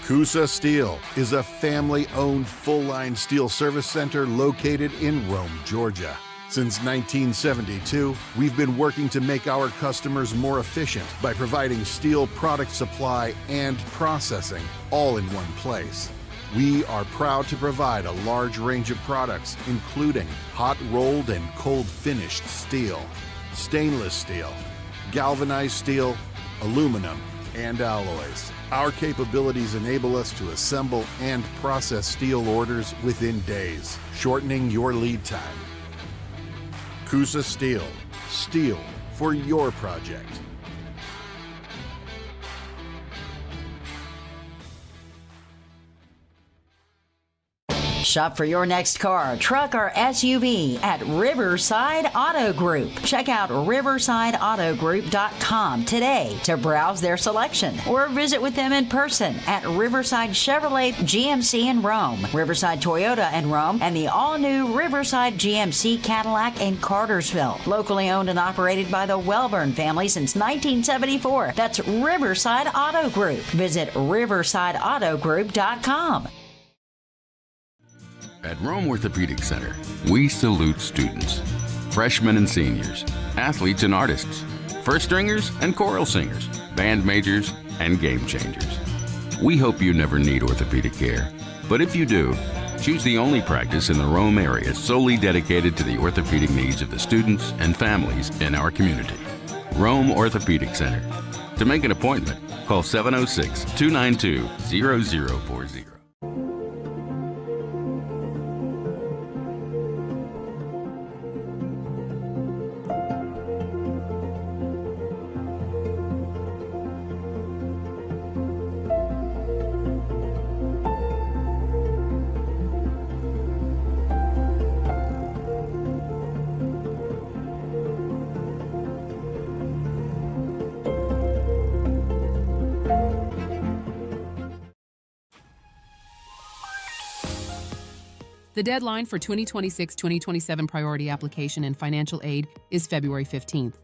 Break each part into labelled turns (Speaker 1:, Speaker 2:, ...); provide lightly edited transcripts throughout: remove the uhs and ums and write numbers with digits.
Speaker 1: Coosa Steel is a family-owned full-line steel service center located in Rome, Georgia. Since 1972, we've been working to make our customers more efficient by providing steel product supply and processing all in one place. We are proud to provide a large range of products, including hot-rolled and cold-finished steel, stainless steel, galvanized steel, aluminum, and alloys. Our capabilities enable us to assemble and process steel orders within days, shortening your lead time. CUSA Steel. Steel for your project.
Speaker 2: Shop for your next car, truck, or SUV at Riverside Auto Group. Check out riversideautogroup.com today to browse their selection or visit with them in person at Riverside Chevrolet GMC in Rome, Riverside Toyota in Rome, and the all-new Riverside GMC Cadillac in Cartersville. Locally owned and operated by the Welburn family since 1974. That's Riverside Auto Group. Visit riversideautogroup.com.
Speaker 3: At Rome Orthopedic Center, we salute students, freshmen and seniors, athletes and artists, first stringers and choral singers, band majors and game changers. We hope you never need orthopedic care, but if you do, choose the only practice in the Rome area solely dedicated to the orthopedic needs of the students and families in our community. Rome Orthopedic Center. To make an appointment, call 706-292-0040.
Speaker 4: The deadline for 2026-2027 priority application and financial aid is February 15th.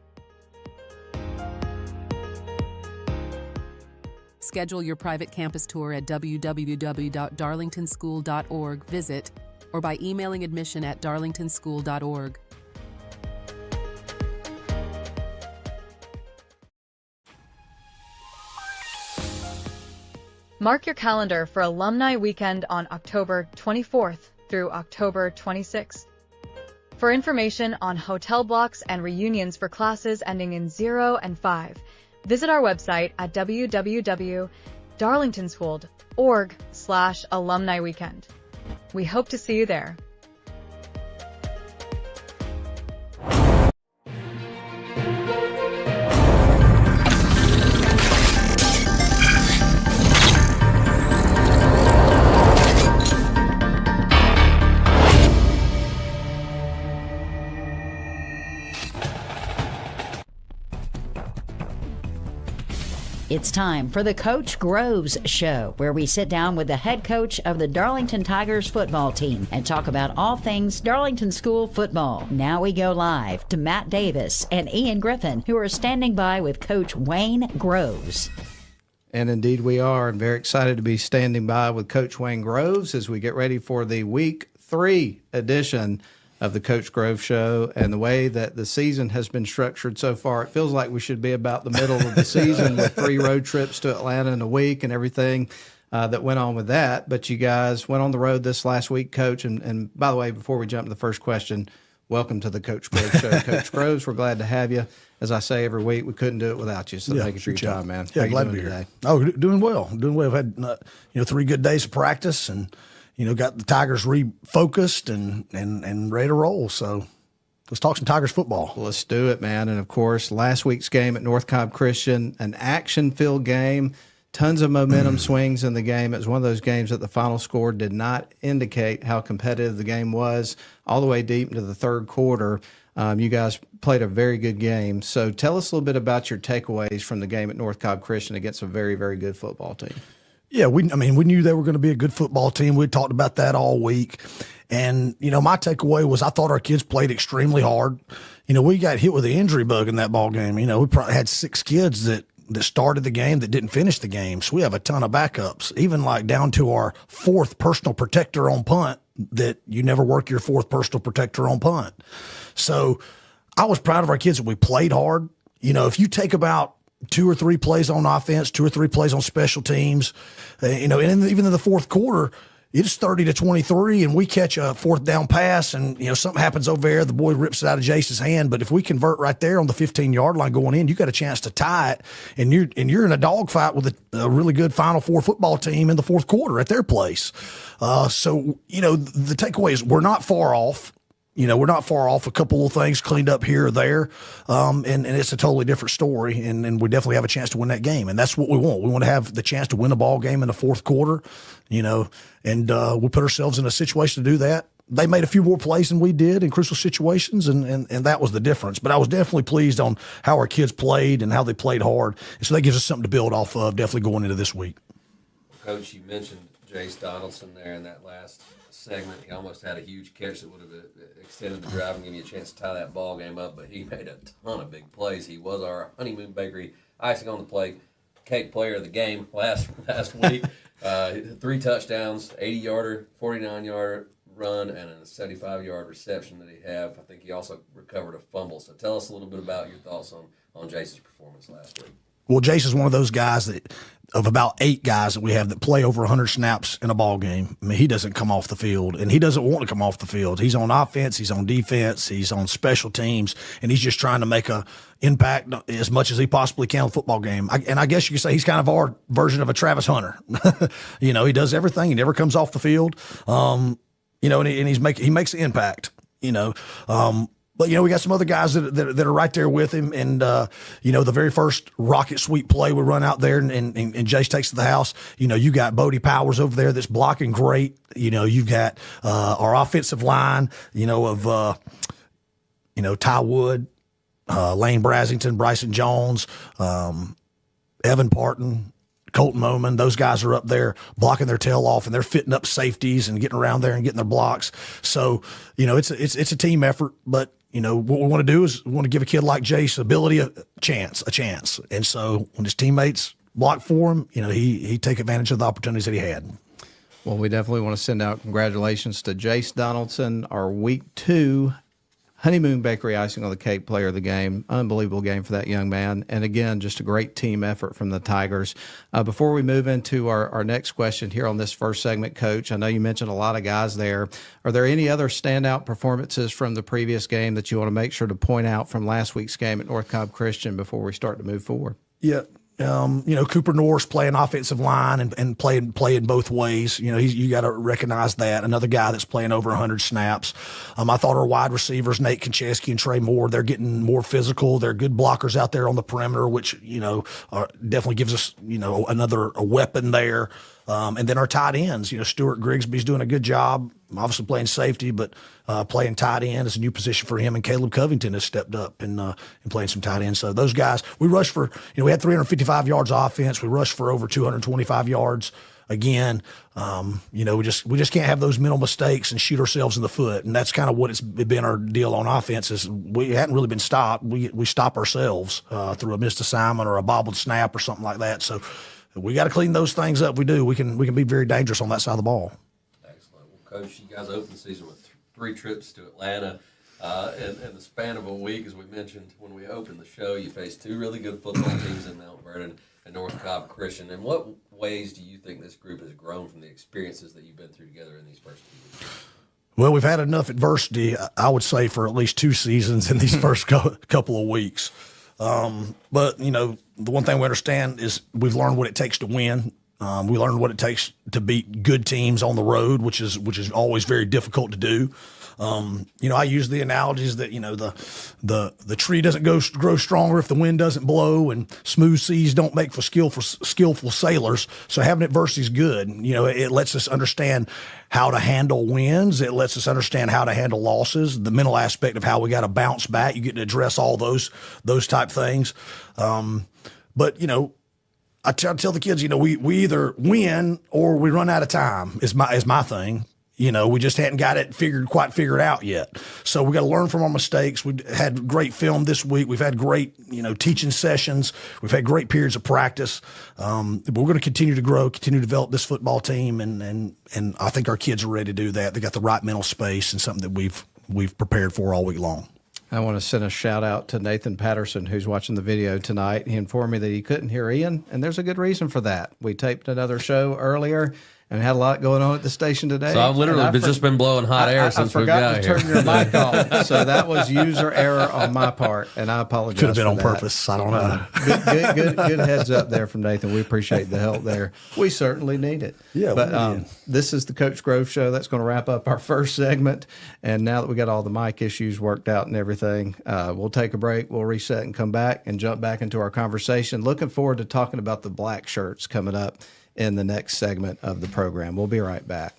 Speaker 4: Schedule your private campus tour at www.darlingtonschool.org. Visit or by emailing admission@darlingtonschool.org.
Speaker 5: Mark your calendar for Alumni Weekend on October 24th through October 26th. For information on hotel blocks and reunions for classes ending in 0 and 5, visit our website at www.darlingtonschool.org/alumni weekend. We hope to see you there.
Speaker 2: It's time for the Coach Groves Show, where we sit down with the head coach of the Darlington Tigers football team and talk about all things Darlington School football. Now we go live to Matt Davis and Ian Griffin, who are standing by with Coach Wayne Groves.
Speaker 6: And indeed we are, and very excited to be standing by with Coach Wayne Groves as we get ready for the Week 3 edition of the Coach Groves Show. And the way that the season has been structured so far, it feels like we should be about the middle of the season with 3 road trips to Atlanta in a week and everything that went on with that. But you guys went on the road this last week, Coach. And by the way, before we jump to the first question, welcome to the Coach Groves Show. Coach Groves, we're glad to have you. As I say every week, we couldn't do it without you. So thank you for your time, man.
Speaker 7: Yeah,
Speaker 6: How
Speaker 7: glad
Speaker 6: you
Speaker 7: to be
Speaker 6: doing
Speaker 7: here.
Speaker 6: today?
Speaker 7: Oh, doing well. Doing well. I've had 3 good days of practice and got the Tigers refocused and ready to roll. So let's talk some Tigers football.
Speaker 6: Let's do it, man. And, of course, last week's game at North Cobb Christian, an action-filled game, tons of momentum swings in the game. It was one of those games that the final score did not indicate how competitive the game was all the way deep into the third quarter. You guys played a very good game. So tell us a little bit about your takeaways from the game at North Cobb Christian against a very, very good football team.
Speaker 7: Yeah, we knew they were going to be a good football team. We talked about that all week. And, my takeaway was I thought our kids played extremely hard. We got hit with the injury bug in that ball game. We probably had 6 kids that that started the game that didn't finish the game. So we have a ton of backups, even like down to our fourth personal protector on punt, that you never work your fourth personal protector on punt. So I was proud of our kids that we played hard. You know, if you take about 2 or 3 plays on offense, 2 or 3 plays on special teams, you know, and even in the fourth quarter, it's 30-23, and we catch a fourth down pass, and you know something happens over there. The boy rips it out of Jace's hand, but if we convert right there on the 15-yard line going in, you got a chance to tie it, and you're in a dogfight with a really good Final Four football team in the fourth quarter at their place. So you know the takeaway is we're not far off. You know, we're not far off. A couple of things cleaned up here or there, and it's a totally different story, and we definitely have a chance to win that game, and that's what we want. We want to have the chance to win a ball game in the fourth quarter, you know, and we put ourselves in a situation to do that. They made a few more plays than we did in crucial situations, and that was the difference. But I was definitely pleased on how our kids played and how they played hard, and so that gives us something to build off of definitely going into this week.
Speaker 8: Coach, you mentioned Jace Donaldson there in that last segment. He almost had a huge catch that would have extended the drive and given you a chance to tie that ball game up, but he made a ton of big plays. He was our Honeymoon Bakery icing on the plate, cake player of the game last week. 3 touchdowns, 80-yarder, 49-yarder run, and a 75-yard reception that he had. I think he also recovered a fumble. So tell us a little bit about your thoughts on Jace's performance last week.
Speaker 7: Well, Jace is one of those guys that, of about 8 guys that we have that play over 100 snaps in a ball game. I mean, he doesn't come off the field, and he doesn't want to come off the field. He's on offense, he's on defense, he's on special teams, and he's just trying to make a impact as much as he possibly can on the football game. And I guess you could say he's kind of our version of a Travis Hunter. You know, he does everything. He never comes off the field. You know, and he makes the impact. You know. But, you know, we got some other guys that are right there with him. And, you know, the very first rocket sweep play we run out there and Jace takes to the house, you know, you got Bodie Powers over there that's blocking great. You know, you've got our offensive line, you know, of, you know, Ty Wood, Lane Brasington, Bryson Jones, Evan Parton, Colton Moman. Those guys are up there blocking their tail off, and they're fitting up safeties and getting around there and getting their blocks. So, you know, it's a team effort, but you know, what we want to do is we want to give a kid like Jace ability a chance. And so when his teammates block for him, you know, he take advantage of the opportunities that he had.
Speaker 6: Well, we definitely want to send out congratulations to Jace Donaldson, our Week 2 Honeymoon Bakery icing on the cake player of the game. Unbelievable game for that young man. And again, just a great team effort from the Tigers. Before we move into our next question here on this first segment, Coach, I know you mentioned a lot of guys there. Are there any other standout performances from the previous game that you want to make sure to point out from last week's game at North Cobb Christian before we start to move forward?
Speaker 7: Yeah. You know, Cooper Norris playing offensive line and playing both ways. You know, you got to recognize that. Another guy that's playing over 100 snaps. I thought our wide receivers, Nate Konchesky and Trey Moore, they're getting more physical. They're good blockers out there on the perimeter, which, you know, definitely gives us, you know, a weapon there. And then our tight ends, you know, Stuart Grigsby's doing a good job, obviously playing safety, but playing tight end is a new position for him. And Caleb Covington has stepped up and playing some tight end. So those guys, we rushed for, you know, we had 355 yards of offense. We rushed for over 225 yards again. You know, we just can't have those mental mistakes and shoot ourselves in the foot. And that's kind of what it's been our deal on offense is we hadn't really been stopped. We stop ourselves through a missed assignment or a bobbled snap or something like that. So we got to clean those things up. We do. We can be very dangerous on that side of the ball.
Speaker 8: Excellent. Well, Coach, you guys opened the season with 3 trips to Atlanta in the span of a week. As we mentioned when we opened the show, you faced 2 really good football teams in Mount Vernon and North Cobb Christian. In what ways do you think this group has grown from the experiences that you've been through together in these first 2 weeks?
Speaker 7: Well, we've had enough adversity, I would say, for at least 2 seasons in these first couple of weeks. But, you know, the one thing we understand is we've learned what it takes to win. We learned what it takes to beat good teams on the road, which is always very difficult to do. You know, I use the analogies that, you know, the tree doesn't grow stronger if the wind doesn't blow, and smooth seas don't make for skillful sailors. So having adversity is good. You know, it lets us understand how to handle wins. It lets us understand how to handle losses, the mental aspect of how we got to bounce back. You get to address all those type things. But, you know, I tell the kids, you know, we either win or we run out of time is my thing. We just hadn't got it quite figured out yet. So we got to learn from our mistakes. We had great film this week. We've had great, teaching sessions. We've had great periods of practice. But we're going to continue to grow, continue to develop this football team, and I think our kids are ready to do that. They got the right mental space and something that we've prepared for all week long.
Speaker 6: I want to send a shout out to Nathan Patterson, who's watching the video tonight. He informed me that he couldn't hear Ian, and there's a good reason for that. We taped another show earlier and had a lot going on at the station today.
Speaker 8: So I've literally just been blowing hot air since we've got here.
Speaker 6: I forgot to turn your mic off, so that was user error on my part, and I apologize.
Speaker 7: Could have been
Speaker 6: for
Speaker 7: on
Speaker 6: that.
Speaker 7: purpose. I don't know.
Speaker 6: Good heads up there from Nathan. We appreciate the help there. We certainly need it.
Speaker 7: Yeah,
Speaker 6: but this is the Coach Grove Show. That's going to wrap up our first segment. And now that we got all the mic issues worked out and everything, we'll take a break. We'll reset and come back and jump back into our conversation. Looking forward to talking about the black shirts coming up in the next segment of the program. We'll be right back.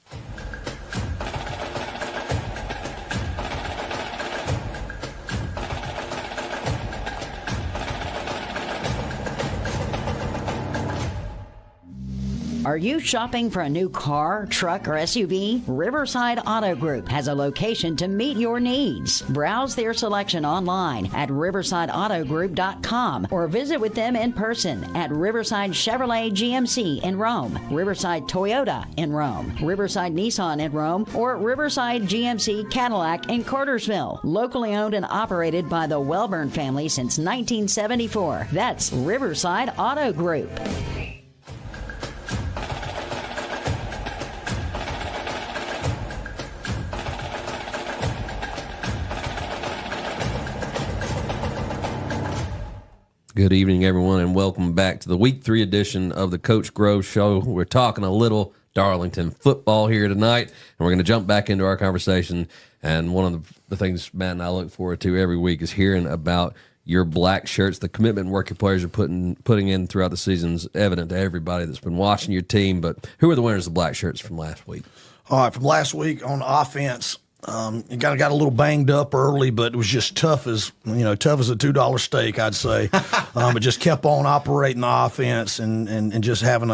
Speaker 2: Are you shopping for a new car, truck, or SUV? Riverside Auto Group has a location to meet your needs. Browse their selection online at riversideautogroup.com or visit with them in person at Riverside Chevrolet GMC in Rome, Riverside Toyota in Rome, Riverside Nissan in Rome, or Riverside GMC Cadillac in Cartersville. Locally owned and operated by the Welburn family since 1974. That's Riverside Auto Group.
Speaker 8: Good evening, everyone, and welcome back to the Week 3 edition of the Coach Grove Show. We're talking a little Darlington football here tonight, and we're going to jump back into our conversation. And one of the things Matt and I look forward to every week is hearing about your black shirts. The commitment and work your players are putting in throughout the season is evident to everybody that's been watching your team. But who are the winners of black shirts from last week?
Speaker 7: All right, from last week on offense, you got a little banged up early, but it was just tough as a $2 steak, I'd say. It just kept on operating the offense and just having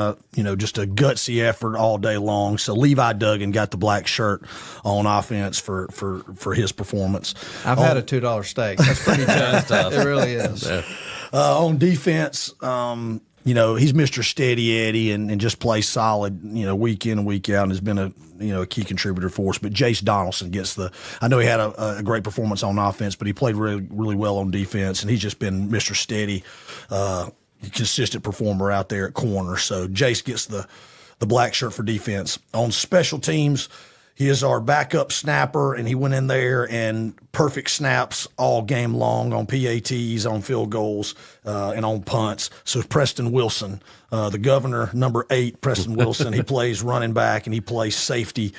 Speaker 7: just a gutsy effort all day long. So Levi Duggan got the black shirt on offense for his performance.
Speaker 6: I've had a $2 steak. That's pretty tough. It really is.
Speaker 7: Yeah. On defense, he's Mr. Steady Eddie and just plays solid, week in and week out, and has been a key contributor for us. But Jace Donaldson gets I know he had a great performance on offense, but he played really, really well on defense, and he's just been Mr. Steady, consistent performer out there at corner. So Jace gets the black shirt for defense. On special teams, he is our backup snapper, and he went in there and perfect snaps all game long on PATs, on field goals, and on punts. So Preston Wilson, the governor, number 8, Preston Wilson, he plays running back and he plays safety.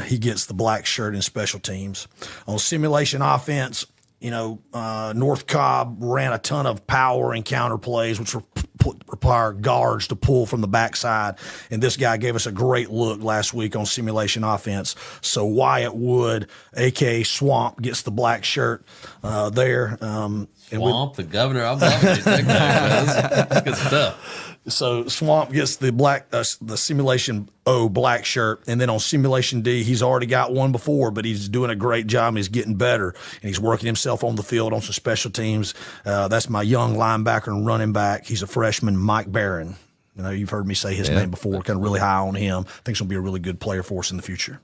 Speaker 7: He gets the black shirt in special teams. On simulation offense, North Cobb ran a ton of power and counter plays, which require guards to pull from the backside. And this guy gave us a great look last week on simulation offense. So Wyatt Wood, a.k.a. Swamp, gets the black shirt there.
Speaker 8: Swamp, the governor. I'm loving these nicknames. That's good stuff.
Speaker 7: So Swamp gets the simulation O black shirt, and then on simulation D, he's already got one before, but he's doing a great job. He's getting better, and he's working himself on the field on some special teams. That's my young linebacker and running back. He's a freshman, Mike Barron. You've heard me say his name before. Kind of really high on him. I think he's going to be a really good player for us in the future.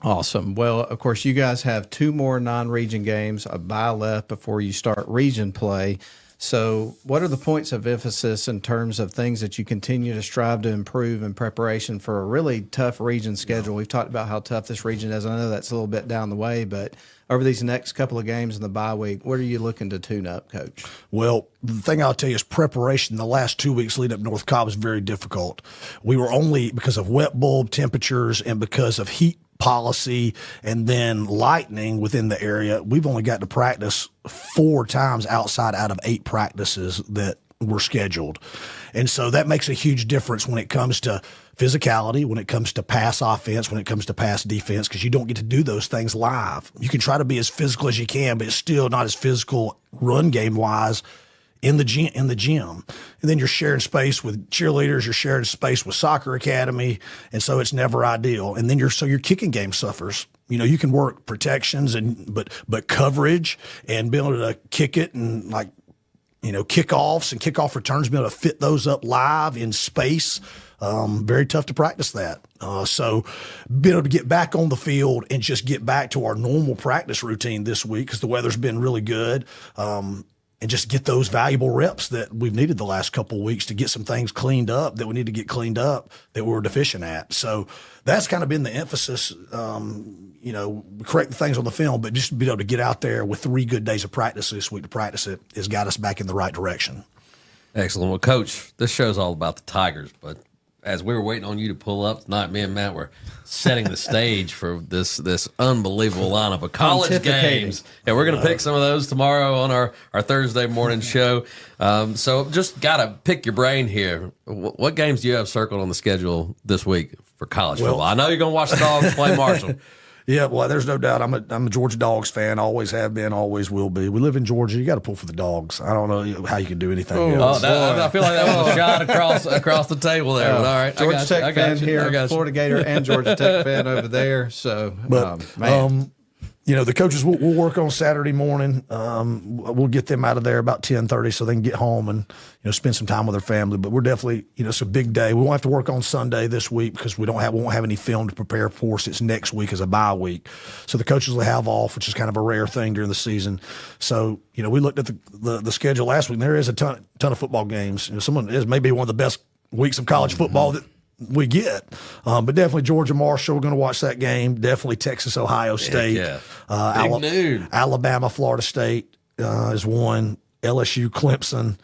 Speaker 6: Awesome. Well, of course, you guys have 2 more non-region games, a bye left before you start region play. So what are the points of emphasis in terms of things that you continue to strive to improve in preparation for a really tough region schedule? We've talked about how tough this region is. I know that's a little bit down the way, but over these next couple of games in the bye week, what are you looking to tune up, Coach?
Speaker 7: Well, the thing I'll tell you is preparation the last 2 weeks leading up North Cobb was very difficult. We were only, because of wet bulb temperatures and because of heat policy and then lightning within the area, we've only got to practice 4 times outside out of 8 practices that were scheduled. And so that makes a huge difference when it comes to physicality, when it comes to pass offense, when it comes to pass defense, because you don't get to do those things live. You can try to be as physical as you can, but it's still not as physical run game wise in the gym, and then you're sharing space with cheerleaders, you're sharing space with soccer academy, and so it's never ideal. And then your kicking game suffers. You know, you can work protections but coverage and be able to kick it and kickoffs and kickoff returns, be able to fit those up live in space. Very tough to practice that. So being able to get back on the field and just get back to our normal practice routine this week because the weather's been really good. And just get those valuable reps that we've needed the last couple of weeks to get some things cleaned up that we need to get cleaned up that we're deficient at. So that's kind of been the emphasis, correct the things on the film, but just be able to get out there with 3 good days of practice this week to practice it has got us back in the right direction.
Speaker 8: Excellent. Well, Coach, this show's all about the Tigers, but as we were waiting on you to pull up tonight, me and Matt were setting the stage for this unbelievable lineup of college games. And we're going to pick some of those tomorrow on our Thursday morning show. So just got to pick your brain here. What games do you have circled on the schedule this week for college football? I know you're going to watch the Dogs play Marshall.
Speaker 7: Yeah, well, there's no doubt. I'm a Georgia Dogs fan. Always have been. Always will be. We live in Georgia. You got to pull for the Dogs. I don't know how you can do anything else.
Speaker 8: I feel like that was a shot across the table there. But all right,
Speaker 6: Georgia Tech fan here, Florida Gator and Georgia Tech fan over there. So, man.
Speaker 7: The coaches will work on Saturday morning. We'll get them out of there about 10:30 so they can get home and spend some time with their family. But we're definitely it's a big day. We won't have to work on Sunday this week because we won't have any film to prepare for us. It's next week as a bye week, so the coaches will have off, which is kind of a rare thing during the season. So we looked at the schedule last week, and there is a ton of football games. Someone is maybe one of the best weeks of college football that we get, but definitely Georgia Marshall. We're going to watch that game. Definitely Texas Ohio State, Alabama Florida State is one. LSU Clemson,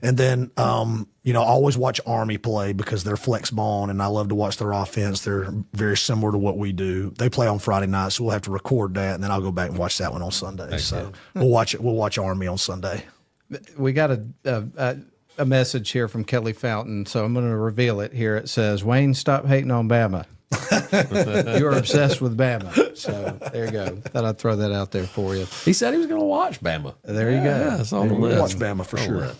Speaker 7: and then always watch Army play because they're flex ball, and I love to watch their offense. They're very similar to what we do. They play on Friday night, so we'll have to record that, and then I'll go back and watch that one on Sunday. So we'll watch it. We'll watch Army on Sunday.
Speaker 6: We got a message here from Kelly Fountain, so I'm going to reveal it here. It says, Wayne, stop hating on Bama. You're obsessed with Bama. So there you go. Thought I'd throw that out there for you.
Speaker 8: He said he was going to watch Bama.
Speaker 6: There you go.
Speaker 8: Yeah, it's on the list.
Speaker 7: Watch Bama for sure.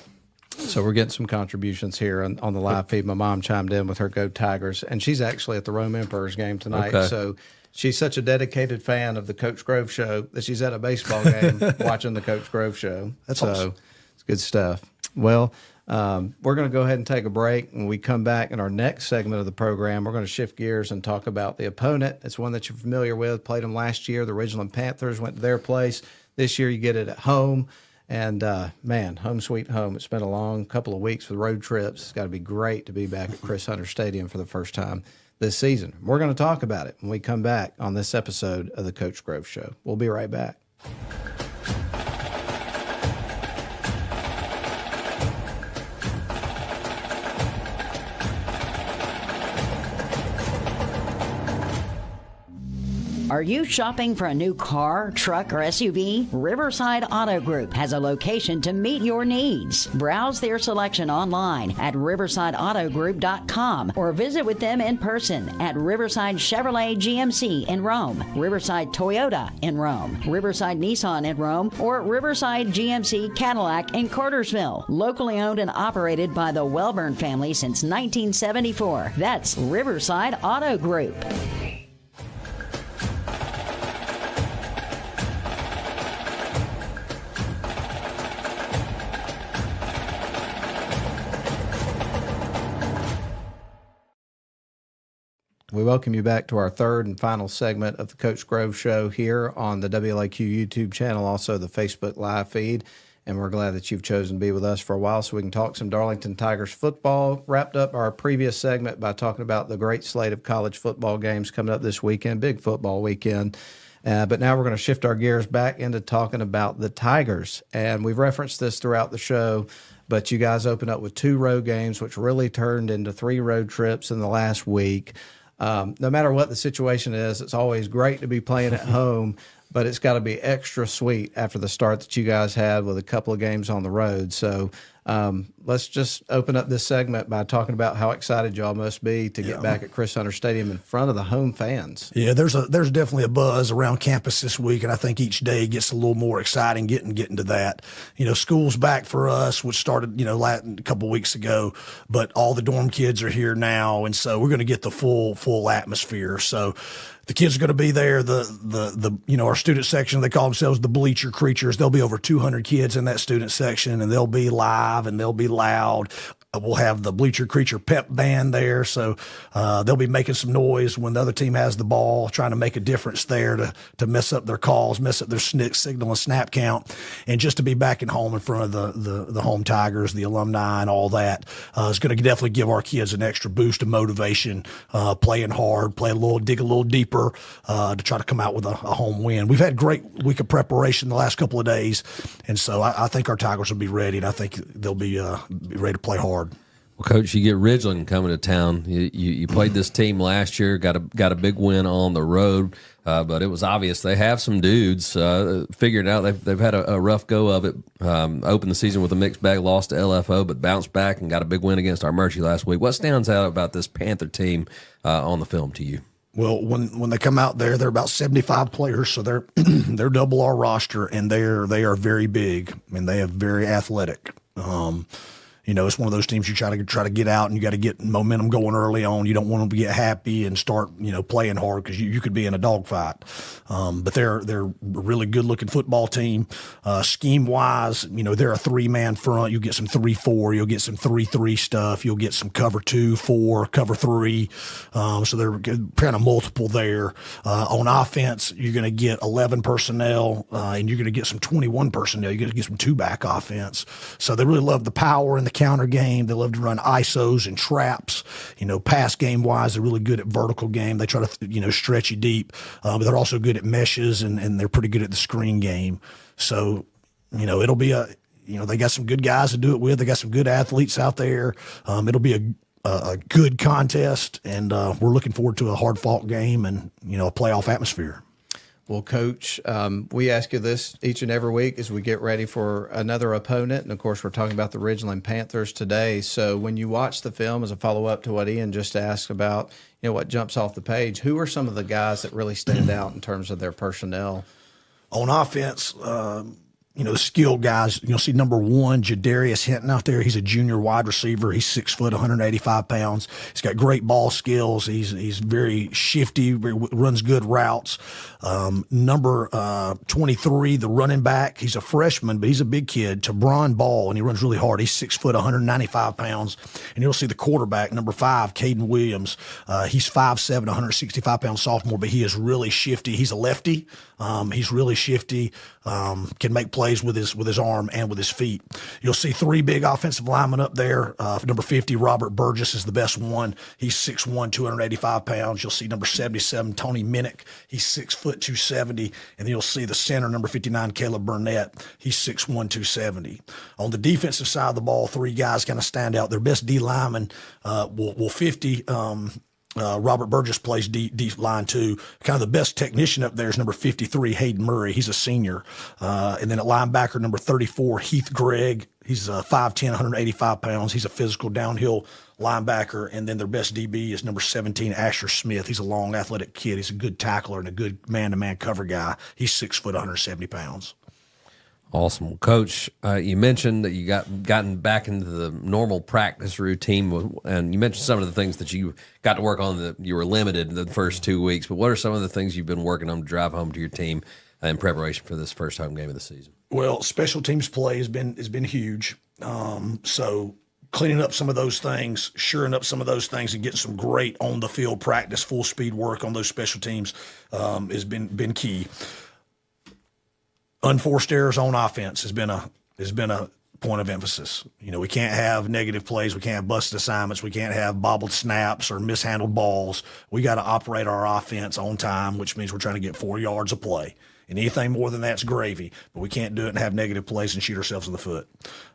Speaker 6: So we're getting some contributions here on the live feed. My mom chimed in with her Go Tigers, and she's actually at the Rome Emperors game tonight. Okay. So she's such a dedicated fan of the Coach Grove show that she's at a baseball game watching the Coach Grove show. That's awesome. It's good stuff. Well, we're going to go ahead and take a break. When we come back in our next segment of the program, we're going to shift gears and talk about the opponent. It's one that you're familiar with. Played them last year. The Ridgeland Panthers went to their place. This year you get it at home. And, home sweet home. It's been a long couple of weeks with road trips. It's got to be great to be back at Chris Hunter Stadium for the first time this season. We're going to talk about it when we come back on this episode of the Coach Grove Show. We'll be right back.
Speaker 2: Are you shopping for a new car, truck, or SUV? Riverside Auto Group has a location to meet your needs. Browse their selection online at riversideautogroup.com or visit with them in person at Riverside Chevrolet GMC in Rome, Riverside Toyota in Rome, Riverside Nissan in Rome, or Riverside GMC Cadillac in Cartersville. Locally owned and operated by the Welburn family since 1974. That's Riverside Auto Group.
Speaker 6: We welcome you back to our third and final segment of the Coach Grove Show here on the WLAQ YouTube channel, also the Facebook live feed. And we're glad that you've chosen to be with us for a while so we can talk some Darlington Tigers football. Wrapped up our previous segment by talking about the great slate of college football games coming up this weekend, big football weekend. But now we're going to shift our gears back into talking about the Tigers. And we've referenced this throughout the show, but you guys opened up with 2 road games, which really turned into 3 road trips in the last week. No matter what the situation is, it's always great to be playing at home, but it's got to be extra sweet after the start that you guys had with a couple of games on the road. So Let's just open up this segment by talking about how excited y'all must be to get back at Chris Hunter Stadium in front of the home fans.
Speaker 7: Yeah, there's definitely a buzz around campus this week, and I think each day gets a little more exciting getting to that. School's back for us, which started, a couple of weeks ago, but all the dorm kids are here now, and so we're going to get the full atmosphere. So the kids are going to be there. Our student section, they call themselves the bleacher creatures. There'll be over 200 kids in that student section, and they'll be live and they'll be loud. We'll have the bleacher creature pep band there, so they'll be making some noise when the other team has the ball, trying to make a difference there to mess up their calls, mess up their signal and snap count, and just to be back at home in front of the home Tigers, the alumni, and all that is going to definitely give our kids an extra boost of motivation, playing hard, dig a little deeper to try to come out with a home win. We've had a great week of preparation the last couple of days, and so I think our Tigers will be ready, and I think they'll be ready to play hard.
Speaker 8: Well, Coach, you get Ridgeland coming to town. You played this team last year, got a big win on the road, but it was obvious they have some dudes. Figured out they've had a rough go of it. Opened the season with a mixed bag, lost to LFO, but bounced back and got a big win against our Armurchie last week. What stands out about this Panther team on the film to you?
Speaker 7: Well, when they come out there, they're about 75 players, so they're they're double our roster, and they are very big, and they are very athletic. It's one of those teams you try to get out, and you got to get momentum going early on. You don't want them to get happy and start, playing hard because you could be in a dogfight. But they're a really good looking football team. Scheme wise, they're a 3-man front. You get some 3-4. You'll get some 3-3 stuff. You'll get some cover 2, 4, cover 3. So they're kind of multiple there. On offense, you're going to get 11 personnel, and you're going to get some 21 personnel. You're going to get some 2-back offense. So they really love the power and the counter game. They love to run ISOs and traps. Pass game wise, they're really good at vertical game. They try to stretch you deep, but they're also good at meshes, and they're pretty good at the screen game. So it'll be they got some good guys to do it with. They got some good athletes out there. It'll be a good contest, and we're looking forward to a hard fought game and a playoff atmosphere.
Speaker 6: Well, Coach, we ask you this each and every week as we get ready for another opponent. And, of course, we're talking about the Ridgeland Panthers today. So when you watch the film, as a follow-up to what Ian just asked about, what jumps off the page, who are some of the guys that really stand out in terms of their personnel?
Speaker 7: On offense, the skilled guys, you'll see number 1, Jadarius Hinton out there. He's a junior wide receiver. He's 6 foot, 185 pounds. He's got great ball skills. He's very shifty, runs good routes. Number 23, the running back, he's a freshman, but he's a big kid, Tabron Ball, and he runs really hard. He's 6 foot, 195 pounds. And you'll see the quarterback, number 5, Caden Williams. He's 5'7", 165 pound sophomore, but he is really shifty. He's a lefty. He's really shifty, can make plays with his arm and with his feet. You'll see 3 big offensive linemen up there. Number 50, Robert Burgess, is the best one. He's 6'1", 285 pounds. You'll see number 77, Tony Minnick. He's 6 foot, 270. And then you'll see the center, number 59, Caleb Burnett. He's 6'1", 270. On the defensive side of the ball, 3 guys kind of stand out. Their best D lineman, 50. Robert Burgess plays deep line too. Kind of the best technician up there is number 53, Hayden Murray. He's a senior. And then at linebacker, number 34, Heath Gregg. He's 5'10", 185 pounds. He's a physical downhill linebacker. And then their best DB is number 17, Asher Smith. He's a long, athletic kid. He's a good tackler and a good man-to-man cover guy. He's 6 foot, 170 pounds.
Speaker 8: Awesome. Coach, you mentioned that you gotten back into the normal practice routine, and you mentioned some of the things that you got to work on that you were limited in the first 2 weeks, but what are some of the things you've been working on to drive home to your team in preparation for this first home game of the season?
Speaker 7: Well, special teams play has been huge. So cleaning up some of those things, shoring up some of those things, and getting some great on-the-field practice, full-speed work on those special teams has been key. Unforced errors on offense has been a point of emphasis. We can't have negative plays. We can't have busted assignments. We can't have bobbled snaps or mishandled balls. We got to operate our offense on time, which means we're trying to get 4 yards of play. And anything more than that's gravy, but we can't do it and have negative plays and shoot ourselves in the foot.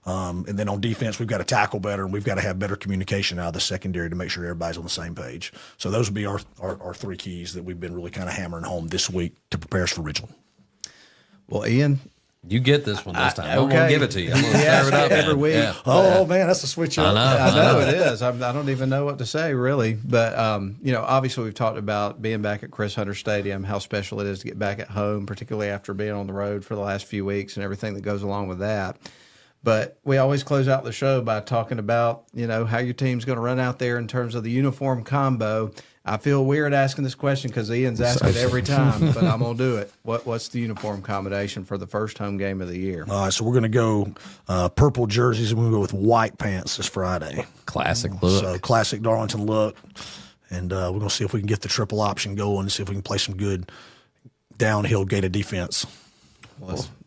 Speaker 7: And then on defense, we've got to tackle better, and we've got to have better communication out of the secondary to make sure everybody's on the same page. So those would be our 3 keys that we've been really kind of hammering home this week to prepare us for Ridgeland.
Speaker 6: Well, Ian,
Speaker 8: You get this one this time. I'm
Speaker 6: Okay.
Speaker 8: going to give it to you. I'm going to serve it up
Speaker 6: every week.
Speaker 8: Yeah.
Speaker 7: Oh, man, that's a switch up.
Speaker 6: I know it is. I don't even know what to say, really. But, obviously we've talked about being back at Chris Hunter Stadium, how special it is to get back at home, particularly after being on the road for the last few weeks and everything that goes along with that. But we always close out the show by talking about, how your team's going to run out there in terms of the uniform combo. I feel weird asking this question because Ian's asked it every time, but I'm going to do it. What's the uniform combination for the first home game of the year?
Speaker 7: All right, so we're going to go purple jerseys, and we're going to go with white pants this Friday.
Speaker 8: Classic look.
Speaker 7: So classic Darlington look. And we're going to see if we can get the triple option going and see if we can play some good downhill gated defense.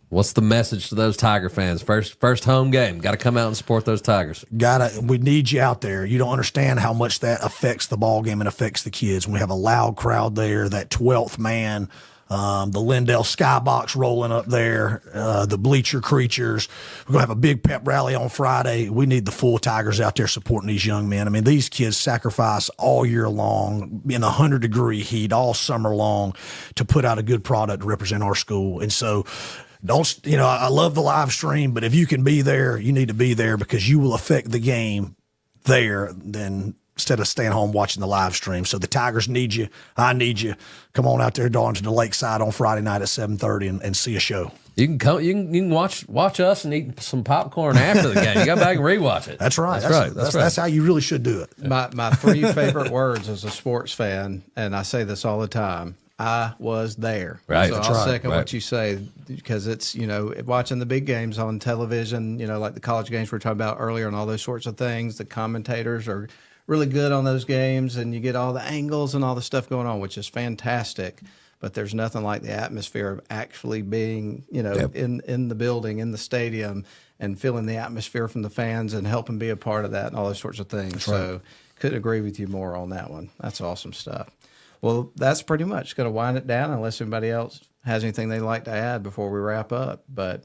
Speaker 8: What's the message to those Tiger fans? First home game. Got to come out and support those Tigers.
Speaker 7: We need you out there. You don't understand how much that affects the ball game and affects the kids. When we have a loud crowd there, that 12th man, the Lindell skybox rolling up there, the bleacher creatures. We're going to have a big pep rally on Friday. We need the full Tigers out there supporting these young men. I mean, these kids sacrifice all year long in 100-degree heat all summer long to put out a good product to represent our school. And so, I love the live stream, but if you can be there, you need to be there because you will affect the game there then instead of staying home watching the live stream. So the Tigers need you. I need you. Come on out there, Darlington, to Lakeside on Friday night at 7:30 and see a show.
Speaker 8: You can come. You can watch us and eat some popcorn after the game. You go back and rewatch it.
Speaker 7: That's right.
Speaker 8: That's
Speaker 7: how you really should do it.
Speaker 6: My three favorite words as a sports fan, and I say this all the time, I was there.
Speaker 8: Right.
Speaker 6: So
Speaker 8: That's
Speaker 6: I'll
Speaker 8: right.
Speaker 6: second
Speaker 8: Right.
Speaker 6: what you say because it's, watching the big games on television, like the college games we were talking about earlier and all those sorts of things. The commentators are really good on those games and you get all the angles and all the stuff going on, which is fantastic. But there's nothing like the atmosphere of actually being, in the building, in the stadium and feeling the atmosphere from the fans and helping be a part of that and all those sorts of things. So couldn't agree with you more on that one. That's awesome stuff. Well, that's pretty much going to wind it down unless anybody else has anything they'd like to add before we wrap up. But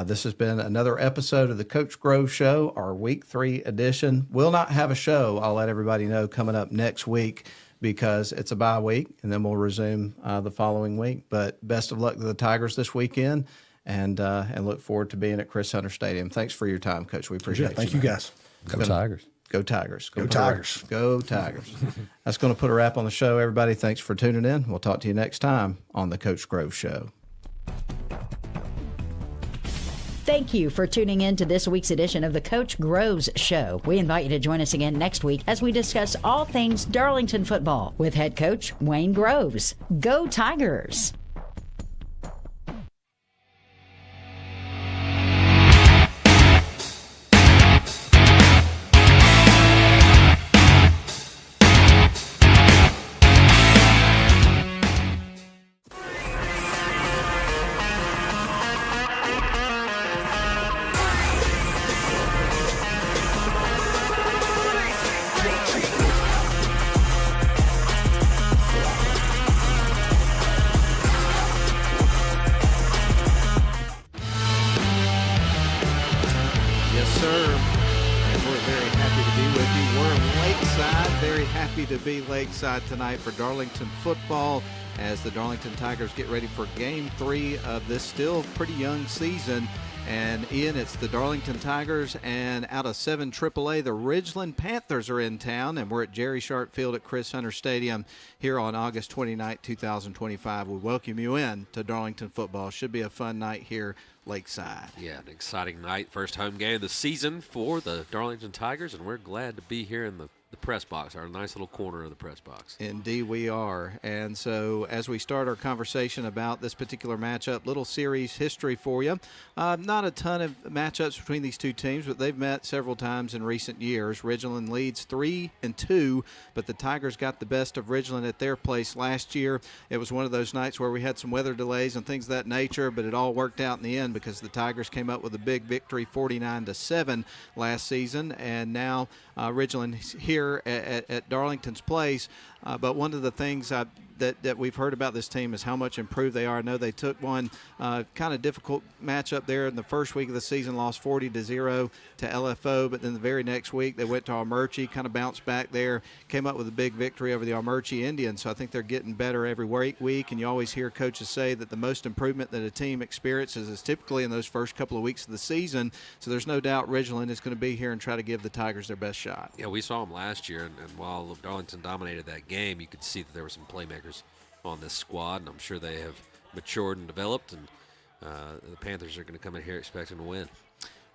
Speaker 6: this has been another episode of the Coach Grove Show, our Week 3 edition. We'll not have a show, I'll let everybody know, coming up next week because it's a bye week, and then we'll resume the following week. But best of luck to the Tigers this weekend, and look forward to being at Chris Hunter Stadium. Thanks for your time, Coach. We appreciate it.
Speaker 7: Thank you, guys.
Speaker 8: Go Tigers.
Speaker 6: Go Tigers.
Speaker 7: Go Tigers.
Speaker 6: Go Tigers. That's going to put a wrap on the show, everybody. Thanks for tuning in. We'll talk to you next time on the Coach Grove Show.
Speaker 2: Thank you for tuning in to this week's edition of the Coach Groves Show. We invite you to join us again next week as we discuss all things Darlington football with head coach Wayne Groves. Go Tigers!
Speaker 6: To be Lakeside tonight for Darlington football as the Darlington Tigers get ready for Game 3 of this still pretty young season. And Ian, it's the Darlington Tigers, and out of 7 AAA, the Ridgeland Panthers are in town, and we're at Jerry Sharp Field at Chris Hunter Stadium here on August 29, 2025. We welcome you in to Darlington football. Should be a fun night here Lakeside.
Speaker 9: Yeah, an exciting night. First home game of the season for the Darlington Tigers, and we're glad to be here in the press box, our nice little corner of the press box.
Speaker 6: Indeed we are. And so as we start our conversation about this particular matchup, little series history for you. Not a ton of matchups between these two teams, but they've met several times in recent years. Ridgeland leads 3-2, but the Tigers got the best of Ridgeland at their place last year. It was one of those nights where we had some weather delays and things of that nature, but it all worked out in the end because the Tigers came up with a big victory, 49-7 last season, and now Ridgeland here at Darlington's place. But one of the things that we've heard about this team is how much improved they are. I know they took one kind of difficult matchup there in the first week of the season, lost 40-0 to LFO, but then the very next week they went to Armurchie, kind of bounced back there, came up with a big victory over the Armurchie Indians. So I think they're getting better every week, and you always hear coaches say that the most improvement that a team experiences is typically in those first couple of weeks of the season. So there's no doubt Ridgeland is going to be here and try to give the Tigers their best shot.
Speaker 9: Yeah, we saw them last year, and while Darlington dominated that game, you could see that there were some playmakers on this squad, and I'm sure they have matured and developed, and the Panthers are going to come in here expecting to win.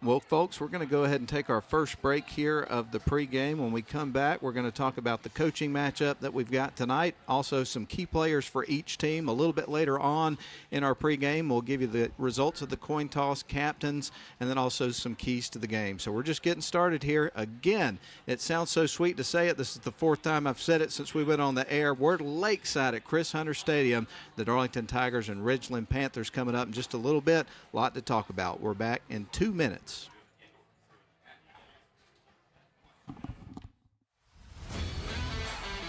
Speaker 6: Well, folks, we're going to go ahead and take our first break here of the pregame. When we come back, we're going to talk about the coaching matchup that we've got tonight, also some key players for each team. A little bit later on in our pregame, we'll give you the results of the coin toss, captains, and then also some keys to the game. So we're just getting started here. Again, it sounds so sweet to say it. This is the fourth time I've said it since we went on the air. We're lakeside at Chris Hunter Stadium. The Darlington Tigers and Ridgeland Panthers coming up in just a little bit. A lot to talk about. We're back in 2 minutes.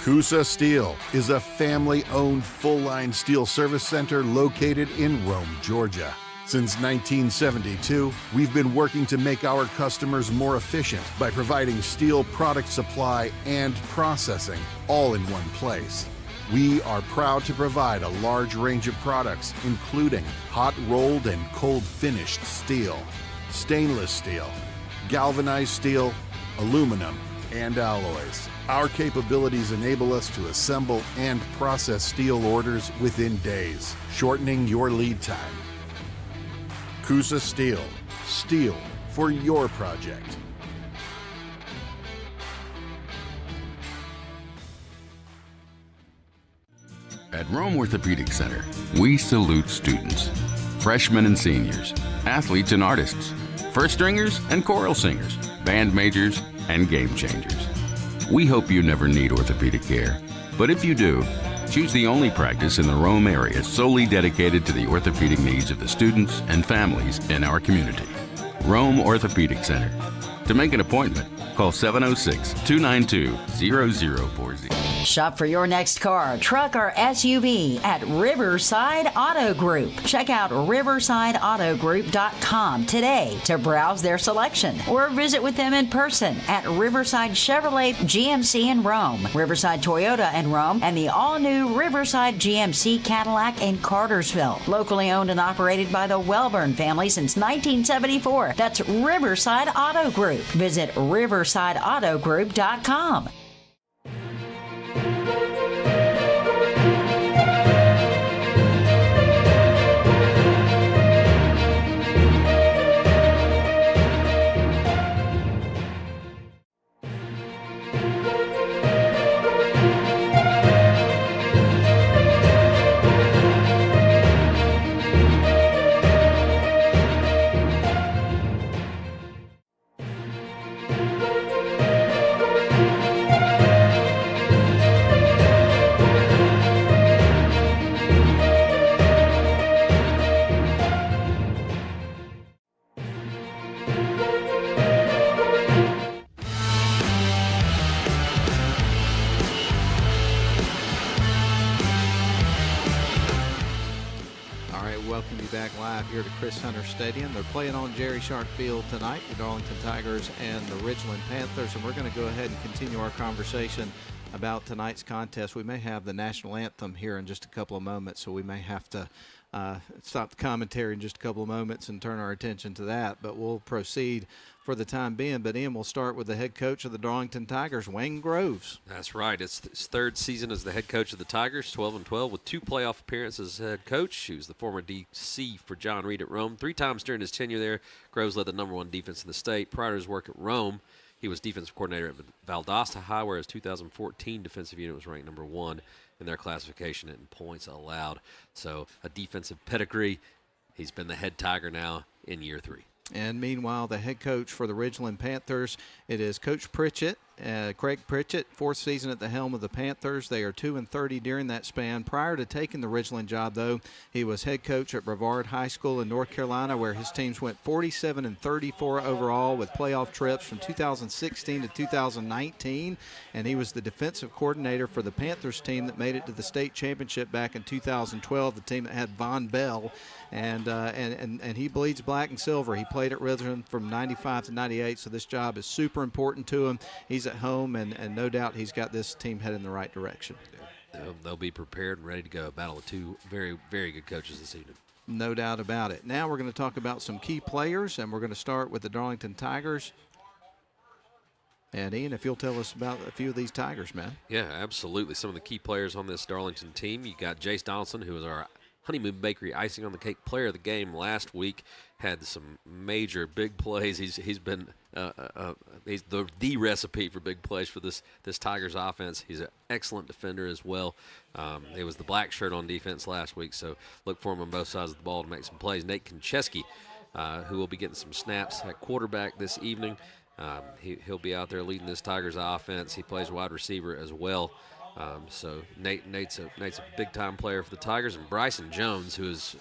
Speaker 1: CUSA Steel is a family-owned full-line steel service center located in Rome, Georgia. Since 1972, we've been working to make our customers more efficient by providing steel product supply and processing all in one place. We are proud to provide a large range of products, including hot-rolled and cold-finished steel, stainless steel, galvanized steel, aluminum, and alloys. Our capabilities enable us to assemble and process steel orders within days, shortening your lead time. CUSA Steel. Steel for your project.
Speaker 3: At Rome Orthopedic Center, we salute students, freshmen and seniors, athletes and artists, first stringers and choral singers, band majors and game changers. We hope you never need orthopedic care, but if you do, choose the only practice in the Rome area solely dedicated to the orthopedic needs of the students and families in our community. Rome Orthopedic Center. To make an appointment, call 706-292-0040.
Speaker 2: Shop for your next car, truck, or SUV at Riverside Auto Group. Check out riversideautogroup.com today to browse their selection or visit with them in person at Riverside Chevrolet GMC in Rome, Riverside Toyota in Rome, and the all-new Riverside GMC Cadillac in Cartersville. Locally owned and operated by the Welburn family since 1974. That's Riverside Auto Group. Visit riversideautogroup.com.
Speaker 6: Here to Chris Hunter Stadium. They're playing on Jerry Sharp Field tonight, the Darlington Tigers and the Ridgeland Panthers, and we're going to go ahead and continue our conversation about tonight's contest. We may have the national anthem here in just a couple of moments, so we may have to stop the commentary in just a couple of moments and turn our attention to that, but we'll proceed for the time being. But Ian, we'll start with the head coach of the Darlington Tigers, Wayne Groves.
Speaker 9: That's right. It's his third season as the head coach of the Tigers, 12-12, with 2 playoff appearances as head coach. He was the former DC for John Reed at Rome. 3 times during his tenure there, Groves led the #1 defense in the state. Prior to his work at Rome, he was defensive coordinator at Valdosta High, where his 2014 defensive unit was ranked #1 in their classification in points allowed. So a defensive pedigree. He's been the head Tiger now in year 3.
Speaker 6: And meanwhile, the head coach for the Ridgeland Panthers, it is Coach Pritchett. Craig Pritchett, 4th season at the helm of the Panthers. They are 2-30 during that span. Prior to taking the Ridgeland job, though, he was head coach at Brevard High School in North Carolina, where his teams went 47-34 overall with playoff trips from 2016 to 2019. And he was the defensive coordinator for the Panthers team that made it to the state championship back in 2012, the team that had Von Bell. And he bleeds black and silver. He played at Ridgeland from 95 to 98, so this job is super important to him. He's at home, and no doubt he's got this team headed in the right direction.
Speaker 9: They'll be prepared and ready to go. Battle of two very, very good coaches this evening.
Speaker 6: No doubt about it. Now we're going to talk about some key players, and we're going to start with the Darlington Tigers. And, Ian, if you'll tell us about a few of these Tigers, man.
Speaker 9: Yeah, absolutely. Some of the key players on this Darlington team. You got Jace Donaldson, who was our Honeymoon Bakery icing on the cake player of the game last week. Had some major big plays. He's been he's the recipe for big plays for this Tigers offense. He's an excellent defender as well. It was the black shirt on defense last week, so look for him on both sides of the ball to make some plays. Nate Konchesky, who will be getting some snaps at quarterback this evening. He'll be out there leading this Tigers offense. He plays wide receiver as well. So Nate's a big-time player for the Tigers. And Bryson Jones, who is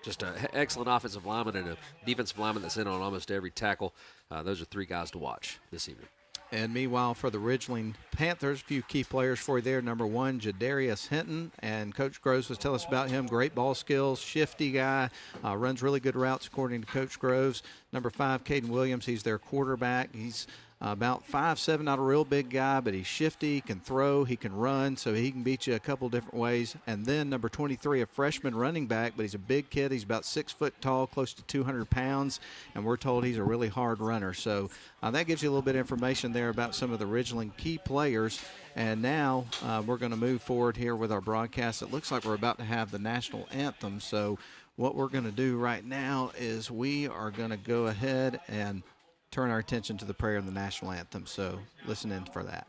Speaker 9: just an excellent offensive lineman and a defensive lineman that's in on almost every tackle. Those are three guys to watch this evening.
Speaker 6: And meanwhile, for the Ridgeland Panthers, a few key players for you there. Number 1, Jadarius Hinton, and Coach Groves was telling us about him. Great ball skills, shifty guy, runs really good routes according to Coach Groves. Number 5, Caden Williams, he's their quarterback. He's about 5'7", not a real big guy, but he's shifty, can throw, he can run, so he can beat you a couple different ways. And then number 23, a freshman running back, but he's a big kid. He's about 6 foot tall, close to 200 pounds, and we're told he's a really hard runner. So that gives you a little bit of information there about some of the Ridgeland key players. And now we're going to move forward here with our broadcast. It looks like we're about to have the national anthem. So what we're going to do right now is we are going to go ahead and turn our attention to the prayer of the national anthem. So listen in for that.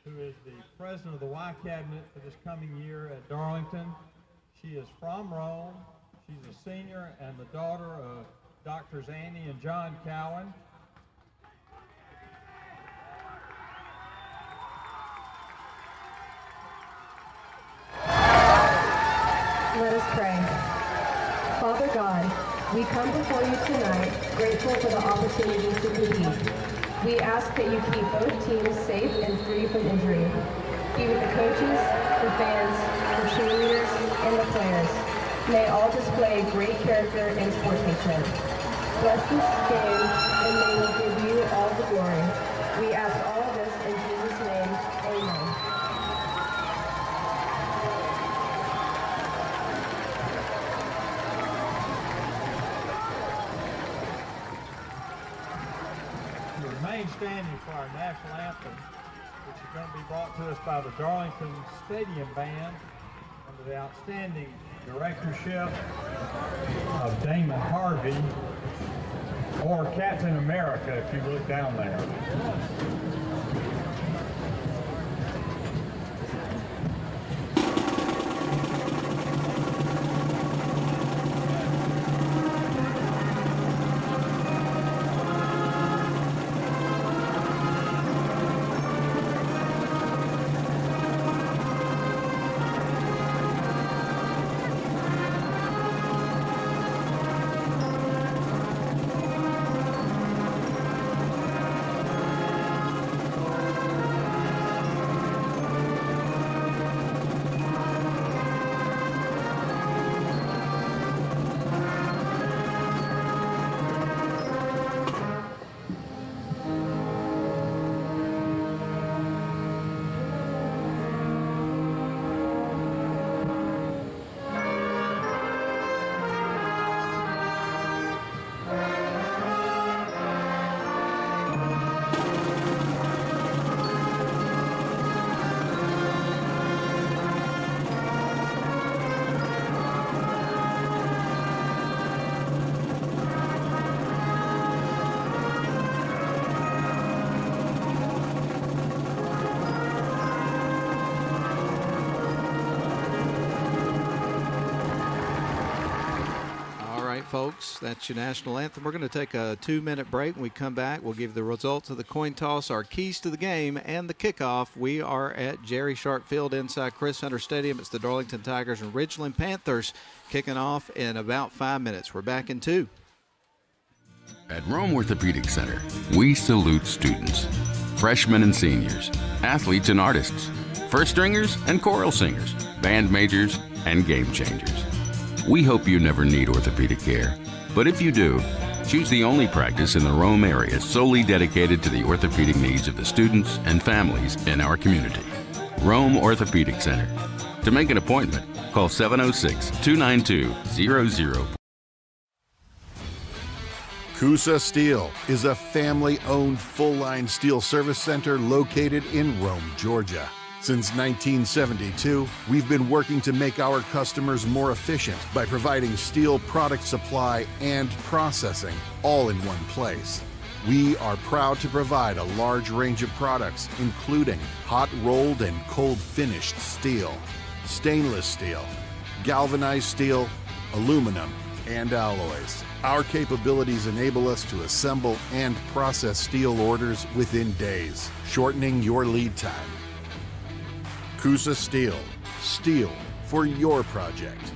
Speaker 10: Who is the president of the Y Cabinet for this coming year at Darlington. She is from Rome. She's a senior and the daughter of Drs. Annie and John Cowan.
Speaker 11: Let us pray. Father God, we come before you tonight, grateful for the opportunity to compete. We ask that you keep both teams safe and free from injury. Be with the coaches, the fans, the cheerleaders, and the players. May all display great character and sportsmanship. Bless this game, and may we give you all the glory. We ask all of this in Jesus' name. Amen.
Speaker 10: Standing for our national anthem, which is going to be brought to us by the Darlington Stadium Band under the outstanding directorship of Damon Harvey, or Captain America if you look down there.
Speaker 6: folks. That's your national anthem. We're going to take a 2-minute break. When we come back, we'll give you the results of the coin toss, our keys to the game, and the kickoff. We are at Jerry Sharp Field inside Chris Hunter Stadium. It's the Darlington Tigers and Ridgeland Panthers kicking off in about 5 minutes. We're back in 2.
Speaker 3: At Rome Orthopedic Center, we salute students, freshmen and seniors, athletes and artists, first stringers and choral singers, band majors and game changers. We hope you never need orthopedic care, but if you do, choose the only practice in the Rome area solely dedicated to the orthopedic needs of the students and families in our community. Rome Orthopedic Center. To make an appointment, call 706-292-00.
Speaker 1: CUSA Steel is a family-owned full-line steel service center located in Rome, Georgia. Since 1972, we've been working to make our customers more efficient by providing steel product supply and processing all in one place. We are proud to provide a large range of products, including hot-rolled and cold-finished steel, stainless steel, galvanized steel, aluminum, and alloys. Our capabilities enable us to assemble and process steel orders within days, shortening your lead time. Coosa Steel. Steel for your project.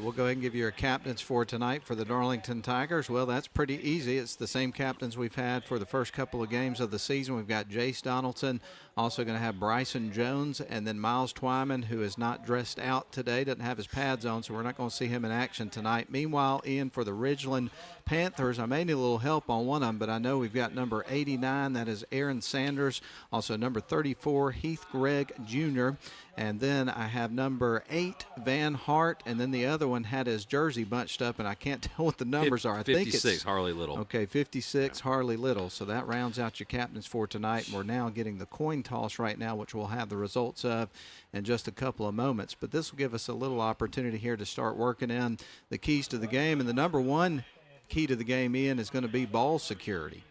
Speaker 6: We'll go ahead and give you your captains for tonight for the Darlington Tigers. Well, that's pretty easy. It's the same captains we've had for the first couple of games of the season. We've got Jace Donaldson, also going to have Bryson Jones, and then Miles Twyman, who is not dressed out today, doesn't have his pads on, so we're not going to see him in action tonight. Meanwhile, Ian, for the Ridgeland Panthers, I may need a little help on one of them, but I know we've got number 89, that is Aaron Sanders, also number 34, Heath Gregg Jr., and then I have number 8, Van Hart, and then the other one had his jersey bunched up, and I can't tell what the numbers are. I
Speaker 9: 56,
Speaker 6: think it's
Speaker 9: Harley Little.
Speaker 6: Okay, 56, Harley Little. So that rounds out your captains for tonight. And we're now getting the coin toss right now, which we'll have the results of in just a couple of moments. But this will give us a little opportunity here to start working in the keys to the game. And the number one key to the game, Ian, is going to be ball security.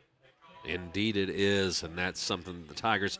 Speaker 9: Indeed it is, and that's something the Tigers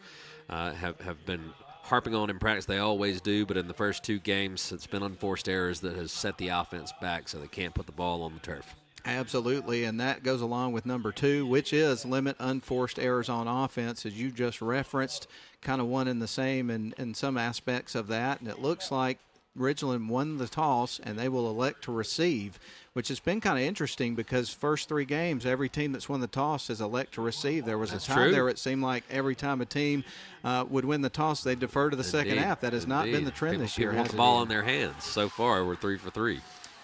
Speaker 9: have been harping on in practice. They always do, but in the first 2 games, it's been unforced errors that has set the offense back so they can't put the ball on the turf.
Speaker 6: Absolutely, and that goes along with number 2, which is limit unforced errors on offense, as you just referenced, kind of one and the same in some aspects of that, and it looks like Ridgeland won the toss, and they will elect to receive, which has been kind of interesting because first 3 games, every team that's won the toss has elect to receive. There was a time there it seemed like every time a team would win the toss, they'd defer to the second half. That has not been the trend this year.
Speaker 9: People want the ball in their hands. So far, we're 3 for 3.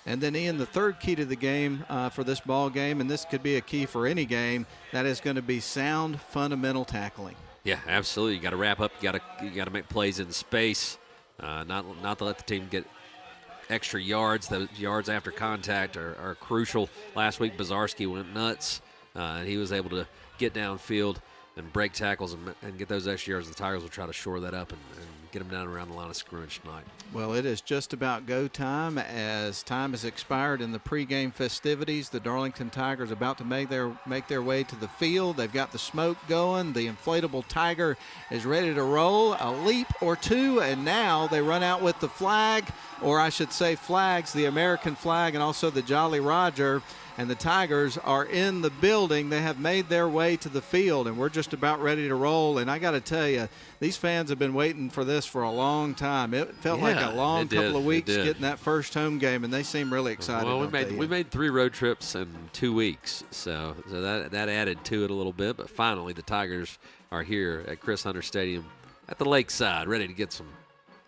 Speaker 6: And then, Ian, the third key to the game for this ball game, and this could be a key for any game, that is going to be sound, fundamental tackling.
Speaker 9: Yeah, absolutely. You got to wrap up. You got to make plays in space. Not to let the team get extra yards. Those yards after contact are crucial. Last week, Bazarski went nuts, and he was able to get downfield and break tackles and get those extra yards. The Tigers will try to shore that up and get them down around the line of scrimmage tonight.
Speaker 6: Well, it is just about go time as time has expired in the pregame festivities. The Darlington Tigers about to make their way to the field. They've got the smoke going. The inflatable Tiger is ready to roll. A leap or two, and now they run out with the flag, or I should say flags, the American flag and also the Jolly Roger. And the Tigers are in the building. They have made their way to the field, and we're just about ready to roll. And I got to tell you, these fans have been waiting for this this for a long time. It felt like a long couple of weeks getting that first home game, and they seem really excited.
Speaker 9: Well, we made 3 road trips in 2 weeks, so that added to it a little bit. But finally, the Tigers are here at Chris Hunter Stadium at the Lakeside, ready to get some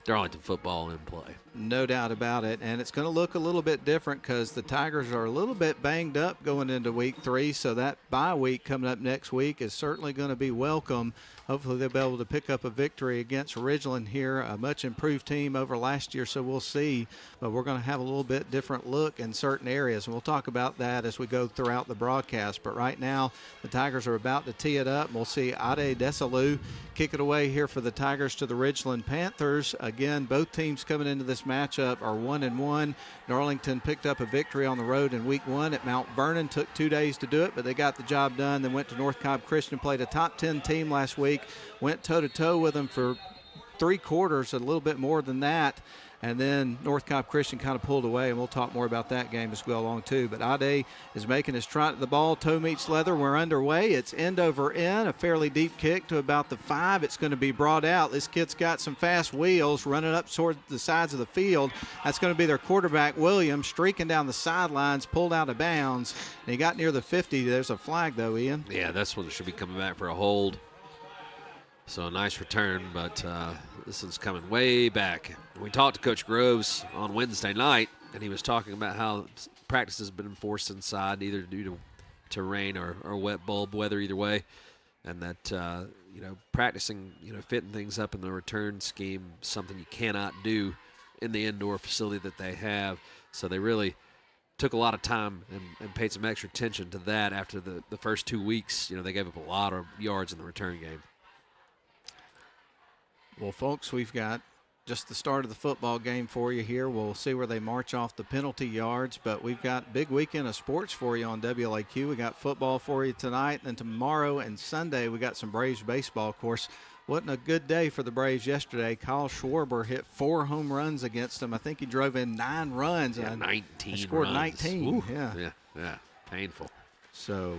Speaker 9: Darlington football in play.
Speaker 6: No doubt about it, and it's going to look a little bit different because the Tigers are a little bit banged up going into week 3, so that bye week coming up next week is certainly going to be welcome. Hopefully they'll be able to pick up a victory against Ridgeland here, a much improved team over last year, so we'll see. But we're going to have a little bit different look in certain areas, and we'll talk about that as we go throughout the broadcast. But right now, the Tigers are about to tee it up, and we'll see Ade Desalu kick it away here for the Tigers to the Ridgeland Panthers. Again, both teams coming into this matchup are 1-1. Darlington picked up a victory on the road in week 1 at Mount Vernon. Took 2 days to do it, but they got the job done. Then went to North Cobb Christian, played a top 10 team last week, went toe-to-toe with them for 3 quarters, a little bit more than that. And then North Cobb Christian kind of pulled away, and we'll talk more about that game as we go along too. But Ade is making his trot at the ball. Toe meets leather. We're underway. It's end over end, a fairly deep kick to about the 5. It's going to be brought out. This kid's got some fast wheels running up toward the sides of the field. That's going to be their quarterback, Williams, streaking down the sidelines, pulled out of bounds. And he got near the 50. There's a flag, though, Ian.
Speaker 9: Yeah, that's one that should be coming back for a hold. So a nice return, but this one's coming way back. We talked to Coach Groves on Wednesday night, and he was talking about how practice has been enforced inside, either due to rain or wet bulb weather, either way, and that practicing, fitting things up in the return scheme, something you cannot do in the indoor facility that they have. So they really took a lot of time and paid some extra attention to that after the first 2 weeks. They gave up a lot of yards in the return game.
Speaker 6: Well, folks, we've got just the start of the football game for you here. We'll see where they march off the penalty yards, but we've got a big weekend of sports for you on WLAQ. We got football for you tonight, and then tomorrow and Sunday we got some Braves baseball. Of course, wasn't a good day for the Braves yesterday. Kyle Schwarber hit 4 home runs against them. I think he drove in 9 runs.
Speaker 9: Yeah, 19
Speaker 6: scored
Speaker 9: runs.
Speaker 6: 19.
Speaker 9: Ooh,
Speaker 6: yeah,
Speaker 9: painful.
Speaker 6: So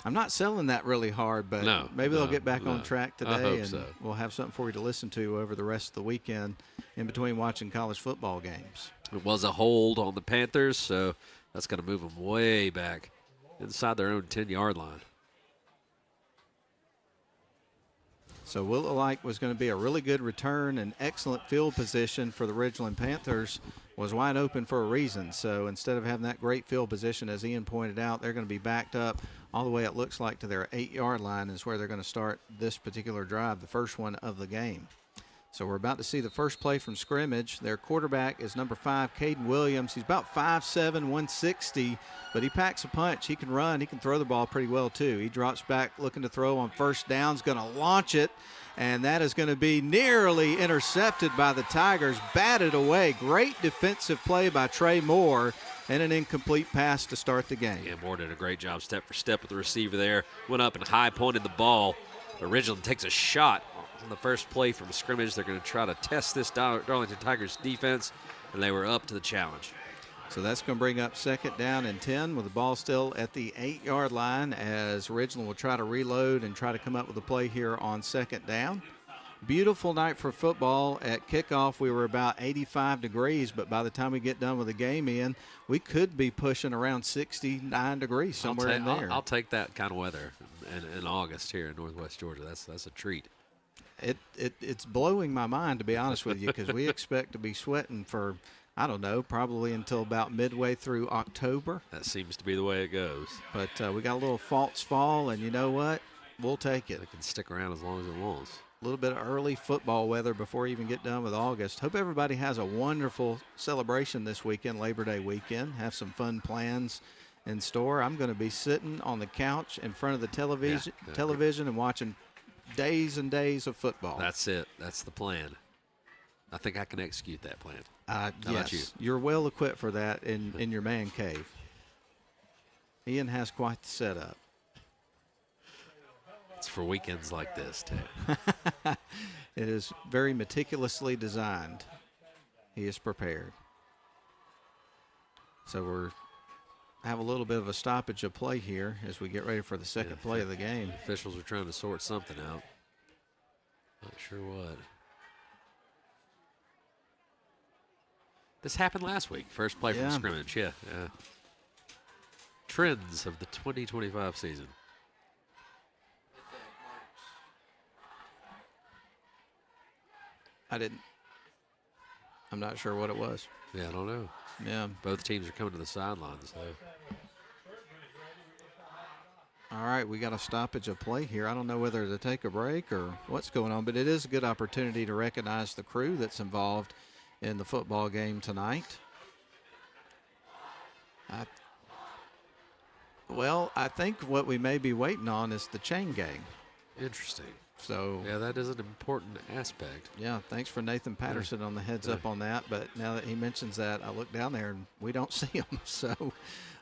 Speaker 6: I'm not selling that really hard, but maybe they'll get back on track today, and we'll have something for you to listen to over the rest of the weekend in between watching college football games.
Speaker 9: It was a hold on the Panthers, so that's going to move them way back inside their own 10-yard line.
Speaker 6: So what looked like was going to be a really good return and excellent field position for the Ridgeland Panthers was wide open for a reason. So instead of having that great field position, as Ian pointed out, they're going to be backed up all the way, it looks like, to their 8-yard line is where they're going to start this particular drive, the first one of the game. So we're about to see the first play from scrimmage. Their quarterback is number 5, Caden Williams. He's about 5'7", 160, but he packs a punch. He can run. He can throw the ball pretty well, too. He drops back looking to throw on first down. He's going to launch it, and that is going to be nearly intercepted by the Tigers, batted away. Great defensive play by Trey Moore, and an incomplete pass to start the game.
Speaker 9: Yeah, Moore did a great job step for step with the receiver there. Went up and high-pointed the ball. But Ridgeland takes a shot on the first play from scrimmage. They're going to try to test this Darlington Tigers defense, and they were up to the challenge.
Speaker 6: So that's going to bring up 2nd down and 10 with the ball still at the 8-yard line as Ridgeland will try to reload and try to come up with a play here on 2nd down. Beautiful night for football. At kickoff, we were about 85 degrees, but by the time we get done with the game, Ian, we could be pushing around 69 degrees somewhere in there.
Speaker 9: I'll take that kind of weather in August here in Northwest Georgia. That's a treat.
Speaker 6: It's blowing my mind, to be honest with you, because we expect to be sweating for, I don't know, probably until about midway through October.
Speaker 9: That seems to be the way it goes.
Speaker 6: But we got a little false fall, and you know what? We'll take it.
Speaker 9: It can stick around as long as it wants.
Speaker 6: A little bit of early football weather before we even get done with August. Hope everybody has a wonderful celebration this weekend, Labor Day weekend. Have some fun plans in store. I'm going to be sitting on the couch in front of the television and watching days and days of football.
Speaker 9: That's it. That's the plan. I think I can execute that plan. How about you?
Speaker 6: You're well equipped for that in your man cave. Ian has quite the setup.
Speaker 9: It's for weekends like this, too.
Speaker 6: It is very meticulously designed. He is prepared. So we're have a little bit of a stoppage of play here as we get ready for the second play of the game.
Speaker 9: Officials are trying to sort something out. Not sure what. This happened last week. First play from scrimmage. Yeah. Trends of the 2025 season.
Speaker 6: I'm not sure what it was.
Speaker 9: Yeah, I don't know.
Speaker 6: Yeah.
Speaker 9: Both teams are coming to the sidelines. So.
Speaker 6: All right, we got a stoppage of play here. I don't know whether to take a break or what's going on, but it is a good opportunity to recognize the crew that's involved in the football game tonight. I think what we may be waiting on is the chain gang.
Speaker 9: Interesting.
Speaker 6: So
Speaker 9: yeah, that is an important aspect.
Speaker 6: Yeah, thanks for Nathan Patterson on the heads up on that. But now that he mentions that, I look down there and we don't see him. So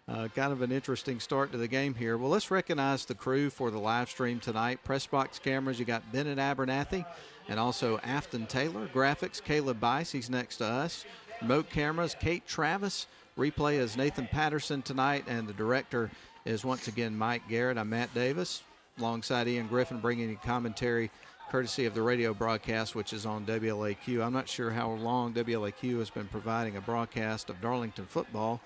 Speaker 6: kind of an interesting start to the game here. Well, let's recognize the crew for the live stream tonight. Press box cameras, you got Bennett Abernathy and also Afton Taylor. Graphics, Caleb Bice, he's next to us. Remote cameras, Kate Travis. Replay is Nathan Patterson tonight, and the director is once again Mike Garrett. I'm Matt Davis, alongside Ian Griffin, bringing you commentary courtesy of the radio broadcast, which is on WLAQ. I'm not sure how long WLAQ has been providing a broadcast of Darlington football.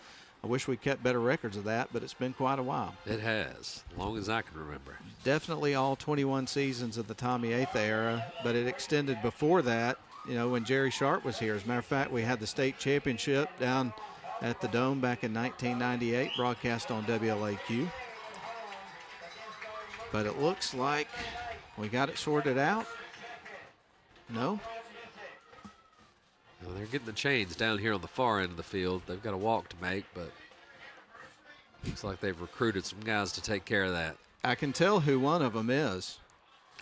Speaker 6: I wish we kept better records of that, but it's been quite a while.
Speaker 9: It has, as long as I can remember.
Speaker 6: Definitely all 21 seasons of the Tommy Atha era, but it extended before that, when Jerry Sharp was here. As a matter of fact, we had the state championship down at the Dome back in 1998, broadcast on WLAQ. But it looks like we got it sorted out. No?
Speaker 9: Well, they're getting the chains down here on the far end of the field. They've got a walk to make, but looks like they've recruited some guys to take care of that.
Speaker 6: I can tell who one of them is.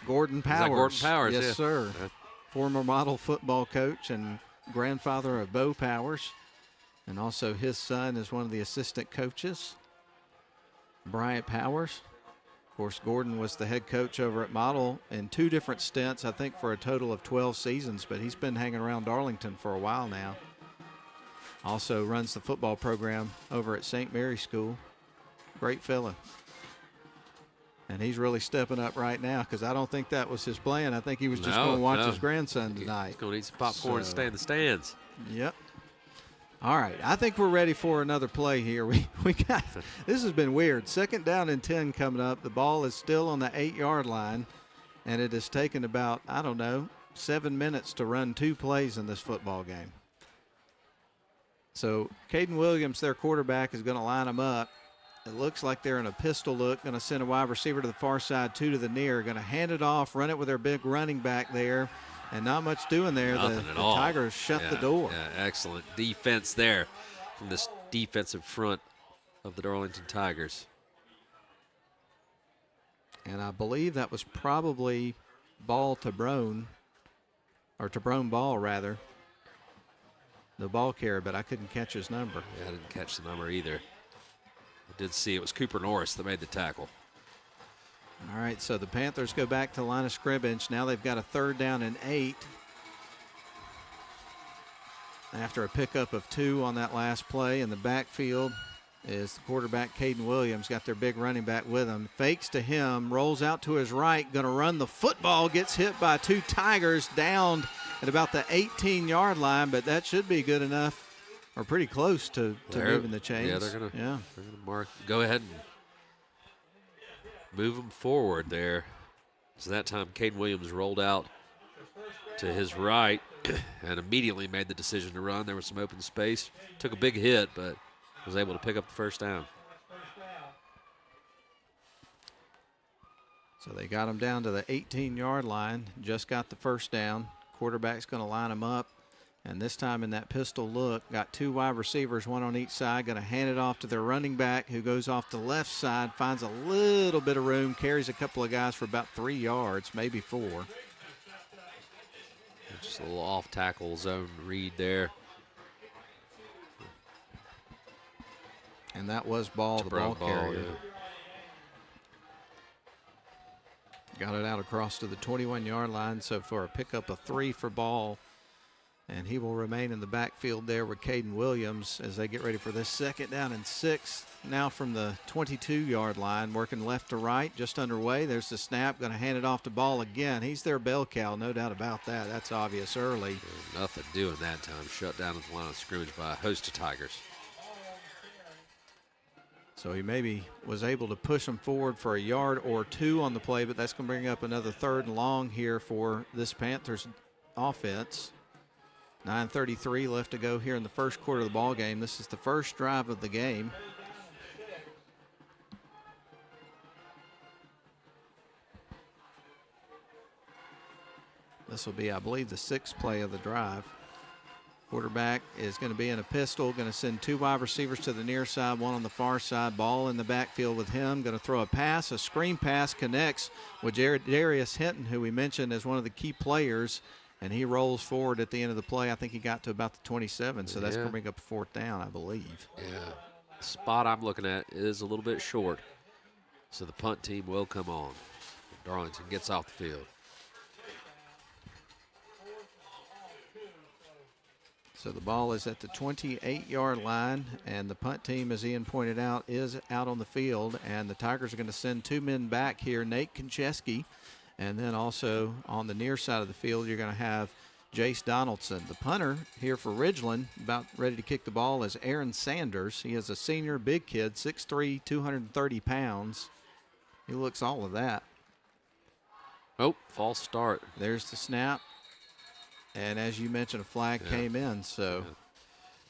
Speaker 6: Gordon Powers.
Speaker 9: Is that Gordon Powers?
Speaker 6: Yes,
Speaker 9: yeah.
Speaker 6: sir. Former model football coach and grandfather of Bo Powers. And also his son is one of the assistant coaches, Bryant Powers. Of course, Gordon was the head coach over at Model in 2 different stints, I think for a total of 12 seasons, but he's been hanging around Darlington for a while now. Also runs the football program over at St. Mary's School. Great fella. And he's really stepping up right now because I don't think that was his plan. I think he was just going to watch his grandson tonight.
Speaker 9: He's going to eat some popcorn and stay in the stands.
Speaker 6: Yep. All right, I think we're ready for another play here. We got this has been weird. 2nd down and 10 coming up. The ball is still on the 8-yard line, and it has taken about 7 minutes to run 2 plays in this football game. So Caden Williams, their quarterback, is going to line them up. It looks like they're in a pistol look. Going to send a wide receiver to the far side, 2 to the near. Going to hand it off, run it with their big running back there. And not much doing there. The Tigers shut the door.
Speaker 9: Yeah, excellent defense there from this defensive front of the Darlington Tigers.
Speaker 6: And I believe that was probably ball to Brone, or to Brone ball, rather. The ball carrier, but I couldn't catch his number.
Speaker 9: Yeah, I didn't catch the number either. I did see it was Cooper Norris that made the tackle.
Speaker 6: All right, so the Panthers go back to the line of scrimmage. Now they've got a 3rd down and 8. After a pickup of 2 on that last play in the backfield is the quarterback, Caden Williams, got their big running back with him. Fakes to him, rolls out to his right, going to run the football, gets hit by 2 Tigers, downed at about the 18-yard line, but that should be good enough, or pretty close to moving the chains.
Speaker 9: Yeah, they're going to mark. Go ahead and move them forward there. So that time, Caden Williams rolled out to his right and immediately made the decision to run. There was some open space. Took a big hit, but was able to pick up the 1st down.
Speaker 6: So they got him down to the 18-yard line. Just got the 1st down. Quarterback's going to line him up. And this time in that pistol look, got 2 wide receivers, 1 on each side. Going to hand it off to their running back, who goes off the left side, finds a little bit of room, carries a couple of guys for about 3 yards, maybe 4.
Speaker 9: Just a little off-tackle zone read there.
Speaker 6: And that was ball, the ball carrier.
Speaker 9: Yeah.
Speaker 6: Got it out across to the 21-yard line, so for a pickup of 3 for ball And he will remain in the backfield there with Caden Williams as they get ready for this 2nd down and 6. Now from the 22-yard line, working left to right, just underway. There's the snap, going to hand it off to Ball again. He's their bell cow, no doubt about that. That's obvious early.
Speaker 9: Nothing doing that time. Shut down at the line of scrimmage by a host of Tigers.
Speaker 6: So he maybe was able to push them forward for a yard or 2 on the play, but that's going to bring up another 3rd and long here for this Panthers offense. 9:33 left to go here in the first quarter of the ball game. This is the first drive of the game. This will be, I believe, the 6th play of the drive. Quarterback is going to be in a pistol, going to send 2 wide receivers to the near side, 1 on the far side. Ball in the backfield with him. Going to throw a pass. A screen pass connects with Darius Hinton, who we mentioned as one of the key players. And he rolls forward at the end of the play. I think he got to about the 27, so that's going to bring up a 4th down, I believe.
Speaker 9: Yeah. The spot I'm looking at is a little bit short, so the punt team will come on. Darlington gets off the field.
Speaker 6: So the ball is at the 28-yard line, and the punt team, as Ian pointed out, is out on the field. And the Tigers are going to send 2 men back here, Nate Koncheski. And then also on the near side of the field, you're going to have Jace Donaldson. The punter here for Ridgeland, about ready to kick the ball, is Aaron Sanders. He is a senior, big kid, 6'3", 230 pounds. He looks all of that.
Speaker 9: Oh, false start.
Speaker 6: There's the snap. And as you mentioned, a flag came in. So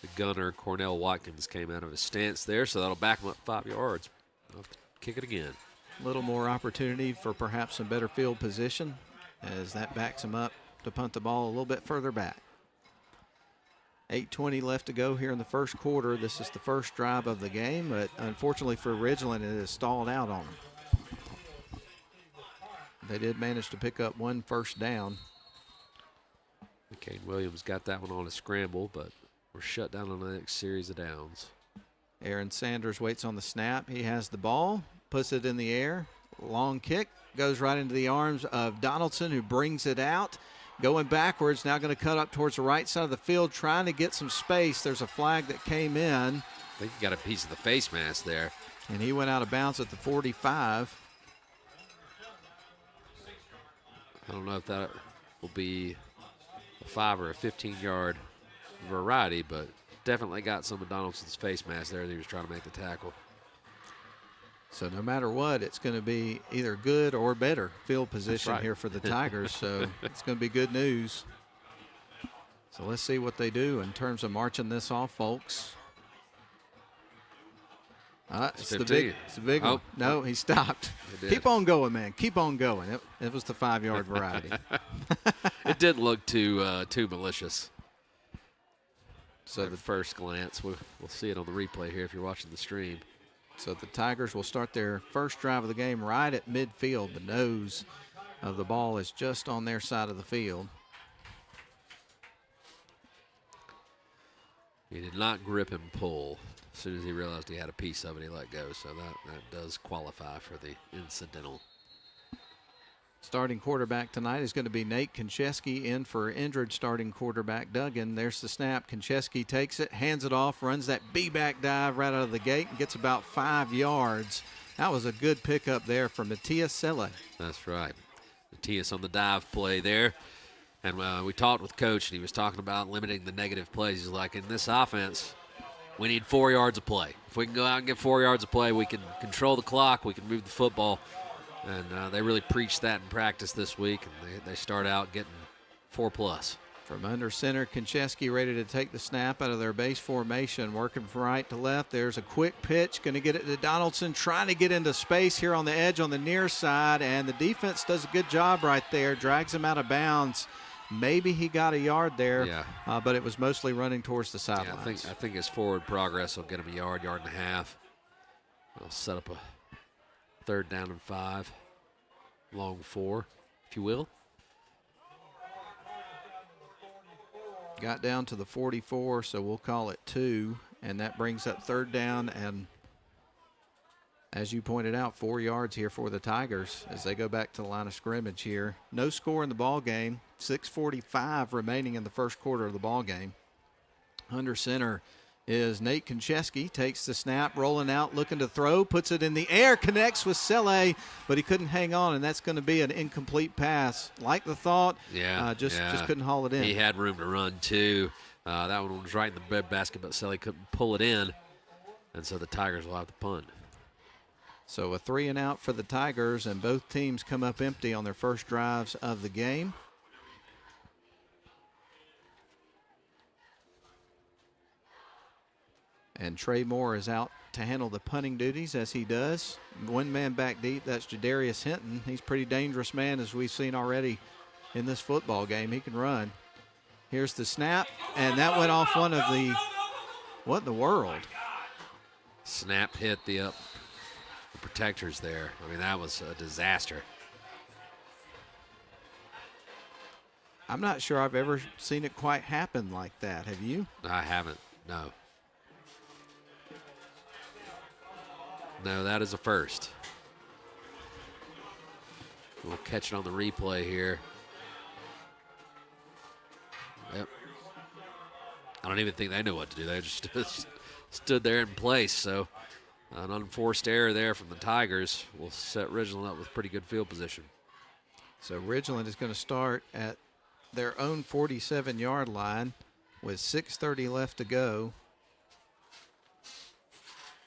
Speaker 9: the gunner, Cornell Watkins, came out of his stance there, so that'll back him up 5 yards. I'll have to kick it again.
Speaker 6: A little more opportunity for perhaps some better field position as that backs him up to punt the ball a little bit further back. 8:20 left to go here in the first quarter. This is the first drive of the game, but unfortunately for Ridgeland, it has stalled out on them. They did manage to pick up 1 first down.
Speaker 9: Kane Williams got that one on a scramble, but we're shut down on the next series of downs.
Speaker 6: Aaron Sanders waits on the snap. He has the ball, puts it in the air. Long kick, goes right into the arms of Donaldson, who brings it out. Going backwards, now going to cut up towards the right side of the field, trying to get some space. There's a flag that came in.
Speaker 9: I think he got a piece of the face mask there.
Speaker 6: And he went out of bounds at the 45.
Speaker 9: I don't know if that will be a 5 or a 15-yard variety, but definitely got some of Donaldson's face mask there that he was trying to make the tackle.
Speaker 6: So no matter what, it's going to be either good or better field position here for the Tigers. So it's going to be good news. So let's see what they do in terms of marching this off, folks. It's the big one. No, he stopped. Keep on going, man. Keep on going. It was the 5-yard variety.
Speaker 9: It didn't look too malicious.
Speaker 6: So
Speaker 9: the first glance, we'll see it on the replay here if you're watching the stream.
Speaker 6: So the Tigers will start their first drive of the game right at midfield. The nose of the ball is just on their side of the field.
Speaker 9: He did not grip and pull. As soon as he realized he had a piece of it, he let go. So that does qualify for the incidental.
Speaker 6: Starting quarterback tonight is going to be Nate Koncheski, in for injured starting quarterback Duggan. There's the snap. Koncheski takes it, hands it off, runs that B-back dive right out of the gate and gets about 5 yards. That was a good pickup there for Matias Selle.
Speaker 9: That's right. Matias on the dive play there. And we talked with Coach, and he was talking about limiting the negative plays. He's like, in this offense, we need 4 yards of play. If we can go out and get 4 yards of play, we can control the clock, we can move the football. And they really preached that in practice this week, and they start out getting 4+.
Speaker 6: From under center, Koncheski ready to take the snap out of their base formation, working from right to left. There's a quick pitch, going to get it to Donaldson, trying to get into space here on the edge on the near side, and the defense does a good job right there, drags him out of bounds. Maybe he got a yard there, but it was mostly running towards the sidelines.
Speaker 9: I think his forward progress will get him a yard and a half. I'll set up a 3rd down and 5, long 4, if you will.
Speaker 6: Got down to the 44, so we'll call it 2, and that brings up 3rd down and As you pointed out, 4 yards here for the Tigers as they go back to the line of scrimmage here. No score in the ball game. 6:45 remaining in the first quarter of the ball game. Under center is Nate Konchesky, takes the snap, rolling out, looking to throw, puts it in the air, connects with Selle, but he couldn't hang on, and that's going to be an incomplete pass. Like the thought, just couldn't haul it in.
Speaker 9: He had room to run, too. That one was right in the breadbasket, but Selle couldn't pull it in, and so the Tigers will have to punt.
Speaker 6: So a 3-and-out for the Tigers, and both teams come up empty on their first drives of the game. And Trey Moore is out to handle the punting duties, as he does. One man back deep, that's Jadarius Hinton. He's a pretty dangerous man, as we've seen already in this football game. He can run. Here's the snap, and that went off one of the, what in the world?
Speaker 9: Snap hit the protectors there. I mean, that was a disaster.
Speaker 6: I'm not sure I've ever seen it quite happen like that. Have you?
Speaker 9: I haven't, no. No, that is a first. We'll catch it on the replay here. Yep. I don't even think they know what to do. They just stood there in place. So an unforced error there from the Tigers will set Ridgeland up with pretty good field position.
Speaker 6: So Ridgeland is going to start at their own 47-yard line with 6:30 left to go.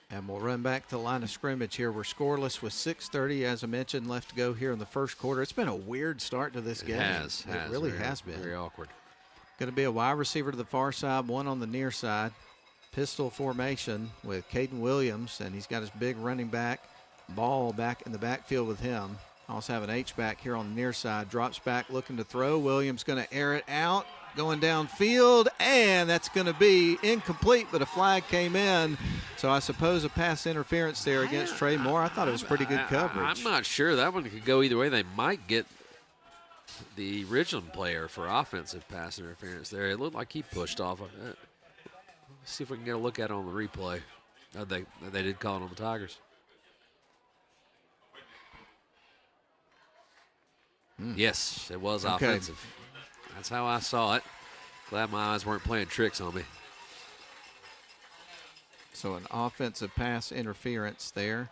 Speaker 6: And we'll run back to the line of scrimmage here. We're scoreless with 6:30, as I mentioned, left to go here in the first quarter. It's been a weird start to this game.
Speaker 9: It
Speaker 6: really has been.
Speaker 9: Very awkward.
Speaker 6: Going to be a wide receiver to the far side, one on the near side. Pistol formation with Caden Williams, and he's got his big running back. Ball back in the backfield with him. Also have an H-back here on the near side. Drops back, looking to throw. Williams going to air it out. Going downfield, and that's going to be incomplete, but a flag came in. So I suppose a pass interference there against Trey Moore. I thought it was pretty good coverage.
Speaker 9: I'm not sure. That one could go either way. They might get the Ridgeland player for offensive pass interference there. It looked like he pushed off. Let's see if we can get a look at it on the replay. They did call it on the Tigers. Yes, it was offensive. That's how I saw it. Glad my eyes weren't playing tricks on me.
Speaker 6: So an offensive pass interference there.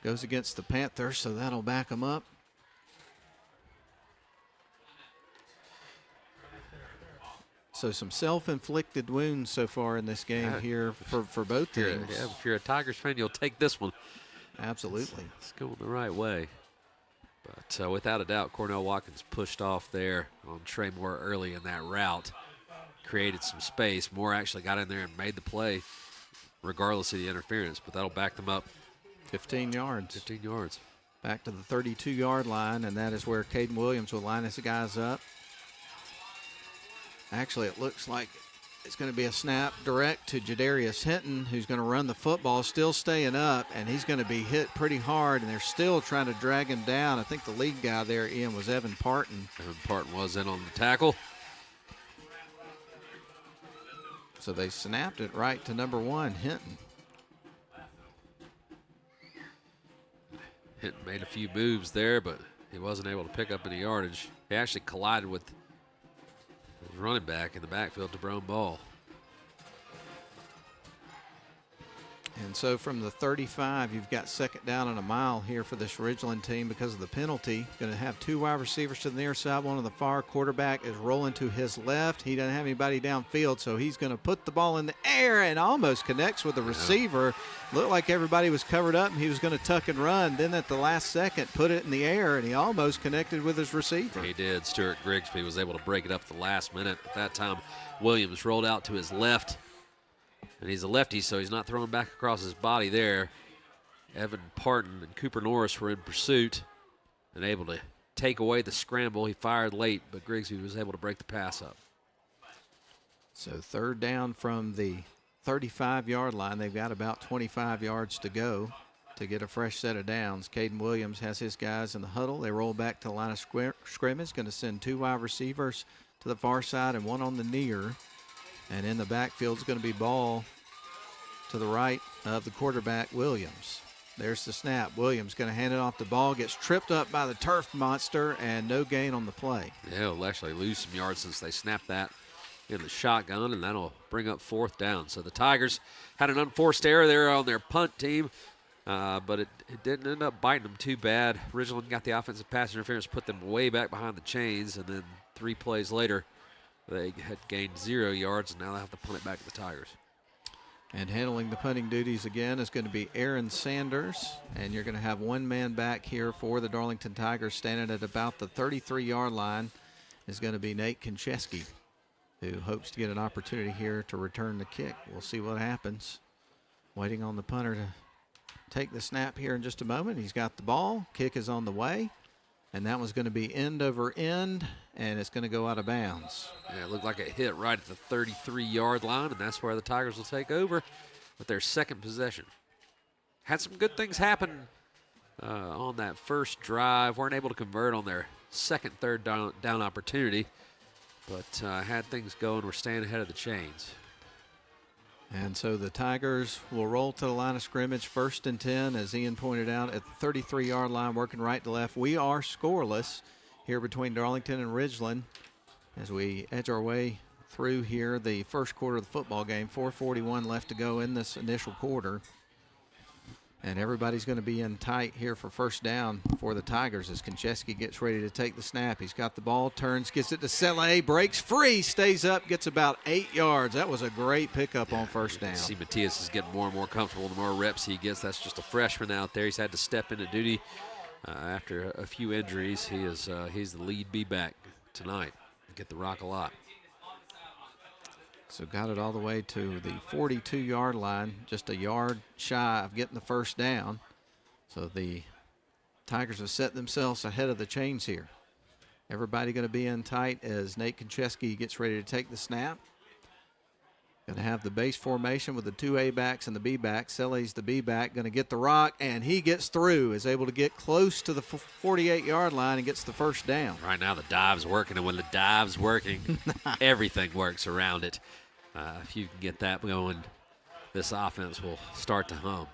Speaker 6: Goes against the Panthers, so that'll back them up. So some self-inflicted wounds so far in this game here for both teams.
Speaker 9: If you're a Tigers fan, you'll take this one.
Speaker 6: Absolutely.
Speaker 9: It's going the right way. But without a doubt, Cornell Watkins pushed off there on Trey Moore early in that route. Created some space. Moore actually got in there and made the play regardless of the interference, but that'll back them up.
Speaker 6: 15 yards.
Speaker 9: 15 yards.
Speaker 6: Back to the 32-yard line, and that is where Caden Williams will line his guys up. Actually, it looks like it's going to be a snap direct to Jadarius Hinton, who's going to run the football, still staying up, and he's going to be hit pretty hard, and they're still trying to drag him down. I think the lead guy there, Ian, was Evan Parton.
Speaker 9: Evan Parton was in on the tackle.
Speaker 6: So they snapped it right to number 1, Hinton.
Speaker 9: Hinton made a few moves there, but he wasn't able to pick up any yardage. He actually collided with his running back in the backfield, DeBrone Ball.
Speaker 6: And so from the 35, you've got second down and a mile here for this Ridgeland team because of the penalty. Going to have 2 wide receivers to the near side, one on the far. Quarterback is rolling to his left. He doesn't have anybody downfield, so he's going to put the ball in the air and almost connects with the receiver. Looked like everybody was covered up and he was going to tuck and run. Then at the last second, put it in the air, and he almost connected with his receiver.
Speaker 9: He did. Stuart Grigsby was able to break it up at the last minute. At that time, Williams rolled out to his left. And he's a lefty, so he's not throwing back across his body there. Evan Parton and Cooper Norris were in pursuit and able to take away the scramble. He fired late, but Grigsby was able to break the pass up.
Speaker 6: So third down from the 35-yard line. They've got about 25 yards to go to get a fresh set of downs. Caden Williams has his guys in the huddle. They roll back to the line of scrimmage. Going to send 2 wide receivers to the far side and 1 on the near. And in the backfield is going to be Ball to the right of the quarterback, Williams. There's the snap. Williams going to hand it off the ball, gets tripped up by the turf monster, and no gain on the play.
Speaker 9: Yeah, they'll actually lose some yards since they snapped that in the shotgun, and that'll bring up 4th down. So the Tigers had an unforced error there on their punt team, but it didn't end up biting them too bad. Ridgeland got the offensive pass interference, put them way back behind the chains, and then 3 plays later, they had gained 0 yards, and now they have to punt it back to the Tigers.
Speaker 6: And handling the punting duties again is going to be Aaron Sanders. And you're going to have one man back here for the Darlington Tigers standing at about the 33-yard line is going to be Nate Konchesky, who hopes to get an opportunity here to return the kick. We'll see what happens. Waiting on the punter to take the snap here in just a moment. He's got the ball. Kick is on the way. And that one's going to be end over end, and it's going to go out of bounds.
Speaker 9: Yeah, it looked like it hit right at the 33-yard line, and that's where the Tigers will take over with their second possession. Had some good things happen on that first drive. Weren't able to convert on their second, third down opportunity, but had things going. We're staying ahead of the chains.
Speaker 6: And so the Tigers will roll to the line of scrimmage, 1st and 10, as Ian pointed out, at the 33-yard line, working right to left. We are scoreless here between Darlington and Ridgeland as we edge our way through here the first quarter of the football game. 4:41 left to go in this initial quarter. And everybody's going to be in tight here for 1st down for the Tigers as Konchesky gets ready to take the snap. He's got the ball, turns, gets it to Selle, breaks free, stays up, gets about 8 yards. That was a great pickup on 1st down.
Speaker 9: See, Matias is getting more and more comfortable the more reps he gets. That's just a freshman out there. He's had to step into duty after a few injuries. He's the lead B-back tonight. Get the rock a lot.
Speaker 6: So got it all the way to the 42-yard line, just a yard shy of getting the 1st down. So the Tigers have set themselves ahead of the chains here. Everybody going to be in tight as Nate Konchesky gets ready to take the snap. Going to have the base formation with the 2 A-backs and the B-back. Selle's the B-back, going to get the rock, and he gets through, is able to get close to the 48-yard line and gets the 1st down.
Speaker 9: Right now the dive's working, and when the dive's working, everything works around it. If you can get that going, this offense will start to hum.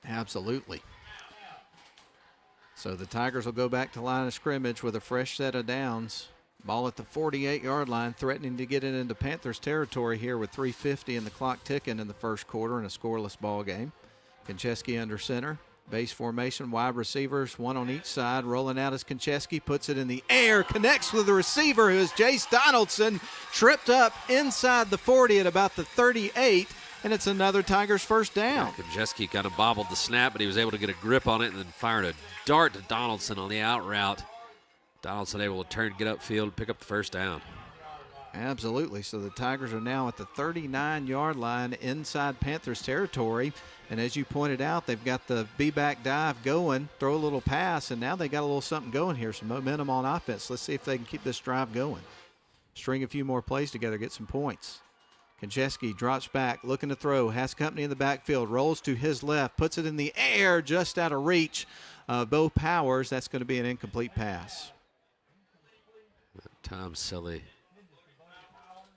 Speaker 6: Absolutely. So the Tigers will go back to line of scrimmage with a fresh set of downs. Ball at the 48-yard line, threatening to get it into Panthers territory here with 3:50 and the clock ticking in the first quarter in a scoreless ball game. Konchesky under center. Base formation, wide receivers, one on each side. Rolling out as Konchesky puts it in the air, connects with the receiver, who is Jace Donaldson, tripped up inside the 40 at about the 38, and it's another Tigers 1st down.
Speaker 9: Yeah, Konchesky kind of bobbled the snap, but he was able to get a grip on it and then fired a dart to Donaldson on the out route. Donaldson able to turn, get upfield, and pick up the 1st down.
Speaker 6: Absolutely. So the Tigers are now at the 39-yard line inside Panthers territory. And as you pointed out, they've got the B-back dive going, throw a little pass, and now they got a little something going here, some momentum on offense. Let's see if they can keep this drive going. String a few more plays together, get some points. Konchesky drops back, looking to throw, has company in the backfield, rolls to his left, puts it in the air just out of reach of Bo Powers. That's going to be an incomplete pass.
Speaker 9: Tom Selle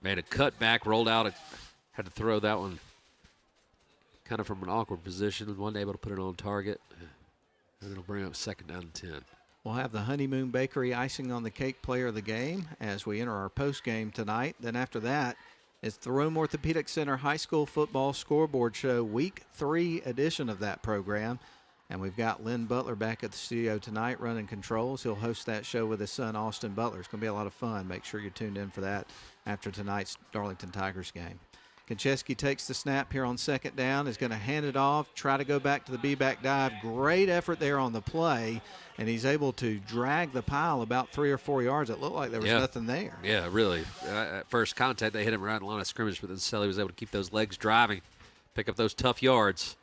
Speaker 9: made a cutback, rolled out, had to throw that one kind of from an awkward position, and wasn't able to put it on target. And it'll bring up 2nd down and 10.
Speaker 6: We'll have the Honeymoon Bakery icing on the cake player of the game as we enter our postgame tonight. Then after that, it's the Rome Orthopedic Center High School Football Scoreboard Show, Week 3 edition of that program. And we've got Lynn Butler back at the studio tonight running controls. He'll host that show with his son, Austin Butler. It's going to be a lot of fun. Make sure you're tuned in for that after tonight's Darlington Tigers game. Konchesky takes the snap here on 2nd down, is going to hand it off, try to go back to the B-back dive. Great effort there on the play, and he's able to drag the pile about 3 or 4 yards. It looked like there was nothing there.
Speaker 9: Yeah, really. At first contact, they hit him right in the line of scrimmage, but then Selle was able to keep those legs driving, pick up those tough yards,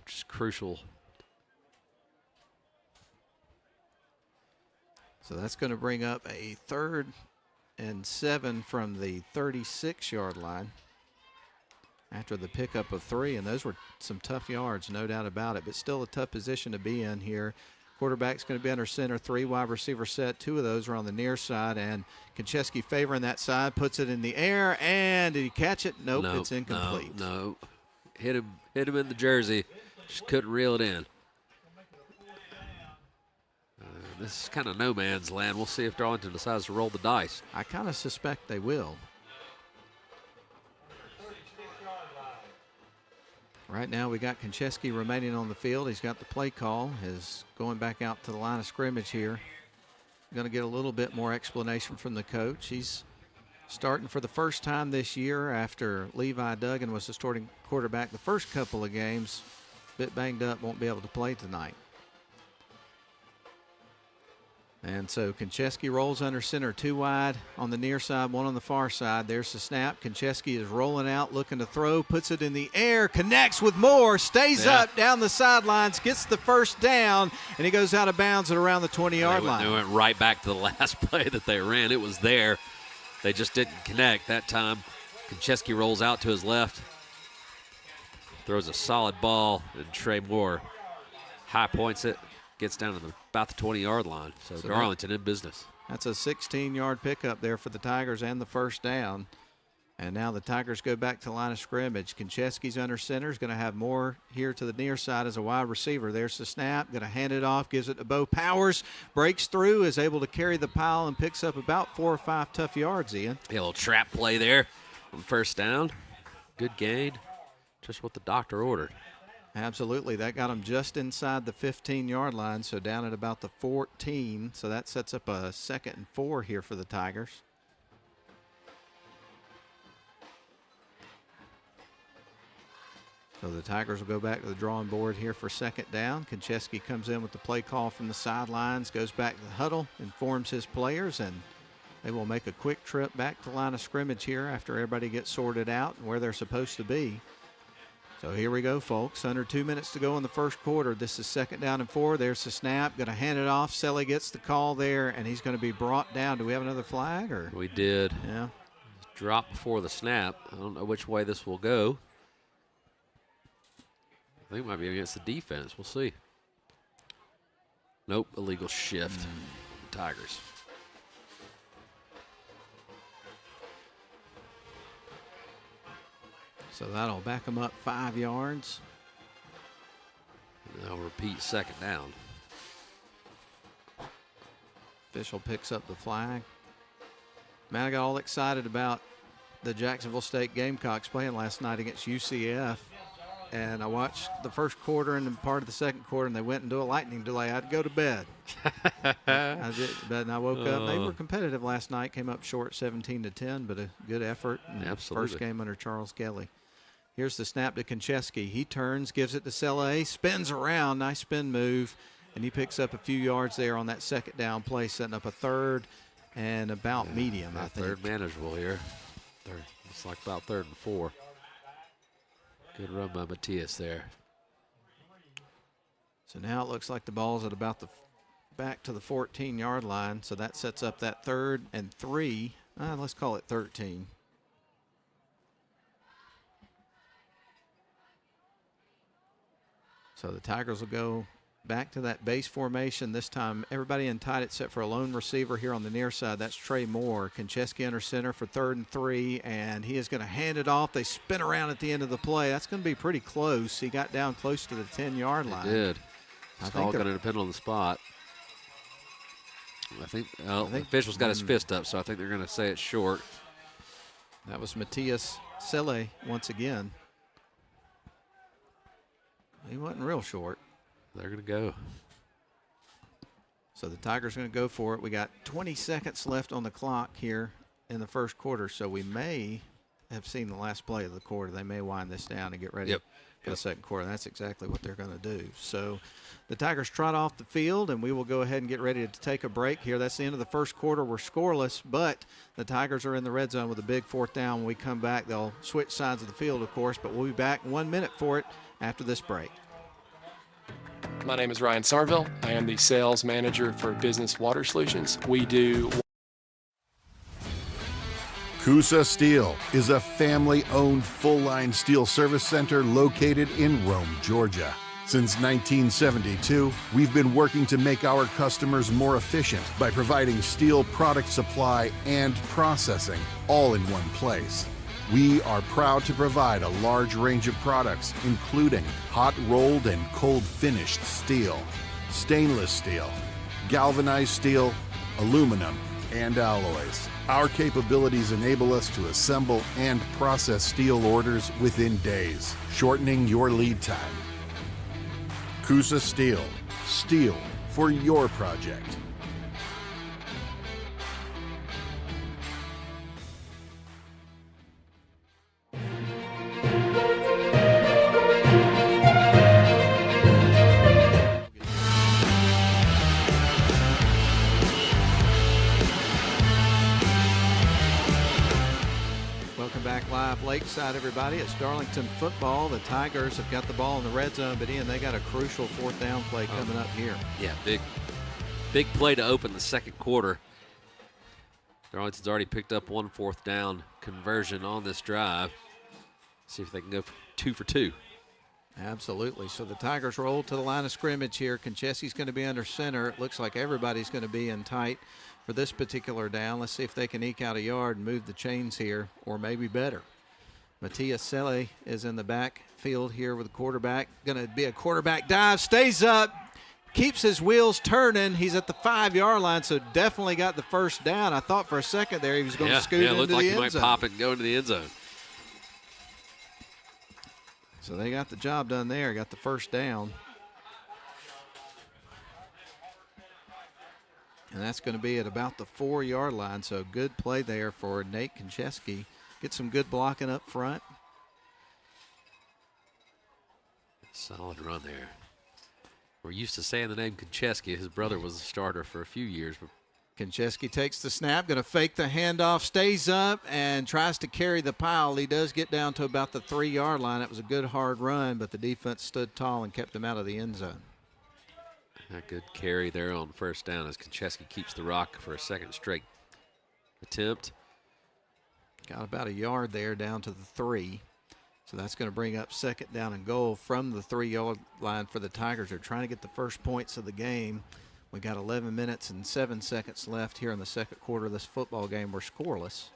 Speaker 9: which is crucial.
Speaker 6: So that's going to bring up a 3rd and 7 from the 36-yard line after the pickup of 3, and those were some tough yards, no doubt about it, but still a tough position to be in here. Quarterback's going to be under center, 3 wide receiver set. 2 of those are on the near side, and Konchesky favoring that side, puts it in the air, and did he catch it? Nope, it's incomplete.
Speaker 9: No. Hit him in the jersey. Just couldn't reel it in. This is kind of no man's land. We'll see if Darlington decides to roll the dice.
Speaker 6: I kind of suspect they will. Right now we got Konchesky remaining on the field. He's got the play call. Is going back out to the line of scrimmage here. Going to get a little bit more explanation from the coach. He's starting for the first time this year after Levi Duggan was the starting quarterback the first couple of games. Bit banged up, won't be able to play tonight. And so Konchesky rolls under center, 2 wide on the near side, 1 on the far side. There's the snap. Konchesky is rolling out, looking to throw, puts it in the air, connects with Moore, stays up down the sidelines, gets the first down, and he goes out of bounds at around the 20-yard line.
Speaker 9: They went right back to the last play that they ran. It was there. They just didn't connect that time. Konchesky rolls out to his left, throws a solid ball, and Trey Moore high points it, gets down to about the 20-yard line. So Darlington in business.
Speaker 6: That's a 16-yard pickup there for the Tigers and the first down. And now the Tigers go back to the line of scrimmage. Konchesky's under center. Is going to have Moore here to the near side as a wide receiver. There's the snap. Going to hand it off. Gives it to Bo Powers. Breaks through. Is able to carry the pile and picks up about 4 or 5 tough yards, Ian.
Speaker 9: A little trap play there on first down. Good gain. Just what the doctor ordered.
Speaker 6: Absolutely. That got him just inside the 15-yard line, so down at about the 14. So that sets up a 2nd and 4 here for the Tigers. So the Tigers will go back to the drawing board here for 2nd down. Konchesky comes in with the play call from the sidelines, goes back to the huddle, informs his players, and they will make a quick trip back to the line of scrimmage here after everybody gets sorted out and where they're supposed to be. So here we go, folks. Under 2 minutes to go in the first quarter. This is 2nd down and 4. There's the snap. Going to hand it off. Selly gets the call there, and he's going to be brought down. Do we have another flag? Or?
Speaker 9: We did.
Speaker 6: Yeah.
Speaker 9: Drop before the snap. I don't know which way this will go. I think it might be against the defense. We'll see. Nope, illegal shift. Tigers.
Speaker 6: So that'll back them up 5 yards.
Speaker 9: And they'll repeat 2nd down.
Speaker 6: Official picks up the flag. Man, I got all excited about the Jacksonville State Gamecocks playing last night against UCF. And I watched the first quarter and part of the second quarter, and they went into a lightning delay. I had to go to bed. I did, but I woke up. They were competitive last night, came up short 17-10, but a good effort.
Speaker 9: Absolutely.
Speaker 6: First game under Charles Kelly. Here's the snap to Konchesky. He turns, gives it to Selay, spins around, nice spin move, and he picks up a few yards there on that 2nd down play, setting up a 3rd and about medium, I think.
Speaker 9: 3rd manageable here. It's like about 3rd and 4. Good run by Matias there.
Speaker 6: So now it looks like the ball's at about the back to the 14-yard line, so that sets up that 3rd and 3. Let's call it 13. So the Tigers will go back to that base formation. This time everybody in tight except for a lone receiver here on the near side. That's Trey Moore. Konchesky under center for 3rd and 3, and he is going to hand it off. They spin around at the end of the play. That's going to be pretty close. He got down close to the 10-yard line.
Speaker 9: He did. It's all going to depend on the spot. I think the official's got his fist up, so I think they're going to say it's short.
Speaker 6: That was Matias Selle once again. He wasn't real short.
Speaker 9: They're going to go.
Speaker 6: So the Tigers are going to go for it. We got 20 seconds left on the clock here in the first quarter, so we may have seen the last play of the quarter. They may wind this down and get ready for the second quarter. That's exactly what they're going to do. So the Tigers trot off the field, and we will go ahead and get ready to take a break here. That's the end of the first quarter. We're scoreless, but the Tigers are in the red zone with a big 4th down. When we come back, they'll switch sides of the field, of course, but we'll be back in 1 minute for it after this break.
Speaker 12: My name is Ryan Somerville. I am the sales manager for Business Water Solutions. We do.
Speaker 1: CUSA Steel is a family-owned full-line steel service center located in Rome, Georgia. Since 1972, we've been working to make our customers more efficient by providing steel product supply and processing all in one place. We are proud to provide a large range of products, including hot rolled and cold finished steel, stainless steel, galvanized steel, aluminum, and alloys. Our capabilities enable us to assemble and process steel orders within days, shortening your lead time. CUSA Steel. Steel for your project.
Speaker 6: Live Lakeside, everybody. It's Darlington football. The Tigers have got the ball in the red zone, but Ian, they got a crucial fourth down play coming up here.
Speaker 9: Yeah, big play to open the second quarter. Darlington's already picked up one fourth down conversion on this drive. See if they can go 2 for 2.
Speaker 6: Absolutely. So the Tigers roll to the line of scrimmage here. Konchesky's going to be under center. It looks like everybody's going to be in tight for this particular down. Let's see if they can eke out a yard and move the chains here, or maybe better. Matias Selle is in the backfield here with the quarterback. Going to be a quarterback dive, stays up, keeps his wheels turning. He's at the 5-yard line, so definitely got the first down. I thought for a second there he was going to scoot into the end zone.
Speaker 9: Yeah, looked like he might pop it and go into the end zone.
Speaker 6: So they got the job done there, got the first down. And that's going to be at about the 4-yard line, so good play there for Nate Konchesky. Get some good blocking up front.
Speaker 9: Solid run there. We're used to saying the name Konchesky. His brother was a starter for a few years. But
Speaker 6: Konchesky takes the snap, going to fake the handoff, stays up, and tries to carry the pile. He does get down to about the 3-yard line. It was a good hard run, but the defense stood tall and kept him out of the end zone.
Speaker 9: A good carry there on first down as Konchesky keeps the rock for a second straight attempt.
Speaker 6: Got about a yard there down to the 3. So that's going to bring up second down and goal from the 3-yard line for the Tigers. They're trying to get the first points of the game. We got 11 minutes and 7 seconds left here in the second quarter of this football game. We're scoreless.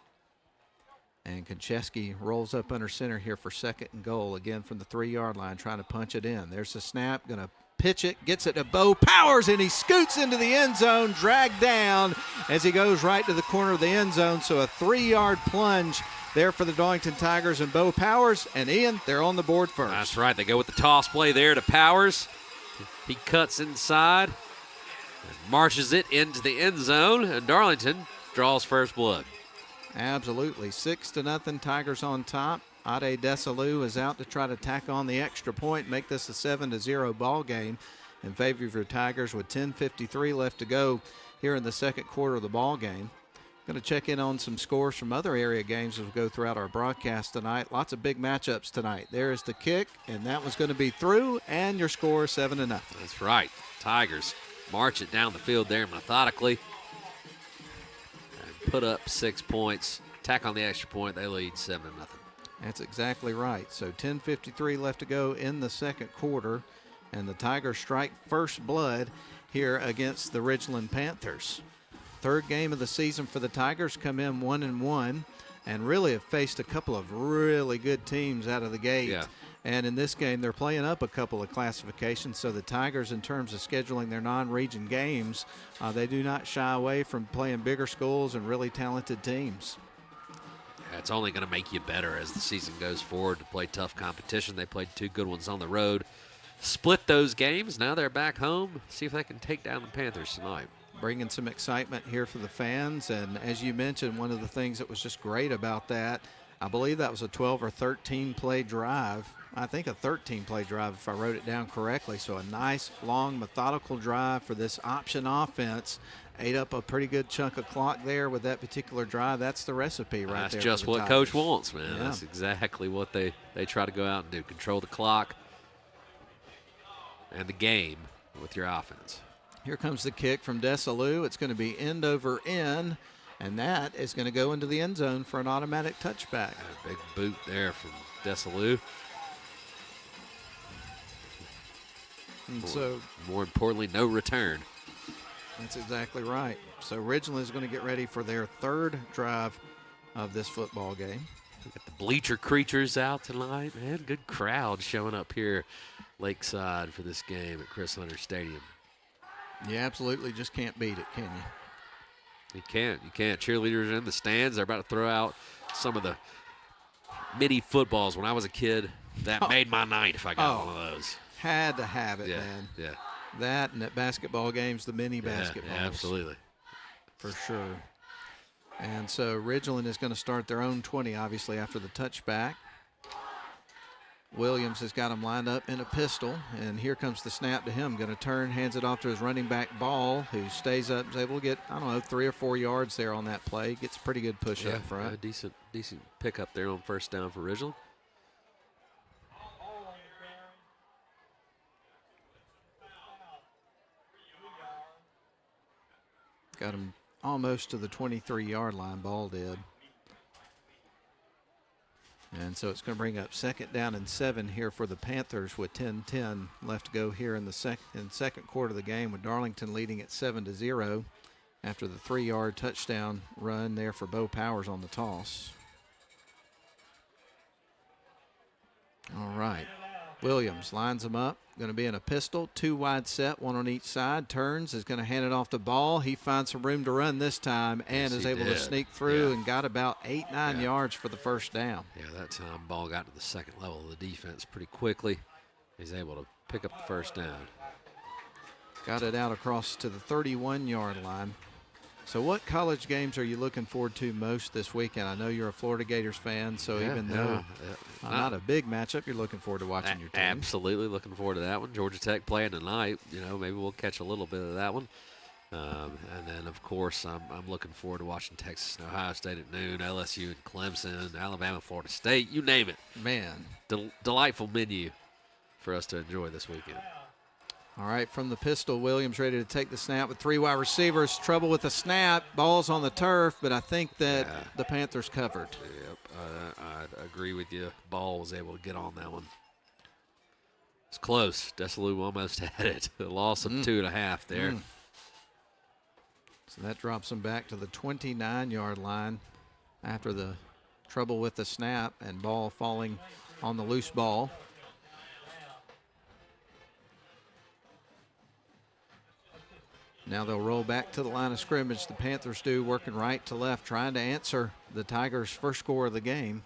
Speaker 6: And Konchesky rolls up under center here for second and goal, again from the 3-yard line, trying to punch it in. There's the snap, going to pitch it, gets it to Bo Powers, and he scoots into the end zone, dragged down as he goes right to the corner of the end zone. So a 3-yard plunge there for the Darlington Tigers, and Bo Powers and Ian, they're on the board first.
Speaker 9: That's right. They go with the toss play there to Powers. He cuts inside and marches it into the end zone, and Darlington draws first blood.
Speaker 6: Absolutely. 6-0, Tigers on top. Ade Desalu is out to try to tack on the extra point, make this a 7-0 ball game in favor of your Tigers with 10:53 left to go here in the second quarter of the ball game. Going to check in on some scores from other area games as we go throughout our broadcast tonight. Lots of big matchups tonight. There is the kick, and that was going to be through, and your score 7-0.
Speaker 9: That's right. Tigers march it down the field there methodically and put up 6 points. Tack on the extra point, they lead 7-0.
Speaker 6: That's exactly right. So 10:53 left to go in the second quarter, and the Tigers strike first blood here against the Ridgeland Panthers. Third game of the season for the Tigers, come in 1-1, and really have faced a couple of really good teams out of the gate.
Speaker 9: Yeah.
Speaker 6: And in this game, they're playing up a couple of classifications. So the Tigers, in terms of scheduling their non-region games, they do not shy away from playing bigger schools and really talented teams.
Speaker 9: It's only going to make you better as the season goes forward to play tough competition. They played 2 good ones on the road, split those games. Now they're back home. See if they can take down the Panthers tonight.
Speaker 6: Bringing some excitement here for the fans. And as you mentioned, one of the things that was just great about that, I believe that was a 12 or 13 play drive. I think a 13 play drive if I wrote it down correctly. So a nice, long, methodical drive for this option offense. Ate up a pretty good chunk of clock there with that particular drive. That's the recipe right there.
Speaker 9: That's just what
Speaker 6: Tigers.
Speaker 9: Coach wants, man.
Speaker 6: Yeah.
Speaker 9: That's exactly what they try to go out and do. Control the clock and the game with your offense.
Speaker 6: Here comes the kick from Desalu. It's going to be end over end, and that is going to go into the end zone for an automatic touchback.
Speaker 9: A big boot there from Desalu.
Speaker 6: And so,
Speaker 9: more importantly, no return.
Speaker 6: That's exactly right. So Ridgeland is going to get ready for their third drive of this football game.
Speaker 9: Got the bleacher creatures out tonight, man. Good crowd showing up here Lakeside for this game at Chris Hunter Stadium.
Speaker 6: You absolutely just can't beat it, can you?
Speaker 9: You can't. Cheerleaders are in the stands. They're about to throw out some of the mini footballs. When I was a kid, that made my night if I got one of those.
Speaker 6: Had to have it, man.
Speaker 9: Yeah.
Speaker 6: That and at basketball games, the mini basketballs.
Speaker 9: Yeah, absolutely.
Speaker 6: For sure. And so Ridgeland is going to start their own 20, obviously, after the touchback. Williams has got him lined up in a pistol, and here comes the snap to him. Going to turn, hands it off to his running back Ball, who stays up, is able to get, 3 or 4 yards there on that play. Gets a pretty good push up front.
Speaker 9: Decent pickup there on first down for Ridgeland.
Speaker 6: Got him almost to the 23-yard line, Ball did. And so it's going to bring up 2nd down and 7 here for the Panthers with 10-10 left to go here in the second quarter of the game, with Darlington leading at 7-0 after the 3-yard touchdown run there for Bo Powers on the toss. All right. Williams lines them up. Going to be in a pistol, 2 wide set, 1 on each side. Turns, is going to hand it off to Ball. He finds some room to run this time and is able to sneak through and got about 8-9 yards for the first down.
Speaker 9: Yeah, that time Ball got to the second level of the defense pretty quickly. He's able to pick up the first down.
Speaker 6: Got it out across to the 31-yard line. So what college games are you looking forward to most this weekend? I know you're a Florida Gators fan, so even though not a big matchup, you're looking forward to watching your team.
Speaker 9: Absolutely looking forward to that one. Georgia Tech playing tonight. Maybe we'll catch a little bit of that one. And then, of course, I'm looking forward to watching Texas and Ohio State at noon, LSU and Clemson, Alabama, Florida State, you name it.
Speaker 6: Man.
Speaker 9: Delightful menu for us to enjoy this weekend.
Speaker 6: All right, from the pistol, Williams ready to take the snap with 3 wide receivers. Trouble with the snap. Ball's on the turf, but I think that the Panthers covered.
Speaker 9: Yep, I agree with you. Ball was able to get on that one. It's close. Desalu almost had it. A loss of 2.5 there.
Speaker 6: So that drops them back to the 29-yard line after the trouble with the snap and Ball falling on the loose ball. Now they'll roll back to the line of scrimmage. The Panthers do, working right to left, trying to answer the Tigers' first score of the game.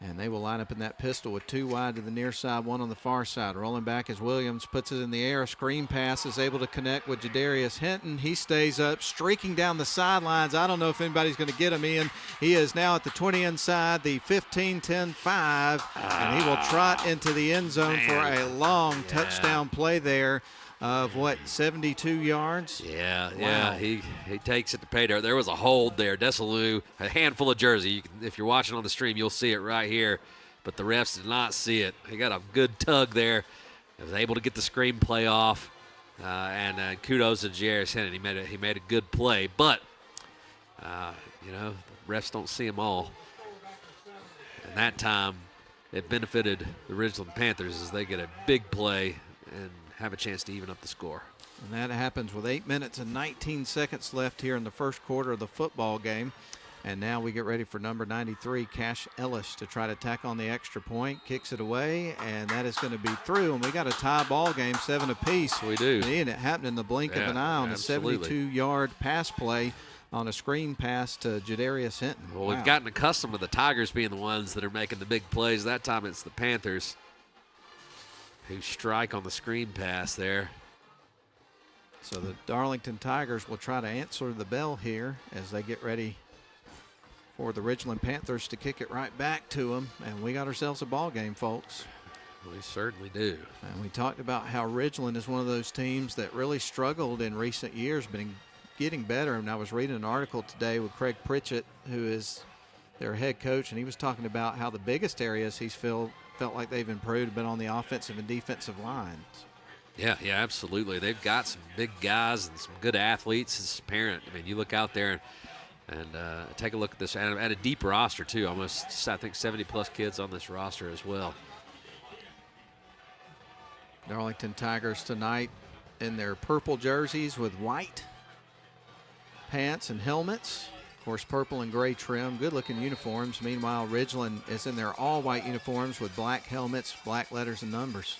Speaker 6: And they will line up in that pistol with 2 wide to the near side, 1 on the far side. Rolling back as Williams puts it in the air. A screen pass is able to connect with Jadarius Hinton. He stays up, streaking down the sidelines. I don't know if anybody's going to get him in. He is now at the 20 inside, the 15, 10, 5. And he will trot into the end zone for a long touchdown play there. Of 72 yards?
Speaker 9: Yeah. He takes it to pay dirt. There was a hold there. Desalu, a handful of jersey. If you're watching on the stream, you'll see it right here. But the refs did not see it. He got a good tug there. He was able to get the screen play off. And kudos to Jadarius Hinton. He made a good play. But, the refs don't see them all. And that time, it benefited the Ridgeland Panthers as they get a big play and have a chance to even up the score.
Speaker 6: And that happens with 8 minutes and 19 seconds left here in the first quarter of the football game. And now we get ready for number 93, Cash Ellis, to try to tack on the extra point. Kicks it away, and that is going to be through. And we got a tie ball game, 7 apiece.
Speaker 9: We do.
Speaker 6: And it happened in the blink of an eye on
Speaker 9: absolutely.
Speaker 6: A 72-yard pass play on a screen pass to Jadarius Hinton.
Speaker 9: Well, we've gotten accustomed to the Tigers being the ones that are making the big plays. That time it's the Panthers who strike on the screen pass there.
Speaker 6: So the Darlington Tigers will try to answer the bell here as they get ready for the Ridgeland Panthers to kick it right back to them. And we got ourselves a ball game, folks.
Speaker 9: We certainly do.
Speaker 6: And we talked about how Ridgeland is one of those teams that really struggled in recent years, been getting better. And I was reading an article today with Craig Pritchett, who is their head coach, and he was talking about how the biggest areas he's felt like they've improved have been on the offensive and defensive lines.
Speaker 9: Yeah, absolutely. They've got some big guys and some good athletes. It's apparent. I mean, you look out there and take a look at this, and at a deep roster, too. Almost, I think, 70-plus kids on this roster as well.
Speaker 6: Darlington Tigers tonight in their purple jerseys with white pants and helmets. Of course, purple and gray trim, good-looking uniforms. Meanwhile, Ridgeland is in their all-white uniforms with black helmets, black letters and numbers.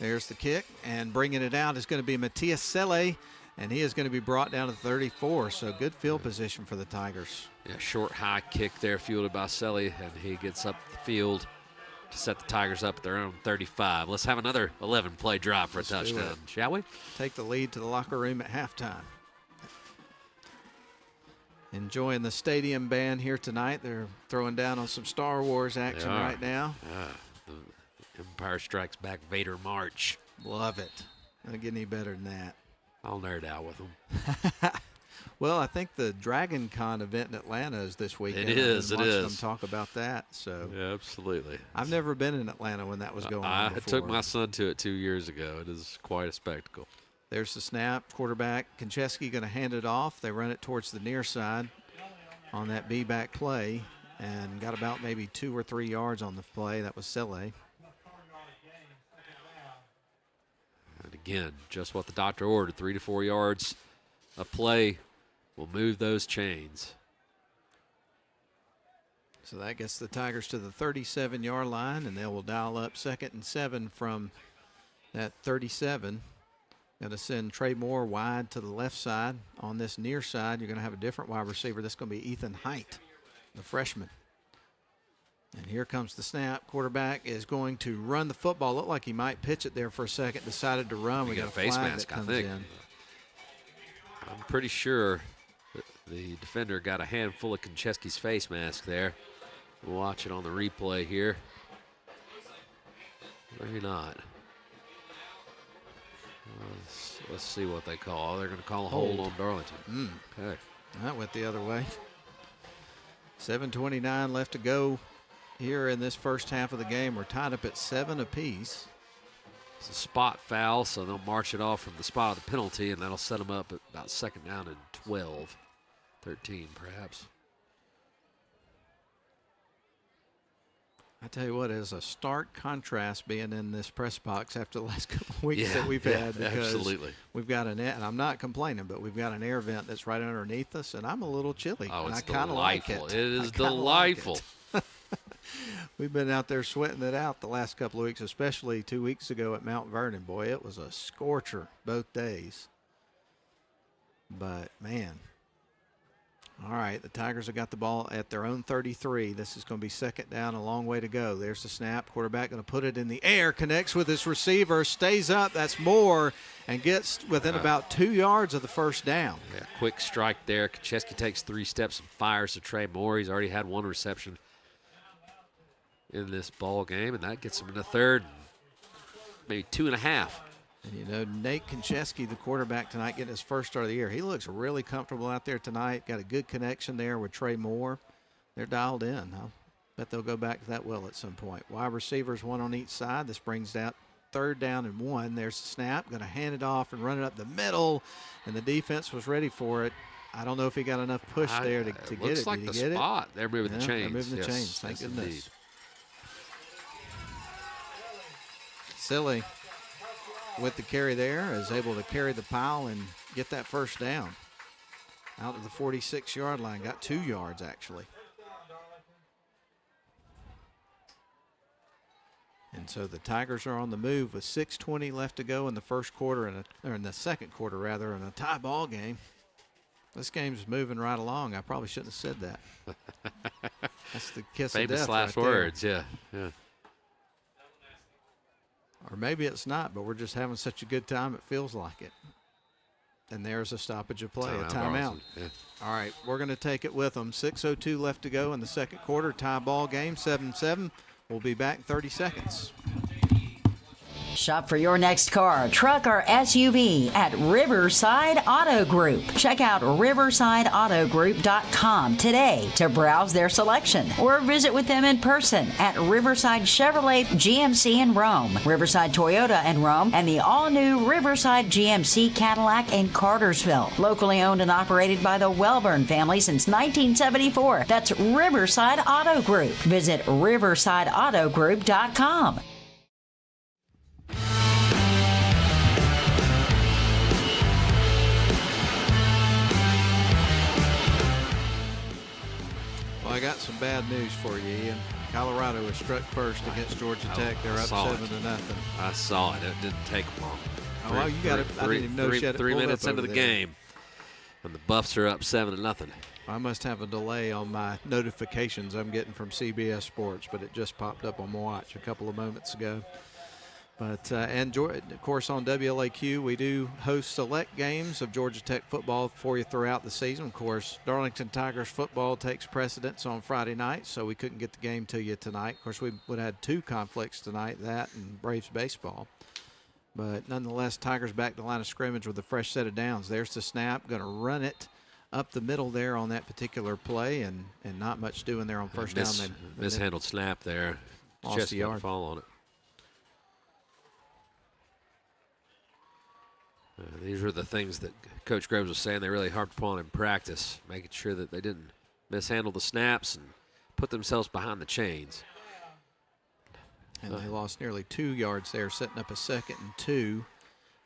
Speaker 6: There's the kick, and bringing it out is going to be Matias Selle, and he is going to be brought down to 34, so good field position for the Tigers.
Speaker 9: Yeah, short, high kick there, fielded by Selle, and he gets up the field to set the Tigers up at their own 35. Let's have another 11-play drive for a touchdown, shall we?
Speaker 6: Take the lead to the locker room at halftime. Enjoying the stadium band here tonight. They're throwing down on some Star Wars action right now.
Speaker 9: The Empire Strikes Back Vader March.
Speaker 6: Love it. Doesn't get any better than that.
Speaker 9: I'll nerd out with them.
Speaker 6: Well, I think the Dragon Con event in Atlanta is this weekend.
Speaker 9: It is.
Speaker 6: I've been watching them talk about that. So
Speaker 9: yeah, absolutely.
Speaker 6: I've never been in Atlanta when that was going on before.
Speaker 9: I took my son to it 2 years ago. It is quite a spectacle.
Speaker 6: There's the snap. Quarterback Konchesky going to hand it off. They run it towards the near side on that B-back play and got about maybe 2 or 3 yards on the play. That was Selle.
Speaker 9: And again, just what the doctor ordered, 3 to 4 yards a play will move those chains.
Speaker 6: So that gets the Tigers to the 37-yard line, and they will dial up 2nd and 7 from that 37. Going to send Trey Moore wide to the left side. On this near side, you're going to have a different wide receiver. That's going to be Ethan Height, the freshman. And here comes the snap. Quarterback is going to run the football. Looked like he might pitch it there for a second. Decided to run. We got a
Speaker 9: face
Speaker 6: flag
Speaker 9: mask,
Speaker 6: that comes
Speaker 9: I think.
Speaker 6: in.
Speaker 9: I'm pretty sure the defender got a handful of Konchesky's face mask there. We'll watch it on the replay here. Maybe not. Let's see what they call. They're going to call a hold on Darlington. Okay.
Speaker 6: That went the other way. 7:29 left to go here in this first half of the game. We're tied up at 7 apiece.
Speaker 9: It's a spot foul, so they'll march it off from the spot of the penalty, and that'll set them up at about 2nd down and 12, 13 perhaps.
Speaker 6: I tell you what, it is a stark contrast being in this press box after the last couple of weeks that we've had. Because
Speaker 9: absolutely.
Speaker 6: We've got and I'm not complaining, but we've got an air vent that's right underneath us, and I'm a little chilly.
Speaker 9: Oh, it's
Speaker 6: I kind of like
Speaker 9: delightful.
Speaker 6: it.
Speaker 9: It is delightful.
Speaker 6: Like We've been out there sweating it out the last couple of weeks, especially 2 weeks ago at Mount Vernon. Boy, it was a scorcher both days. But, man. All right, the Tigers have got the ball at their own 33. This is going to be 2nd down, a long way to go. There's the snap. Quarterback going to put it in the air, connects with his receiver, stays up. That's Moore, and gets within about 2 yards of the first down.
Speaker 9: Yeah, quick strike there. Konchesky takes 3 steps and fires to Trey Moore. He's already had 1 reception in this ball game, and that gets him in the 3rd, maybe 2.5.
Speaker 6: And, you know, Nate Konchesky, the quarterback tonight, getting his first start of the year. He looks really comfortable out there tonight. Got a good connection there with Trey Moore. They're dialed in. I bet they'll go back to that well at some point. Wide receivers, 1 on each side. This brings out 3rd down and 1. There's the snap. Going to hand it off and run it up the middle, and the defense was ready for it. I don't know if he got enough push there to get it.
Speaker 9: Looks like
Speaker 6: Did
Speaker 9: the
Speaker 6: he get
Speaker 9: spot.
Speaker 6: it?
Speaker 9: They're moving the chains.
Speaker 6: They're moving the
Speaker 9: yes,
Speaker 6: chains. Thank goodness.
Speaker 9: Indeed.
Speaker 6: Silly with the carry there is able to carry the pile and get that first down. Out to the 46-yard line. Got 2 yards, actually. And so the Tigers are on the move with 6:20 left to go in the first quarter, or in the second quarter, rather, in a tie ball game. This game's moving right along. I probably shouldn't have said that. That's the kiss of death.
Speaker 9: Famous last words, yeah.
Speaker 6: Or maybe it's not, but we're just having such a good time it feels like it. And there's a stoppage of play, a timeout.
Speaker 9: Yeah.
Speaker 6: All right, we're going to take it with them. 6:02 left to go in the second quarter. Tie ball game, 7-7. We'll be back in 30 seconds.
Speaker 2: Shop for your next car, truck, or SUV at Riverside Auto Group. Check out riversideautogroup.com today to browse their selection or visit with them in person at Riverside Chevrolet GMC in Rome, Riverside Toyota in Rome, and the all-new Riverside GMC Cadillac in Cartersville. Locally owned and operated by the Welburn family since 1974. That's Riverside Auto Group. Visit riversideautogroup.com.
Speaker 6: some bad news for you, Ian. Colorado was struck first against Georgia Tech. They're up 7-0.
Speaker 9: I saw it. It didn't take long.
Speaker 6: Oh, well, you got it. I didn't even know she had it
Speaker 9: 3
Speaker 6: pulled
Speaker 9: minutes
Speaker 6: up
Speaker 9: into
Speaker 6: over
Speaker 9: the
Speaker 6: there.
Speaker 9: game, and the Buffs are up 7-0.
Speaker 6: I must have a delay on my notifications I'm getting from CBS Sports, but it just popped up on my watch a couple of moments ago. But and of course on WLAQ we do host select games of Georgia Tech football for you throughout the season. Of course, Darlington Tigers football takes precedence on Friday night, so we couldn't get the game to you tonight. Of course, we would have had 2 conflicts tonight, that and Braves baseball. But nonetheless, Tigers back to the line of scrimmage with a fresh set of downs. There's the snap, going to run it up the middle there on that particular play, and not much doing there on first down.
Speaker 9: Mishandled snap there.
Speaker 6: Lost a yard.
Speaker 9: Fall on it. These were the things that Coach Groves was saying they really harped upon in practice, making sure that they didn't mishandle the snaps and put themselves behind the chains.
Speaker 6: And they lost nearly 2 yards there, setting up a 2nd and 2.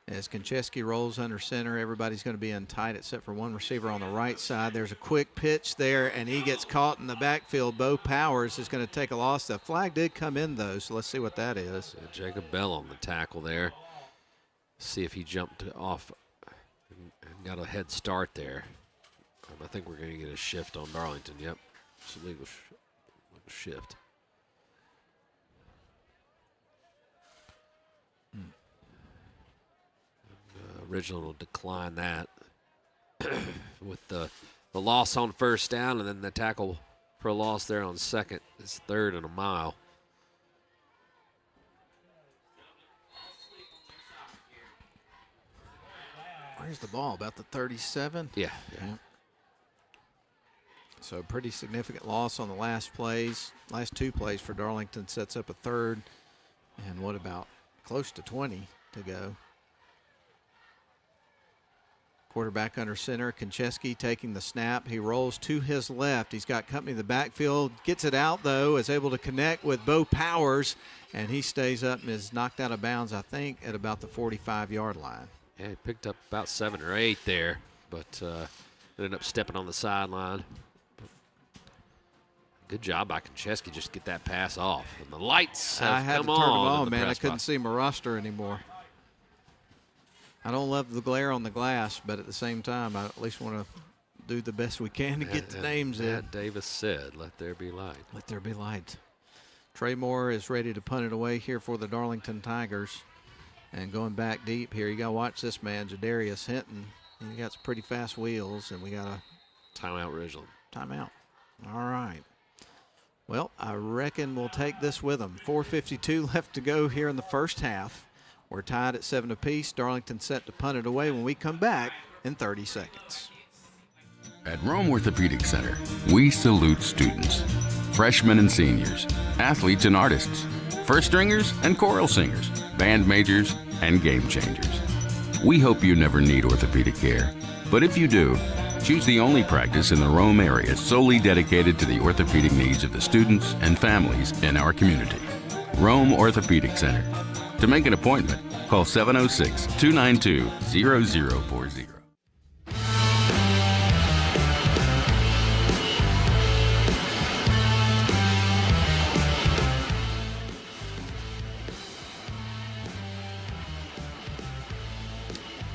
Speaker 6: As Konchesky rolls under center, everybody's going to be in tight except for one receiver on the right side. There's a quick pitch there, and he gets caught in the backfield. Bo Powers is going to take a loss. The flag did come in, though, so let's see what that is.
Speaker 9: Jacob Bell on the tackle there. See if he jumped off and got a head start there. I think we're going to get a shift on Darlington. Yep, it's a legal shift. Ridgeland will decline that with the loss on first down, and then the tackle for a loss there on second. It's 3rd and a mile.
Speaker 6: Where's the ball? About the 37?
Speaker 9: Yeah.
Speaker 6: So pretty significant loss on the last 2 plays for Darlington sets up a 3rd. And what about close to 20 to go? Quarterback under center, Konchesky taking the snap. He rolls to his left. He's got company in the backfield. Gets it out, though, is able to connect with Bo Powers. And he stays up and is knocked out of bounds, I think, at about the 45-yard line.
Speaker 9: Yeah, he picked up about 7 or 8 there, but ended up stepping on the sideline. Good job by Konchesky just to get that pass off. And the lights have
Speaker 6: I had
Speaker 9: come
Speaker 6: to turn them on,
Speaker 9: the
Speaker 6: man. I
Speaker 9: press
Speaker 6: couldn't
Speaker 9: box.
Speaker 6: see my roster anymore. I don't love the glare on the glass, but at the same time, I at least want to do the best we can to get the names in.
Speaker 9: Matt Davis said, "Let there be light."
Speaker 6: Let there be light. Trey Moore is ready to punt it away here for the Darlington Tigers. And going back deep here, you got to watch this man, Jadarius Hinton. He got some pretty fast wheels, and we got a
Speaker 9: timeout, Ridgeland.
Speaker 6: Timeout. All right. Well, I reckon we'll take this with them. 4:52 left to go here in the first half. We're tied at 7 apiece. Darlington set to punt it away when we come back in 30 seconds.
Speaker 3: At Rome Orthopedic Center, we salute students, freshmen and seniors, athletes and artists, first stringers and choral singers, band majors and game changers. We hope you never need orthopedic care, but if you do, choose the only practice in the Rome area solely dedicated to the orthopedic needs of the students and families in our community. Rome Orthopedic Center. To make an appointment, call 706-292-0040.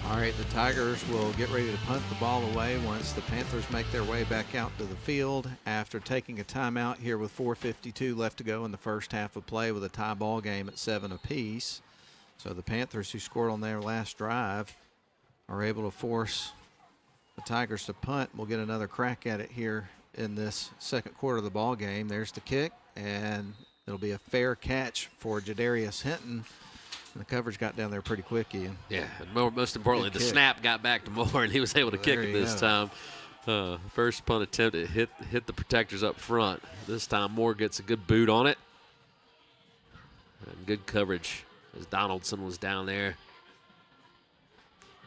Speaker 6: All right, the Tigers will get ready to punt the ball away once the Panthers make their way back out to the field after taking a timeout here with 4:52 left to go in the first half of play with a tie ball game at 7 apiece. So the Panthers, who scored on their last drive, are able to force the Tigers to punt. We'll get another crack at it here in this second quarter of the ball game. There's the kick, and it'll be a fair catch for Jadarius Hinton. And the coverage got down there pretty quick, Ian.
Speaker 9: Yeah, and most importantly, the snap got back to Moore, and he was able to kick it this time. First punt attempt, it hit the protectors up front. This time, Moore gets a good boot on it. And good coverage as Donaldson was down there.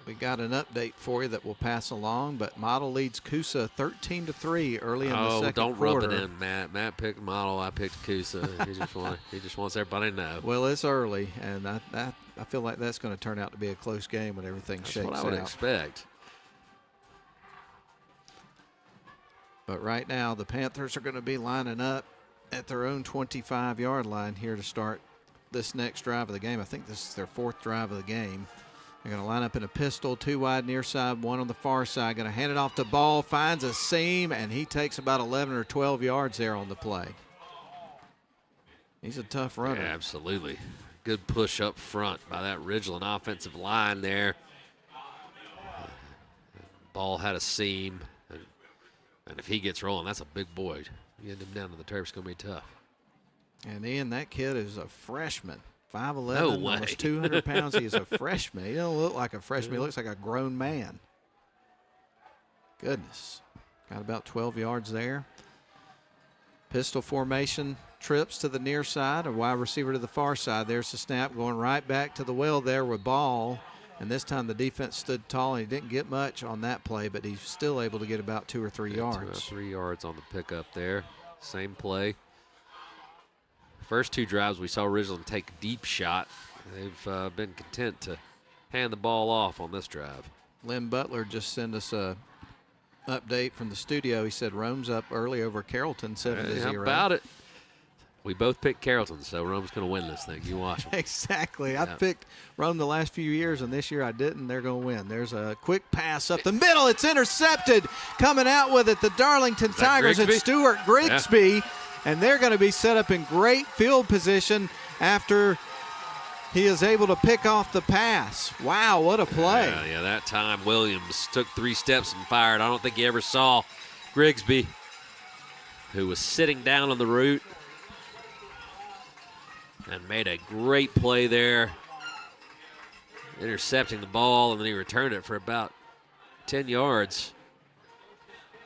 Speaker 6: We got an update for you that we'll pass along, but Model leads Coosa 13-3 early in the second
Speaker 9: don't
Speaker 6: quarter.
Speaker 9: rub it in, Matt. Matt picked Model, I picked Coosa. he just wants everybody to know.
Speaker 6: Well, it's early, and I feel like that's going to turn out to be a close game when everything shakes out.
Speaker 9: That's what I would expect.
Speaker 6: But right now, the Panthers are going to be lining up at their own 25-yard line here to start this next drive of the game. I think this is their 4th drive of the game. They're going to line up in a pistol, 2 wide near side, 1 on the far side. Going to hand it off to Ball, finds a seam, and he takes about 11 or 12 yards there on the play. He's a tough runner.
Speaker 9: Yeah, absolutely. Good push up front by that Ridgeland offensive line there. Ball had a seam, and if he gets rolling, that's a big boy. You get him down to the turf, it's going to be tough.
Speaker 6: And Ian, that kid is a freshman. 5'11",
Speaker 9: No way.
Speaker 6: almost 200 pounds. He is a freshman. He doesn't look like a freshman. He looks like a grown man. Goodness. Got about 12 yards there. Pistol formation, trips to the near side, a wide receiver to the far side. There's the snap going right back to the well there with Ball. And this time the defense stood tall, and he didn't get much on that play, but he's still able to get about 2 or 3 yards.
Speaker 9: 2 or 3 yards on the pickup there. Same play. First 2 drives, we saw Ridgeland take a deep shot. They've been content to hand the ball off on this drive.
Speaker 6: Lynn Butler just sent us a update from the studio. He said Rome's up early over Carrollton, 7-0.
Speaker 9: How about it? We both picked Carrollton, so Rome's going to win this thing. You watch them.
Speaker 6: Exactly. Yeah. I've picked Rome the last few years, and this year I didn't. They're going to win. There's a quick pass up the middle. It's intercepted. Coming out with it, the Darlington Tigers and Stuart Grigsby. Yeah. And they're going to be set up in great field position after he is able to pick off the pass. Wow, what a play.
Speaker 9: Yeah, that time Williams took 3 steps and fired. I don't think he ever saw Grigsby, who was sitting down on the route, and made a great play there, intercepting the ball, and then he returned it for about 10 yards.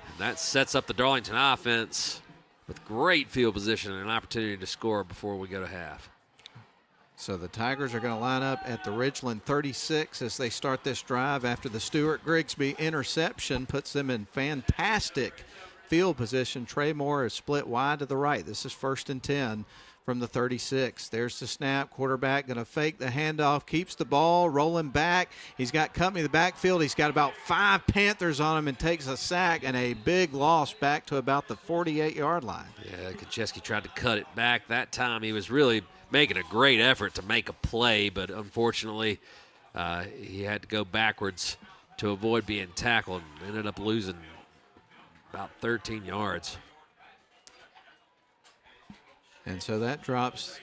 Speaker 9: And that sets up the Darlington offense with great field position and an opportunity to score before we go to half.
Speaker 6: So the Tigers are going to line up at the Ridgeland 36 as they start this drive after the Stuart Grigsby interception puts them in fantastic field position. Trey Moore is split wide to the right. This is 1st and 10 from the 36. There's the snap. Quarterback going to fake the handoff, keeps the ball, rolling back. He's got company in the backfield. He's got about 5 Panthers on him and takes a sack and a big loss back to about the 48-yard line.
Speaker 9: Yeah, Kaczewski tried to cut it back. That time he was really making a great effort to make a play, but unfortunately he had to go backwards to avoid being tackled and ended up losing about 13 yards.
Speaker 6: And so that drops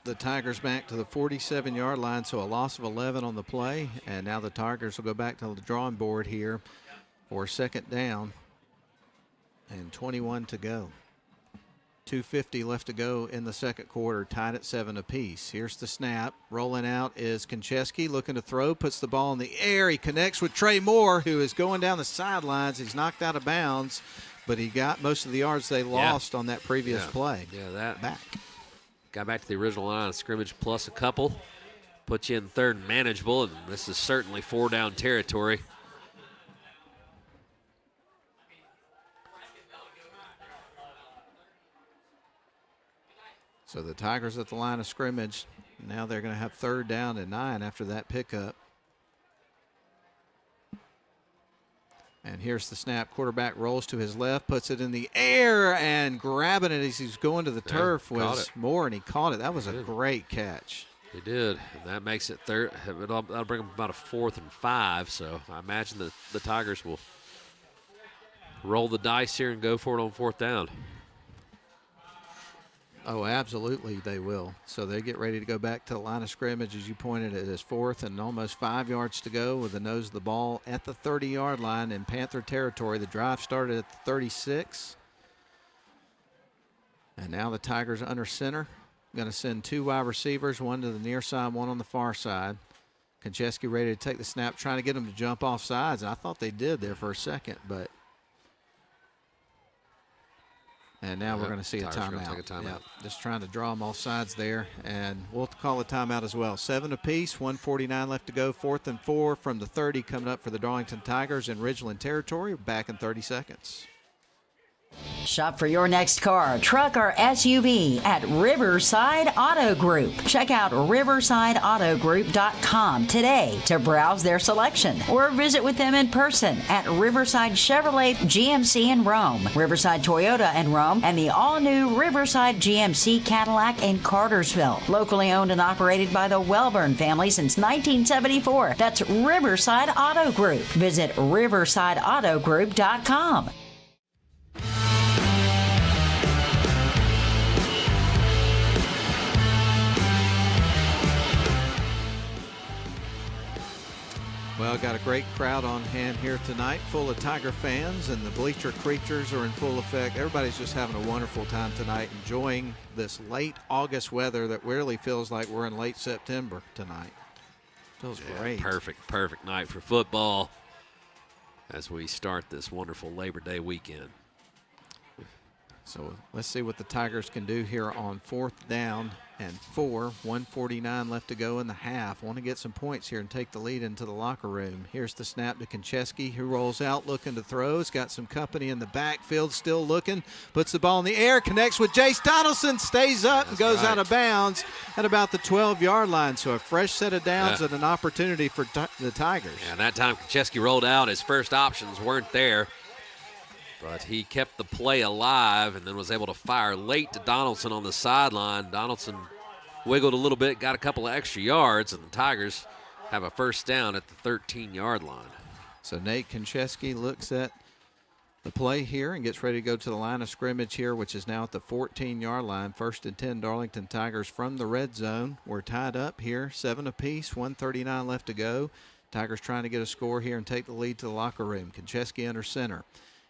Speaker 6: the Tigers back to the 47-yard line, so a loss of 11 on the play. And now the Tigers will go back to the drawing board here for 2nd down and 21 to go. 2:50 left to go in the 2nd quarter, tied at 7 apiece. Here's the snap. Rolling out is Konchesky, looking to throw, puts the ball in the air. He connects with Trey Moore, who is going down the sidelines. He's knocked out of bounds, but he got most of the yards they lost on that previous play.
Speaker 9: Yeah, that
Speaker 6: back.
Speaker 9: Got back to the original line of scrimmage plus a couple. Put you in 3rd and manageable, and this is certainly 4-down territory.
Speaker 6: So the Tigers at the line of scrimmage. Now they're going to have 3rd down and 9 after that pickup. And here's the snap. Quarterback rolls to his left, puts it in the air, and grabbing it as he's going to the turf was Moore, and he caught it. That was a great catch.
Speaker 9: He did. And that makes it 3rd. That'll bring them about a 4th and 5. So I imagine that the Tigers will roll the dice here and go for it on 4th down.
Speaker 6: Oh, absolutely they will. So they get ready to go back to the line of scrimmage. As you pointed, it is 4th and almost 5 yards to go with the nose of the ball at the 30-yard line in Panther territory. The drive started at the 36. And now the Tigers under center. Going to send 2 wide receivers, 1 to the near side, 1 on the far side. Konchesky ready to take the snap, trying to get them to jump off sides. And I thought they did there for a second, but... And now we're going to see a timeout.
Speaker 9: Take a timeout.
Speaker 6: Just trying to draw them off sides there. And we'll call a timeout as well. 7 apiece, 1:49 left to go. 4th and 4 from the 30 coming up for the Darlington Tigers in Ridgeland territory. Back in 30 seconds.
Speaker 2: Shop for your next car, truck, or SUV at Riverside Auto Group. Check out riversideautogroup.com today to browse their selection or visit with them in person at Riverside Chevrolet GMC in Rome, Riverside Toyota in Rome, and the all-new Riverside GMC Cadillac in Cartersville. Locally owned and operated by the Welburn family since 1974. That's Riverside Auto Group. Visit riversideautogroup.com.
Speaker 6: Well, got a great crowd on hand here tonight, full of Tiger fans, and the bleacher creatures are in full effect. Everybody's just having a wonderful time tonight, enjoying this late August weather that really feels like we're in late September tonight. Feels great.
Speaker 9: Perfect night for football as we start this wonderful Labor Day weekend.
Speaker 6: So let's see what the Tigers can do here on 4th down and 4. 1:49 left to go in the half. Want to get some points here and take the lead into the locker room. Here's the snap to Konchesky, who rolls out looking to throw. He's got some company in the backfield, still looking. Puts the ball in the air, connects with Jace Donaldson, stays up and goes out of bounds at about the 12-yard line. So a fresh set of downs and an opportunity for the Tigers.
Speaker 9: And that time Konchesky rolled out. His first options weren't there. But he kept the play alive and then was able to fire late to Donaldson on the sideline. Donaldson wiggled a little bit, got a couple of extra yards, and the Tigers have a first down at the 13-yard line.
Speaker 6: So Nate Konchesky looks at the play here and gets ready to go to the line of scrimmage here, which is now at the 14-yard line. 1st and 10, Darlington Tigers from the red zone. We're tied up here, 7 apiece, 1:39 left to go. Tigers trying to get a score here and take the lead to the locker room. Konchesky under center.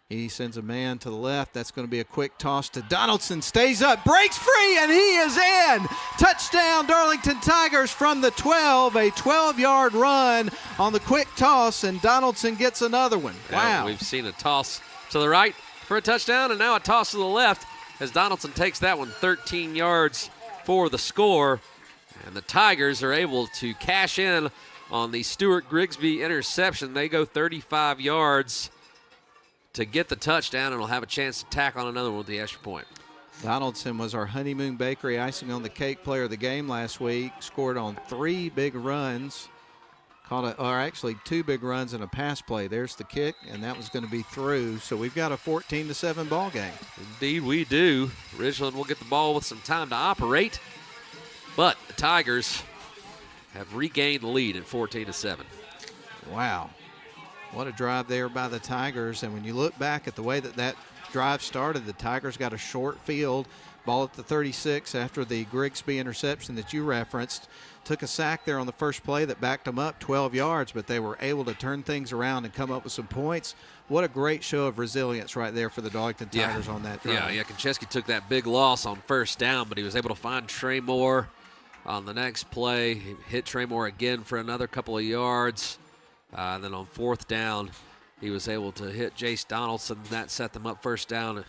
Speaker 6: He sends a man to the left. That's going to be a quick toss to Donaldson. Stays up, breaks free, and he is in. Touchdown, Darlington Tigers from the 12. A 12-yard run on the quick toss, and Donaldson gets another one. Wow.
Speaker 9: We've seen a toss to the right for a touchdown, and now a toss to the left as Donaldson takes that one 13 yards for the score. And the Tigers are able to cash in on the Stuart Grigsby interception. They go 35 yards to get the touchdown, and will have a chance to tack on another one with the extra point.
Speaker 6: Donaldson was our honeymoon bakery icing on the cake player of the game last week. Scored on 3 big runs. Actually 2 big runs and a pass play. There's the kick, and that was going to be through. So we've got a 14-7 ball game.
Speaker 9: Indeed we do. Ridgeland will get the ball with some time to operate, but the Tigers have regained the lead at 14-7.
Speaker 6: Wow. What a drive there by the Tigers. And when you look back at the way that drive started, the Tigers got a short field, ball at the 36 after the Grigsby interception that you referenced. Took a sack there on the first play that backed them up 12 yards, but they were able to turn things around and come up with some points. What a great show of resilience right there for the Darlington Tigers on that drive.
Speaker 9: Yeah, Konchesky took that big loss on first down, but he was able to find Trey Moore on the next play. He hit Trey Moore again for another couple of yards. And then on 4th down, he was able to hit Jace Donaldson. That set them up first down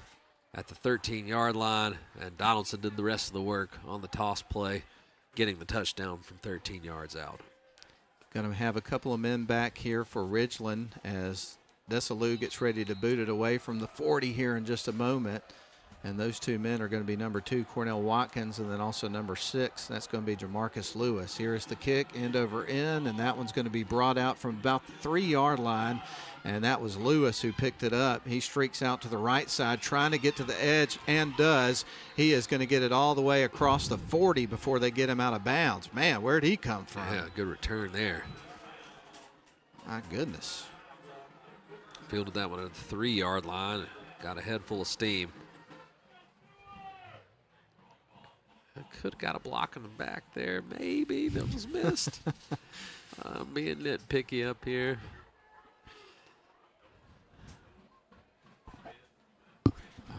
Speaker 9: at the 13-yard line, and Donaldson did the rest of the work on the toss play, getting the touchdown from 13 yards out.
Speaker 6: Going to have a couple of men back here for Ridgeland as Desalou gets ready to boot it away from the 40 here in just a moment. And those 2 men are going to be number 2, Cornell Watkins, and then also number 6. That's going to be Jamarcus Lewis. Here is the kick, end over end, and that one's going to be brought out from about the 3-yard line. And that was Lewis who picked it up. He streaks out to the right side, trying to get to the edge, and does. He is going to get it all the way across the 40 before they get him out of bounds. Man, where'd he come from?
Speaker 9: Yeah, good return there.
Speaker 6: My goodness.
Speaker 9: Fielded that one at the 3-yard line. Got a head full of steam. Could have got a block in the back there. Maybe that was missed. I'm being nitpicky up here.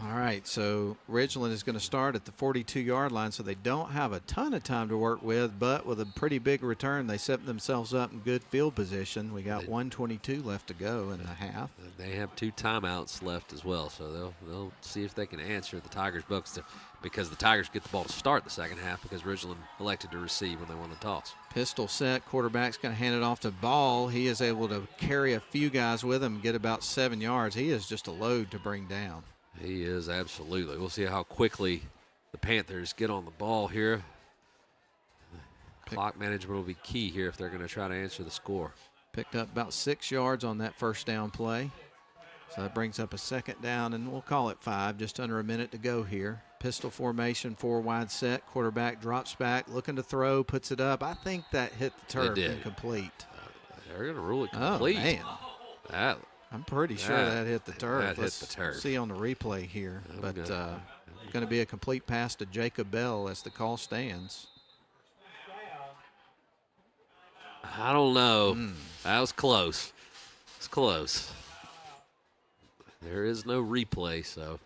Speaker 6: All right, so Ridgeland is going to start at the 42-yard line, so they don't have a ton of time to work with, but with a pretty big return, they set themselves up in good field position. We got 1:22 left to go in a half.
Speaker 9: They have 2 timeouts left as well, so they'll see if they can answer the Tigers' bucks because the Tigers get the ball to start the second half because Ridgeland elected to receive when they won the toss.
Speaker 6: Pistol set, quarterback's going to hand it off to Ball. He is able to carry a few guys with him and get about 7 yards. He is just a load to bring down.
Speaker 9: He is, absolutely. We'll see how quickly the Panthers get on the ball here. Clock management will be key here if they're going to try to answer the score.
Speaker 6: Picked up about 6 yards on that first down play. So that brings up a second down, and we'll call it 5, just under a minute to go here. Pistol formation, 4 wide set. Quarterback drops back, looking to throw, puts it up. I think that hit the turf. Incomplete.
Speaker 9: They're going to rule it complete.
Speaker 6: Oh, man. I'm pretty sure that hit the turf.
Speaker 9: That hit the turf.
Speaker 6: See on the replay here. But going to be a complete pass to Jacob Bell as the call stands.
Speaker 9: I don't know. That was close. It's close. There is no replay, so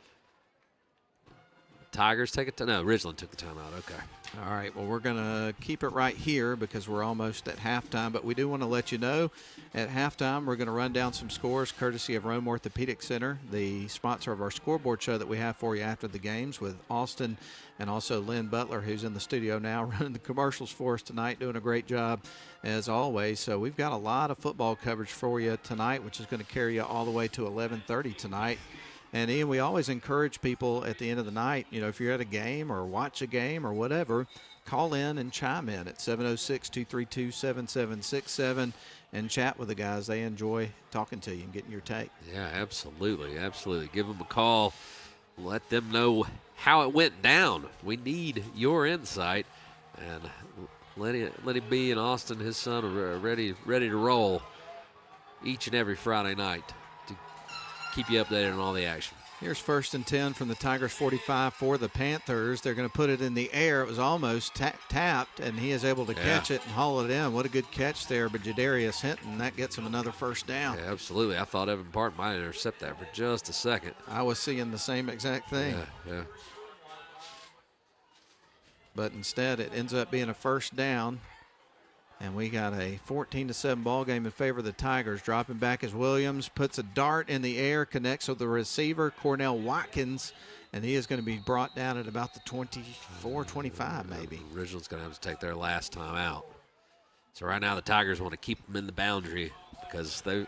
Speaker 9: Tigers take it. No, Ridgeland took the timeout. Okay.
Speaker 6: All right, well, we're going to keep it right here because we're almost at halftime, but we do want to let you know at halftime we're going to run down some scores courtesy of Rome Orthopedic Center, the sponsor of our scoreboard show that we have for you after the games, with Austin and also Lynn Butler, who's in the studio now running the commercials for us tonight, doing a great job as always. So we've got a lot of football coverage for you tonight, which is going to carry you all the way to 11:30 tonight. And, Ian, we always encourage people at the end of the night, you know, if you're at a game or watch a game or whatever, call in and chime in at 706-232-7767 and chat with the guys. They enjoy talking to you and getting your take.
Speaker 9: Yeah, absolutely, absolutely. Give them a call. Let them know how it went down. We need your insight. And let him be in Austin, his son, are ready to roll each and every Friday night. Keep you updated on all the action.
Speaker 6: Here's 1st and 10 from the Tigers 45 for the Panthers. They're going to put it in the air. It was almost tapped, and he is able to catch it and haul it in. What a good catch there by Jadarius Hinton. That gets him another first down.
Speaker 9: Yeah, absolutely. I thought Evan Parton might intercept that for just a second.
Speaker 6: I was seeing the same exact thing.
Speaker 9: Yeah.
Speaker 6: But instead, it ends up being a first down. And we got a 14-7 ball game in favor of the Tigers. Dropping back as Williams puts a dart in the air, connects with the receiver, Cornell Watkins, and he is going to be brought down at about the 24-25 maybe.
Speaker 9: Ridgeland's going to have to take their last time out. So right now the Tigers want to keep them in the boundary because they're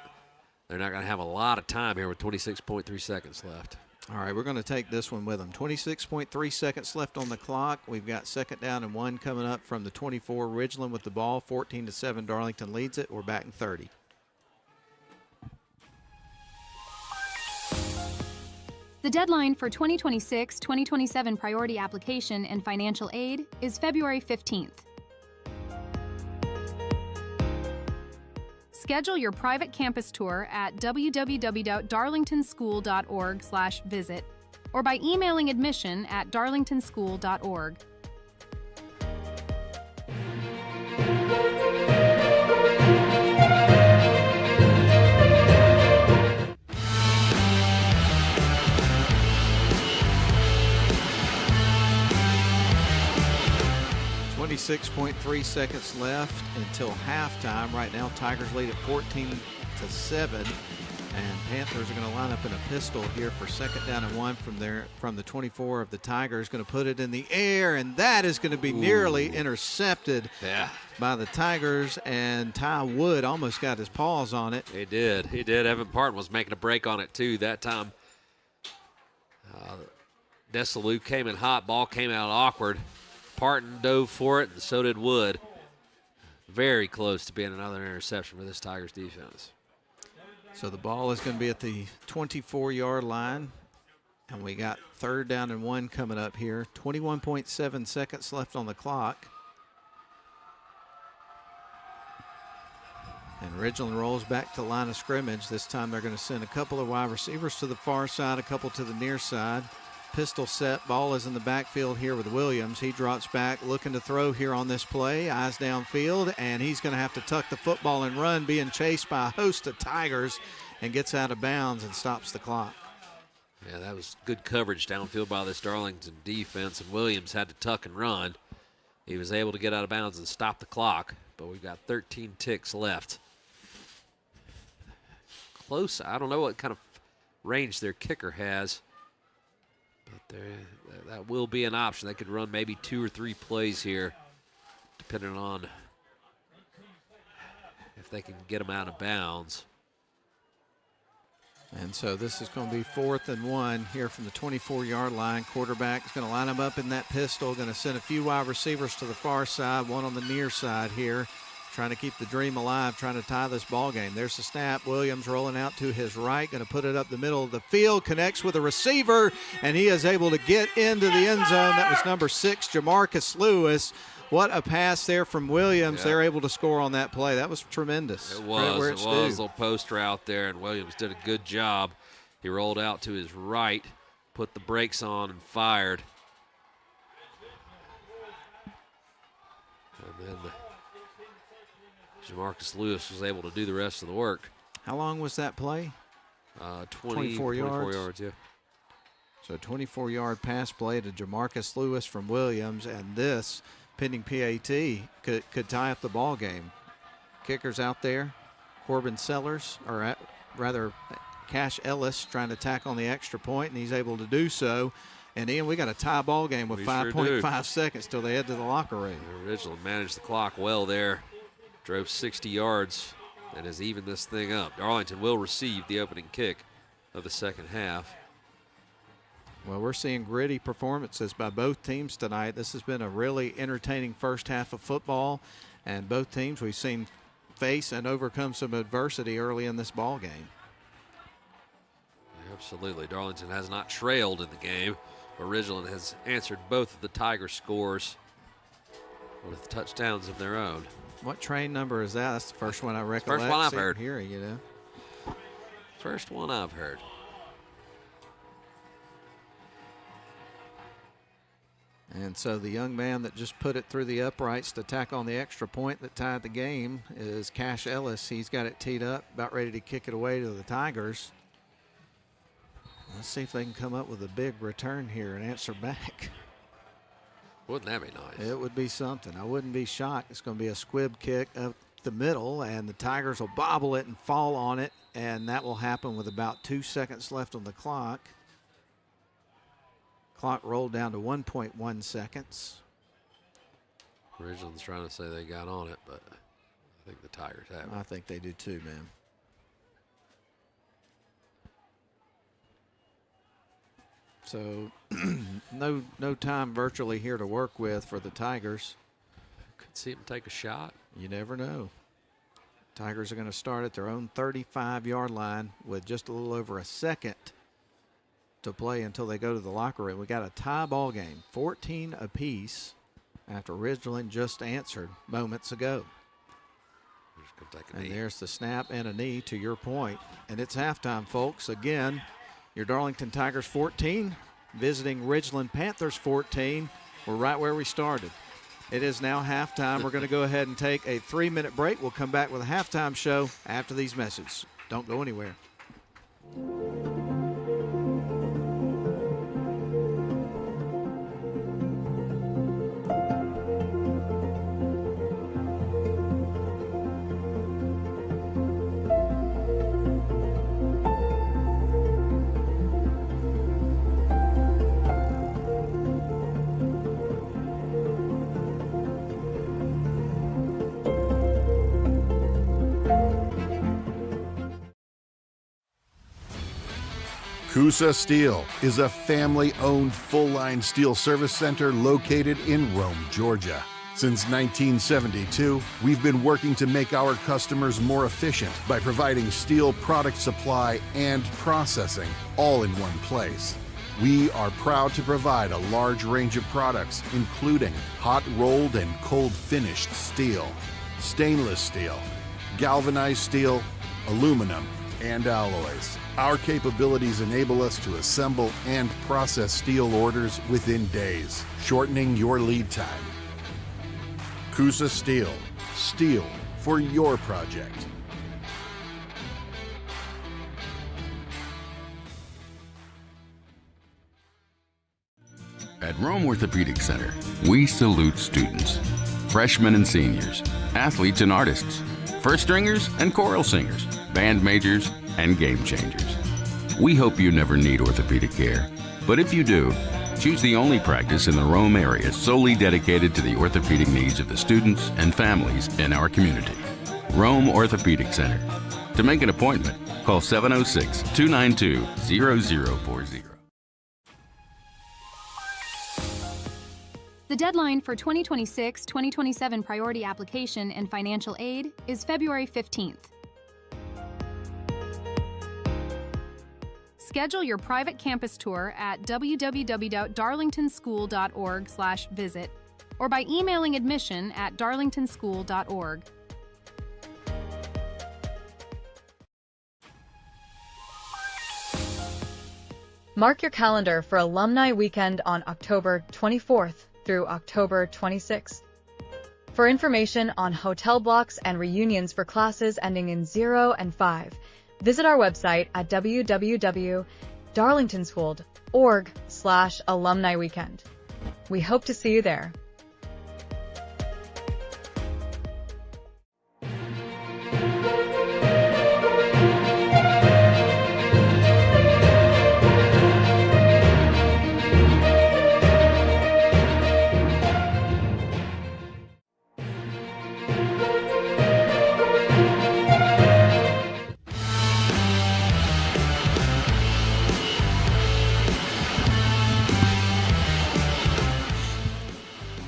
Speaker 9: not going to have a lot of time here with 26.3 seconds left.
Speaker 6: All right, we're going to take this one with them. 26.3 seconds left on the clock. We've got 2nd down and 1 coming up from the 24. Ridgeland with the ball. 14-7, Darlington leads it. We're back in 30.
Speaker 13: The deadline for 2026-2027 priority application and financial aid is February 15th. Schedule your private campus tour at www.darlingtonschool.org/visit or by emailing admission@darlingtonschool.org.
Speaker 6: .3 seconds left until halftime. Right now, Tigers lead at 14-7, and Panthers are going to line up in a pistol here for 2nd down and 1 from the 24 of the Tigers. Going to put it in the air, and that is going to be nearly intercepted by the Tigers, and Ty Wood almost got his paws on it.
Speaker 9: He did. Evan Parton was making a break on it, too, that time. Desalu came in hot. Ball came out awkward. Parton dove for it, and so did Wood. Very close to being another interception for this Tigers defense.
Speaker 6: So the ball is going to be at the 24-yard line, and we got 3rd down and 1 coming up here. 21.7 seconds left on the clock. And Ridgeland rolls back to line of scrimmage. This time they're going to send a couple of wide receivers to the far side, a couple to the near side. Pistol set. Ball is in the backfield here with Williams. He drops back, looking to throw here on this play. Eyes downfield, and he's going to have to tuck the football and run, being chased by a host of Tigers, and gets out of bounds and stops the clock.
Speaker 9: Yeah, that was good coverage downfield by this Darlington defense, and Williams had to tuck and run. He was able to get out of bounds and stop the clock, but we've got 13 ticks left. Close. I don't know what kind of range their kicker has. But that will be an option. They could run maybe 2 or 3 plays here, depending on if they can get them out of bounds.
Speaker 6: And so this is going to be 4th and 1 here from the 24-yard line. Quarterback is going to line them up in that pistol, going to send a few wide receivers to the far side, one on the near side here, trying to keep the dream alive, trying to tie this ball game. There's the snap. Williams rolling out to his right, going to put it up the middle of the field, connects with a receiver, and he is able to get into the end zone. That was number 6, Jamarcus Lewis. What a pass there from Williams. They're able to score on that play. That was tremendous.
Speaker 9: It was. A little post route there, and Williams did a good job. He rolled out to his right, put the brakes on, and fired. And then Jamarcus Lewis was able to do the rest of the work.
Speaker 6: How long was that play?
Speaker 9: 24 yards, yeah.
Speaker 6: So 24-yard pass play to Jamarcus Lewis from Williams, and this pending PAT could tie up the ball game. Kickers out there, Corbin Sellers, or rather Cash Ellis trying to tack on the extra point, and he's able to do so. And Ian, we got a tie ball game with 5.5 seconds till they head to the locker room.
Speaker 9: Ridgeland managed the clock well there, drove 60 yards, and has evened this thing up. Darlington will receive the opening kick of the second half.
Speaker 6: Well, we're seeing gritty performances by both teams tonight. This has been a really entertaining first half of football, and both teams we've seen face and overcome some adversity early in this ball game.
Speaker 9: Absolutely. Darlington has not trailed in the game, but Ridgeland has answered both of the Tiger scores with touchdowns of their own.
Speaker 6: What train number is that? That's the first one I recollect.
Speaker 9: First one I've heard.
Speaker 6: Here, you know.
Speaker 9: First one I've heard.
Speaker 6: And so the young man that just put it through the uprights to tack on the extra point that tied the game is Cash Ellis. He's got it teed up, about ready to kick it away to the Tigers. Let's see if they can come up with a big return here and answer back.
Speaker 9: Wouldn't that be nice?
Speaker 6: It would be something. I wouldn't be shocked. It's going to be a squib kick up the middle, and the Tigers will bobble it and fall on it, and that will happen with about 2 seconds left on the clock. Clock rolled down to 1.1 seconds.
Speaker 9: Ridgeland's trying to say they got on it, but I think the Tigers have it.
Speaker 6: I think they do too, man. So no time virtually here to work with for the Tigers.
Speaker 9: Could see them take a shot.
Speaker 6: You never know. Tigers are going to start at their own 35-yard line with just a little over a second to play until they go to the locker room. We got a tie ball game, 14 apiece, after Ridgeland just answered moments ago. And there's the snap and a knee, to your point. And it's halftime, folks. Again, your Darlington Tigers 14, visiting Ridgeland Panthers 14. We're right where we started. It is now halftime. We're going to go ahead and take a 3-minute break. We'll come back with a halftime show after these messages. Don't go anywhere.
Speaker 1: CUSA Steel is a family-owned full-line steel service center located in Rome, Georgia. Since 1972, we've been working to make our customers more efficient by providing steel product supply and processing all in one place. We are proud to provide a large range of products, including hot-rolled and cold-finished steel, stainless steel, galvanized steel, aluminum, and alloys. Our capabilities enable us to assemble and process steel orders within days, shortening your lead time. CUSA Steel. Steel for your project.
Speaker 3: At Rome Orthopedic Center, we salute students, freshmen and seniors, athletes and artists, first stringers and choral singers, band majors and game changers. We hope you never need orthopedic care, but if you do, choose the only practice in the Rome area solely dedicated to the orthopedic needs of the students and families in our community. Rome Orthopedic Center. To make an appointment, Call 706-292-0040.
Speaker 13: The deadline for 2026-2027 priority application and financial aid is February 15th. Schedule your private campus tour at www.darlingtonschool.org/visit or by emailing admission@darlingtonschool.org.
Speaker 5: Mark your calendar for Alumni Weekend on October 24th through October 26th. For information on hotel blocks and reunions for classes ending in 0 and 5, visit our website at www.darlingtonschool.org/alumni weekend. We hope to see you there.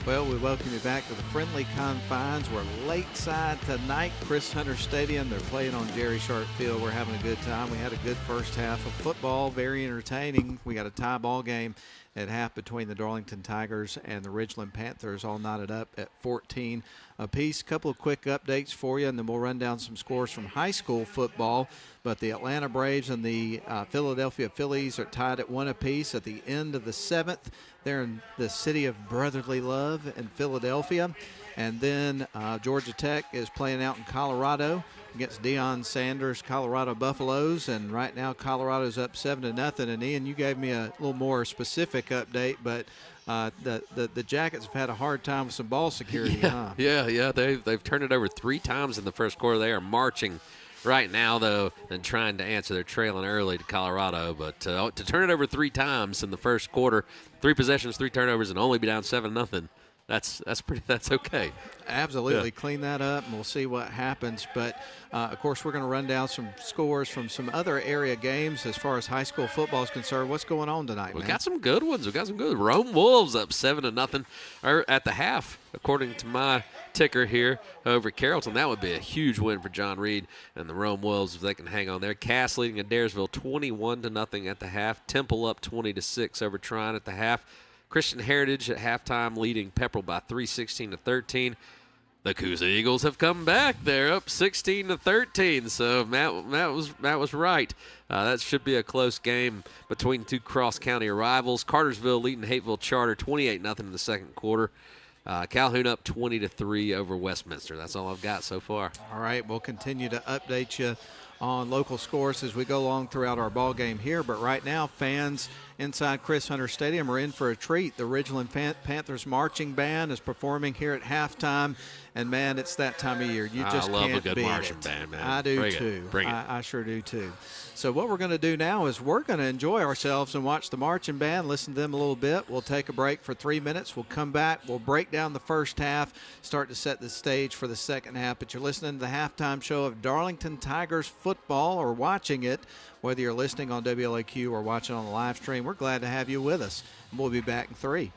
Speaker 6: Well, we welcome you back to the friendly confines. We're lakeside tonight, Chris Hunter Stadium. They're playing on Jerry Sharp Field. We're having a good time. We had a good first half of football, very entertaining. We got a tie ball game at half between the Darlington Tigers and the Ridgeland Panthers, all knotted up at 14 apiece. Couple of quick updates for you, and then we'll run down some scores from high school football. But the Atlanta Braves and the Philadelphia Phillies are tied at 1 apiece at the end of the 7th. They're in the city of brotherly love in Philadelphia. And then Georgia Tech is playing out in Colorado against Deion Sanders' Colorado Buffaloes, and right now Colorado's up 7-0. And Ian, you gave me a little more specific update, but the Jackets have had a hard time with some ball security.
Speaker 9: Yeah. They've turned it over 3 times in the first quarter. They are marching right now, though, and trying to answer. They're trailing early to Colorado, but to turn it over 3 times in the first quarter, 3 possessions, 3 turnovers, and only be down 7-0. That's okay.
Speaker 6: Absolutely. Yeah. Clean that up, and we'll see what happens. But, of course, we're going to run down some scores from some other area games as far as high school football is concerned. What's going on tonight,
Speaker 9: man? We got some good ones. Rome Wolves up 7-0 at the half, according to my ticker here over Carrollton. That would be a huge win for John Reed and the Rome Wolves if they can hang on there. Cass leading Adairsville 21-0 at the half. Temple up 20-6 over Tryon at the half. Christian Heritage at halftime leading Pepperell by 3, 16-13. The Coosa Eagles have come back. They're up 16-13. So Matt was right. That should be a close game between 2 cross-county rivals. Cartersville leading Hateville Charter 28-0 in the second quarter. Calhoun up 20-3 over Westminster. That's all I've got so far.
Speaker 6: All right, we'll continue to update you on local scores as we go along throughout our ball game here. But right now, fans inside Chris Hunter Stadium are in for a treat. The Ridgeland Panthers marching band is performing here at halftime. And, man, it's that time of year. You just can't beat it.
Speaker 9: I love a good marching band, man.
Speaker 6: I do, too. I sure do, too. So what we're going to do now is we're going to enjoy ourselves and watch the marching band, listen to them a little bit. We'll take a break for 3 minutes. We'll come back. We'll break down the first half, start to set the stage for the second half. But you're listening to the halftime show of Darlington Tigers football, or watching it, whether you're listening on WLAQ or watching on the live stream. We're glad to have you with us. We'll be back in 3.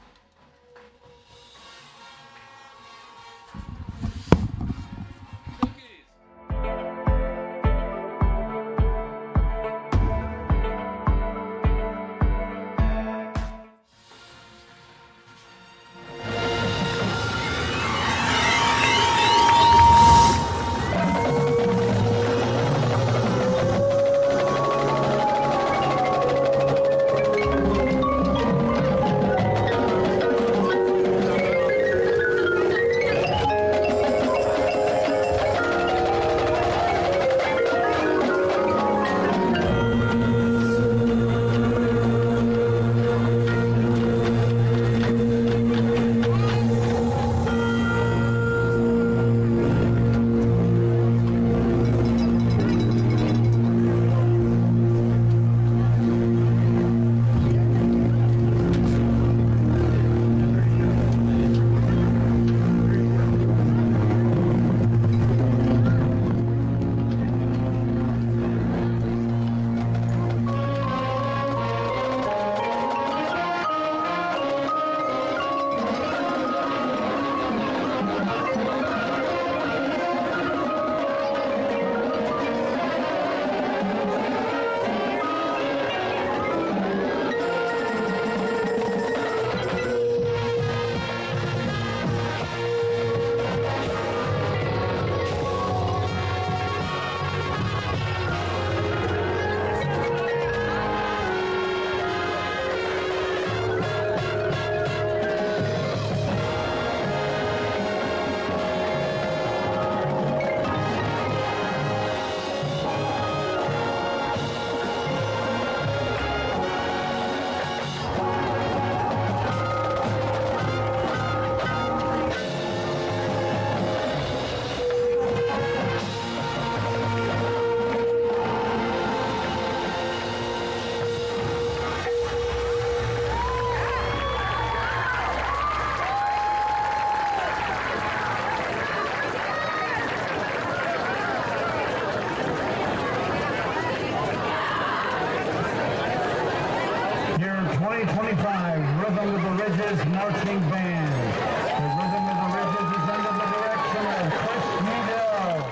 Speaker 10: 2025 Rhythm of the Ridges Marching Band. The Rhythm of the Ridges is under the direction of Chris Needle.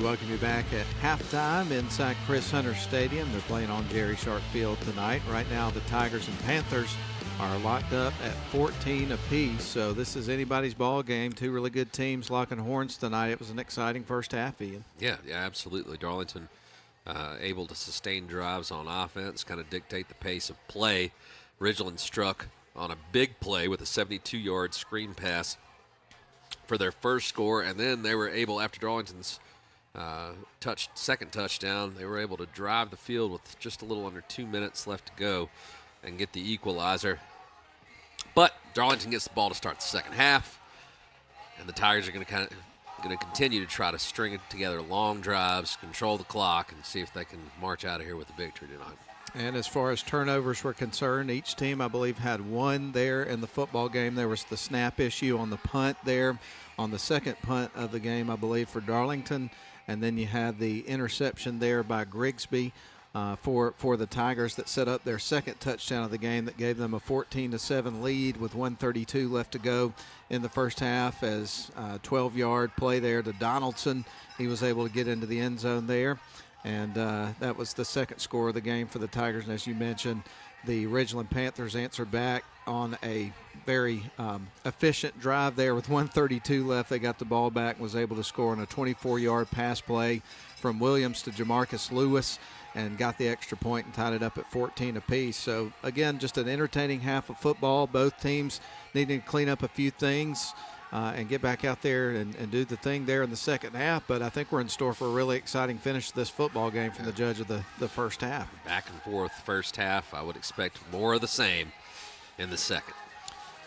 Speaker 6: Welcome you back at halftime inside Chris Hunter Stadium. They're playing on Jerry Sharp Field tonight. Right now, the Tigers and Panthers are locked up at 14 apiece. So this is anybody's ball game. Two really good teams locking horns tonight. It was an exciting first half, Ian.
Speaker 9: Yeah, absolutely. Darlington able to sustain drives on offense, kind of dictate the pace of play. Ridgeland struck on a big play with a 72-yard screen pass for their first score, and then they were able, after Darlington's second touchdown, they were able to drive the field with just a little under 2 minutes left to go and get the equalizer. But Darlington gets the ball to start the second half, and the Tigers are going to continue to try to string it together long drives, control the clock, and see if they can march out of here with a victory tonight.
Speaker 6: And as far as turnovers were concerned, each team, I believe, had one there in the football game. There was the snap issue on the punt there, on the second punt of the game, I believe, for Darlington. And then you had the interception there by Grigsby for the Tigers that set up their second touchdown of the game that gave them a 14-7 lead with 1:32 left to go in the first half, as a 12-yard play there to Donaldson. He was able to get into the end zone there. And that was the second score of the game for the Tigers. And as you mentioned, the Ridgeland Panthers answered back on a very efficient drive there with 1:32 left. They got the ball back and was able to score on a 24-yard pass play from Williams to Jamarcus Lewis and got the extra point and tied it up at 14 apiece. So, again, just an entertaining half of football. Both teams needing to clean up a few things and get back out there and do the thing there in the second half. But I think we're in store for a really exciting finish to this football game from the judge of the first half.
Speaker 9: Back and forth first half. I would expect more of the same in the second.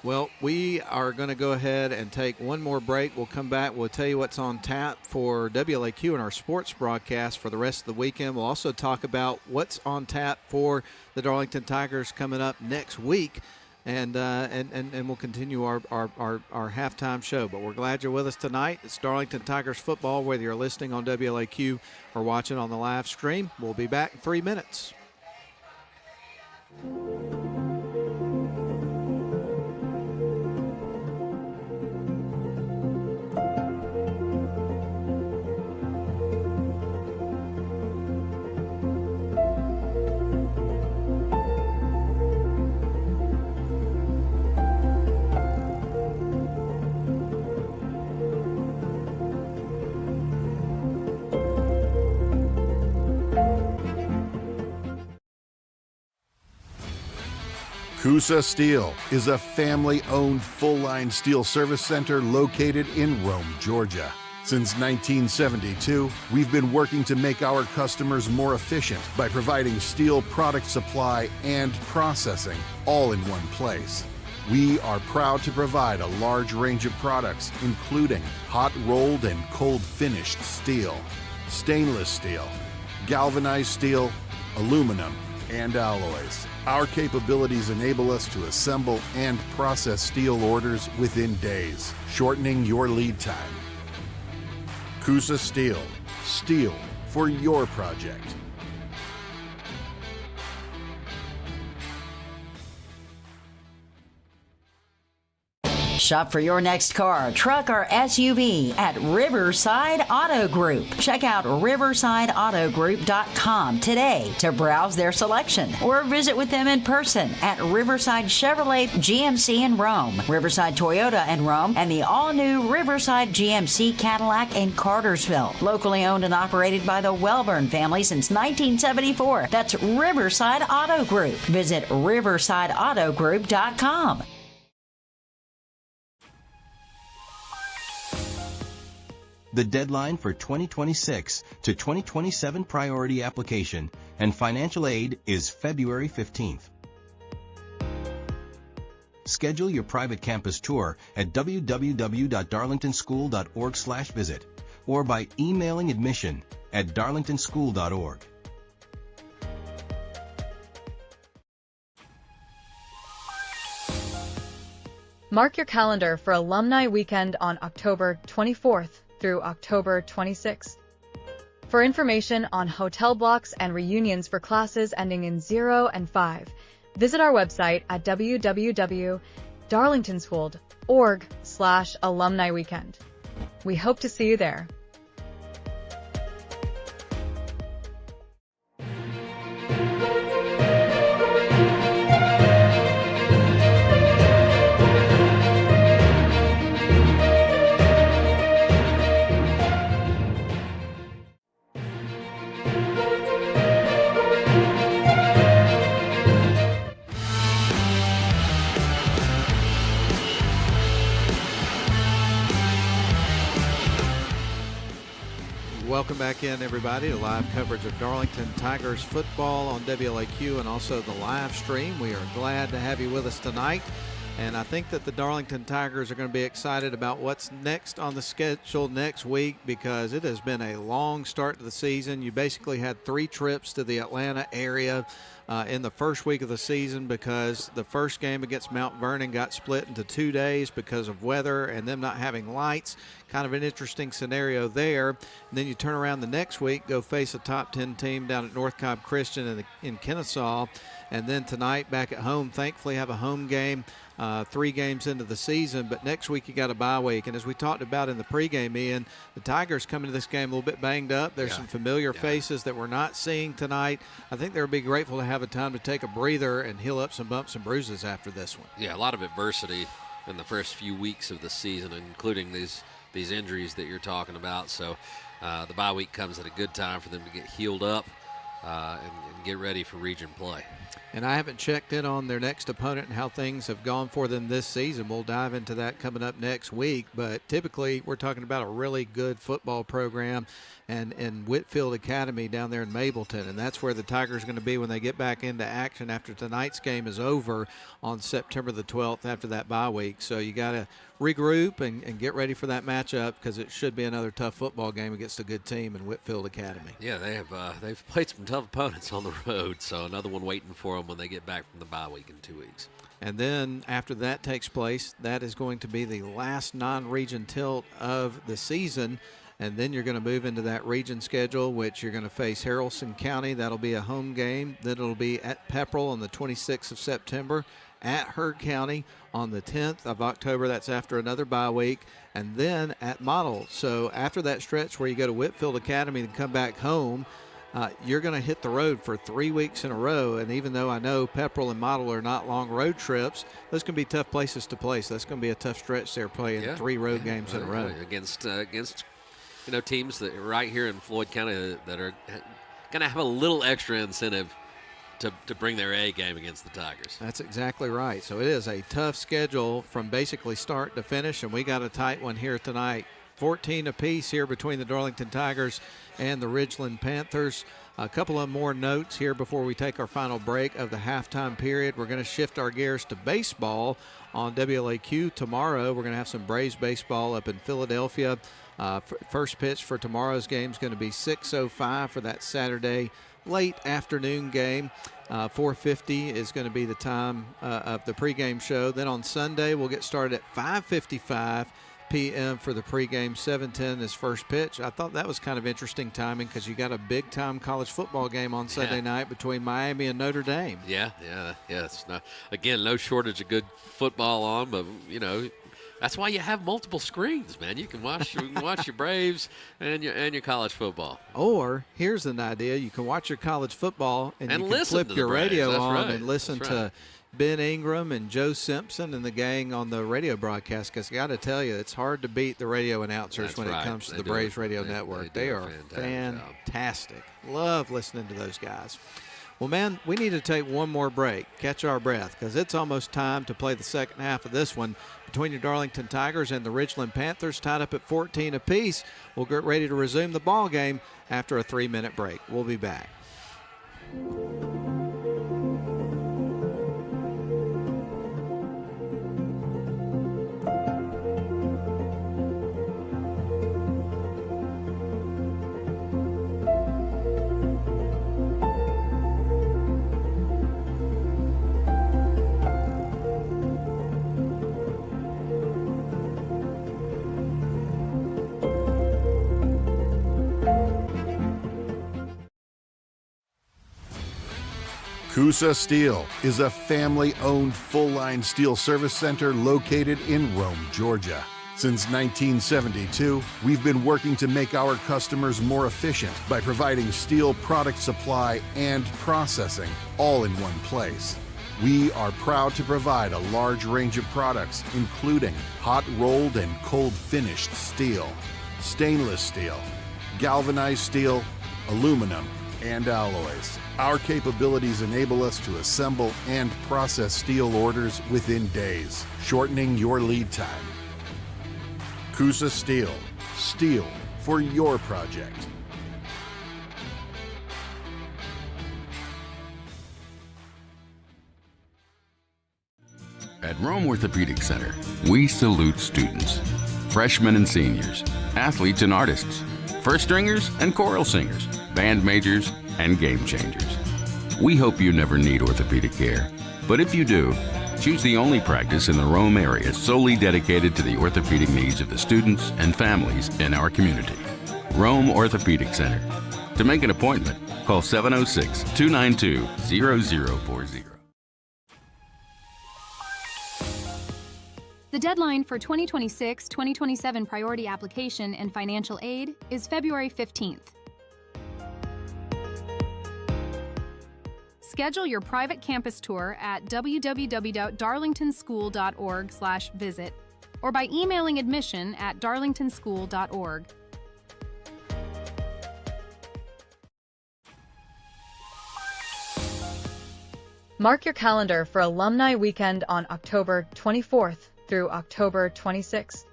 Speaker 6: Well, we are going to go ahead and take one more break. We'll come back. We'll tell you what's on tap for WLAQ and our sports broadcast for the rest of the weekend. We'll also talk about what's on tap for the Darlington Tigers coming up next week. And we'll continue our halftime show. But we're glad you're with us tonight. It's Darlington Tigers football, whether you're listening on WLAQ or watching on the live stream. We'll be back in 3 minutes.
Speaker 1: CUSA Steel is a family-owned full-line steel service center located in Rome, Georgia. Since 1972, we've been working to make our customers more efficient by providing steel product supply and processing all in one place. We are proud to provide a large range of products, including hot-rolled and cold-finished steel, stainless steel, galvanized steel, aluminum, and alloys. Our capabilities enable us to assemble and process steel orders within days, shortening your lead time. CUSA Steel. Steel for your project.
Speaker 2: Shop for your next car, truck, or SUV at Riverside Auto Group. Check out riversideautogroup.com today to browse their selection or visit with them in person at Riverside Chevrolet GMC in Rome, Riverside Toyota in Rome, and the all-new Riverside GMC Cadillac in Cartersville. Locally owned and operated by the Welburn family since 1974. That's Riverside Auto Group. Visit riversideautogroup.com.
Speaker 14: The deadline for 2026 to 2027 priority application and financial aid is February 15th. Schedule your private campus tour at www.darlingtonschool.org/visit or by emailing admission@darlingtonschool.org.
Speaker 5: Mark your calendar for Alumni Weekend on October 24th through October 26th. For information on hotel blocks and reunions for classes ending in 0 and 5, visit our website at www.darlingtonschool.org/alumni weekend. We hope to see you there.
Speaker 6: Welcome back in, everybody, to live coverage of Darlington Tigers football on WLAQ and also the live stream. We are glad to have you with us tonight. And I think that the Darlington Tigers are going to be excited about what's next on the schedule next week, because it has been a long start to the season. You basically had 3 trips to the Atlanta area in the first week of the season, because the first game against Mount Vernon got split into 2 days because of weather and them not having lights. Kind of an interesting scenario there. And then you turn around the next week, go face a top 10 team down at North Cobb Christian in Kennesaw. And then tonight back at home, thankfully have a home game, 3 games into the season. But next week you got a bye week. And as we talked about in the pregame, Ian, the Tigers coming to this game a little bit banged up. There's some familiar faces that we're not seeing tonight. I think they'll be grateful to have a time to take a breather and heal up some bumps and bruises after this one.
Speaker 9: Yeah, a lot of adversity in the first few weeks of the season, including these injuries that you're talking about. So the bye week comes at a good time for them to get healed up and get ready for region play.
Speaker 6: And I haven't checked in on their next opponent and how things have gone for them this season. We'll dive into that coming up next week. But typically we're talking about a really good football program and Whitfield Academy down there in Mableton. And that's where the Tigers are going to be when they get back into action after tonight's game is over on September the 12th after that bye week. So you got to regroup and get ready for that matchup, because it should be another tough football game against a good team in Whitfield Academy.
Speaker 9: Yeah, they've played some tough opponents on the road, so another one waiting for them when they get back from the bye week in 2 weeks.
Speaker 6: And then after that takes place, that is going to be the last non-region tilt of the season. And then you're going to move into that region schedule, which you're going to face Haralson County. That'll be a home game. Then it'll be at Pepperell on the 26th of September, at Heard County on the 10th of October. That's after another bye week. And then at Model. So after that stretch where you go to Whitfield Academy and come back home, you're going to hit the road for 3 weeks in a row. And even though I know Pepperell and Model are not long road trips, those can be tough places to play. So that's going to be a tough stretch there, playing 3 road games in a row.
Speaker 9: Against teams that right here in Floyd County that are going to have a little extra incentive to bring their A game against the Tigers.
Speaker 6: That's exactly right. So it is a tough schedule from basically start to finish, and we got a tight one here tonight. 14 apiece here between the Darlington Tigers and the Ridgeland Panthers. A couple of more notes here before we take our final break of the halftime period. We're going to shift our gears to baseball on WLAQ tomorrow. We're going to have some Braves baseball up in Philadelphia. First pitch for tomorrow's game is going to be 6:05 for that Saturday late afternoon game. 4:50 is going to be the time of the pregame show. Then on Sunday, we'll get started at 5:55 p.m. for the pregame. 7:10 is first pitch. I thought that was kind of interesting timing, because you got a big-time college football game on Sunday night between Miami and Notre Dame.
Speaker 9: Yeah. It's not, again, no shortage of good football on, but, that's why you have multiple screens, man. You can watch your Braves and your college football.
Speaker 6: Or here's an idea: you can watch your college football and you can flip your radio on and listen to Ben Ingram and Joe Simpson and the gang on the radio broadcast. Because I got to tell you, it's hard to beat the radio announcers when it comes to the Braves Radio Network. They are fantastic. Love listening to those guys. Well, man, we need to take one more break, catch our breath, because it's almost time to play the second half of this one between your Darlington Tigers and the Ridgeland Panthers, tied up at 14 apiece. We'll get ready to resume the ball game after a 3-minute break. We'll be back.
Speaker 1: CUSA Steel is a family-owned full-line steel service center located in Rome, Georgia. Since 1972, we've been working to make our customers more efficient by providing steel product supply and processing all in one place. We are proud to provide a large range of products, including hot-rolled and cold-finished steel, stainless steel, galvanized steel, aluminum, and alloys. Our capabilities enable us to assemble and process steel orders within days, shortening your lead time. CUSA Steel. Steel for your project.
Speaker 3: At Rome Orthopedic Center, we salute students, freshmen and seniors, athletes and artists, first stringers and choral singers, band majors and game changers. We hope you never need orthopedic care, but if you do, choose the only practice in the Rome area solely dedicated to the orthopedic needs of the students and families in our community. Rome Orthopedic Center. To make an appointment, call 706-292-0040.
Speaker 13: The deadline for 2026-2027 priority application and financial aid is February 15th. Schedule your private campus tour at www.darlingtonschool.org/visit or by emailing admission@darlingtonschool.org.
Speaker 5: Mark your calendar for Alumni Weekend on October 24th through October 26th.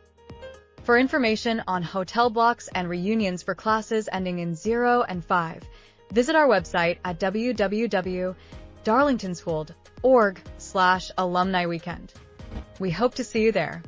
Speaker 5: For information on hotel blocks and reunions for classes ending in 0 and 5, visit our website at www.darlingtonschool.org/alumni weekend. We hope to see you there.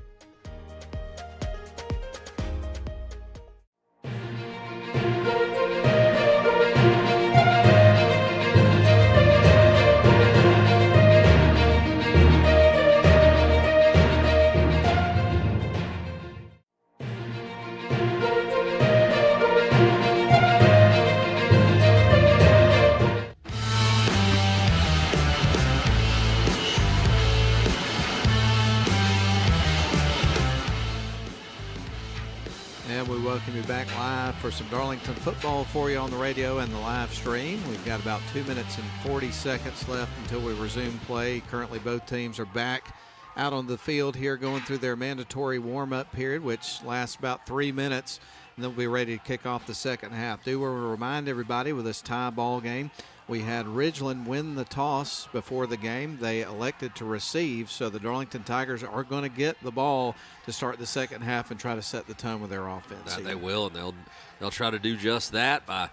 Speaker 6: Welcome you back live for some Darlington football for you on the radio and the live stream. We've got about 2 minutes and 40 seconds left until we resume play. Currently both teams are back out on the field here going through their mandatory warm-up period, which lasts about 3 minutes, and they'll be ready to kick off the second half. Do want to remind everybody with this tie ball game, we had Ridgeland win the toss before the game. They elected to receive, so the Darlington Tigers are going to get the ball to start the second half and try to set the tone with their offense.
Speaker 9: They will, and they'll try to do just that by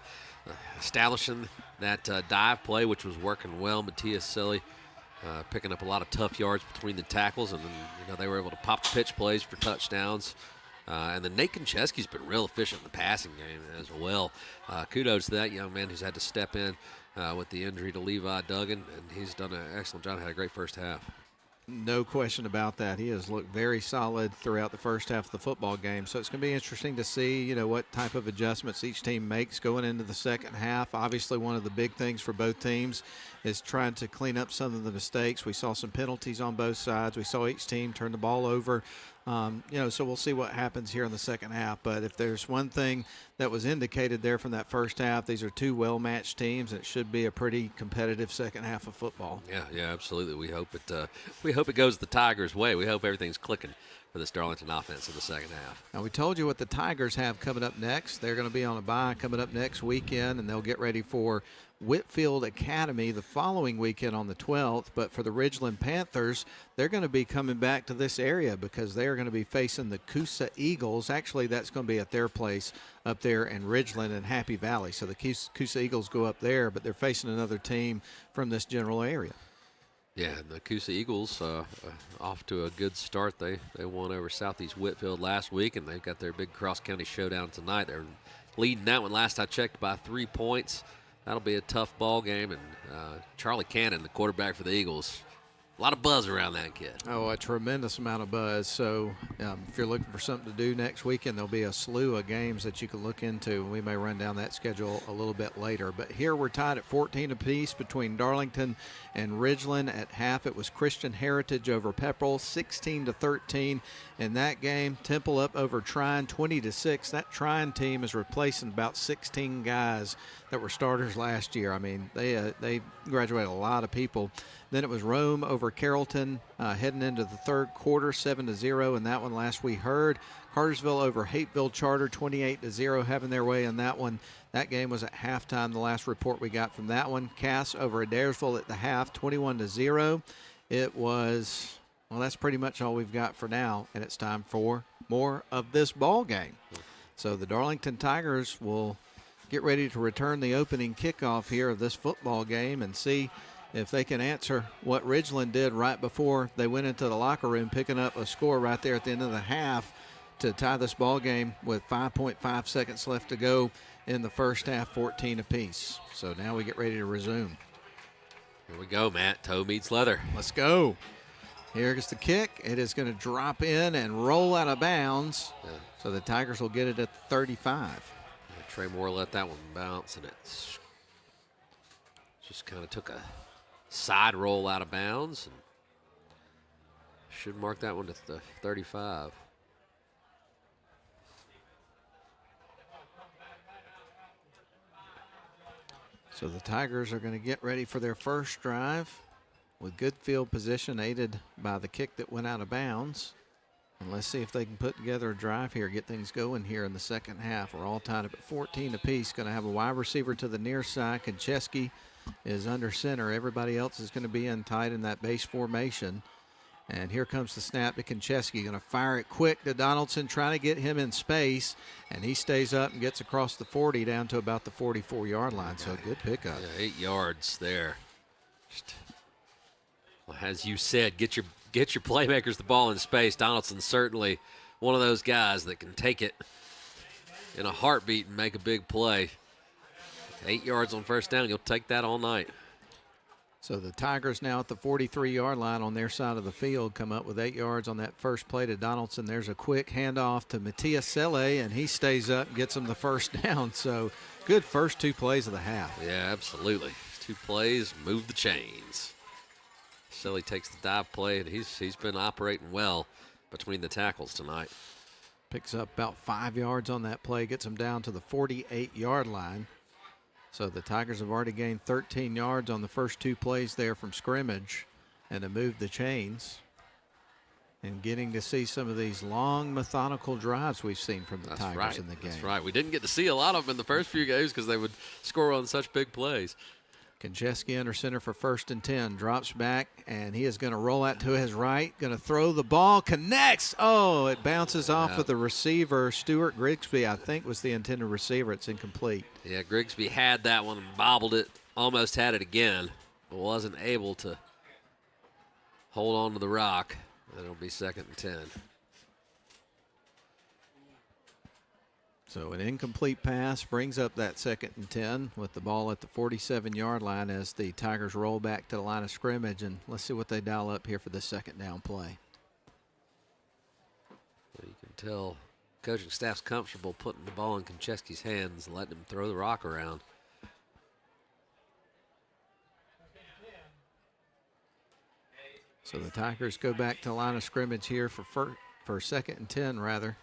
Speaker 9: establishing that dive play, which was working well. Matthias Selly picking up a lot of tough yards between the tackles, and then they were able to pop the pitch plays for touchdowns. And then Nate Konchesky's been real efficient in the passing game as well. Kudos to that young man who's had to step in with the injury to Levi Duggan, and he's done an excellent job. Had a great first half.
Speaker 6: No question about that. He has looked very solid throughout the first half of the football game. So it's going to be interesting to see, what type of adjustments each team makes going into the second half. Obviously, one of the big things for both teams is trying to clean up some of the mistakes. We saw some penalties on both sides. We saw each team turn the ball over. So we'll see what happens here in the second half. But if there's one thing that was indicated there from that first half, these are two well-matched teams, and it should be a pretty competitive second half of football.
Speaker 9: Yeah, absolutely. We hope it goes the Tigers' way. We hope everything's clicking for this Darlington offense in the second half.
Speaker 6: Now, we told you what the Tigers have coming up next. They're going to be on a bye coming up next weekend, and they'll get ready for Whitfield Academy the following weekend on the 12th. But for the Ridgeland Panthers, they're going to be coming back to this area because they are going to be facing the Coosa Eagles. Actually, that's going to be at their place up there in Ridgeland and Happy Valley. So the Coosa Eagles go up there, but they're facing another team from this general area.
Speaker 9: Yeah, and the Coosa Eagles off to a good start. They won over Southeast Whitfield last week, and they've got their big cross-county showdown tonight. They're leading that one last I checked by 3 points. That'll be a tough ball game, and Charlie Cannon, the quarterback for the Eagles, a lot of buzz around that kid.
Speaker 6: Oh, a tremendous amount of buzz. So if you're looking for something to do next weekend, there'll be a slew of games that you can look into. We may run down that schedule a little bit later. But here we're tied at 14 apiece between Darlington and Ridgeland. At half, it was Christian Heritage over Pepperell, 16-13. In that game, Temple up over Trine, 20-6. That Trine team is replacing about 16 guys that were starters last year. I mean, they graduated a lot of people. Then it was Rome over Carrollton heading into the third quarter, 7-0 in that one last we heard. Cartersville over Hateville Charter, 28-0, having their way in that one. That game was at halftime, the last report we got from that one. Cass over Adairsville at the half, 21-0. It was, well, that's pretty much all we've got for now, and it's time for more of this ball game. So the Darlington Tigers will get ready to return the opening kickoff here of this football game and see if they can answer what Ridgeland did right before they went into the locker room, picking up a score right there at the end of the half to tie this ball game with 5.5 seconds left to go in the first half, 14 apiece. So now we get ready to resume.
Speaker 9: Here we go, Matt. Toe meets leather.
Speaker 6: Let's go. Here's the kick. It is going to drop in and roll out of bounds.
Speaker 9: Yeah.
Speaker 6: So the Tigers will get it at 35.
Speaker 9: Yeah, Trey Moore let that one bounce, and it just kind of took a side roll out of bounds, and should mark that one to the 35.
Speaker 6: So the Tigers are going to get ready for their first drive with good field position aided by the kick that went out of bounds. And let's see if they can put together a drive here, get things going here in the second half. We're all tied up at 14 apiece. Going to have a wide receiver to the near side. Konchesky is under center. Everybody else is going to be in tight in that base formation. And here comes the snap to Konchesky. Going to fire it quick to Donaldson, trying to get him in space. And he stays up and gets across the 40 down to about the 44-yard line. So good pickup.
Speaker 9: Yeah, 8 yards there. Well, as you said, get your playmakers the ball in space. Donaldson's certainly one of those guys that can take it in a heartbeat and make a big play. 8 yards on first down, you'll take that all night.
Speaker 6: So the Tigers now at the 43-yard line on their side of the field come up with 8 yards on that first play to Donaldson. There's a quick handoff to Matias Selle, and he stays up and gets him the first down. So good first 2 plays of the half.
Speaker 9: Yeah, absolutely. 2 plays, move the chains. Selle takes the dive play, and he's been operating well between the tackles tonight.
Speaker 6: Picks up about 5 yards on that play, gets him down to the 48-yard line. So the Tigers have already gained 13 yards on the first 2 plays there from scrimmage and to move the chains. And getting to see some of these long, methodical drives we've seen from the Tigers in the game.
Speaker 9: That's right. We didn't get to see a lot of them in the first few games because they would score on such big plays.
Speaker 6: Konchesky under center for 1st and 10. Drops back, and he is going to roll out to his right. Going to throw the ball. Connects. Oh, it bounces off of the receiver. Stuart Grigsby, I think, was the intended receiver. It's incomplete.
Speaker 9: Yeah, Grigsby had that one and bobbled it. Almost had it again, but wasn't able to hold on to the rock. It'll be 2nd and 10.
Speaker 6: So an incomplete pass brings up that 2nd and 10 with the ball at the 47-yard line as the Tigers roll back to the line of scrimmage. And let's see what they dial up here for the 2nd down play.
Speaker 9: Well, you can tell coaching staff's comfortable putting the ball in Konchesky's hands and letting him throw the rock around.
Speaker 6: So the Tigers go back to the line of scrimmage here for 2nd and 10 rather.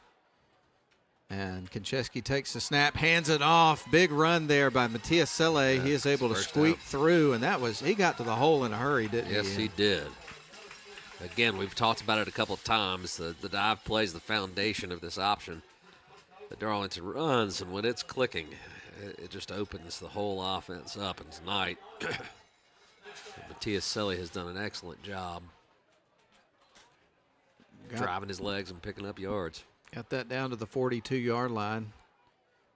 Speaker 6: And Konchesky takes the snap, hands it off. Big run there by Matias Selle. Yeah, he is able to squeak through, and he got to the hole in a hurry, didn't he?
Speaker 9: Yes, he did. Again, we've talked about it a couple of times. The dive play is the foundation of this option that Darlington runs, and when it's clicking, it just opens the whole offense up. And tonight, Matthias Selly has done an excellent job driving his legs and picking up yards.
Speaker 6: Got that down to the 42-yard line.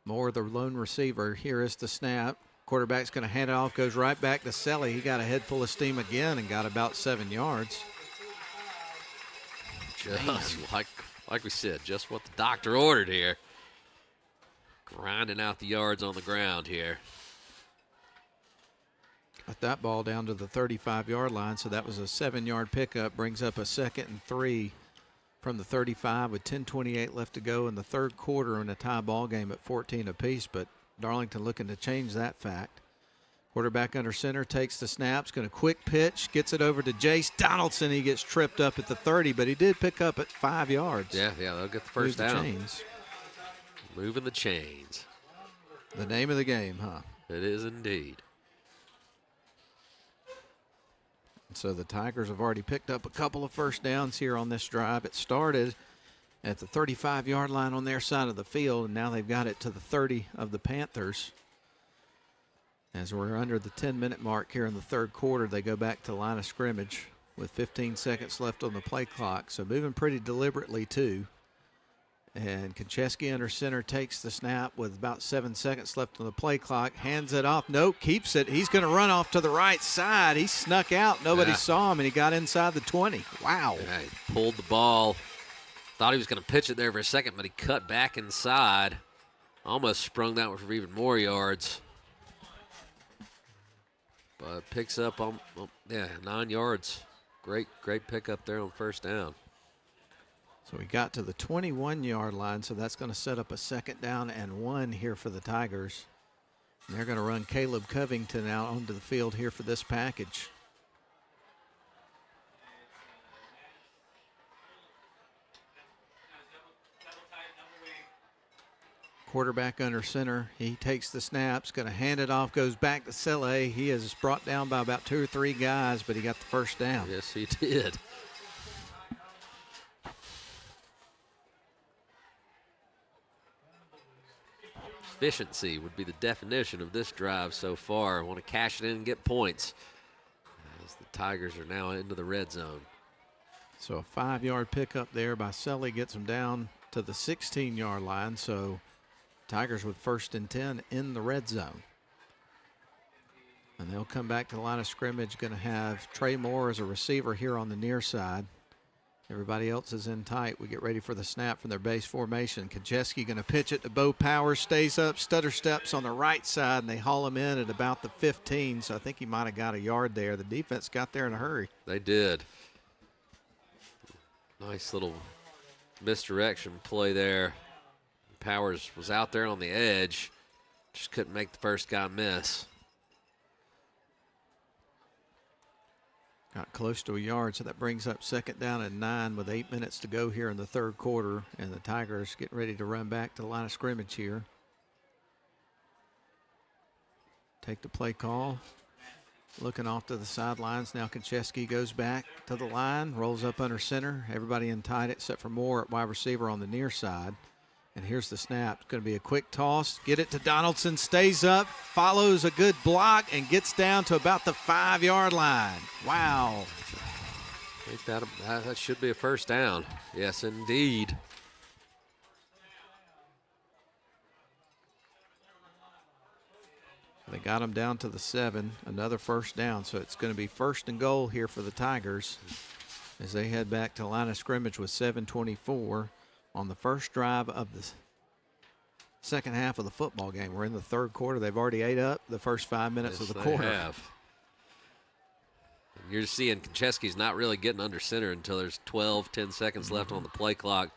Speaker 6: Moore, the lone receiver. Here is the snap. Quarterback's going to hand it off, goes right back to Selly. He got a head full of steam again and got about 7 yards.
Speaker 9: Just like we said, just what the doctor ordered here. Grinding out the yards on the ground here.
Speaker 6: Got that ball down to the 35-yard line, so that was a 7-yard pickup. Brings up a 2nd and 3 from the 35 with 10:28 left to go in the third quarter in a tie ball game at 14 apiece, but Darlington looking to change that fact. Quarterback under center, takes the snaps, going to quick pitch, gets it over to Jace Donaldson. He gets tripped up at the 30, but he did pick up at 5 yards.
Speaker 9: Yeah, they'll get the first down. Moving the chains.
Speaker 6: The name of the game, huh?
Speaker 9: It is indeed.
Speaker 6: So the Tigers have already picked up a couple of first downs here on this drive. It started at the 35-yard line on their side of the field, and now they've got it to the 30 of the Panthers. As we're under the 10-minute mark here in the third quarter, they go back to the line of scrimmage with 15 seconds left on the play clock. So moving pretty deliberately, too. And Konchesky under center takes the snap with about 7 seconds left on the play clock. Hands it off. Nope, keeps it. He's going to run off to the right side. He snuck out. Nobody saw him, and he got inside the 20. Wow.
Speaker 9: Yeah, he pulled the ball. Thought he was going to pitch it there for a second, but he cut back inside. Almost sprung that one for even more yards. But picks up 9 yards. Great pickup there on first down.
Speaker 6: So we got to the 21-yard line, so that's going to set up a 2nd down and 1 here for the Tigers. And they're going to run Caleb Covington out onto the field here for this package. Quarterback under center. He takes the snaps, going to hand it off, goes back to Selly. He is brought down by about 2 or 3 guys, but he got the first down.
Speaker 9: Yes, he did. Efficiency would be the definition of this drive so far. Want to cash it in and get points as the Tigers are now into the red zone.
Speaker 6: So a 5-yard pickup there by Selly gets them down to the 16-yard line. So Tigers with 1st and 10 in the red zone. And they'll come back to the line of scrimmage. Going to have Trey Moore as a receiver here on the near side. Everybody else is in tight. We get ready for the snap from their base formation. Konchesky going to pitch it to Bo Powers. Stays up, stutter steps on the right side, and they haul him in at about the 15. So I think he might have got a yard there. The defense got there in a hurry.
Speaker 9: They did. Nice little misdirection play there. Powers was out there on the edge. Just couldn't make the first guy miss.
Speaker 6: Got close to a yard, so that brings up 2nd down and 9 with 8 minutes to go here in the third quarter. And the Tigers getting ready to run back to the line of scrimmage here. Take the play call. Looking off to the sidelines. Now Konchesky goes back to the line, rolls up under center. Everybody in tight except for Moore at wide receiver on the near side. And here's the snap. It's going to be a quick toss. Get it to Donaldson. Stays up, follows a good block, and gets down to about the 5-yard line. Wow.
Speaker 9: I think that should be a first down. Yes, indeed.
Speaker 6: They got him down to the 7. Another first down. So it's going to be 1st and goal here for the Tigers as they head back to the line of scrimmage with 7:24. On the first drive of the second half of the football game. We're in the third quarter. They've already ate up the first 5 minutes of the quarter.
Speaker 9: They have. And you're seeing Konchesky's not really getting under center until there's 10 seconds left on the play clock.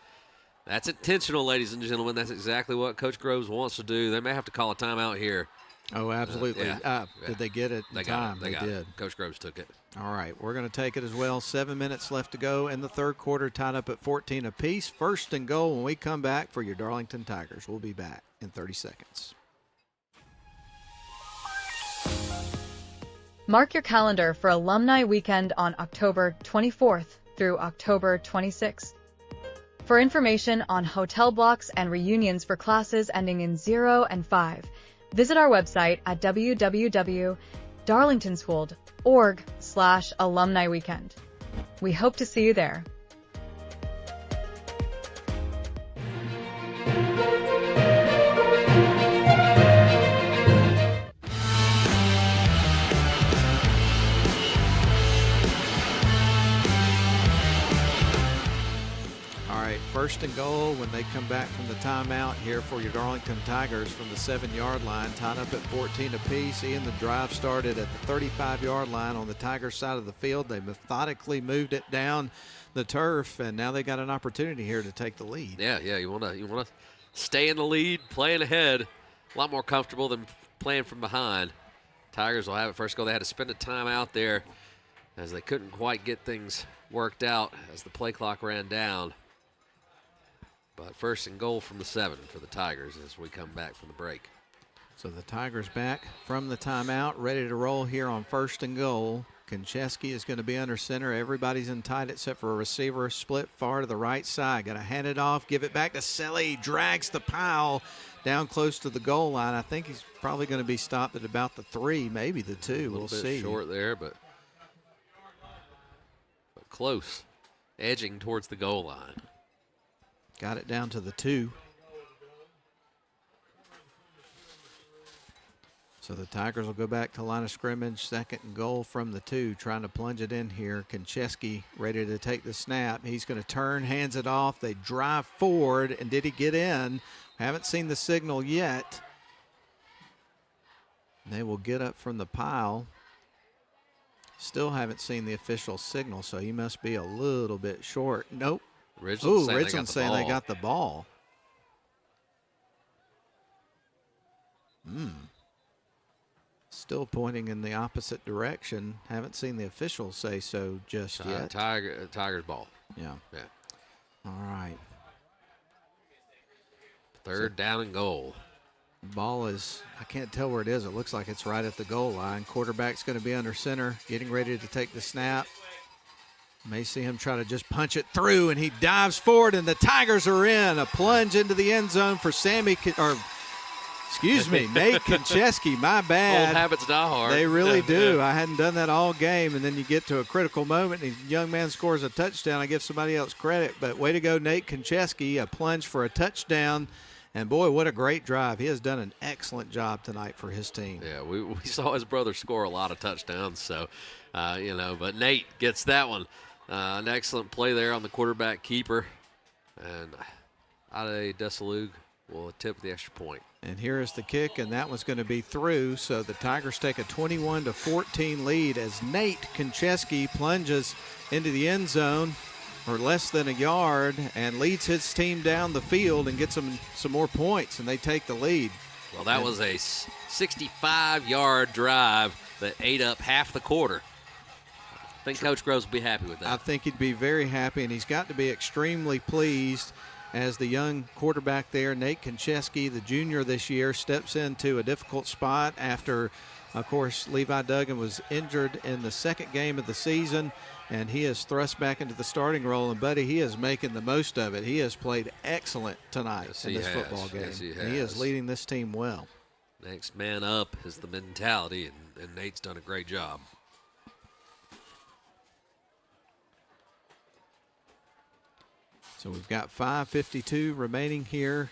Speaker 9: That's intentional, ladies and gentlemen. That's exactly what Coach Groves wants to do. They may have to call a timeout here.
Speaker 6: Oh, absolutely. Did they get it in time?
Speaker 9: They
Speaker 6: did.
Speaker 9: It. Coach Groves took it.
Speaker 6: All right, we're going to take it as well. 7 minutes left to go in the third quarter, tied up at 14 apiece. 1st and goal when we come back for your Darlington Tigers. We'll be back in 30 seconds.
Speaker 5: Mark your calendar for Alumni Weekend on October 24th through October 26th. For information on hotel blocks and reunions for classes ending in 0 and 5, Visit our website at www.darlingtonschool.org/alumni weekend. We hope to see you there.
Speaker 6: First and goal when they come back from the timeout here for your Darlington Tigers from the 7-yard line, tied up at 14 apiece. Ian, the drive started at the 35-yard line on the Tigers side of the field. They methodically moved it down the turf, and now they got an opportunity here to take the lead.
Speaker 9: Yeah, you want to stay in the lead, playing ahead. A lot more comfortable than playing from behind. Tigers will have it first goal. They had to spend a time out there as they couldn't quite get things worked out as the play clock ran down. But first and goal from the 7 for the Tigers as we come back from the break.
Speaker 6: So the Tigers back from the timeout, ready to roll here on first and goal. Konchesky is going to be under center. Everybody's in tight except for a receiver split far to the right side. Got to hand it off, give it back to Selly. Drags the pile down close to the goal line. I think he's probably going to be stopped at about the 3, maybe the 2. We'll see. A little bit
Speaker 9: short there, but close. Edging towards the goal line.
Speaker 6: Got it down to the 2. So the Tigers will go back to line of scrimmage, second and goal from the 2, trying to plunge it in here. Konchesky ready to take the snap. He's going to turn, hands it off. They drive forward, and did he get in? Haven't seen the signal yet. They will get up from the pile. Still haven't seen the official signal, so he must be a little bit short. Nope. Ridgeland saying they got the ball. Still pointing in the opposite direction. Haven't seen the officials say so just yet.
Speaker 9: Tigers ball.
Speaker 6: Yeah. All right.
Speaker 9: Third down and goal.
Speaker 6: Ball is, I can't tell where it is. It looks like it's right at the goal line. Quarterback's going to be under center, getting ready to take the snap. May see him try to just punch it through, and he dives forward, and the Tigers are in. A plunge into the end zone for Nate Konchesky. My bad.
Speaker 9: Old habits die hard.
Speaker 6: They really do. I hadn't done that all game, and then you get to a critical moment, and the young man scores a touchdown. I give somebody else credit, but way to go, Nate Konchesky, a plunge for a touchdown. And, boy, what a great drive. He has done an excellent job tonight for his team.
Speaker 9: Yeah, we saw his brother score a lot of touchdowns, so, but Nate gets that one. An excellent play there on the quarterback keeper. And Ade Desalug will tip the extra point.
Speaker 6: And here is the kick, and that one's going to be through. So the Tigers take a 21-14 lead as Nate Konchesky plunges into the end zone for less than a yard and leads his team down the field and gets them some more points, and they take the lead.
Speaker 9: Well, that was a 65-yard drive that ate up half the quarter. I think Coach Groves will be happy with that.
Speaker 6: I think he'd be very happy, and he's got to be extremely pleased as the young quarterback there, Nate Konchesky, the junior this year, steps into a difficult spot after, of course, Levi Duggan was injured in the second game of the season, and he is thrust back into the starting role. And, buddy, he is making the most of it. He has played excellent tonight in this football game.
Speaker 9: Yes, he
Speaker 6: is leading this team well.
Speaker 9: Next man up is the mentality, and Nate's done a great job.
Speaker 6: So we've got 5:52 remaining here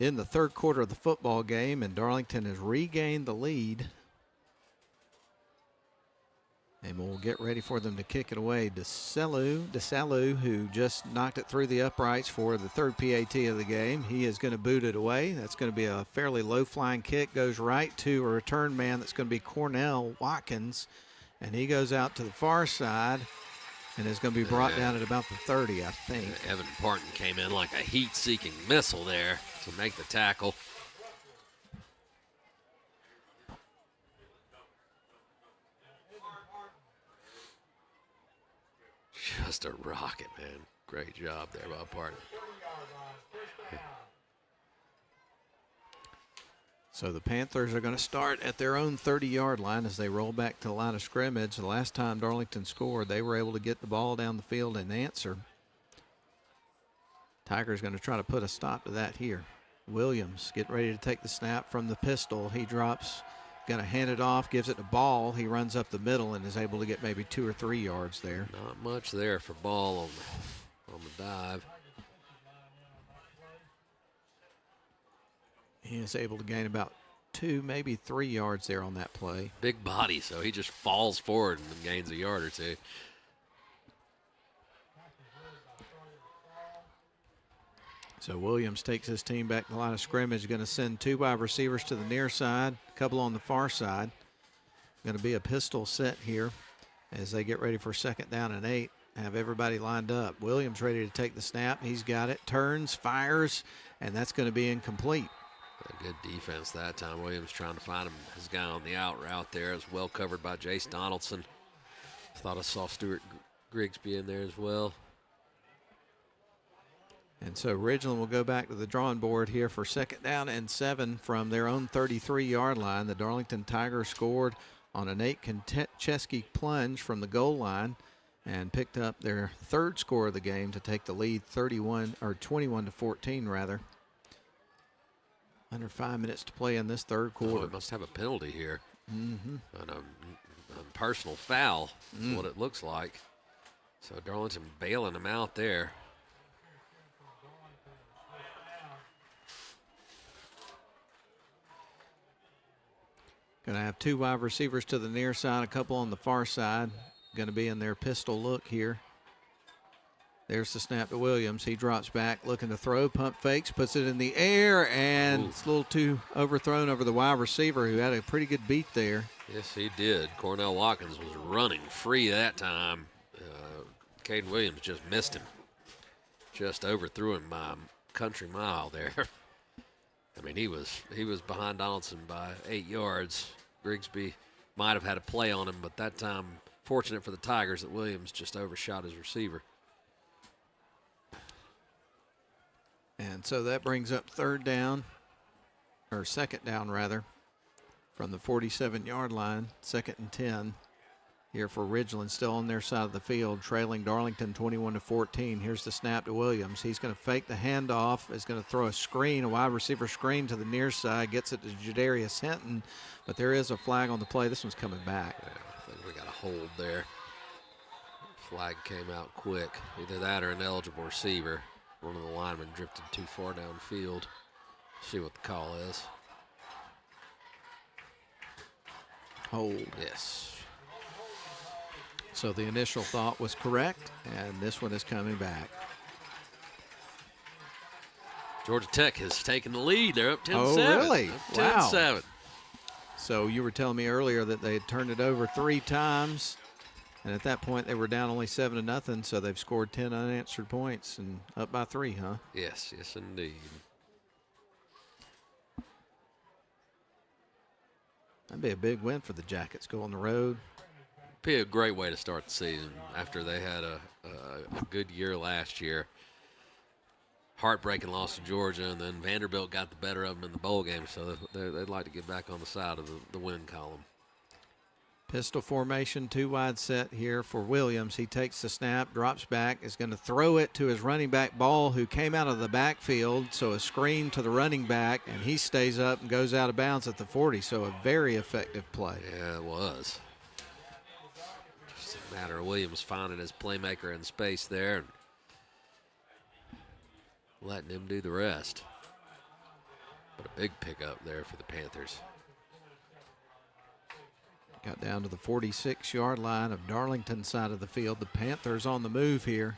Speaker 6: in the third quarter of the football game, and Darlington has regained the lead. And we'll get ready for them to kick it away. DeSalu, who just knocked it through the uprights for the third PAT of the game. He is going to boot it away. That's going to be a fairly low-flying kick. Goes right to a return man. That's going to be Cornell Watkins. And he goes out to the far side and is going to be brought down at about the 30, I think.
Speaker 9: Evan Parton came in like a heat-seeking missile there to make the tackle. Just a rocket, man. Great job there by Parton.
Speaker 6: So the Panthers are going to start at their own 30-yard line as they roll back to the line of scrimmage. The last time Darlington scored, they were able to get the ball down the field and answer. Tigers going to try to put a stop to that here Williams getting ready to take the snap from the pistol. He drops, going to hand it off, gives it to Ball. He runs up the middle and is able to get maybe 2 or 3 yards there.
Speaker 9: Not much there for Ball on the dive.
Speaker 6: He is able to gain about 2, maybe 3 yards there on that play.
Speaker 9: Big body, so he just falls forward and then gains a yard or 2.
Speaker 6: So Williams takes his team back to the line of scrimmage, going to send 2 wide receivers to the near side, a couple on the far side. Going to be a pistol set here as they get ready for 2nd down and 8. Have everybody lined up. Williams ready to take the snap. He's got it, turns, fires, and that's going to be incomplete.
Speaker 9: A good defense that time. Williams trying to find his guy on the out route there. It was well covered by Jace Donaldson. Thought I saw Stuart Grigsby in there as well.
Speaker 6: And so Ridgeland will go back to the drawing board here for 2nd down and 7 from their own 33-yard line. The Darlington Tigers scored on an Nate Konchesky plunge from the goal line and picked up their 3rd score of the game to take the lead 21-14 rather. Under 5 minutes to play in this 3rd quarter.
Speaker 9: Oh, it must have a penalty here.
Speaker 6: Mm-hmm.
Speaker 9: And a personal foul is what it looks like. So Darlington bailing him out there.
Speaker 6: Going to have 2 wide receivers to the near side, a couple on the far side. Going to be in their pistol look here. There's the snap to Williams. He drops back, looking to throw, pump fakes, puts it in the air, and it's a little too overthrown over the wide receiver, who had a pretty good beat there.
Speaker 9: Yes, he did. Cornell Watkins was running free that time. Caden Williams just missed him. Just overthrew him by a country mile there. I mean, he was behind Donaldson by 8 yards. Grigsby might have had a play on him, but that time, fortunate for the Tigers that Williams just overshot his receiver.
Speaker 6: And so that brings up 3rd down, or 2nd down rather, from the 47-yard line, 2nd and 10. Here for Ridgeland, still on their side of the field, trailing Darlington 21-14. Here's the snap to Williams. He's going to fake the handoff. Is going to throw a screen, a wide receiver screen to the near side. Gets it to Jadarius Hinton, but there is a flag on the play. This one's coming back.
Speaker 9: Yeah, I think we got a hold there. Flag came out quick. Either that or an eligible receiver. One of the linemen drifted too far downfield. See what the call is.
Speaker 6: Hold.
Speaker 9: Yes.
Speaker 6: So the initial thought was correct, and this one is coming back.
Speaker 9: Georgia Tech has taken the lead. They're up 10-7.
Speaker 6: Oh, really?
Speaker 9: Up 10-7.
Speaker 6: Wow. So you were telling me earlier that they had turned it over 3 times, and at that point they were down only 7-0, so they've scored 10 unanswered points and up by 3, huh?
Speaker 9: Yes, yes indeed.
Speaker 6: That'd be a big win for the Jackets. Go on the road.
Speaker 9: Be a great way to start the season after they had a good year last year. Heartbreaking loss to Georgia, and then Vanderbilt got the better of them in the bowl game, so they'd like to get back on the side of the win column.
Speaker 6: Pistol formation, 2 wide set here for Williams. He takes the snap, drops back, is going to throw it to his running back Ball, who came out of the backfield, so a screen to the running back, and he stays up and goes out of bounds at the 40, so a very effective play.
Speaker 9: Yeah, it was. Just a matter of Williams finding his playmaker in space there and letting him do the rest. But a big pickup there for the Panthers.
Speaker 6: Got down to the 46-yard line of Darlington side of the field. The Panthers on the move here.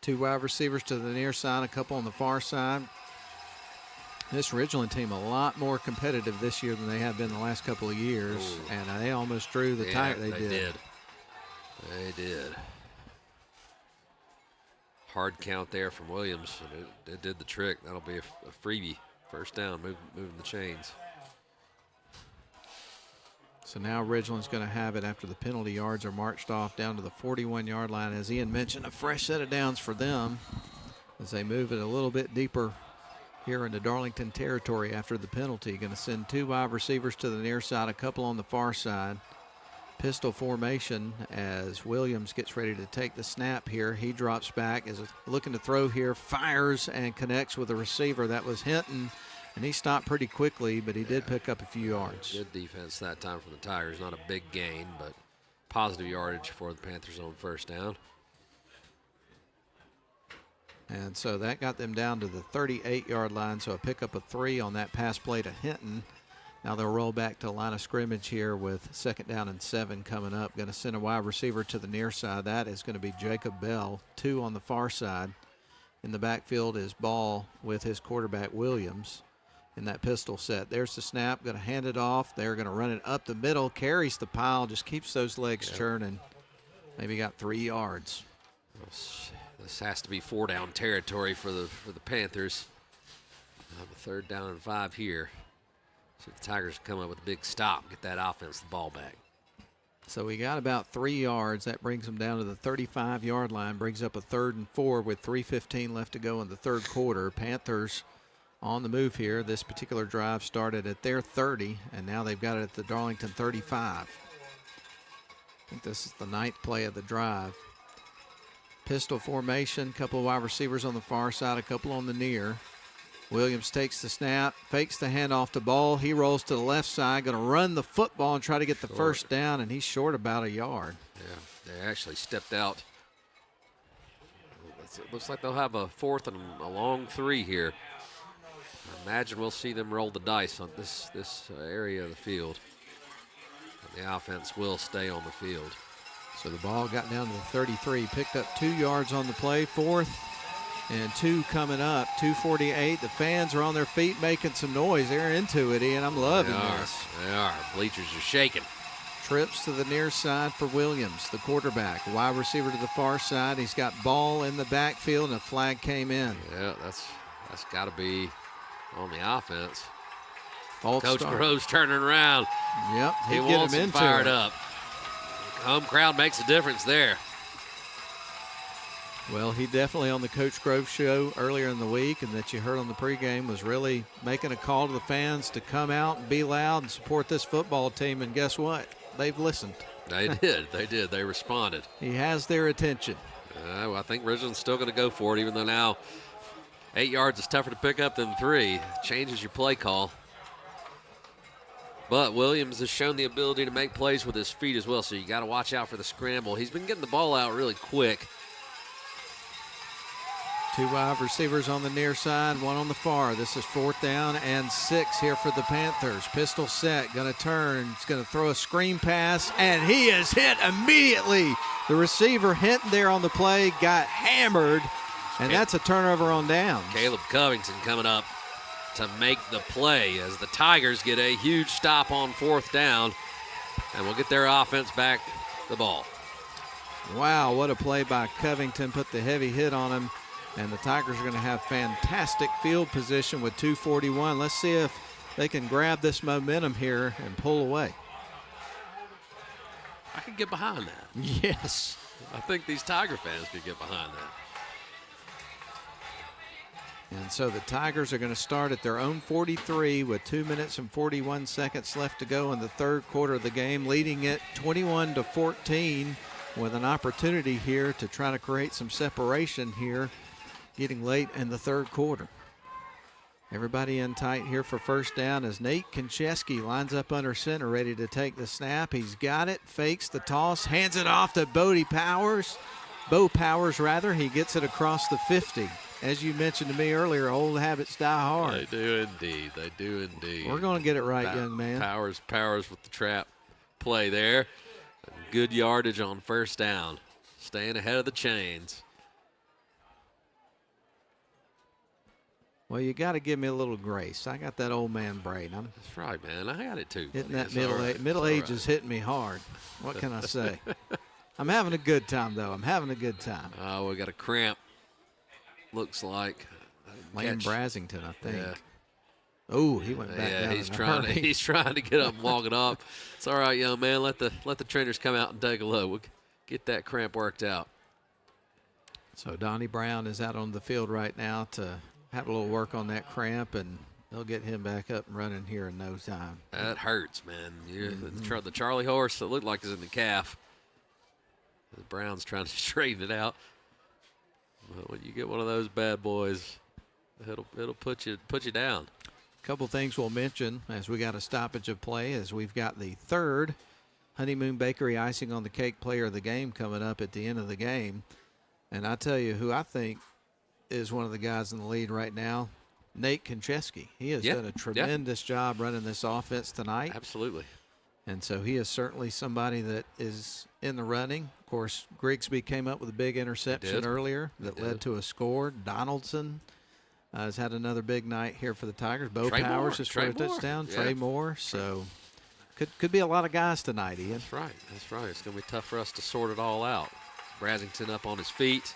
Speaker 6: 2 wide receivers to the near side, a couple on the far side. This Ridgeland team a lot more competitive this year than they have been the last couple of years. Ooh. And they almost drew the Tigers.
Speaker 9: They did. Hard count there from Williams, and it did the trick. That'll be a freebie. First down, moving the chains.
Speaker 6: So now Ridgeland's going to have it after the penalty yards are marched off down to the 41-yard line. As Ian mentioned, a fresh set of downs for them as they move it a little bit deeper here into Darlington territory after the penalty. Going to send 2 wide receivers to the near side, a couple on the far side. Pistol formation as Williams gets ready to take the snap here. He drops back, is looking to throw here, fires and connects with the receiver. That was Hinton, and he stopped pretty quickly, but he did pick up a few yards.
Speaker 9: Good defense that time from the Tigers. Not a big gain, but positive yardage for the Panthers on first down.
Speaker 6: And so that got them down to the 38-yard line, so a pickup of 3 on that pass play to Hinton. Now they'll roll back to the line of scrimmage here with 2nd down and 7 coming up. Going to send a wide receiver to the near side. That is going to be Jacob Bell, 2 on the far side. In the backfield is Ball with his quarterback Williams in that pistol set. There's the snap. Going to hand it off. They're going to run it up the middle. Carries the pile. Just keeps those legs churning. Maybe got 3 yards.
Speaker 9: This has to be 4-down territory for the Panthers. The 3rd down and 5 here. So the Tigers come up with a big stop, get that offense the ball back.
Speaker 6: So we got about 3 yards. That brings them down to the 35-yard line, brings up a 3rd and 4 with 3:15 left to go in the 3rd quarter. Panthers on the move here. This particular drive started at their 30, and now they've got it at the Darlington 35. I think this is the 9th play of the drive. Pistol formation, couple of wide receivers on the far side, a couple on the near. Williams takes the snap, fakes the handoff to Ball. He rolls to the left side, going to run the football and try to get the first down, and he's short about a yard.
Speaker 9: Yeah, they actually stepped out. It looks like they'll have a 4th and a long 3 here. I imagine we'll see them roll the dice on this area of the field. And the offense will stay on the field.
Speaker 6: So the ball got down to the 33, picked up 2 yards on the play, 4th and 2 coming up, 2:48. The fans are on their feet making some noise. They're into it, Ian. I'm loving this.
Speaker 9: They are. Bleachers are shaking.
Speaker 6: Trips to the near side for Williams, the quarterback. Wide receiver to the far side. He's got Ball in the backfield, and a flag came in.
Speaker 9: Yeah, that's got to be on the offense.
Speaker 6: False
Speaker 9: Coach
Speaker 6: start.
Speaker 9: Groves turning around.
Speaker 6: Yep,
Speaker 9: he wants them fired up. Home crowd makes a difference there.
Speaker 6: Well, he definitely on the Coach Groves show earlier in the week, and that you heard on the pregame, was really making a call to the fans to come out and be loud and support this football team. And guess what? They've listened.
Speaker 9: They did. They did. They responded.
Speaker 6: He has their attention.
Speaker 9: Well, I think Ridgeland's still going to go for it, even though now 8 yards is tougher to pick up than 3. Changes your play call. But Williams has shown the ability to make plays with his feet as well, so you got to watch out for the scramble. He's been getting the ball out really quick.
Speaker 6: 2 wide receivers on the near side, 1 on the far. This is 4th down and 6 here for the Panthers. Pistol set, going to turn. He's going to throw a screen pass, and he is hit immediately. The receiver Hinton there on the play got hammered, and that's a turnover on downs.
Speaker 9: Caleb Covington coming up to make the play as the Tigers get a huge stop on 4th down, and we'll get their offense back the ball.
Speaker 6: Wow, what a play by Covington. Put the heavy hit on him. And the Tigers are going to have fantastic field position with 2:41. Let's see if they can grab this momentum here and pull away.
Speaker 9: I can get behind that.
Speaker 6: Yes.
Speaker 9: I think these Tiger fans could get behind that.
Speaker 6: And so the Tigers are going to start at their own 43 with 2 minutes and 41 seconds left to go in the 3rd quarter of the game, leading it 21-14 with an opportunity here to try to create some separation here, getting late in the 3rd quarter. Everybody in tight here for first down as Nate Konchesky lines up under center, ready to take the snap. He's got it, fakes the toss, hands it off to Bo Powers. He gets it across the 50. As you mentioned to me earlier, old habits die hard.
Speaker 9: They do indeed. They do indeed.
Speaker 6: We're going to get it right, young man.
Speaker 9: Powers with the trap play there. Good yardage on first down. Staying ahead of the chains.
Speaker 6: Well, you got to give me a little grace. I got that old man brain.
Speaker 9: That's right, man. I got it too.
Speaker 6: Hitting that middle age is hitting me hard. What can I say? I'm having a good time, though. I'm having a good time.
Speaker 9: Oh, we got a cramp. Looks like
Speaker 6: Lane Brasington, I think.
Speaker 9: Yeah.
Speaker 6: Oh, he went back down.
Speaker 9: He's trying to get up and walk it off. It's all right, young man. Let the trainers come out and take a look. We'll get that cramp worked out.
Speaker 6: So Donnie Brown is out on the field right now to have a little work on that cramp, and They'll get him back up and running here in no time.
Speaker 9: That hurts, man. The Charlie horse that looked like is in the calf. The Browns trying to straighten it out. But when you get one of those bad boys, it'll put you down.
Speaker 6: A couple things we'll mention as we got a stoppage of play, as we've got the third Honeymoon Bakery icing on the cake player of the game coming up at the end of the game. And I tell you who I think is one of the guys in the lead right now, Nate Konchesky. He has done a tremendous job running this offense tonight.
Speaker 9: Absolutely.
Speaker 6: And so he is certainly somebody that is in the running. Of course, Grigsby came up with a big interception earlier that led to a score. Donaldson has had another big night here for the Tigers. Bo Powers has scored a touchdown. Trey Moore. So could be a lot of guys tonight, Ian.
Speaker 9: That's right. That's right. It's going to be tough for us to sort it all out. Brasington up on his feet.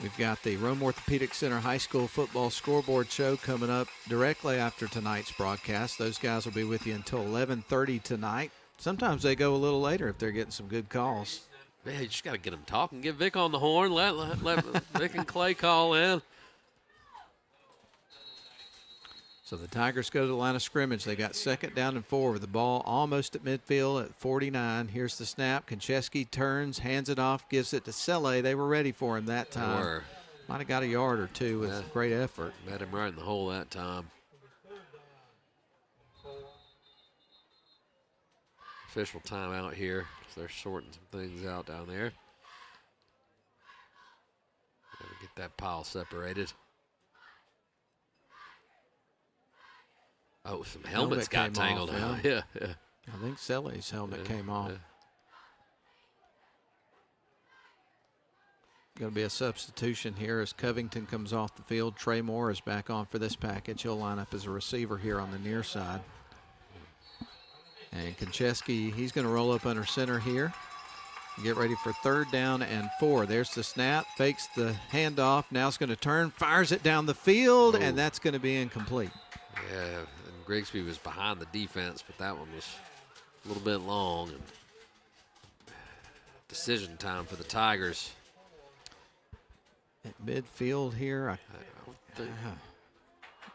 Speaker 6: We've got the Rome Orthopedic Center High School football scoreboard show coming up directly after tonight's broadcast. Those guys will be with you until 11:30 tonight. Sometimes they go a little later if they're getting some good calls.
Speaker 9: Man, you just got to get them talking. Get Vic on the horn. Let Vic and Clay call in.
Speaker 6: So the Tigers go to the line of scrimmage. They got 2nd down and 4 with the ball almost at midfield at 49. Here's the snap. Konchesky turns, hands it off, gives it to Selle. They were ready for him that time.
Speaker 9: They were.
Speaker 6: Might have got a yard or two with great effort.
Speaker 9: Met him right in the hole that time. Official timeout here. So they're sorting some things out down there. Got to get that pile separated. Oh, some helmets got tangled out. Yeah.
Speaker 6: I think Selle's helmet came off. Going to be a substitution here as Covington comes off the field. Trey Moore is back on for this package. He'll line up as a receiver here on the near side. And Konchesky, he's going to roll up under center here. Get ready for 3rd down and 4. There's the snap, fakes the handoff. Now it's going to turn, fires it down the field, and that's going to be incomplete.
Speaker 9: Yeah, and Grigsby was behind the defense, but that one was a little bit long. And decision time for the Tigers.
Speaker 6: At midfield here, I think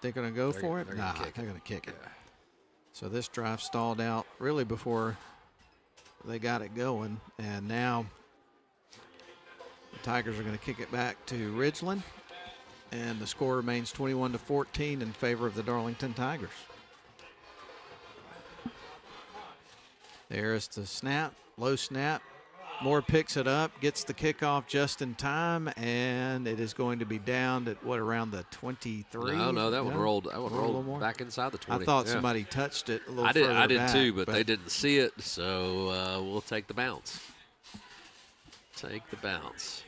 Speaker 6: they're going to go for it? Nah, they're going to kick it. So this drive stalled out really before they got it going, and now the Tigers are going to kick it back to Ridgeland, and the score remains 21-14 in favor of the Darlington Tigers. There's the snap, low snap. Moore picks it up, gets the kickoff just in time, and it is going to be down at around the 23?
Speaker 9: No, that one rolled. That one rolled back inside the 20.
Speaker 6: I thought somebody touched it a little further back.
Speaker 9: I did too, but they didn't see it, so we'll take the bounce. Take the bounce.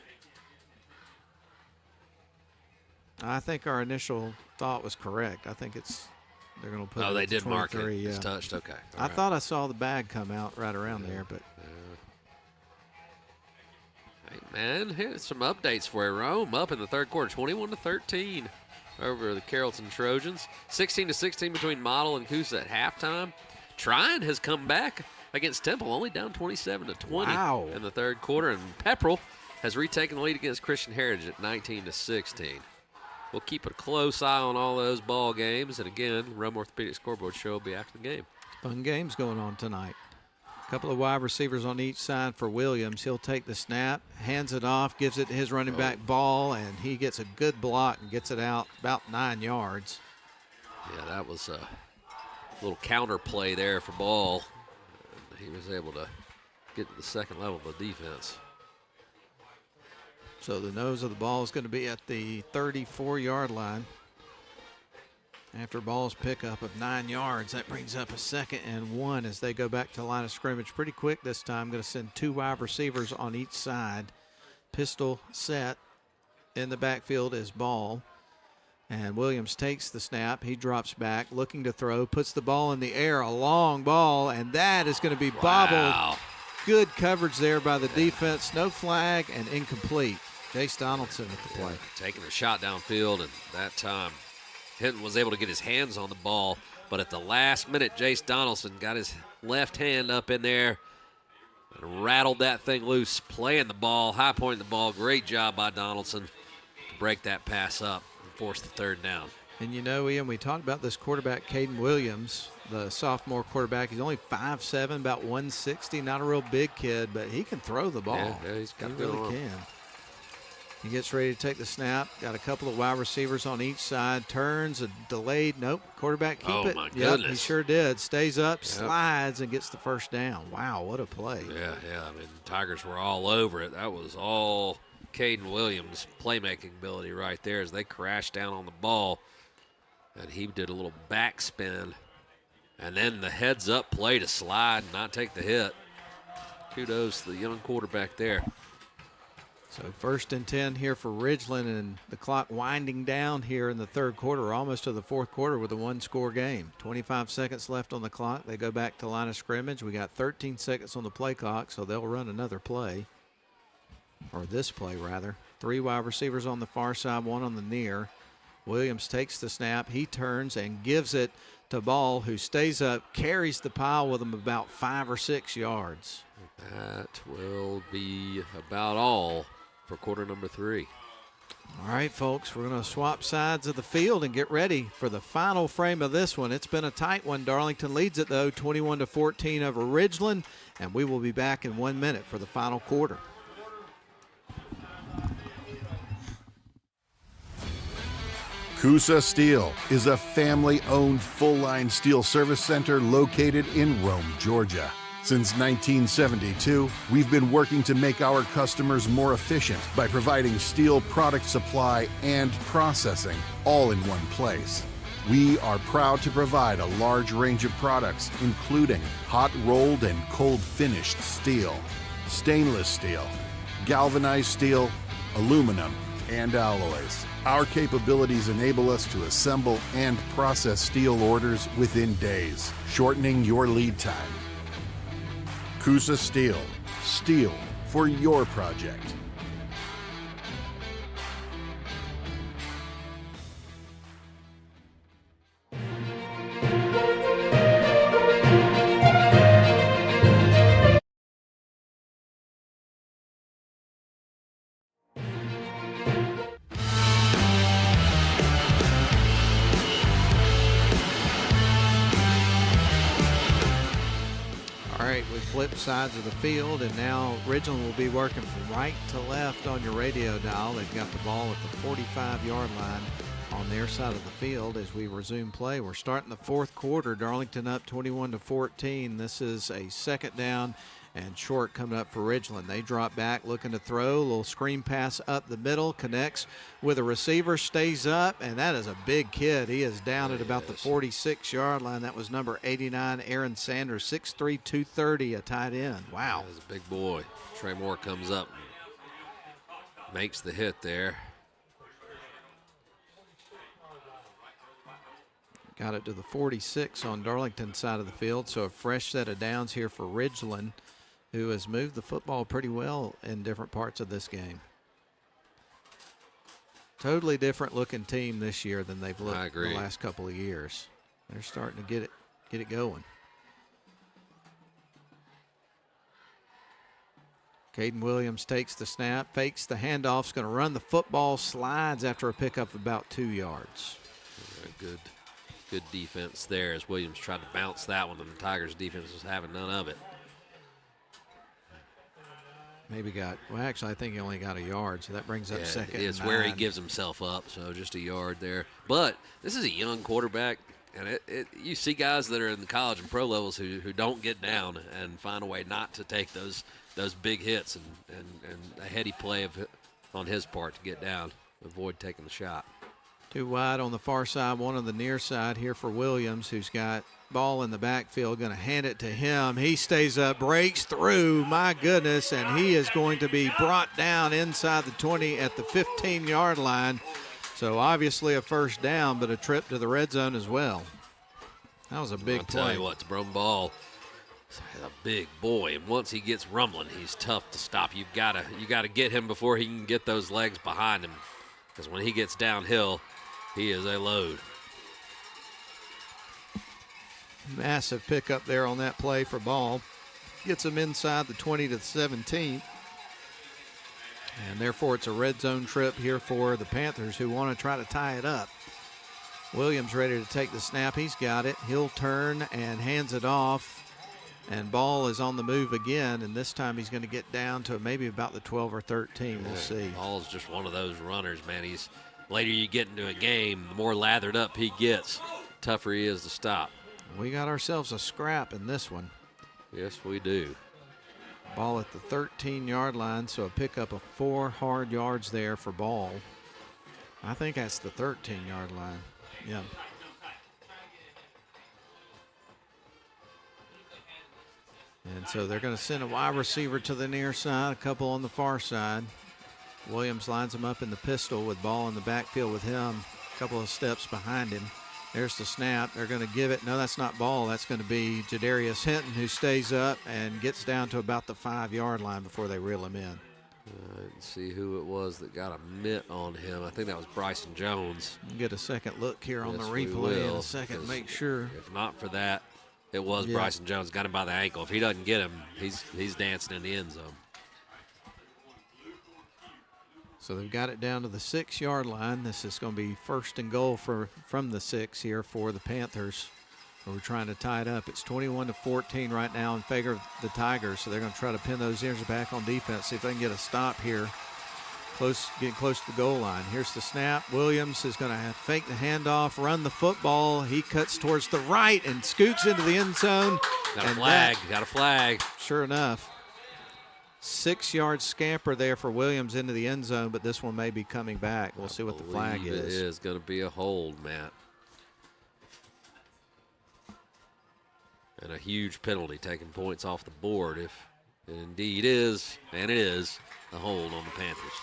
Speaker 6: I think our initial thought was correct. I think they're going to put it.
Speaker 9: Oh, they did mark it.
Speaker 6: Yeah.
Speaker 9: It's touched. Okay.
Speaker 6: I thought I saw the bag come out right around there, but.
Speaker 9: Hey, man, here's some updates for you. Rome up in the 3rd quarter, 21-13 over the Carrollton Trojans. 16-16 between Model and Coosa at halftime. Tryon has come back against Temple, only down 27-20 in the 3rd quarter, and Pepperell has retaken the lead against Christian Heritage at 19-16. We'll keep a close eye on all those ball games, and again, Rome Orthopedic Scoreboard Show will be after the game.
Speaker 6: Fun games going on tonight. A couple of wide receivers on each side for Williams. He'll take the snap, hands it off, gives it to his running back Ball, and he gets a good block and gets it out about 9 yards.
Speaker 9: Yeah, that was a little counter play there for Ball. He was able to get to the second level of the defense.
Speaker 6: So the nose of the ball is going to be at the 34-yard line. After Ball's pickup of 9 yards, that brings up a 2nd and 1 as they go back to the line of scrimmage pretty quick this time. Going to send 2 wide receivers on each side. Pistol set in the backfield is Ball. And Williams takes the snap. He drops back, looking to throw, puts the ball in the air, a long ball, and that is going to be bobbled. Good coverage there by the defense. No flag and incomplete. Jace Donaldson with the play.
Speaker 9: Taking a shot downfield, and that time Hinton was able to get his hands on the ball, but at the last minute, Jace Donaldson got his left hand up in there and rattled that thing loose, playing the ball, high pointing the ball. Great job by Donaldson to break that pass up and force the third down.
Speaker 6: And you know, Ian, we talked about this quarterback, Caden Williams, the sophomore quarterback. He's only 5'7", about 160, not a real big kid, but he can throw the ball.
Speaker 9: Yeah, he
Speaker 6: really can. He gets ready to take the snap. Got a couple of wide receivers on each side. Turns, a delayed. Nope. Quarterback keep it.
Speaker 9: Oh, my
Speaker 6: Yep,
Speaker 9: goodness.
Speaker 6: he sure did. Stays up, slides, and gets the first down. Wow, what a play.
Speaker 9: Yeah. I mean, the Tigers were all over it. That was all Caden Williams' playmaking ability right there as they crashed down on the ball. And he did a little backspin. And then the heads-up play to slide and not take the hit. Kudos to the young quarterback there.
Speaker 6: So 1st and 10 here for Ridgeland, and the clock winding down here in the third quarter, almost to the fourth quarter with a one-score game. 25 seconds left on the clock. They go back to line of scrimmage. We got 13 seconds on the play clock, so they'll run another play, or this play rather. 3 wide receivers on the far side, 1 on the near. Williams takes the snap. He turns and gives it to Ball, who stays up, carries the pile with him about 5 or 6 yards.
Speaker 9: That will be about all for quarter number 3.
Speaker 6: All right, folks, we're going to swap sides of the field and get ready for the final frame of this one. It's been a tight one. Darlington leads it, though, 21-14 over Ridgeland, and we will be back in 1 minute for the final quarter.
Speaker 1: CUSA Steel is a family-owned full-line steel service center located in Rome, Georgia. Since 1972, we've been working to make our customers more efficient by providing steel product supply and processing all in one place. We are proud to provide a large range of products, including hot-rolled and cold-finished steel, stainless steel, galvanized steel, aluminum, and alloys. Our capabilities enable us to assemble and process steel orders within days, shortening your lead time. CUSA Steel. Steel for your project.
Speaker 6: Flip sides of the field, and now Ridgeland will be working from right to left on your radio dial. They've got the ball at the 45-yard line on their side of the field as we resume play. We're starting the fourth quarter. Darlington up 21-14. This is a second down and short coming up for Ridgeland. They drop back looking to throw. A little screen pass up the middle, connects with a receiver, stays up, and that is a big kid. He is down at about the 46-yard line. That was number 89, Aaron Sanders, 6'3", 230, a tight end. Wow.
Speaker 9: That's a big boy. Trey Moore comes up, makes the hit there.
Speaker 6: Got it to the 46 on Darlington's side of the field, so a fresh set of downs here for Ridgeland, who has moved the football pretty well in different parts of this game. Totally different looking team this year than they've looked the last couple of years. They're starting to get it going. Caden Williams takes the snap, fakes the handoff, going to run the football, slides after a pickup of about 2 yards.
Speaker 9: Very good defense there as Williams tried to bounce that one, and the Tigers defense was having none of it.
Speaker 6: Actually, I think he only got a yard, so that brings up second.
Speaker 9: It's where he gives himself up, so just a yard there. But this is a young quarterback, and you see guys that are in the college and pro levels who don't get down and find a way not to take those big hits and a heady play on his part to get down, avoid taking the shot.
Speaker 6: 2 wide on the far side, 1 on the near side here for Williams, who's got ball in the backfield, going to hand it to him. He stays up, breaks through, my goodness, and he is going to be brought down inside the 20 at the 15-yard line. So obviously a first down, but a trip to the red zone as well. That was a big play.
Speaker 9: I'll tell you what, Brum Ball is a big boy, and once he gets rumbling, he's tough to stop. You gotta get him before he can get those legs behind him, because when he gets downhill, he is a load.
Speaker 6: Massive pickup there on that play for Ball. Gets him inside the 20 to the 17. And therefore, it's a red zone trip here for the Panthers, who want to try to tie it up. Williams ready to take the snap. He's got it. He'll turn and hands it off. And ball is on the move again, and this time he's going to get down to maybe about the 12 or 13. We'll see.
Speaker 9: Ball's just one of those runners, man. Later you get into a game, the more lathered up he gets, the tougher he is to stop.
Speaker 6: We got ourselves a scrap in this one.
Speaker 9: Yes, we do.
Speaker 6: Ball at the 13-yard line, so a pickup of 4 hard yards there for Ball. I think that's the 13-yard line. Yeah. And so they're going to send a wide receiver to the near side, a couple on the far side. Williams lines him up in the pistol with Ball in the backfield with him, a couple of steps behind him. There's the snap. They're going to give it. No, that's not Ball. That's going to be Jadarius Hinton, who stays up and gets down to about the 5-yard line before they reel him in.
Speaker 9: Let's see who it was that got a mitt on him. I think that was Bryson Jones.
Speaker 6: We'll get a second look here on the replay in a second. Make sure.
Speaker 9: If not for that, it was Bryson Jones. Got him by the ankle. If he doesn't get him, he's dancing in the end zone.
Speaker 6: So they've got it down to the 6-yard line. This is going to be first and goal from the 6 here for the Panthers. We're trying to tie it up. It's 21-14 right now in favor of the Tigers. So they're going to try to pin those ears back on defense, see if they can get a stop here. Getting close to the goal line. Here's the snap. Williams is going to fake the handoff, run the football. He cuts towards the right and scoots into the end zone.
Speaker 9: Got a flag.
Speaker 6: Sure enough. 6-yard scamper there for Williams into the end zone, but this one may be coming back. We'll see what the flag is.
Speaker 9: It is going to be a hold, Matt. And a huge penalty, taking points off the board if it indeed is, and it is, a hold on the Panthers.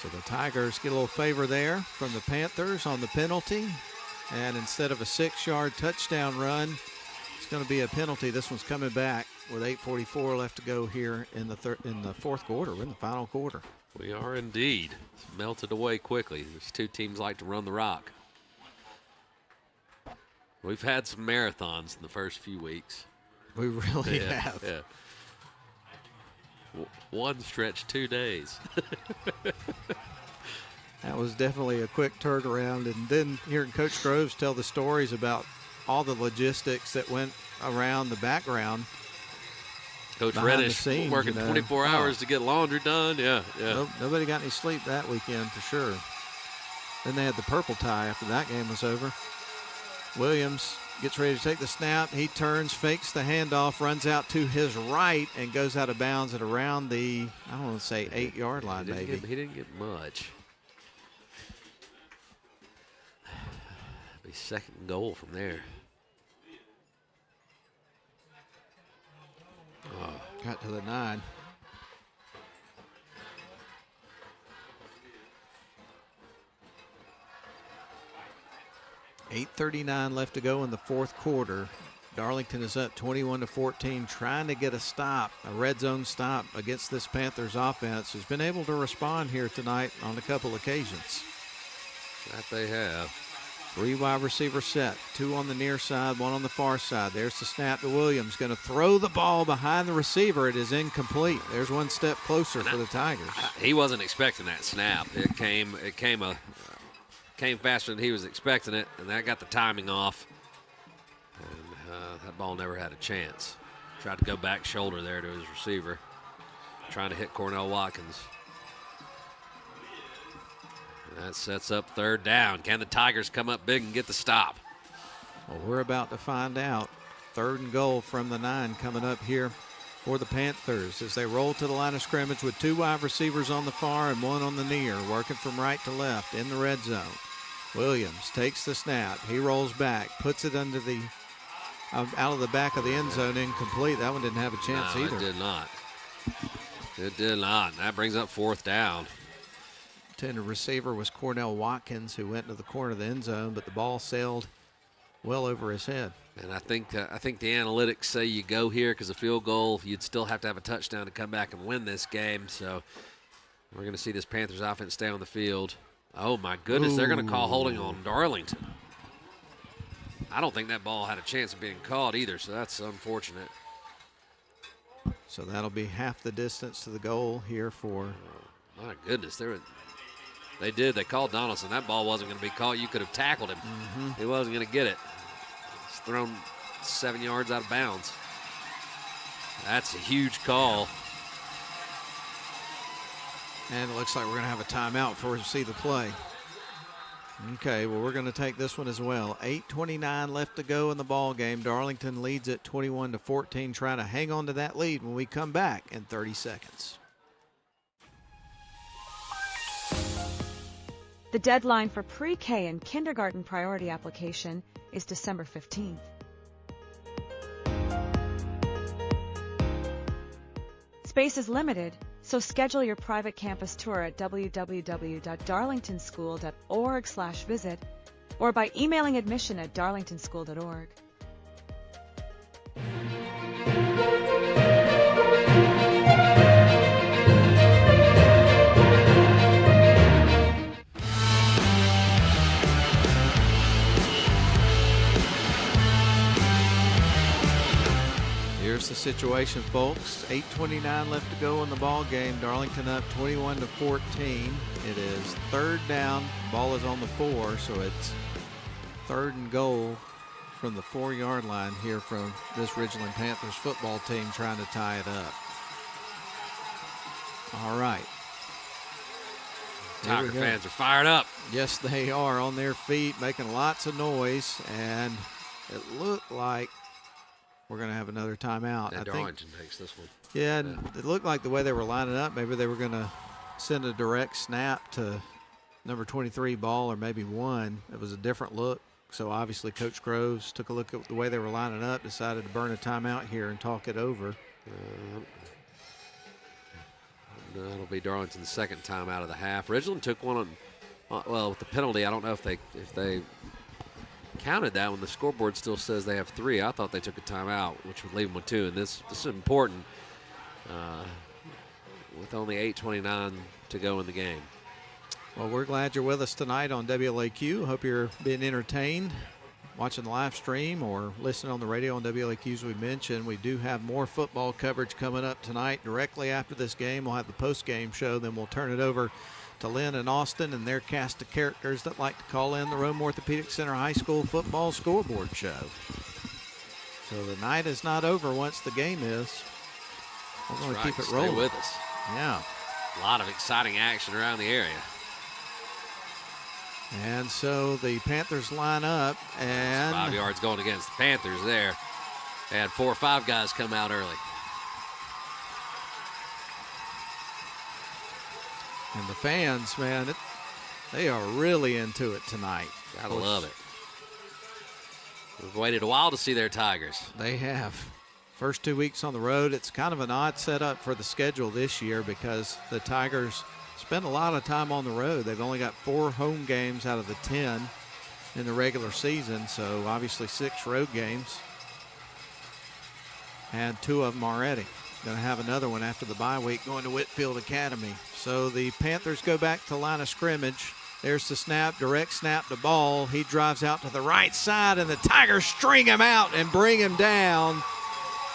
Speaker 6: So the Tigers get a little favor there from the Panthers on the penalty. And instead of a 6-yard touchdown run, it's going to be a penalty. This one's coming back with 8:44 left to go here in the fourth quarter. We're in the final quarter.
Speaker 9: We are indeed. It's melted away quickly. These two teams like to run the rock. We've had some marathons in the first few weeks.
Speaker 6: We really have.
Speaker 9: Yeah. One stretch 2 days.
Speaker 6: That was definitely a quick turnaround. And then hearing Coach Groves tell the stories about all the logistics that went around the background.
Speaker 9: Coach Reddish working 24 hours to get laundry done. Yeah.
Speaker 6: Nobody got any sleep that weekend for sure. Then they had the purple tie after that game was over. Williams gets ready to take the snap. He turns, fakes the handoff, runs out to his right, and goes out of bounds at around the, I don't want to say 8-yard line maybe.
Speaker 9: He didn't get much. Be second and goal from there.
Speaker 6: Got to the 9. $8:39 left to go in the fourth quarter. Darlington is up 21-14, trying to get a stop, a red zone stop against this Panthers offense, who's been able to respond here tonight on a couple occasions.
Speaker 9: That they have.
Speaker 6: 3 wide receiver set, 2 on the near side, 1 on the far side. There's the snap to Williams. Going to throw the ball behind the receiver. It is incomplete. There's one step closer for the Tigers.
Speaker 9: He wasn't expecting that snap. It came faster than he was expecting it, and that got the timing off. And that ball never had a chance. Tried to go back shoulder there to his receiver, trying to hit Cornell Watkins. That sets up third down. Can the Tigers come up big and get the stop?
Speaker 6: Well, we're about to find out. Third and goal from the 9 coming up here for the Panthers as they roll to the line of scrimmage with 2 wide receivers on the far and 1 on the near, working from right to left in the red zone. Williams takes the snap. He rolls back, puts it under the out of the back of the end zone, incomplete. That one didn't have a chance either.
Speaker 9: It did not. It did not. And that brings up fourth down.
Speaker 6: Intended receiver was Cornell Watkins, who went to the corner of the end zone, but the ball sailed well over his head.
Speaker 9: And I think the analytics say you go here because a field goal, you'd still have to have a touchdown to come back and win this game. So we're going to see this Panthers offense stay on the field. Oh, my goodness, they're going to call holding on Darlington. I don't think that ball had a chance of being caught either, so that's unfortunate.
Speaker 6: So that'll be half the distance to the goal here for
Speaker 9: My goodness, they called Donaldson. That ball wasn't going to be caught. You could have tackled him. He wasn't going to get it. It's thrown 7 yards out of bounds. That's a huge call.
Speaker 6: And it looks like we're going to have a timeout before we see the play. Okay, well, we're going to take this one as well. 8:29 left to go in the ball game. Darlington leads at 21-14, trying to hang on to that lead when we come back in 30 seconds.
Speaker 15: The deadline for pre-K and kindergarten priority application is December 15th. Space is limited, so schedule your private campus tour at www.darlingtonschool.org/visit or by emailing admission@darlingtonschool.org.
Speaker 6: Here's the situation, folks. 8:29 left to go in the ball game. Darlington up 21-14. It is third down. Ball is on the 4, so it's 3rd and goal from the 4-yard line here from this Ridgeland Panthers football team trying to tie it up. All right.
Speaker 9: Tiger fans are fired up.
Speaker 6: Yes, they are, on their feet, making lots of noise, and it looked like we're going to have another timeout.
Speaker 9: And Darlington takes this one.
Speaker 6: Yeah, and it looked like the way they were lining up, maybe they were going to send a direct snap to number 23 ball or maybe 1. It was a different look. So obviously Coach Groves took a look at the way they were lining up, decided to burn a timeout here and talk it over.
Speaker 9: That'll be Darlington's second time out of the half. Ridgeland took one on, well, with the penalty. I don't know if they counted that when the scoreboard still says they have 3. I thought they took a timeout, which would leave them with 2. And this is important with only 8:29 to go in the game.
Speaker 6: Well, we're glad you're with us tonight on WLAQ. Hope you're being entertained, watching the live stream or listening on the radio on WLAQ. As we mentioned, we do have more football coverage coming up tonight. Directly after this game, we'll have the post-game show. Then we'll turn it over to Lynn and Austin and their cast of characters that like to call in the Rome Orthopedic Center High School football scoreboard show. So the night is not over once the game is. We're going to keep it rolling.
Speaker 9: Stay with us.
Speaker 6: Yeah.
Speaker 9: A lot of exciting action around the area.
Speaker 6: And so the Panthers line up, and
Speaker 9: 5 yards going against the Panthers there. They had 4 or 5 guys come out early.
Speaker 6: And the fans, man, they are really into it tonight.
Speaker 9: Gotta love it. We've waited a while to see their Tigers.
Speaker 6: They have. First 2 weeks on the road. It's kind of an odd setup for the schedule this year because the Tigers spend a lot of time on the road. They've only got 4 home games out of the 10 in the regular season, so obviously 6 road games. And 2 of them already. Going to have another one after the bye week going to Whitfield Academy. So the Panthers go back to line of scrimmage. There's the snap, direct snap to ball. He drives out to the right side, and the Tigers string him out and bring him down.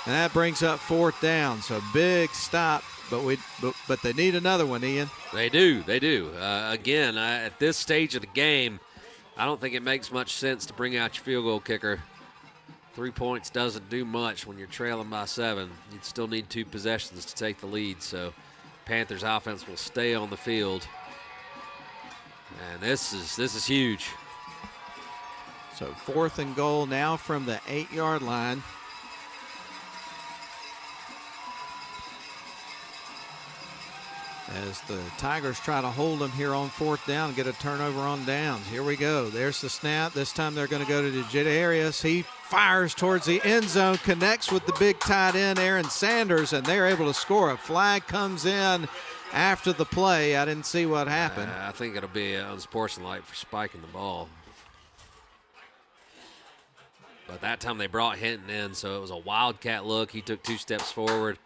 Speaker 6: And that brings up 4th down. So big stop, but they need another one, Ian.
Speaker 9: They do. Again, at this stage of the game, I don't think it makes much sense to bring out your field goal kicker. 3 points doesn't do much when you're trailing by 7. You'd still need 2 possessions to take the lead. So Panthers offense will stay on the field. And this is huge.
Speaker 6: So 4th and goal now from the 8-yard line. As the Tigers try to hold them here on 4th down and get a turnover on downs. Here we go. There's the snap. This time they're going to go to Darius. He fires towards the end zone, connects with the big tight end, Aaron Sanders, and they're able to score. A flag comes in after the play. I didn't see what happened.
Speaker 9: I think it'll be unsportsmanlike for spiking the ball. But that time they brought Hinton in, so it was a wildcat look. He took 2 steps forward,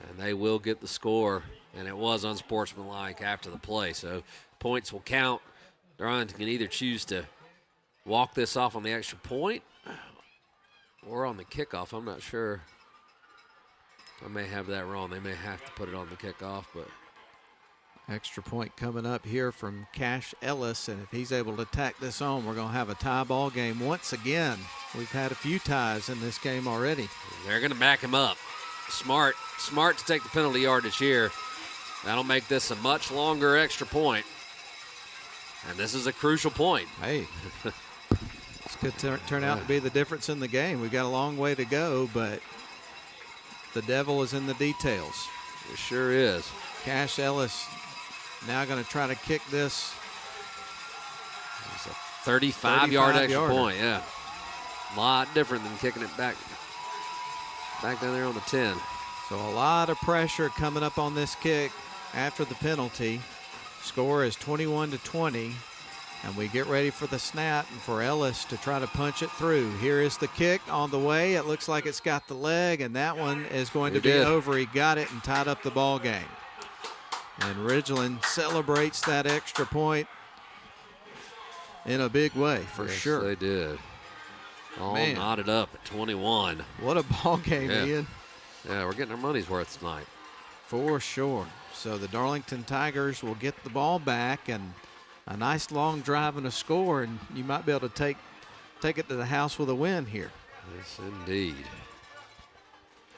Speaker 9: and they will get the score. And it was unsportsmanlike after the play. So points will count. Darlington can either choose to walk this off on the extra point or on the kickoff. I'm not sure. I may have that wrong. They may have to put it on the kickoff, but
Speaker 6: Extra point coming up here from Cash Ellis, and if he's able to tack this on, we're going to have a tie ball game once again. We've had a few ties in this game already.
Speaker 9: They're going to back him up. Smart to take the penalty yardage here. That'll make this a much longer extra point. And this is a crucial point.
Speaker 6: Hey, this could turn out to be the difference in the game. We've got a long way to go, but the devil is in the details.
Speaker 9: It sure is.
Speaker 6: Cash Ellis now going to try to kick this.
Speaker 9: It's a 35-yard extra point, yeah. A lot different than kicking it back down there on the 10.
Speaker 6: So a lot of pressure coming up on this kick after the penalty. Score is 21-20, and we get ready for the snap and for Ellis to try to punch it through. Here is the kick on the way. It looks like it's got the leg, and that one is going to be over. He got it and tied up the ball game. And Ridgeland celebrates that extra point in a big way, for sure.
Speaker 9: They did. All knotted up at 21.
Speaker 6: What a ball game, Ian.
Speaker 9: Yeah, we're getting our money's worth tonight.
Speaker 6: For sure. So the Darlington Tigers will get the ball back, and a nice long drive and a score, and you might be able to take it to the house with a win here.
Speaker 9: Yes, indeed.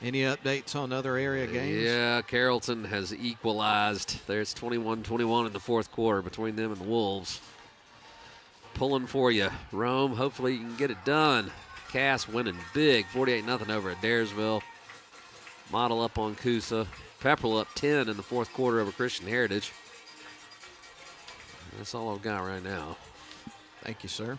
Speaker 6: Any updates on other area games?
Speaker 9: Yeah, Carrollton has equalized. There's 21-21 in the fourth quarter between them and the Wolves. Pulling for you, Rome. Hopefully you can get it done. Cass winning big, 48-0 over at Daresville. Model up on Coosa. Pepperell up 10 in the fourth quarter over Christian Heritage. That's all I've got right now.
Speaker 6: Thank you, sir.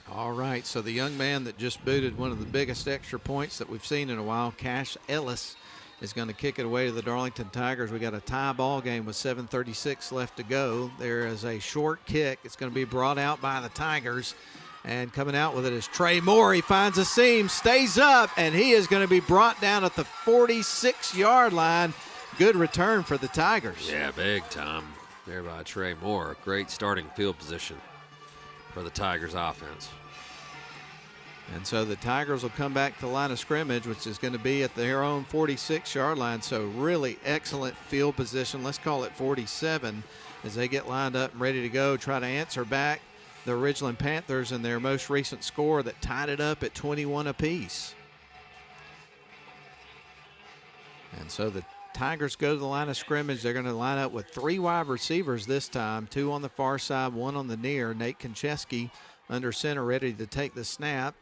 Speaker 6: All right, so the young man that just booted one of the biggest extra points that we've seen in a while, Cash Ellis, is going to kick it away to the Darlington Tigers. We got a tie ball game with 7:36 left to go. There is a short kick. It's going to be brought out by the Tigers. And coming out with it is Trey Moore. He finds a seam, stays up, and he is going to be brought down at the 46-yard line. Good return for the Tigers.
Speaker 9: Yeah, big time there by Trey Moore. Great starting field position for the Tigers offense.
Speaker 6: And so the Tigers will come back to the line of scrimmage, which is going to be at their own 46-yard line. So really excellent field position. Let's call it 47 as they get lined up and ready to go, try to answer back the Ridgeland Panthers in their most recent score that tied it up at 21 apiece. And so the Tigers go to the line of scrimmage. They're going to line up with 3 wide receivers this time, 2 on the far side, 1 on the near. Nate Konchesky under center, ready to take the snap.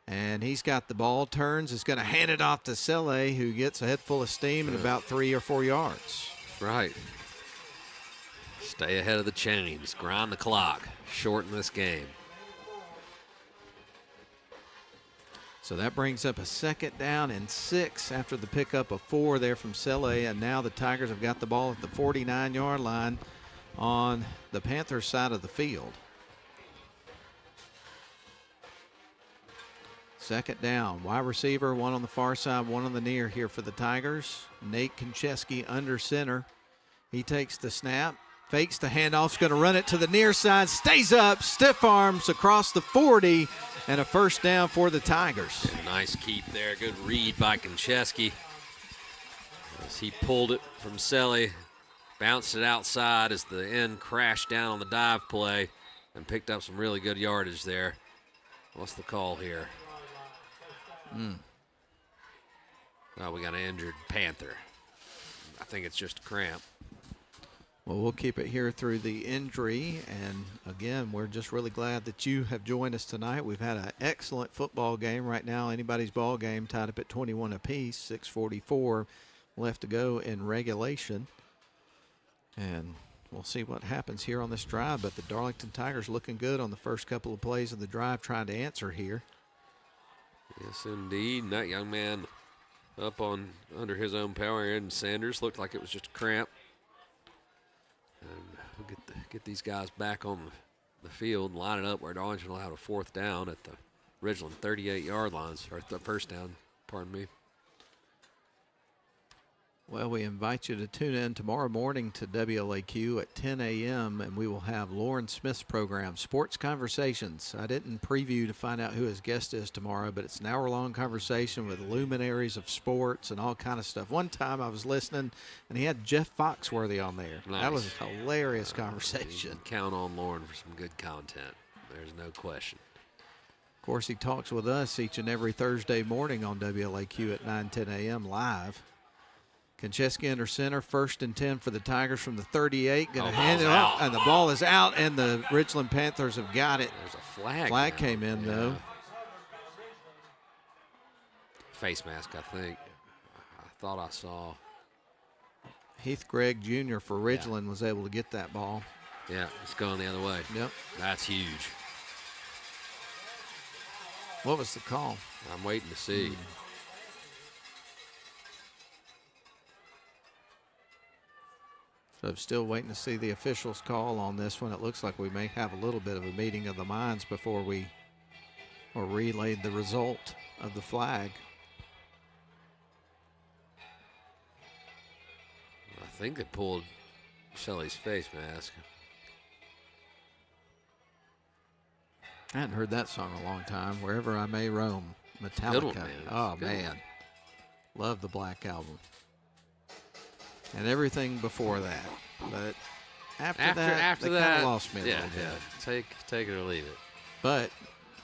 Speaker 6: And he's got the ball, turns, is going to hand it off to Selle, who gets a head full of steam in about 3 or 4 yards.
Speaker 9: Right. Stay ahead of the chains, grind the clock, shorten this game.
Speaker 6: So that brings up a 2nd down and 6 after the pickup of 4 there from Selle. And now the Tigers have got the ball at the 49-yard line on the Panthers side of the field. 2nd down, wide receiver, 1 on the far side, 1 on the near here for the Tigers. Nate Konchesky under center. He takes the snap, fakes the handoff, going to run it to the near side, stays up, stiff arms across the 40, and a 1st down for the Tigers.
Speaker 9: Yeah, nice keep there, good read by Konchesky. As he pulled it from Selle, bounced it outside as the end crashed down on the dive play and picked up some really good yardage there. What's the call here? Oh, we got an injured Panther. I think it's just a cramp.
Speaker 6: Well, we'll keep it here through the injury. And, again, we're just really glad that you have joined us tonight. We've had an excellent football game right now. Anybody's ball game tied up at 21 apiece, 6:44 left to go in regulation. And we'll see what happens here on this drive. But the Darlington Tigers looking good on the first couple of plays of the drive, trying to answer here.
Speaker 9: Yes, indeed. And that young man up on under his own power, Aaron Sanders, looked like it was just a cramp. And we'll get these guys back on the field and line it up where Darlington will have a 4th down at the Ridgeland 38-yard lines, or the 1st down, pardon me.
Speaker 6: Well, we invite you to tune in tomorrow morning to WLAQ at 10 a.m., and we will have Lauren Smith's program, Sports Conversations. I didn't preview to find out who his guest is tomorrow, but it's an hour-long conversation with luminaries of sports and all kind of stuff. One time I was listening, and he had Jeff Foxworthy on there.
Speaker 9: Nice.
Speaker 6: That was a hilarious conversation.
Speaker 9: You can count on Lauren for some good content. There's no question.
Speaker 6: Of course, he talks with us each and every Thursday morning on WLAQ at 9:10 a.m. live. Konchesky under center, 1st and 10 for the Tigers from the 38. Going to hand it off, and the ball is out, and the Ridgeland Panthers have got it.
Speaker 9: There's a flag.
Speaker 6: Flag came in, though.
Speaker 9: Face mask, I think. I thought I saw.
Speaker 6: Heath Gregg Jr. for Ridgeland was able to get that ball.
Speaker 9: Yeah, it's going the other way.
Speaker 6: Yep.
Speaker 9: That's huge.
Speaker 6: What was the call?
Speaker 9: I'm waiting to see.
Speaker 6: So still waiting to see the officials' call on this one. It looks like we may have a little bit of a meeting of the minds before we relayed the result of the flag.
Speaker 9: I think they pulled Shelley's face mask.
Speaker 6: I hadn't heard that song in a long time. Wherever I May Roam, Metallica.
Speaker 9: Good one, man.
Speaker 6: Oh,
Speaker 9: Good
Speaker 6: man.
Speaker 9: one.
Speaker 6: Love the Black Album. And everything before that. But after that, they kind of lost me a little bit.
Speaker 9: Yeah. Take it or leave it.
Speaker 6: But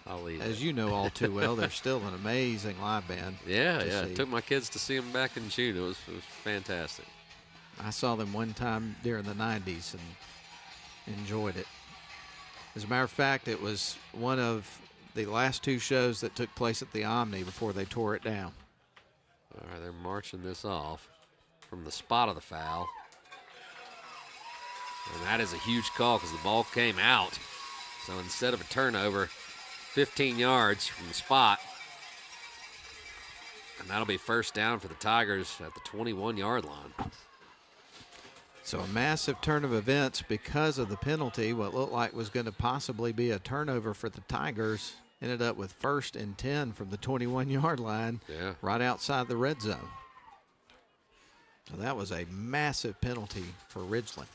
Speaker 9: I'll leave
Speaker 6: as
Speaker 9: it.
Speaker 6: you know all too well, they're still an amazing live band.
Speaker 9: Yeah. Took my kids to see them back in June. It was fantastic.
Speaker 6: I saw them one time during the 90s and enjoyed it. As a matter of fact, it was one of the last 2 shows that took place at the Omni before they tore it down.
Speaker 9: All right, they're marching this off from the spot of the foul. And that is a huge call because the ball came out. So instead of a turnover, 15 yards from the spot. And that'll be 1st down for the Tigers at the 21-yard line.
Speaker 6: So a massive turn of events because of the penalty. What looked like was going to possibly be a turnover for the Tigers ended up with 1st and 10 from the 21-yard line, right outside the red zone. So that was a massive penalty for Ridgeland.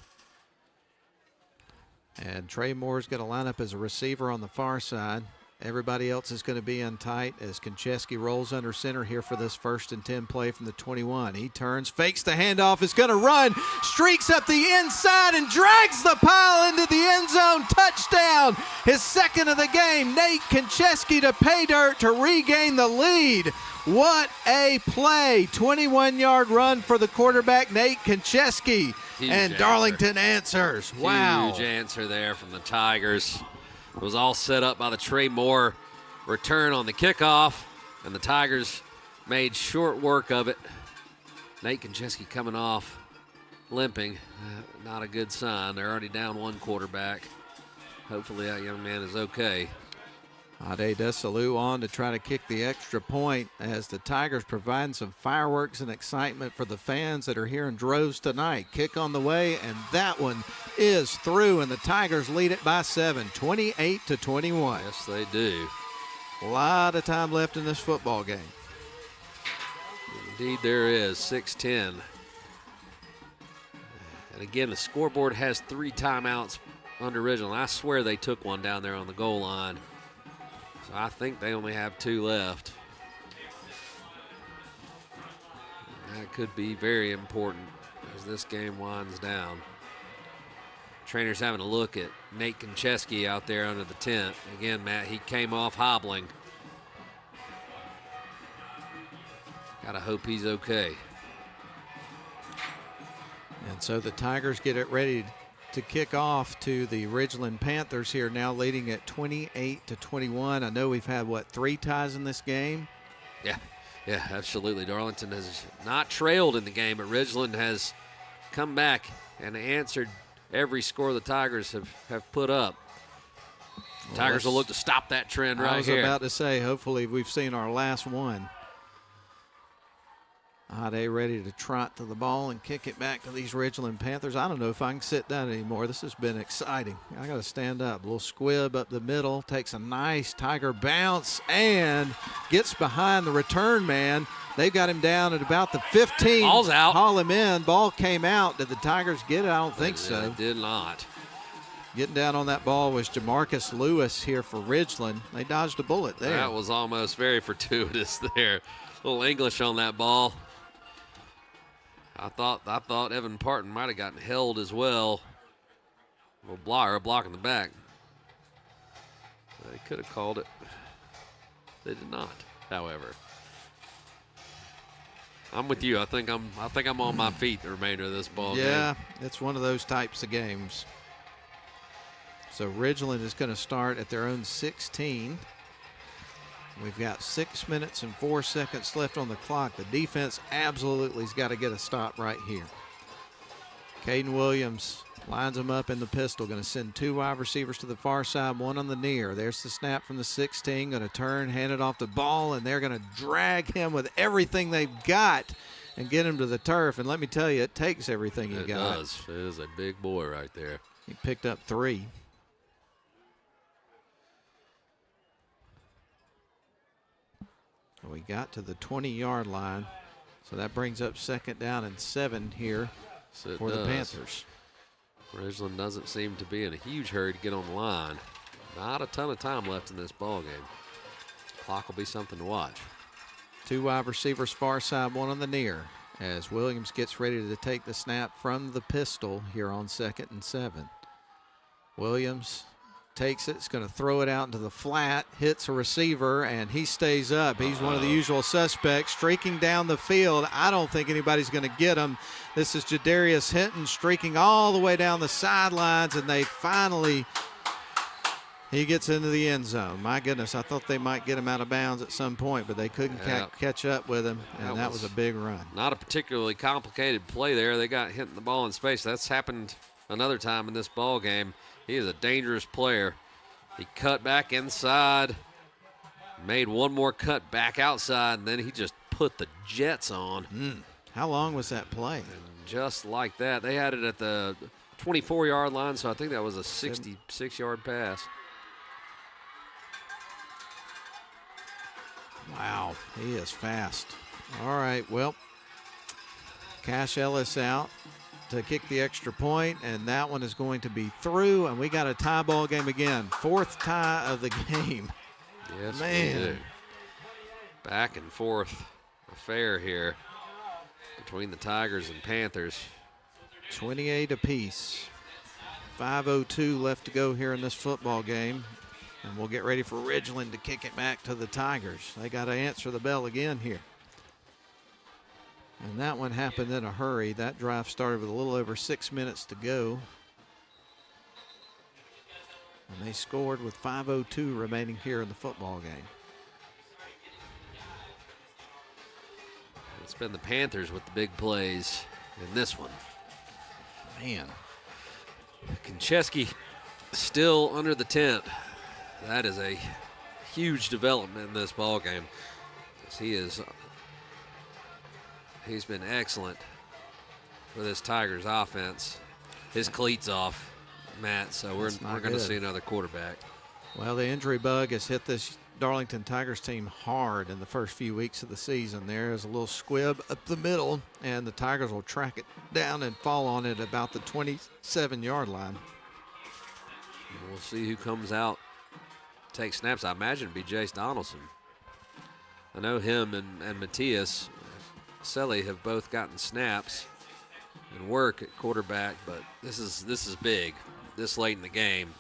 Speaker 6: And Trey Moore's going to line up as a receiver on the far side. Everybody else is going to be in tight as Konchesky rolls under center here for this 1st and 10 play from the 21. He turns, fakes the handoff, is going to run, streaks up the inside and drags the pile into the end zone. Touchdown, his 2nd of the game. Nate Konchesky to pay dirt to regain the lead. What a play. 21-yard run for the quarterback, Nate Konchesky. And Darlington answers. Wow.
Speaker 9: Huge answer there from the Tigers. It was all set up by the Trey Moore return on the kickoff, and the Tigers made short work of it. Nate Konchesky coming off limping. Not a good sign. They're already down 1 quarterback. Hopefully that young man is okay.
Speaker 6: Ade Desalu on to try to kick the extra point as the Tigers provide some fireworks and excitement for the fans that are here in droves tonight. Kick on the way, and that one is through, and the Tigers lead it by 7, 28-21.
Speaker 9: Yes, they do.
Speaker 6: A lot of time left in this football game.
Speaker 9: Indeed there is, 6:10. And again, the scoreboard has 3 timeouts under Ridgeland. I swear they took one down there on the goal line. So I think they only have 2 left. And that could be very important as this game winds down. Trainer's having a look at Nate Konchesky out there under the tent. Again, Matt, he came off hobbling. Gotta hope he's okay.
Speaker 6: And so the Tigers get it ready to kick off to the Ridgeland Panthers here, now leading at 28-21. I know we've had, 3 ties in this game?
Speaker 9: Yeah, absolutely. Darlington has not trailed in the game, but Ridgeland has come back and answered every score the Tigers have put up. Tigers will look to stop that trend right here.
Speaker 6: I was about to say, hopefully we've seen our last one. Ade ready to trot to the ball and kick it back to these Ridgeland Panthers. I don't know if I can sit down anymore. This has been exciting. I got to stand up. A little squib up the middle, takes a nice Tiger bounce and gets behind the return man. They've got him down at about the 15.
Speaker 9: Ball's out.
Speaker 6: Haul him in. Ball came out. Did the Tigers get it? I don't think so.
Speaker 9: They did not.
Speaker 6: Getting down on that ball was Jamarcus Lewis here for Ridgeland. They dodged a bullet there.
Speaker 9: That was almost very fortuitous there. A little English on that ball. I thought Evan Parton might have gotten held as well. A block in the back. They could have called it. They did not, however. I'm with you. I think I'm on my feet the remainder of this ball game.
Speaker 6: Yeah, it's one of those types of games. So Ridgeland is going to start at their own 16. We've got 6 minutes and 4 seconds left on the clock. The defense absolutely has got to get a stop right here. Caden Williams lines them up in the pistol. Going to send 2 wide receivers to the far side, 1 on the near. There's the snap from the 16. Going to turn, hand it off the ball, and they're going to drag him with everything they've got and get him to the turf. And let me tell you, it takes everything you got.
Speaker 9: It does. It is a big boy right there.
Speaker 6: He picked up 3. We got to the 20-yard line, so that brings up 2nd down and 7 here for the Panthers.
Speaker 9: Ridgeland doesn't seem to be in a huge hurry to get on the line. Not a ton of time left in this ball game. Clock will be something to watch.
Speaker 6: 2 wide receivers far side, 1 on the near, as Williams gets ready to take the snap from the pistol here on 2nd and 7. Williams takes it, it's going to throw it out into the flat, hits a receiver, and he stays up. He's one of the usual suspects, streaking down the field. I don't think anybody's going to get him. This is Jadarius Hinton streaking all the way down the sidelines, and he gets into the end zone. My goodness, I thought they might get him out of bounds at some point, but they couldn't catch up with him, and that was a big run.
Speaker 9: Not a particularly complicated play there. They got hitting the ball in space. That's happened another time in this ball game. He is a dangerous player. He cut back inside, made one more cut back outside, and then he just put the Jets on.
Speaker 6: How long was that play?
Speaker 9: And just like that. They had it at the 24-yard line, so I think that was a 66-yard pass.
Speaker 6: Wow, he is fast. All right, well, Cash Ellis out to kick the extra point, and that one is going to be through, and we got a tie ball game again. 4th tie of the game.
Speaker 9: Yes,
Speaker 6: man.
Speaker 9: We do. Back and forth affair here between the Tigers and Panthers.
Speaker 6: 28 apiece. 5:02 left to go here in this football game, and we'll get ready for Ridgeland to kick it back to the Tigers. They got to answer the bell again here. And that one happened in a hurry. That drive started with a little over 6 minutes to go. And they scored with 5:02 remaining here in the football game.
Speaker 9: It's been the Panthers with the big plays in this one.
Speaker 6: Man.
Speaker 9: Konchesky still under the tent. That is a huge development in this ball game. He's been excellent for this Tigers offense. His cleat's off, Matt, so we're going to see another quarterback.
Speaker 6: Well, the injury bug has hit this Darlington Tigers team hard in the first few weeks of the season. There is a little squib up the middle, and the Tigers will track it down and fall on it about the 27-yard line.
Speaker 9: We'll see who comes out, take snaps. I imagine it'd be Jace Donaldson. I know him and Matthias Selly have both gotten snaps and work at quarterback, but this is big this late in the game.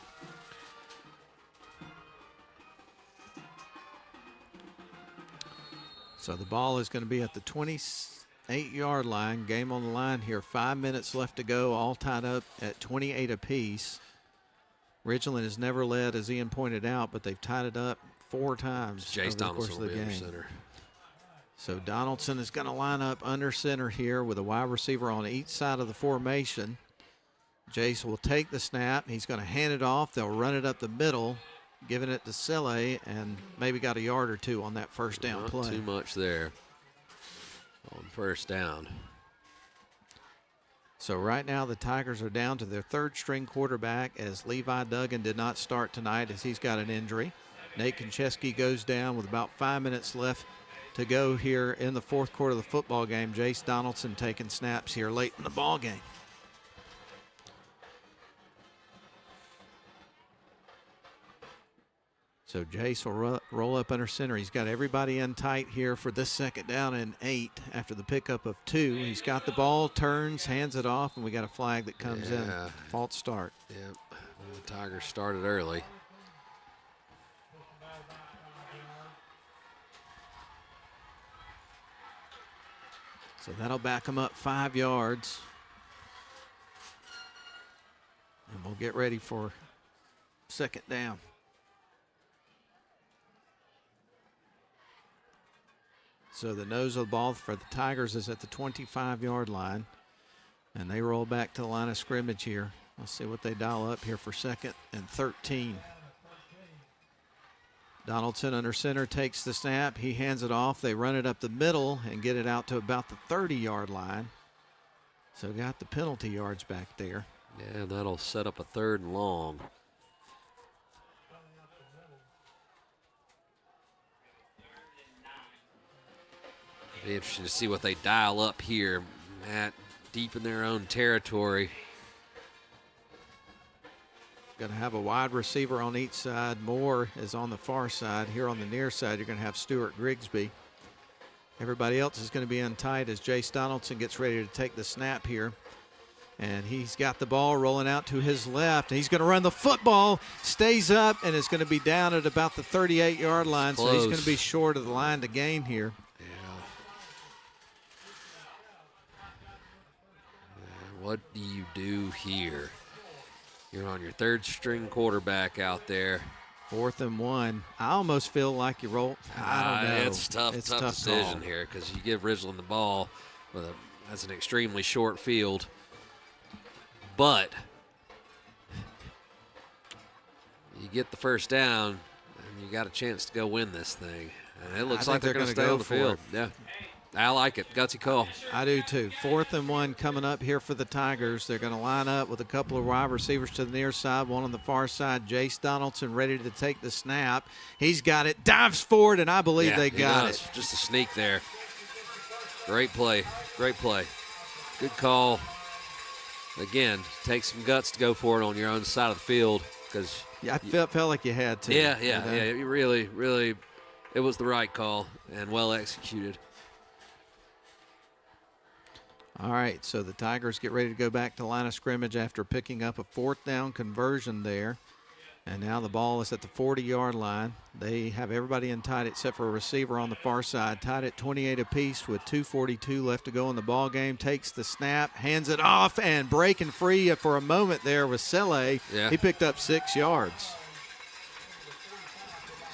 Speaker 6: So the ball is going to be at the 28-yard line. Game on the line here. 5 minutes left to go, all tied up at 28 apiece. Ridgeland has never led, as Ian pointed out, but they've tied it up 4 times
Speaker 9: Jace
Speaker 6: over the course of the game.
Speaker 9: Center.
Speaker 6: So Donaldson is going to line up under center here with a wide receiver on each side of the formation. Jace will take the snap. He's going to hand it off. They'll run it up the middle, giving it to Sele, and maybe got a yard or two on that first down play.
Speaker 9: Not too much there. on first down.
Speaker 6: So right now the Tigers are down to their third-string quarterback as Levi Duggan did not start tonight as he's got an injury. Nate Konchesky goes down with about 5 minutes left to go here in the fourth quarter of the football game. Jace Donaldson taking snaps here late in the ball game. So Jace will roll up under center. He's got everybody in tight here for this second down and 8 after the pickup of 2. He's got the ball, turns, hands it off, and we got a flag that comes in. False start.
Speaker 9: Yep. Well, the Tigers started early.
Speaker 6: So that'll back them up 5 yards. And we'll get ready for second down. So the nose of the ball for the Tigers is at the 25-yard line. And they roll back to the line of scrimmage here. Let's see what they dial up here for second and 13. Donaldson under center takes the snap. He hands it off. They run it up the middle and get it out to about the 30-yard line. So got the penalty yards back there.
Speaker 9: Yeah, that'll set up a 3rd and long. Be interesting to see what they dial up here. Matt, deep in their own territory.
Speaker 6: Going to have a wide receiver on each side. Moore is on the far side. Here on the near side, you're going to have Stuart Grigsby. Everybody else is going to be in tight as Jace Donaldson gets ready to take the snap here. And he's got the ball rolling out to his left. He's going to run the football, stays up, and is going to be down at about the 38-yard line. So he's going to be short of the line to gain here.
Speaker 9: What do you do here? You're on your 3rd-string quarterback out there.
Speaker 6: 4th and 1. I almost feel like you roll. I don't know.
Speaker 9: It's tough decision
Speaker 6: call
Speaker 9: here because you give Ridgeland the ball that's an extremely short field. But you get the first down, and you got a chance to go win this thing. And it looks like they're going to stay on the field. Yeah. I like it. Gutsy call.
Speaker 6: I do too. 4th and 1 coming up here for the Tigers. They're going to line up with a couple of wide receivers to the near side, one on the far side. Jace Donaldson ready to take the snap. He's got it, dives forward, and I believe they got it.
Speaker 9: Just a sneak there. Great play. Great play. Good call. Again, take some guts to go for it on your own side of the field because
Speaker 6: I felt like you had to.
Speaker 9: Yeah. You really, it was the right call and well executed.
Speaker 6: All right, so the Tigers get ready to go back to line of scrimmage after picking up a 4th down conversion there. And now the ball is at the 40-yard line. They have everybody in tight except for a receiver on the far side. Tied at 28 apiece with 2:42 left to go in the ball game. Takes the snap, hands it off, and breaking free for a moment there was Sele.
Speaker 9: Yeah.
Speaker 6: He picked up 6 yards.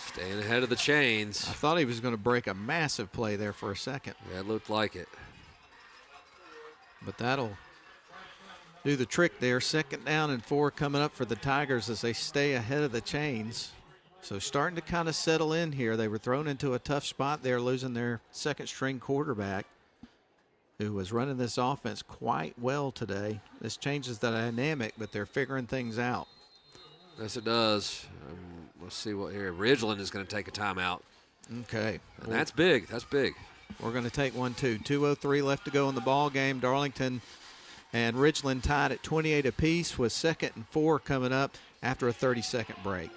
Speaker 9: Staying ahead of the chains.
Speaker 6: I thought he was going to break a massive play there for a second.
Speaker 9: Yeah, it looked like it.
Speaker 6: But that'll do the trick there. 2nd down and 4 coming up for the Tigers as they stay ahead of the chains. So starting to kind of settle in here. They were thrown into a tough spot there, losing their 2nd-string quarterback who was running this offense quite well today. This changes the dynamic, but they're figuring things out.
Speaker 9: Yes, it does. Let's see what here. Ridgeland is going to take a timeout.
Speaker 6: Okay.
Speaker 9: And that's big. That's big.
Speaker 6: We're going to take one, too. 2:03 left to go in the ball game. Darlington and Ridgeland tied at 28 apiece with 2nd and 4 coming up after a 30-second break.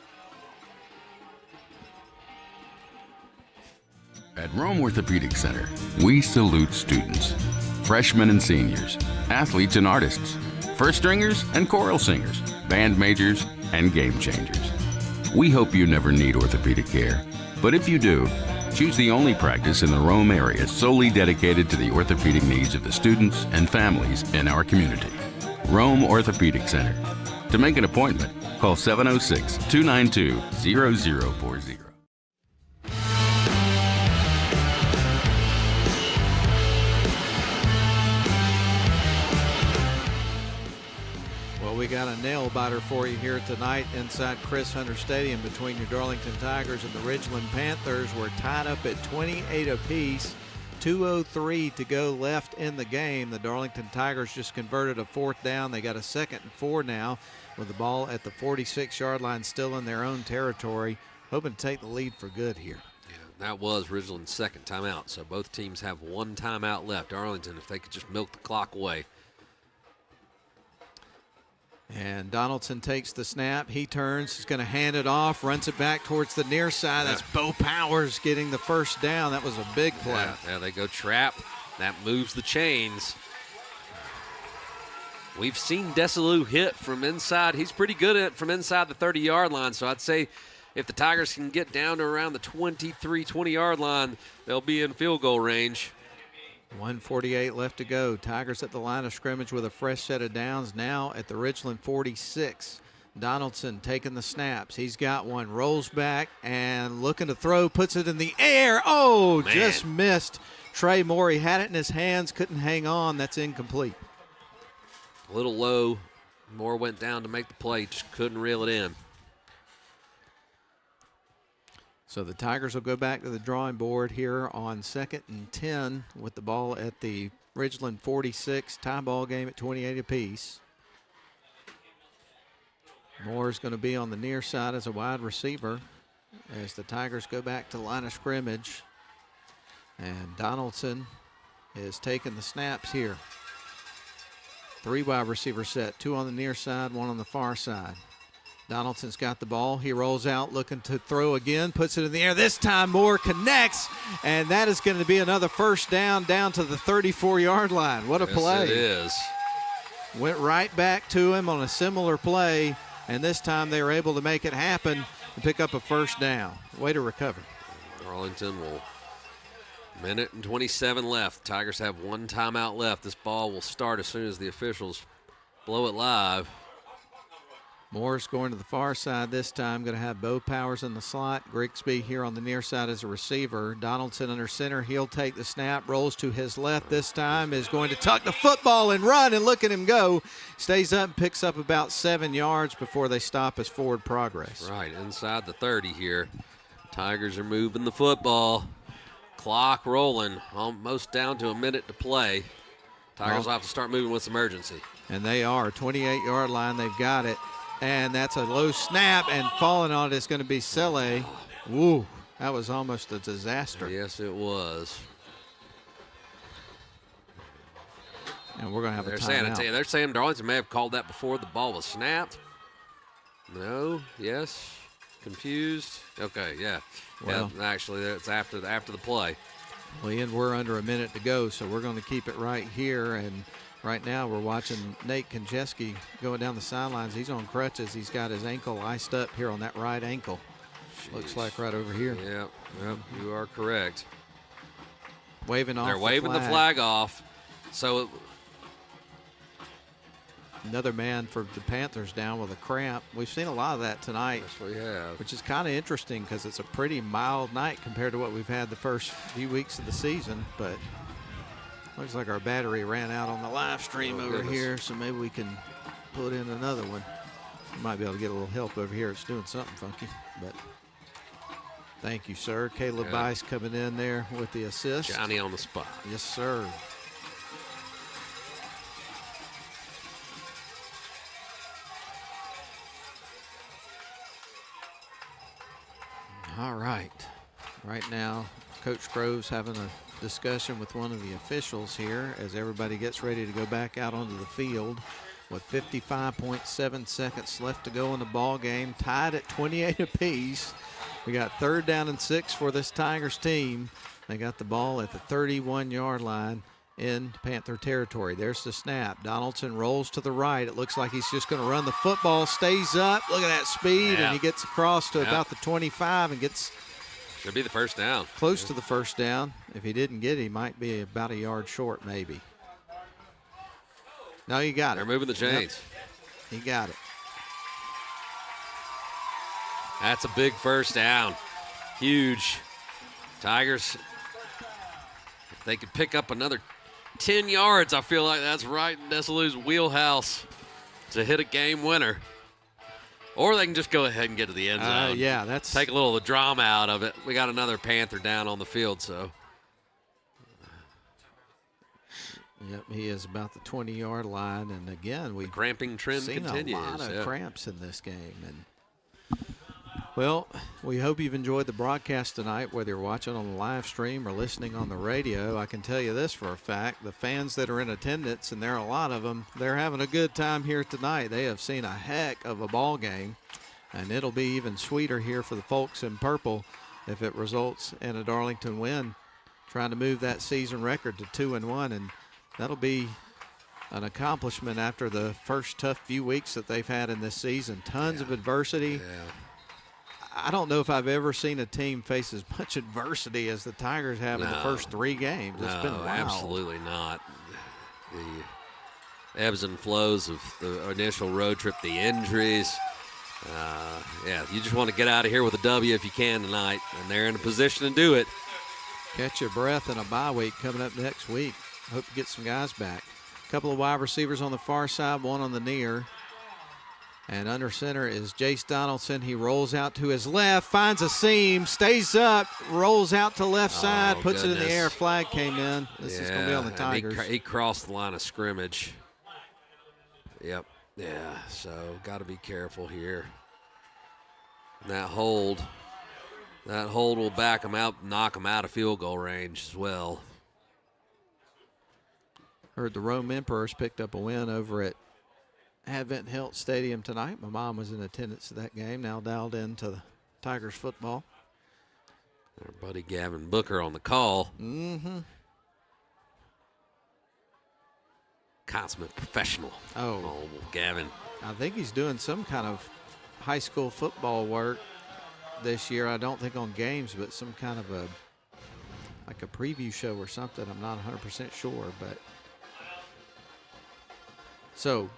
Speaker 3: At Rome Orthopedic Center, we salute students, freshmen and seniors, athletes and artists, first stringers and choral singers, band majors and game changers. We hope you never need orthopedic care, but if you do, choose the only practice in the Rome area solely dedicated to the orthopedic needs of the students and families in our community. Rome Orthopedic Center. To make an appointment, call 706-292-0040.
Speaker 6: We got a nail biter for you here tonight inside Chris Hunter Stadium between your Darlington Tigers and the Ridgeland Panthers. We're tied up at 28 apiece. 2:03 to go left in the game. The Darlington Tigers just converted a 4th down. They got a 2nd and 4 now with the ball at the 46-yard line, still in their own territory, hoping to take the lead for good here.
Speaker 9: Yeah, that was Ridgeland's 2nd timeout, so both teams have 1 timeout left. Darlington, if they could just milk the clock away.
Speaker 6: And Donaldson takes the snap. He turns. He's going to hand it off, runs it back towards the near side. That's Bo Powers getting the 1st down. That was a big play.
Speaker 9: Yeah, they go trap. That moves the chains. We've seen Desalou hit from inside. He's pretty good at it from inside the 30-yard line, so I'd say if the Tigers can get down to around the 23, 20-yard line, they'll be in field goal range.
Speaker 6: 1:48 left to go. Tigers at the line of scrimmage with a fresh set of downs now at the Ridgeland 46. Donaldson taking the snaps. He's got one, rolls back and looking to throw, puts it in the air. Oh, man. Just missed Trey Moore. He had it in his hands, couldn't hang on. That's incomplete.
Speaker 9: A little low. Moore went down to make the play, just couldn't reel it in.
Speaker 6: So the Tigers will go back to the drawing board here on 2nd and 10 with the ball at the Ridgeland 46. Tie ball game at 28 apiece. Moore's going to be on the near side as a wide receiver as the Tigers go back to the line of scrimmage. And Donaldson is taking the snaps here. 3 wide receiver set, 2 on the near side, 1 on the far side. Donaldson's got the ball. He rolls out looking to throw again, puts it in the air. This time Moore connects, and that is going to be another 1st down to the 34-yard line. What a play.
Speaker 9: It is.
Speaker 6: Went right back to him on a similar play, and this time they were able to make it happen and pick up a 1st down. Way to recover.
Speaker 9: Darlington will, minute and 27 left. Tigers have 1 timeout left. This ball will start as soon as the officials blow it live.
Speaker 6: Moore's going to the far side this time. Going to have Bo Powers in the slot. Grigsby here on the near side as a receiver. Donaldson under center. He'll take the snap. Rolls to his left this time. Is going to tuck the football and run, and look at him go. Stays up and picks up about 7 yards before they stop his forward progress.
Speaker 9: Right, inside the 30 here. Tigers are moving the football. Clock rolling. Almost down to a minute to play. Tigers will have to start moving with some urgency.
Speaker 6: And they are. 28-yard line. They've got it. And that's a low snap, and falling on it is going to be Sele. Woo, that was almost a disaster.
Speaker 9: Yes, it was.
Speaker 6: And we're going to have a timeout.
Speaker 9: They're saying Darlington may have called that before the ball was snapped. No, yes, confused. Okay, yeah.
Speaker 6: Well,
Speaker 9: yeah, actually, it's after the play.
Speaker 6: Well, Ian, we're under a minute to go, so we're going to keep it right here. And right now we're watching Nate Konjeski going down the sidelines. He's on crutches. He's got his ankle iced up here on that right ankle. Jeez. Looks like right over here.
Speaker 9: Yep, you are correct.
Speaker 6: Waving off
Speaker 9: They're waving the flag off. So
Speaker 6: another man for the Panthers down with a cramp. We've seen a lot of that tonight.
Speaker 9: Yes, we have.
Speaker 6: Which is kind of interesting because it's a pretty mild night compared to what we've had the first few weeks of the season. But looks like our battery ran out on the live stream over here, so maybe we can put in another one. We might be able to get a little help over here. It's doing something funky, but thank you, sir. Caleb Bice coming in there with the assist.
Speaker 9: Johnny on the spot.
Speaker 6: Yes, sir. All right. Right now, Coach Groves having a discussion with one of the officials here as everybody gets ready to go back out onto the field with 55.7 seconds left to go in the ball game, tied at 28 apiece. We got 3rd down and 6 for this Tigers team. They got the ball at the 31-yard line in Panther territory. There's the snap. Donaldson rolls to the right. It looks like he's just going to run the football, stays up. Look at that speed, and he gets across to about the 25 and gets
Speaker 9: should be the 1st down.
Speaker 6: Close to the 1st down. If he didn't get it, he might be about a yard short maybe. No, you got it.
Speaker 9: They're moving the chains.
Speaker 6: Yep. He got it.
Speaker 9: That's a big 1st down. Huge. Tigers, if they could pick up another 10 yards, I feel like that's right in Desalou's wheelhouse to hit a game winner. Or they can just go ahead and get to the end zone.
Speaker 6: Yeah, that's
Speaker 9: take a little of the drama out of it. We got another Panther down on the field, so
Speaker 6: Yep, he is about the 20-yard line, and again, we've
Speaker 9: cramping trend
Speaker 6: seen
Speaker 9: continues.
Speaker 6: a lot of cramps in this game. And well, we hope you've enjoyed the broadcast tonight, whether you're watching on the live stream or listening on the radio. I can tell you this for a fact: the fans that are in attendance, and there are a lot of them, they're having a good time here tonight. They have seen a heck of a ball game, and it'll be even sweeter here for the folks in purple if it results in a Darlington win, trying to move that season record to 2-1, and that'll be an accomplishment after the first tough few weeks that they've had in this season. Tons of adversity.
Speaker 9: Yeah.
Speaker 6: I don't know if I've ever seen a team face as much adversity as the Tigers have in the first 3 games. It's been wild.
Speaker 9: Absolutely not. The ebbs and flows of the initial road trip, the injuries. You just want to get out of here with a W if you can tonight, and they're in a position to do it.
Speaker 6: Catch your breath in a bye week coming up next week. Hope to get some guys back. A couple of wide receivers on the far side, one on the near. And under center is Jace Donaldson. He rolls out to his left, finds a seam, stays up, rolls out to left side, puts it in the air. Flag came in. This is going to be on the Tigers.
Speaker 9: He crossed the line of scrimmage. Yep. Yeah, so got to be careful here. And that hold will back him out, knock him out of field goal range as well.
Speaker 6: Heard the Rome Emperors picked up a win over at Advent Health Stadium tonight. My mom was in attendance at that game, now dialed into the Tigers football.
Speaker 9: Our buddy Gavin Booker on the call.
Speaker 6: Mm-hmm.
Speaker 9: Consummate professional.
Speaker 6: Oh,
Speaker 9: Gavin.
Speaker 6: I think he's doing some kind of high school football work this year. I don't think on games, but some kind of a preview show or something. I'm not 100% sure, but so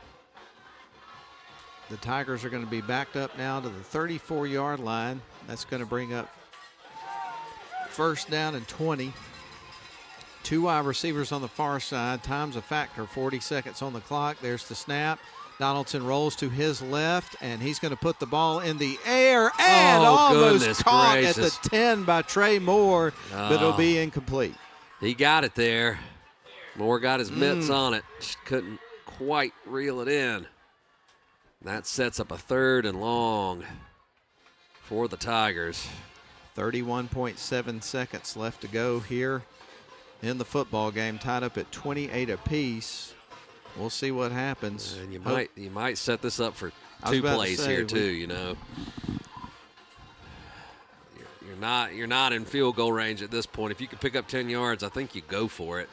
Speaker 6: the Tigers are going to be backed up now to the 34-yard line. That's going to bring up first down and 20. 2 wide receivers on the far side. Time's a factor. 40 seconds on the clock. There's the snap. Donaldson rolls to his left, and he's going to put the ball in the air and almost caught at the 10 by Trey Moore, but it'll be incomplete.
Speaker 9: He got it there. Moore got his mitts on it. Just couldn't quite reel it in. That sets up a 3rd and long for the Tigers.
Speaker 6: 31.7 seconds left to go here in the football game, tied up at 28 apiece. We'll see what happens.
Speaker 9: And you might set this up for 2 plays here too. You know, you're not in field goal range at this point. If you can pick up 10 yards, I think you go for it.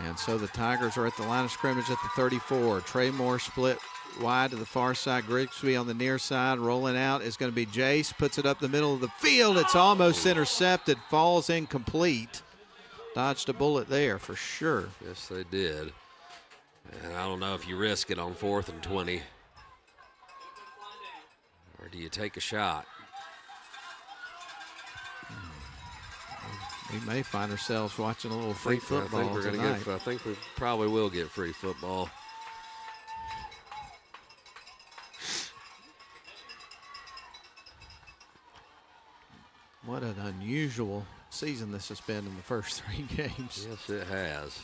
Speaker 6: And so the Tigers are at the line of scrimmage at the 34. Trey Moore split wide to the far side. Grigsby on the near side. Rolling out is going to be Jace. Puts it up the middle of the field. It's almost intercepted. Falls incomplete. Dodged a bullet there for sure.
Speaker 9: Yes, they did. And I don't know if you risk it on 4th and 20. Or do you take a shot?
Speaker 6: We may find ourselves watching a little free football tonight.
Speaker 9: I think we probably will get free football.
Speaker 6: What an unusual season this has been in the first 3 games.
Speaker 9: Yes, it has.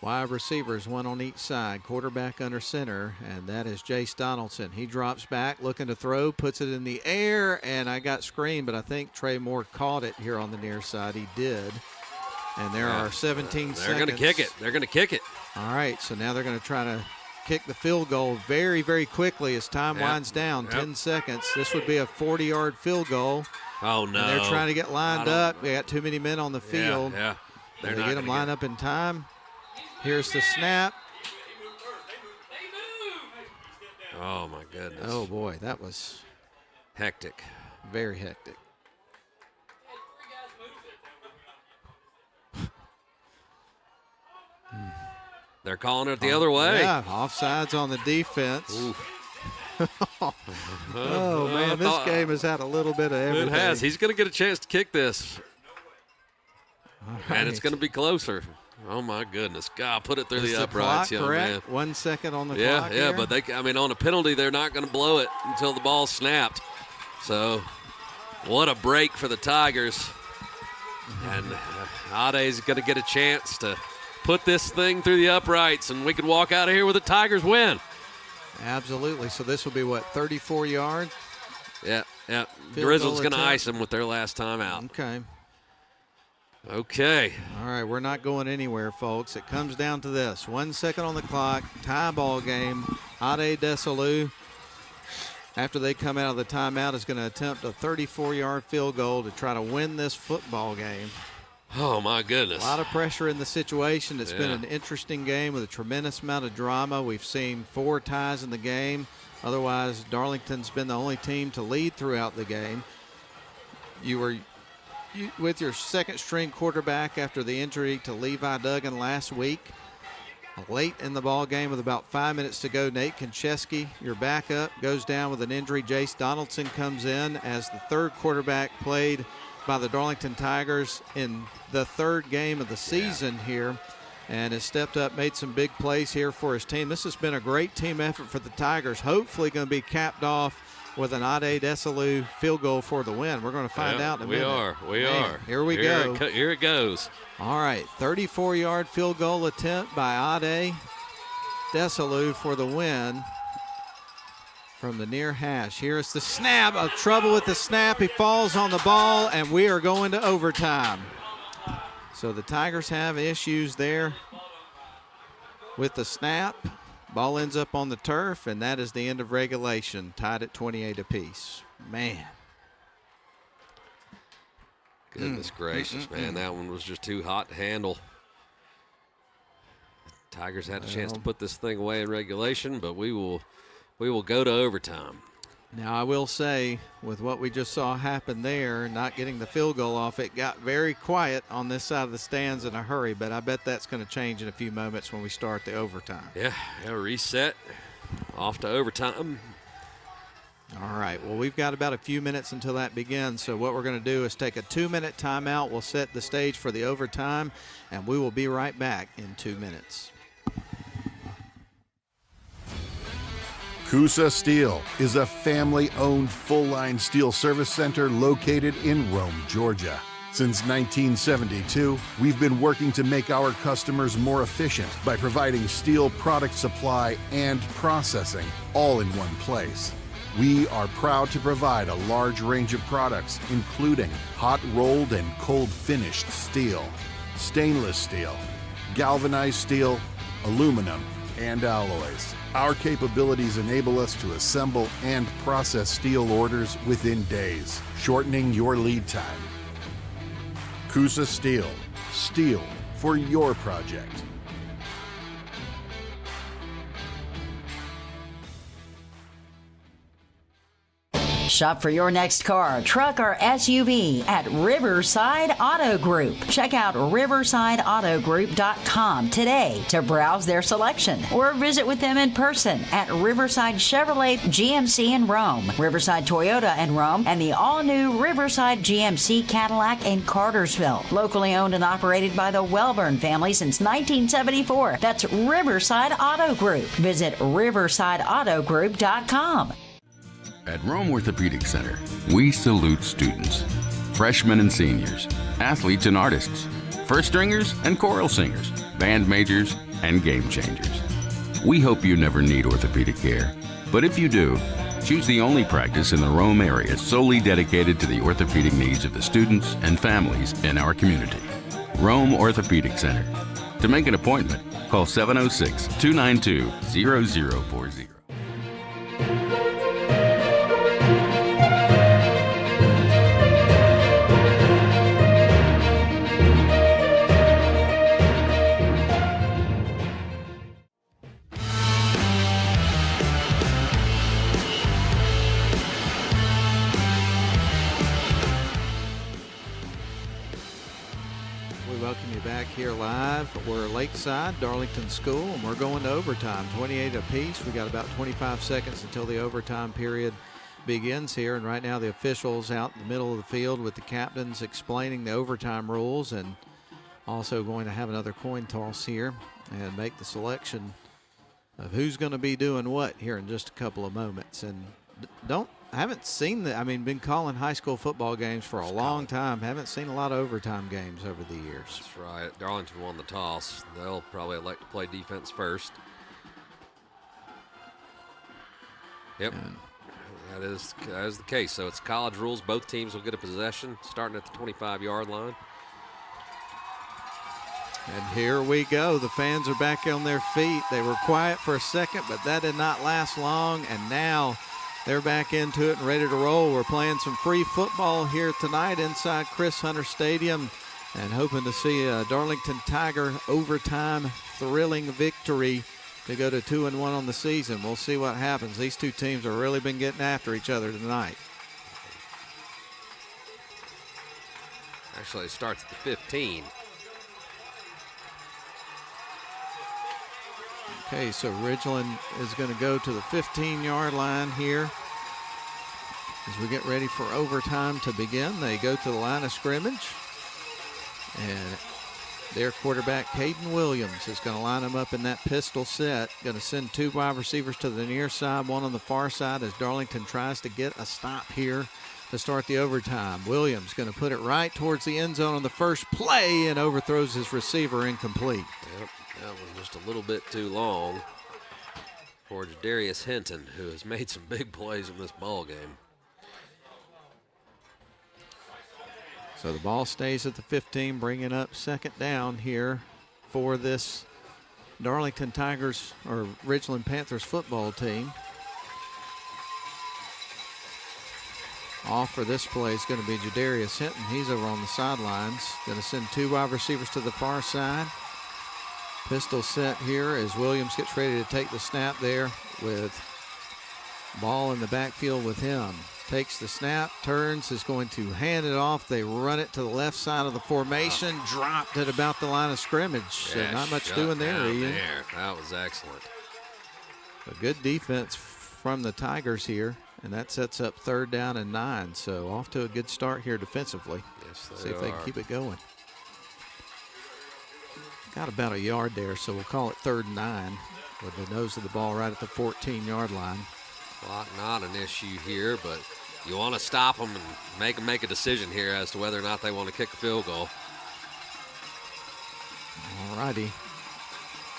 Speaker 6: Wide receivers, 1 on each side. Quarterback under center, and that is Jace Donaldson. He drops back, looking to throw, puts it in the air, and I got screened, but I think Trey Moore caught it here on the near side. He did. And there are 17 seconds.
Speaker 9: They're going to kick it. They're going to kick it.
Speaker 6: All right, so now they're going to try to kick the field goal very, very quickly as time winds down. 10 seconds. This would be a 40-yard field goal.
Speaker 9: Oh, no.
Speaker 6: And they're trying to get lined up. They got too many men on the field.
Speaker 9: Yeah.
Speaker 6: They're not get them lined up in time. Here's the snap.
Speaker 9: Oh, my goodness.
Speaker 6: Oh, boy, that was
Speaker 9: hectic.
Speaker 6: Very hectic.
Speaker 9: They're calling it the other way.
Speaker 6: Yeah, offsides on the defense. Oh, man, this game has had a little bit of everything.
Speaker 9: It has. He's going to get a chance to kick this.
Speaker 6: Right.
Speaker 9: And it's going to be closer. Oh, my goodness. God, put it through the uprights,
Speaker 6: young man. 1 second on the clock
Speaker 9: Yeah,
Speaker 6: here.
Speaker 9: but on a penalty, they're not going to blow it until the ball's snapped. So, what a break for the Tigers. And Ade's going to get a chance to put this thing through the uprights, and we could walk out of here with a Tigers win.
Speaker 6: Absolutely. So this will be, what, 34 yards?
Speaker 9: Yeah. Grizzle's going to ice them with their last time out. Okay.
Speaker 6: All right, we're not going anywhere, folks. It comes down to this. 1 second on the clock, tie ball game. Ade Desalu, after they come out of the timeout, is going to attempt a 34-yard field goal to try to win this football game.
Speaker 9: Oh, my goodness.
Speaker 6: A lot of pressure in the situation. It's been an interesting game with a tremendous amount of drama. We've seen 4 ties in the game. Otherwise, Darlington's been the only team to lead throughout the game. You were with your second-string quarterback after the injury to Levi Duggan last week. Late in the ball game with about 5 minutes to go, Nate Konchesky, your backup, goes down with an injury. Jace Donaldson comes in as the third quarterback played by the Darlington Tigers in the third game of the season here, and has stepped up, made some big plays here for his team. This has been a great team effort for the Tigers. Hopefully going to be capped off with an Ade Desalu field goal for the win. We're going to find out in a minute.
Speaker 9: We are.
Speaker 6: Here we go.
Speaker 9: Here it goes.
Speaker 6: All right, 34-yard field goal attempt by Ade Desalu for the win from the near hash. Here's the snap. Trouble with the snap. He falls on the ball, and we are going to overtime. So the Tigers have issues there with the snap. Ball ends up on the turf, and that is the end of regulation, tied at 28 apiece. Man.
Speaker 9: Goodness gracious, man. That one was just too hot to handle. Tigers had a chance to put this thing away in regulation, but we will go to overtime.
Speaker 6: Now, I will say, with what we just saw happen there, not getting the field goal off, it got very quiet on this side of the stands in a hurry, but I bet that's going to change in a few moments when we start the overtime.
Speaker 9: Yeah, reset, off to overtime.
Speaker 6: All right, well, we've got about a few minutes until that begins, so what we're going to do is take a 2-minute timeout. We'll set the stage for the overtime, and we will be right back in 2 minutes.
Speaker 1: CUSA Steel is a family-owned full-line steel service center located in Rome, Georgia. Since 1972, we've been working to make our customers more efficient by providing steel product supply and processing all in one place. We are proud to provide a large range of products, including hot-rolled and cold-finished steel, stainless steel, galvanized steel, aluminum, and alloys. Our capabilities enable us to assemble and process steel orders within days, shortening your lead time. CUSA Steel. Steel for your project.
Speaker 2: Shop for your next car, truck, or SUV at Riverside Auto Group. Check out riversideautogroup.com today to browse their selection or visit with them in person at Riverside Chevrolet GMC in Rome, Riverside Toyota in Rome, and the all-new Riverside GMC Cadillac in Cartersville. Locally owned and operated by the Welburn family since 1974. That's Riverside Auto Group. Visit riversideautogroup.com.
Speaker 3: At Rome Orthopedic Center, we salute students, freshmen and seniors, athletes and artists, first stringers and choral singers, band majors and game changers. We hope you never need orthopedic care, but if you do, choose the only practice in the Rome area solely dedicated to the orthopedic needs of the students and families in our community. Rome Orthopedic Center. To make an appointment, call 706-292-0040.
Speaker 6: Here live, we're Lakeside, Darlington School, and we're going to overtime, 28 apiece. We got about 25 seconds until the overtime period begins here, and right now the officials out in the middle of the field with the captains explaining the overtime rules, and also going to have another coin toss here and make the selection of who's going to be doing what here in just a couple of moments. And don't haven't seen been calling high school football games for a long time. Haven't seen a lot of overtime games over the years.
Speaker 9: That's right. Darlington won the toss. They'll probably elect to play defense first. Yep. That is the case. So it's college rules. Both teams will get a possession starting at the 25-yard line.
Speaker 6: And here we go. The fans are back on their feet. They were quiet for a second, but that did not last long. And now they're back into it and ready to roll. We're playing some free football here tonight inside Chris Hunter Stadium and hoping to see a Darlington Tiger overtime thrilling victory to go to 2-1 on the season. We'll see what happens. These two teams have really been getting after each other tonight.
Speaker 9: Actually, it starts at the 15.
Speaker 6: Okay, so Ridgeland is going to go to the 15-yard line here. As we get ready for overtime to begin, they go to the line of scrimmage. And their quarterback, Caden Williams, is going to line them up in that pistol set. Going to send two wide receivers to the near side, one on the far side as Darlington tries to get a stop here to start the overtime. Williams going to put it right towards the end zone on the first play and overthrows his receiver, incomplete.
Speaker 9: Yep, that was just a little bit too long for Jadarius Hinton, who has made some big plays in this ball game.
Speaker 6: So the ball stays at the 15, bringing up second down here for this Darlington Tigers or Ridgeland Panthers football team. Off for this play is going to be Jadarius Hinton. He's over on the sidelines. Going to send two wide receivers to the far side. Pistol set here as Williams gets ready to take the snap there with ball in the backfield with him. Takes the snap, turns, is going to hand it off. They run it to the left side of the formation, dropped at about the line of scrimmage.
Speaker 9: Yeah,
Speaker 6: So not much doing there, Ian.
Speaker 9: That was excellent.
Speaker 6: A good defense from the Tigers here, and that sets up 3rd down and 9. So off to a good start here defensively.
Speaker 9: Yes,
Speaker 6: See if they can keep it going. Got about a yard there, so we'll call it 3rd and 9 with the nose of the ball right at the 14-yard line.
Speaker 9: Clock not an issue here, but you want to stop them and make them make a decision here as to whether or not they want to kick a field goal.
Speaker 6: All righty.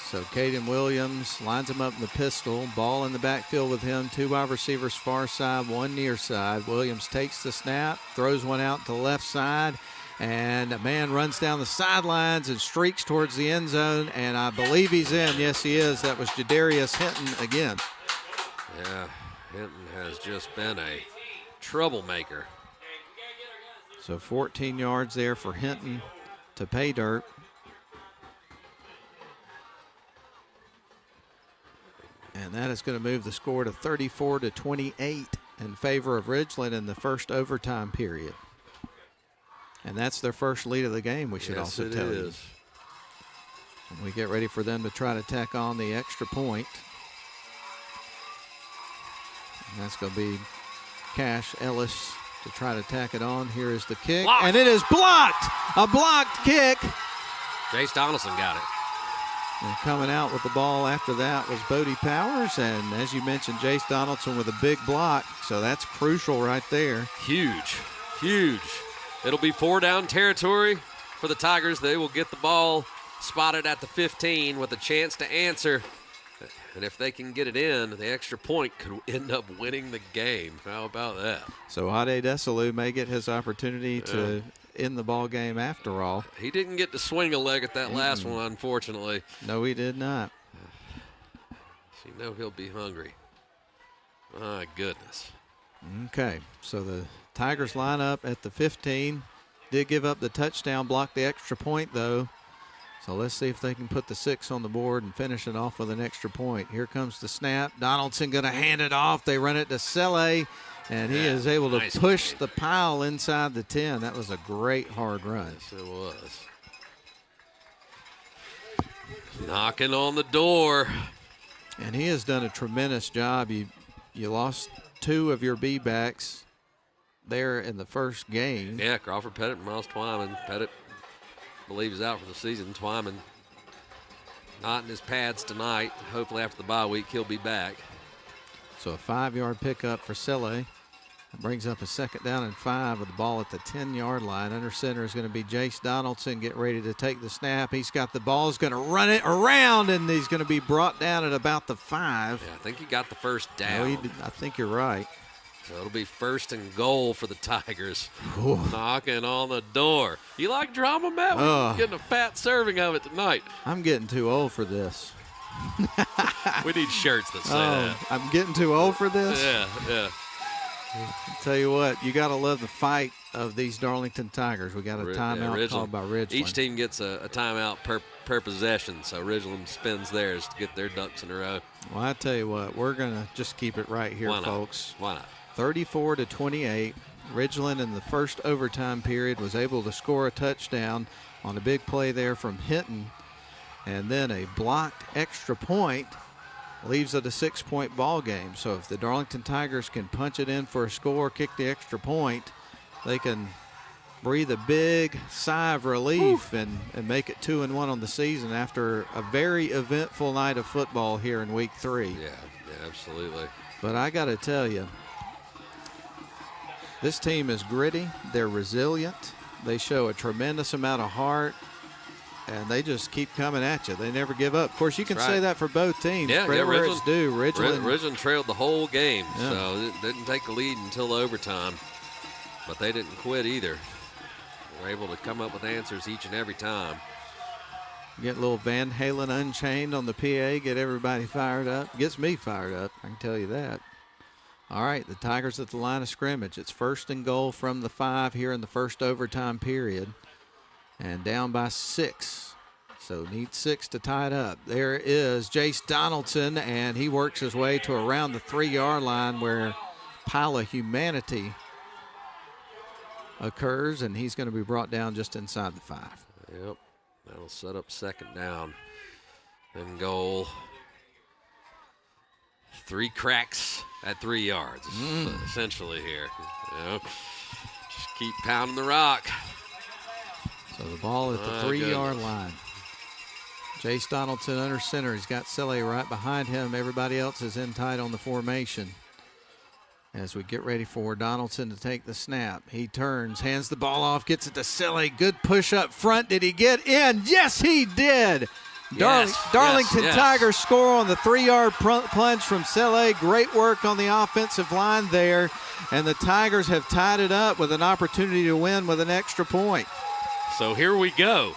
Speaker 6: So Caden Williams lines him up in the pistol. Ball in the backfield with him. Two wide receivers far side, one near side. Williams takes the snap, throws one out to the left side, and a man runs down the sidelines and streaks towards the end zone, and I believe he's in. Yes, he is. That was Jadarius Hinton again.
Speaker 9: Yeah, Hinton has just been a troublemaker.
Speaker 6: So 14 yards there for Hinton to pay dirt. And that is going to move the score to 34-28 in favor of Ridgeland in the first overtime period. And that's their first lead of the game, we should also tell you. And we get ready for them to try to tack on the extra point. And that's going to be Cash Ellis to try to tack it on. Here is the kick.
Speaker 9: Blocked.
Speaker 6: And it is blocked. A blocked kick.
Speaker 9: Jace Donaldson got it.
Speaker 6: And coming out with the ball after that was Bodie Powers. And as you mentioned, Jace Donaldson with a big block. So that's crucial right there.
Speaker 9: Huge, huge. It'll be 4-down territory for the Tigers. They will get the ball spotted at the 15 with a chance to answer. And if they can get it in, the extra point could end up winning the game. How about that?
Speaker 6: So Ade Desalu may get his opportunity to end the ball game after all.
Speaker 9: He didn't get to swing a leg at that last one, unfortunately.
Speaker 6: No, he did not.
Speaker 9: So you know he'll be hungry. My goodness.
Speaker 6: Okay, so the Tigers line up at the 15. Did give up the touchdown, blocked the extra point, though. So let's see if they can put the 6 on the board and finish it off with an extra point. Here comes the snap. Donaldson going to hand it off. They run it to Selle, and he is able to push the pile inside the 10. That was a great hard run.
Speaker 9: Yes, it was. Knocking on the door.
Speaker 6: And he has done a tremendous job. You lost 2 of your B-backs there in the first game.
Speaker 9: Yeah, Crawford Pettit and Miles Twyman. Pettit believes out for the season. Twyman not in his pads tonight. Hopefully after the bye week he'll be back.
Speaker 6: So a 5-yard pickup for Selle. Brings up a 2nd down and 5 with the ball at the 10-yard line. Under center is going to be Jace Donaldson. Get ready to take the snap. He's got the ball. He's going to run it around, and he's going to be brought down at about the 5.
Speaker 9: Yeah, I think he got the first down.
Speaker 6: No, he did. I think you're right.
Speaker 9: So it'll be 1st and goal for the Tigers.
Speaker 6: Ooh.
Speaker 9: Knocking on the door. You like drama, Matt? We're getting a fat serving of it tonight.
Speaker 6: I'm getting too old for this.
Speaker 9: We need shirts that say that.
Speaker 6: I'm getting too old for this?
Speaker 9: Yeah.
Speaker 6: I'll tell you what, you got to love the fight of these Darlington Tigers. We got a timeout called by Ridgeland.
Speaker 9: Each team gets a timeout per possession, so Ridgeland spends theirs to get their ducks in a row.
Speaker 6: Well, I tell you what, we're going to just keep it right here, folks.
Speaker 9: Why not?
Speaker 6: 34-28. Ridgeland in the first overtime period was able to score a touchdown on a big play there from Hinton, and then a blocked extra point leaves it a 6-point ball game. So if the Darlington Tigers can punch it in for a score, kick the extra point, they can breathe a big sigh of relief and make it 2-1 on the season after a very eventful night of football here in week 3.
Speaker 9: Yeah, absolutely.
Speaker 6: But I got to tell you, this team is gritty. They're resilient. They show a tremendous amount of heart. And they just keep coming at you. They never give up. Of course, you can say that for both teams. Credit where it's due.
Speaker 9: Ridgeland trailed the whole game, so it didn't take the lead until overtime. But they didn't quit either. They were able to come up with answers each and every time.
Speaker 6: Get a little Van Halen Unchained on the PA, get everybody fired up. Gets me fired up, I can tell you that. All right, the Tigers at the line of scrimmage. It's 1st and goal from the 5 here in the first overtime period. And down by 6. So need 6 to tie it up. There is Jace Donaldson, and he works his way to around the 3-yard line where pile of humanity occurs, and he's going to be brought down just inside the 5.
Speaker 9: Yep, that'll set up 2nd down and goal. 3 cracks at 3 yards, essentially here. Just keep pounding the rock.
Speaker 6: So the ball at the 3-yard line. Jace Donaldson under center. He's got Selle right behind him. Everybody else is in tight on the formation. As we get ready for Donaldson to take the snap. He turns, hands the ball off, gets it to Selle. Good push up front. Did he get in? Yes, he did. Darlington Tigers score on the 3-yard plunge from Selle. Great work on the offensive line there. And the Tigers have tied it up with an opportunity to win with an extra point.
Speaker 9: So here we go.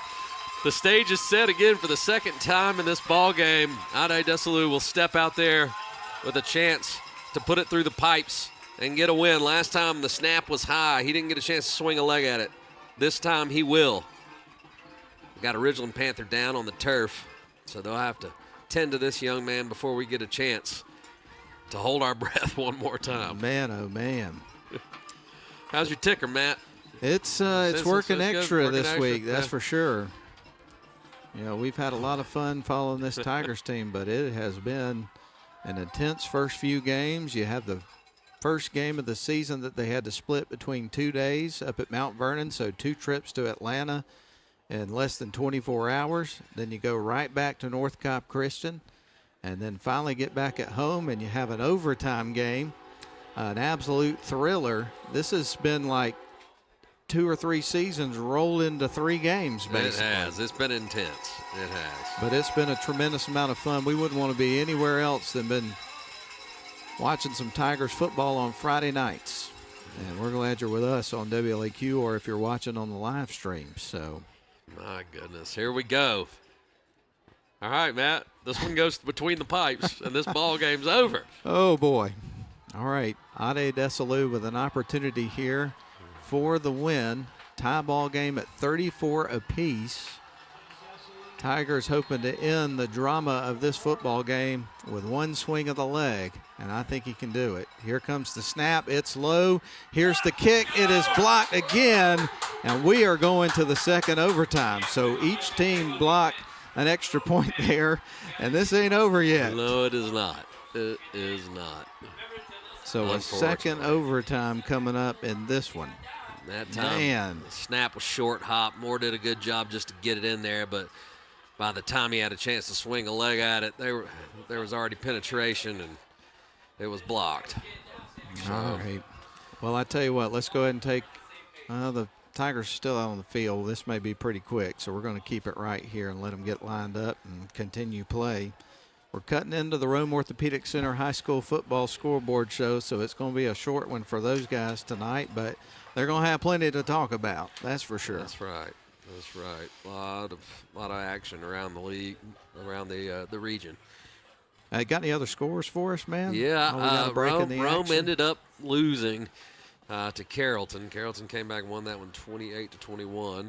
Speaker 9: The stage is set again for the 2nd time in this ball game. Ade Desalu will step out there with a chance to put it through the pipes and get a win. Last time the snap was high. He didn't get a chance to swing a leg at it. This time he will. We got a Ridgeland Panther down on the turf, so they'll have to tend to this young man before we get a chance to hold our breath one more time.
Speaker 6: Man, oh man.
Speaker 9: How's your ticker, Matt?
Speaker 6: It's working extra this week, that's for sure. You know, we've had a lot of fun following this Tigers team, but it has been an intense first few games. You have the first game of the season that they had to split between 2 days up at Mount Vernon, so 2 trips to Atlanta in less than 24 hours. Then you go right back to North Cobb Christian, and then finally get back at home, and you have an overtime game, an absolute thriller. This has been like 2 or 3 seasons roll into 3 games, basically.
Speaker 9: It has. It's been intense. It has.
Speaker 6: But it's been a tremendous amount of fun. We wouldn't want to be anywhere else than been watching some Tigers football on Friday nights. And we're glad you're with us on WLAQ or if you're watching on the live stream. So,
Speaker 9: my goodness. Here we go. All right, Matt. This one goes between the pipes, and this ball game's over.
Speaker 6: Oh, boy. All right. Ade Desalu with an opportunity here for the win. Tie ball game at 34 apiece. Tigers hoping to end the drama of this football game with one swing of the leg, and I think he can do it. Here comes the snap. It's low. Here's the kick. It is blocked again, and we are going to the 2nd overtime. So each team blocked an extra point there, and this ain't over yet.
Speaker 9: No, it is not. It is not.
Speaker 6: So a 2nd overtime coming up in this one.
Speaker 9: That time, the snap was short hop. Moore did a good job just to get it in there, but by the time he had a chance to swing a leg at it, there was already penetration, and it was blocked.
Speaker 6: All right. Well, I tell you what, let's go ahead and take the Tigers still out on the field. This may be pretty quick, so we're going to keep it right here and let them get lined up and continue play. We're cutting into the Rome Orthopedic Center High School football scoreboard show, so it's going to be a short one for those guys tonight, but they're going to have plenty to talk about. That's for sure.
Speaker 9: That's right. That's right. A lot of action around the league, around the region.
Speaker 6: Got any other scores for us, man?
Speaker 9: Yeah, Rome ended up losing to Carrollton. Carrollton came back and won that one 28-21.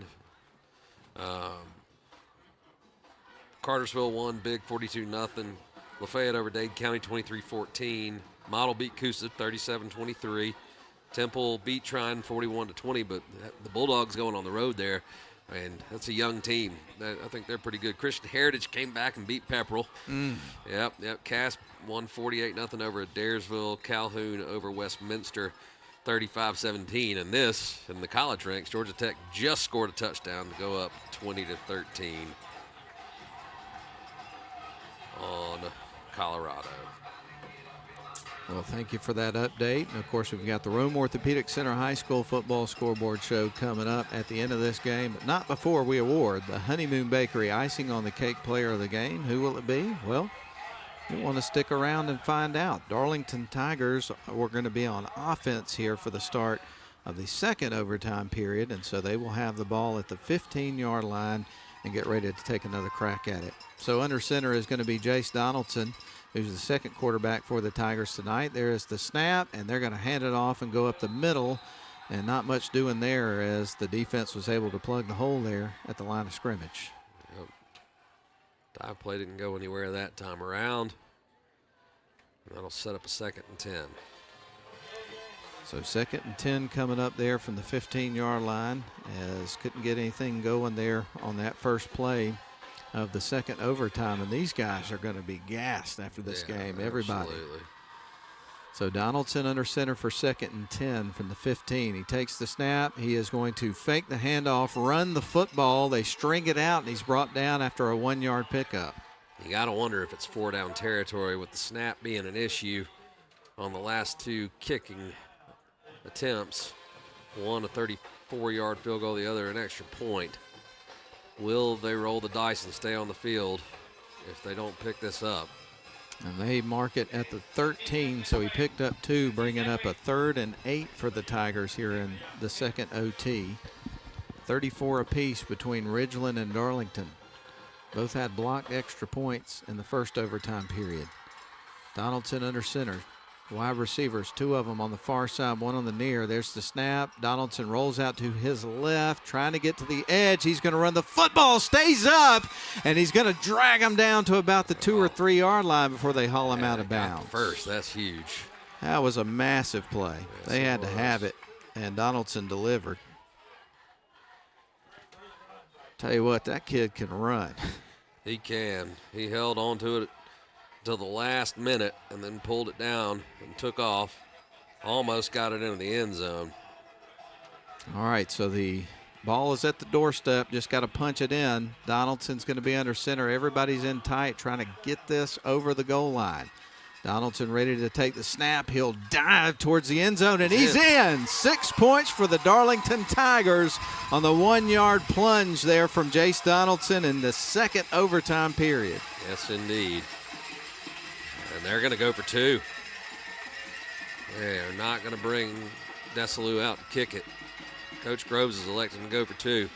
Speaker 9: Cartersville won big 42-0. Lafayette over Dade County 23-14. Model beat Coosa 37-23. Temple beat Trine 41-20, but the Bulldogs going on the road there, and that's a young team. I think they're pretty good. Christian Heritage came back and beat Pepperell. Yep. Cass won 48-0 over Adairsville. Calhoun over Westminster 35-17. And this, in the college ranks, Georgia Tech just scored a touchdown to go up 20-13 on Colorado.
Speaker 6: Well, thank you for that update. And, of course, we've got the Rome Orthopedic Center High School football scoreboard show coming up at the end of this game, but not before we award the Honeymoon Bakery Icing on the Cake Player of the Game. Who will it be? Well, you want to stick around and find out. Darlington Tigers were going to be on offense here for the start of the second overtime period, and so they will have the ball at the 15-yard line and get ready to take another crack at it. So under center is going to be Jace Donaldson, who's the second quarterback for the Tigers tonight. There is the snap, and they're going to hand it off and go up the middle, and not much doing there as the defense was able to plug the hole there at the line of scrimmage.
Speaker 9: Yep. Dive play didn't go anywhere that time around. And that'll set up a 2nd and 10.
Speaker 6: So 2nd and 10 coming up there from the 15-yard line, as couldn't get anything going there on that first play of the second overtime, and these guys are going to be gassed after this game, everybody.
Speaker 9: Absolutely.
Speaker 6: So Donaldson under center for 2nd and 10 from the 15. He takes the snap. He is going to fake the handoff, run the football. They string it out, and he's brought down after a 1-yard pickup.
Speaker 9: You got to wonder if it's 4-down territory with the snap being an issue on the last two kicking attempts. One a 34-yard field goal, the other an extra point. Will they roll the dice and stay on the field if they don't pick this up?
Speaker 6: And they mark it at the 13, so he picked up 2, bringing up a 3rd and 8 for the Tigers here in the second OT. 34 apiece between Ridgeland and Darlington. Both had blocked extra points in the first overtime period. Donaldson under center. Wide receivers, 2 of them on the far side, 1 on the near. There's the snap. Donaldson rolls out to his left, trying to get to the edge. He's going to run the football, stays up, and he's going to drag him down to about the 2 or 3 yard line before they haul him out of bounds.
Speaker 9: First, that's huge.
Speaker 6: That was a massive play.
Speaker 9: Yes,
Speaker 6: they had to have it, and Donaldson delivered. Tell you what, that kid can run.
Speaker 9: He can. He held on to it till the last minute and then pulled it down and took off. Almost got it into the end zone.
Speaker 6: All right, so the ball is at the doorstep. Just got to punch it in. Donaldson's going to be under center. Everybody's in tight trying to get this over the goal line. Donaldson ready to take the snap. He'll dive towards the end zone, and he's in. 6 points for the Darlington Tigers on the 1-yard plunge there from Jace Donaldson in the second overtime period.
Speaker 9: Yes, indeed. And they're going to go for 2. They are not going to bring Desalu out to kick it. Coach Groves is electing to go for 2.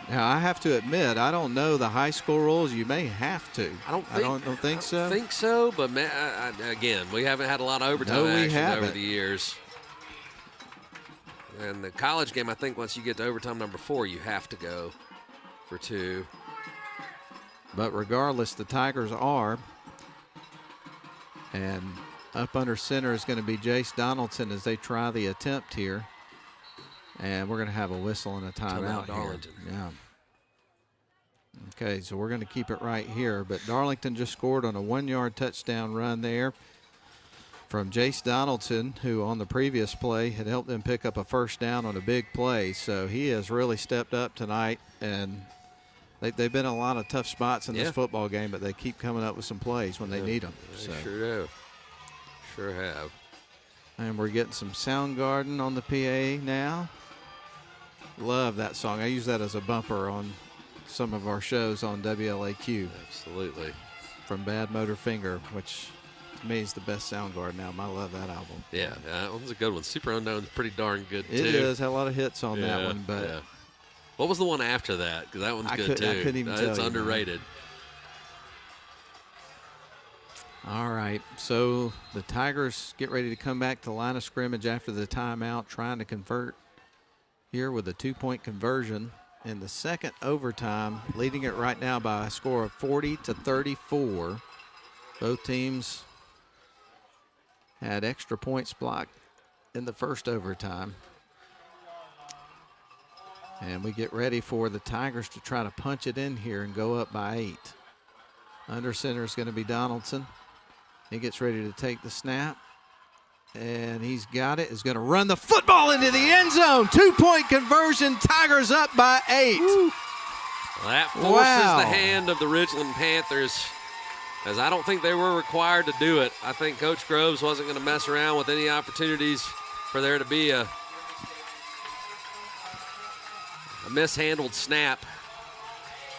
Speaker 6: Now, I have to admit, I don't know the high school rules. You may have to.
Speaker 9: I don't think so.
Speaker 6: I
Speaker 9: think so, but again, we haven't had a lot of overtime action over the years. And the college game, I think once you get to overtime number 4, you have to go for 2.
Speaker 6: But regardless, the Tigers are. And up under center is going to be Jace Donaldson as they try the attempt here. And we're going to have a whistle and a timeout here.
Speaker 9: Darlington.
Speaker 6: Yeah. Okay, so we're going to keep it right here. But Darlington just scored on a 1-yard touchdown run there from Jace Donaldson, who on the previous play had helped them pick up a first down on a big play. So he has really stepped up tonight, and they've been in a lot of tough spots in this football game, but they keep coming up with some plays when they need them.
Speaker 9: They sure do. Sure have.
Speaker 6: And we're getting some Soundgarden on the PA now. Love that song. I use that as a bumper on some of our shows on WLAQ.
Speaker 9: Absolutely.
Speaker 6: From Bad Motor Finger, which to me is the best Soundgarden album. I love that album.
Speaker 9: Yeah, that one's a good one. Super Unknown's pretty darn good, too.
Speaker 6: It is. Had a lot of hits on that one. But
Speaker 9: yeah. What was the one after that? Because that one's good, too.
Speaker 6: I couldn't even tell
Speaker 9: It's
Speaker 6: you,
Speaker 9: underrated.
Speaker 6: All right, so the Tigers get ready to come back to the line of scrimmage after the timeout, trying to convert here with a 2-point conversion in the second overtime, leading it right now by a score of 40-34. Both teams had extra points blocked in the first overtime. And we get ready for the Tigers to try to punch it in here and go up by 8. Under center is going to be Donaldson. He gets ready to take the snap, and he's got it. He's going to run the football into the end zone. 2-point conversion. Tigers up by 8.
Speaker 9: Well, that forces the hand of the Ridgeland Panthers, as I don't think they were required to do it. I think Coach Groves wasn't going to mess around with any opportunities for there to be a mishandled snap.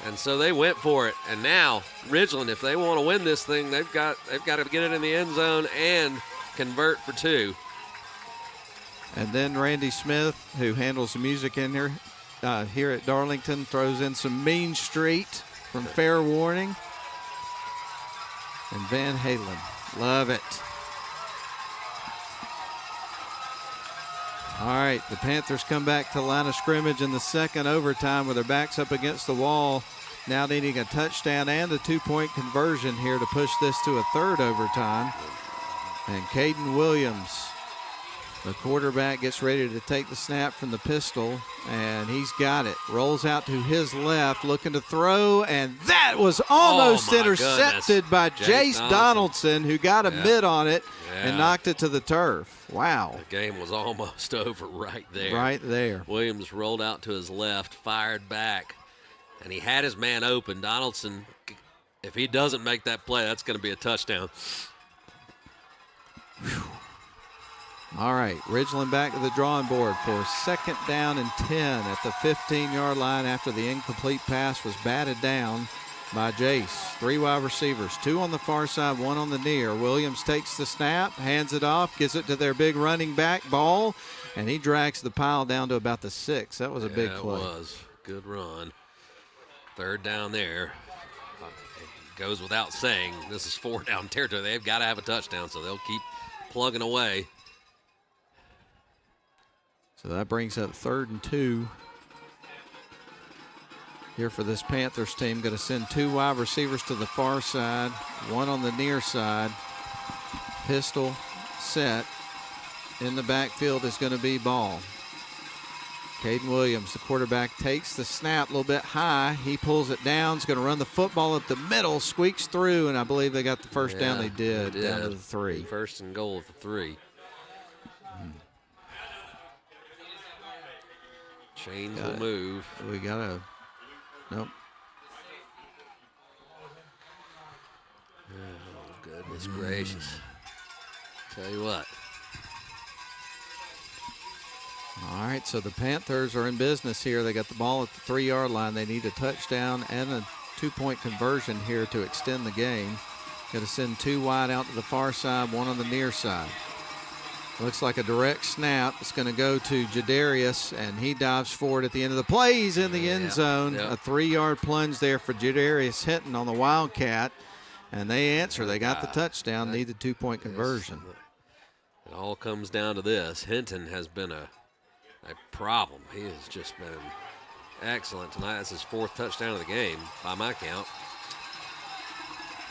Speaker 9: And so they went for it. And now Ridgeland, if they want to win this thing, they've got to get it in the end zone and convert for 2.
Speaker 6: And then Randy Smith, who handles the music in here at Darlington, throws in some Mean Street from Fair Warning. And Van Halen. Love it. All right, the Panthers come back to the line of scrimmage in the second overtime with their backs up against the wall, now needing a touchdown and a 2-point conversion here to push this to a third overtime. And Caden Williams, the quarterback, gets ready to take the snap from the pistol, and he's got it. Rolls out to his left, looking to throw, and that was almost intercepted by Jace Donaldson, who got a mid on it and knocked it to the turf. Wow.
Speaker 9: The game was almost over right there.
Speaker 6: Right there.
Speaker 9: Williams rolled out to his left, fired back, and he had his man open. Donaldson, if he doesn't make that play, that's going to be a touchdown.
Speaker 6: Whew. All right, Ridgeland back to the drawing board for second down and 10 at the 15-yard line after the incomplete pass was batted down by Jace. 3 wide receivers, 2 on the far side, 1 on the near. Williams takes the snap, hands it off, gives it to their big running back, Ball, and he drags the pile down to about the 6. That was a big play.
Speaker 9: It was. Good run. Third down there. It goes without saying, this is 4 down territory. They've got to have a touchdown, so they'll keep plugging away.
Speaker 6: So that brings up 3rd and 2 here for this Panthers team. Going to send 2 wide receivers to the far side, 1 on the near side. Pistol set. In the backfield is going to be Ball. Caden Williams, the quarterback, takes the snap a little bit high. He pulls it down. He's going to run the football up the middle, squeaks through, and I believe they got the first down. They did, down to the 3.
Speaker 9: 1st and goal at the 3. Chains will move.
Speaker 6: We got to, nope.
Speaker 9: Oh, goodness gracious. Tell you what.
Speaker 6: All right, so the Panthers are in business here. They got the ball at the 3-yard line. They need a touchdown and a 2-point conversion here to extend the game. Got to send 2 wide out to the far side, 1 on the near side. Looks like a direct snap. It's going to go to Jadarius, and he dives forward at the end of the play. He's in the end zone. A 3-yard plunge there for Jadarius Hinton on the Wildcat, and they answer. They got the touchdown, need the 2-point conversion.
Speaker 9: It all comes down to this. Hinton has been a problem. He has just been excellent tonight. That's his 4th touchdown of the game, by my count.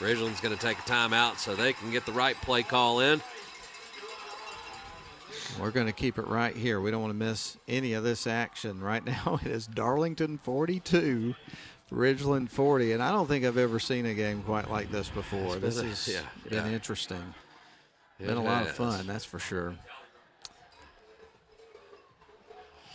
Speaker 9: Ridgeland's going to take a timeout so they can get the right play call in.
Speaker 6: We're going to keep it right here. We don't want to miss any of this action. Right now it is Darlington 42, Ridgeland 40, and I don't think I've ever seen a game quite like this before. This has been interesting. Been a lot of fun, that's for sure.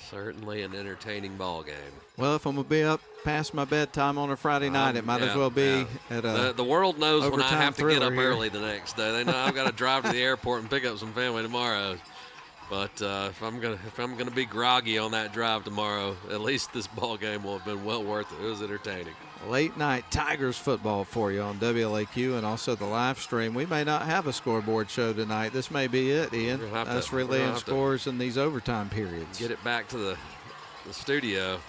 Speaker 9: Certainly an entertaining ball game.
Speaker 6: Well, if I'm going to be up past my bedtime on a Friday night. It might as well be at a
Speaker 9: the world knows when I have to get up
Speaker 6: here.
Speaker 9: early the next day. They know I've got to drive to the airport and pick up some family tomorrow. But if I'm gonna be groggy on that drive tomorrow, at least this ball game will have been well worth it. It was entertaining.
Speaker 6: Late night Tigers football for you on WLAQ and also the live stream. We may not have a scoreboard show tonight. This may be it, Ian. Us relaying scores in these overtime periods.
Speaker 9: Get it back to the studio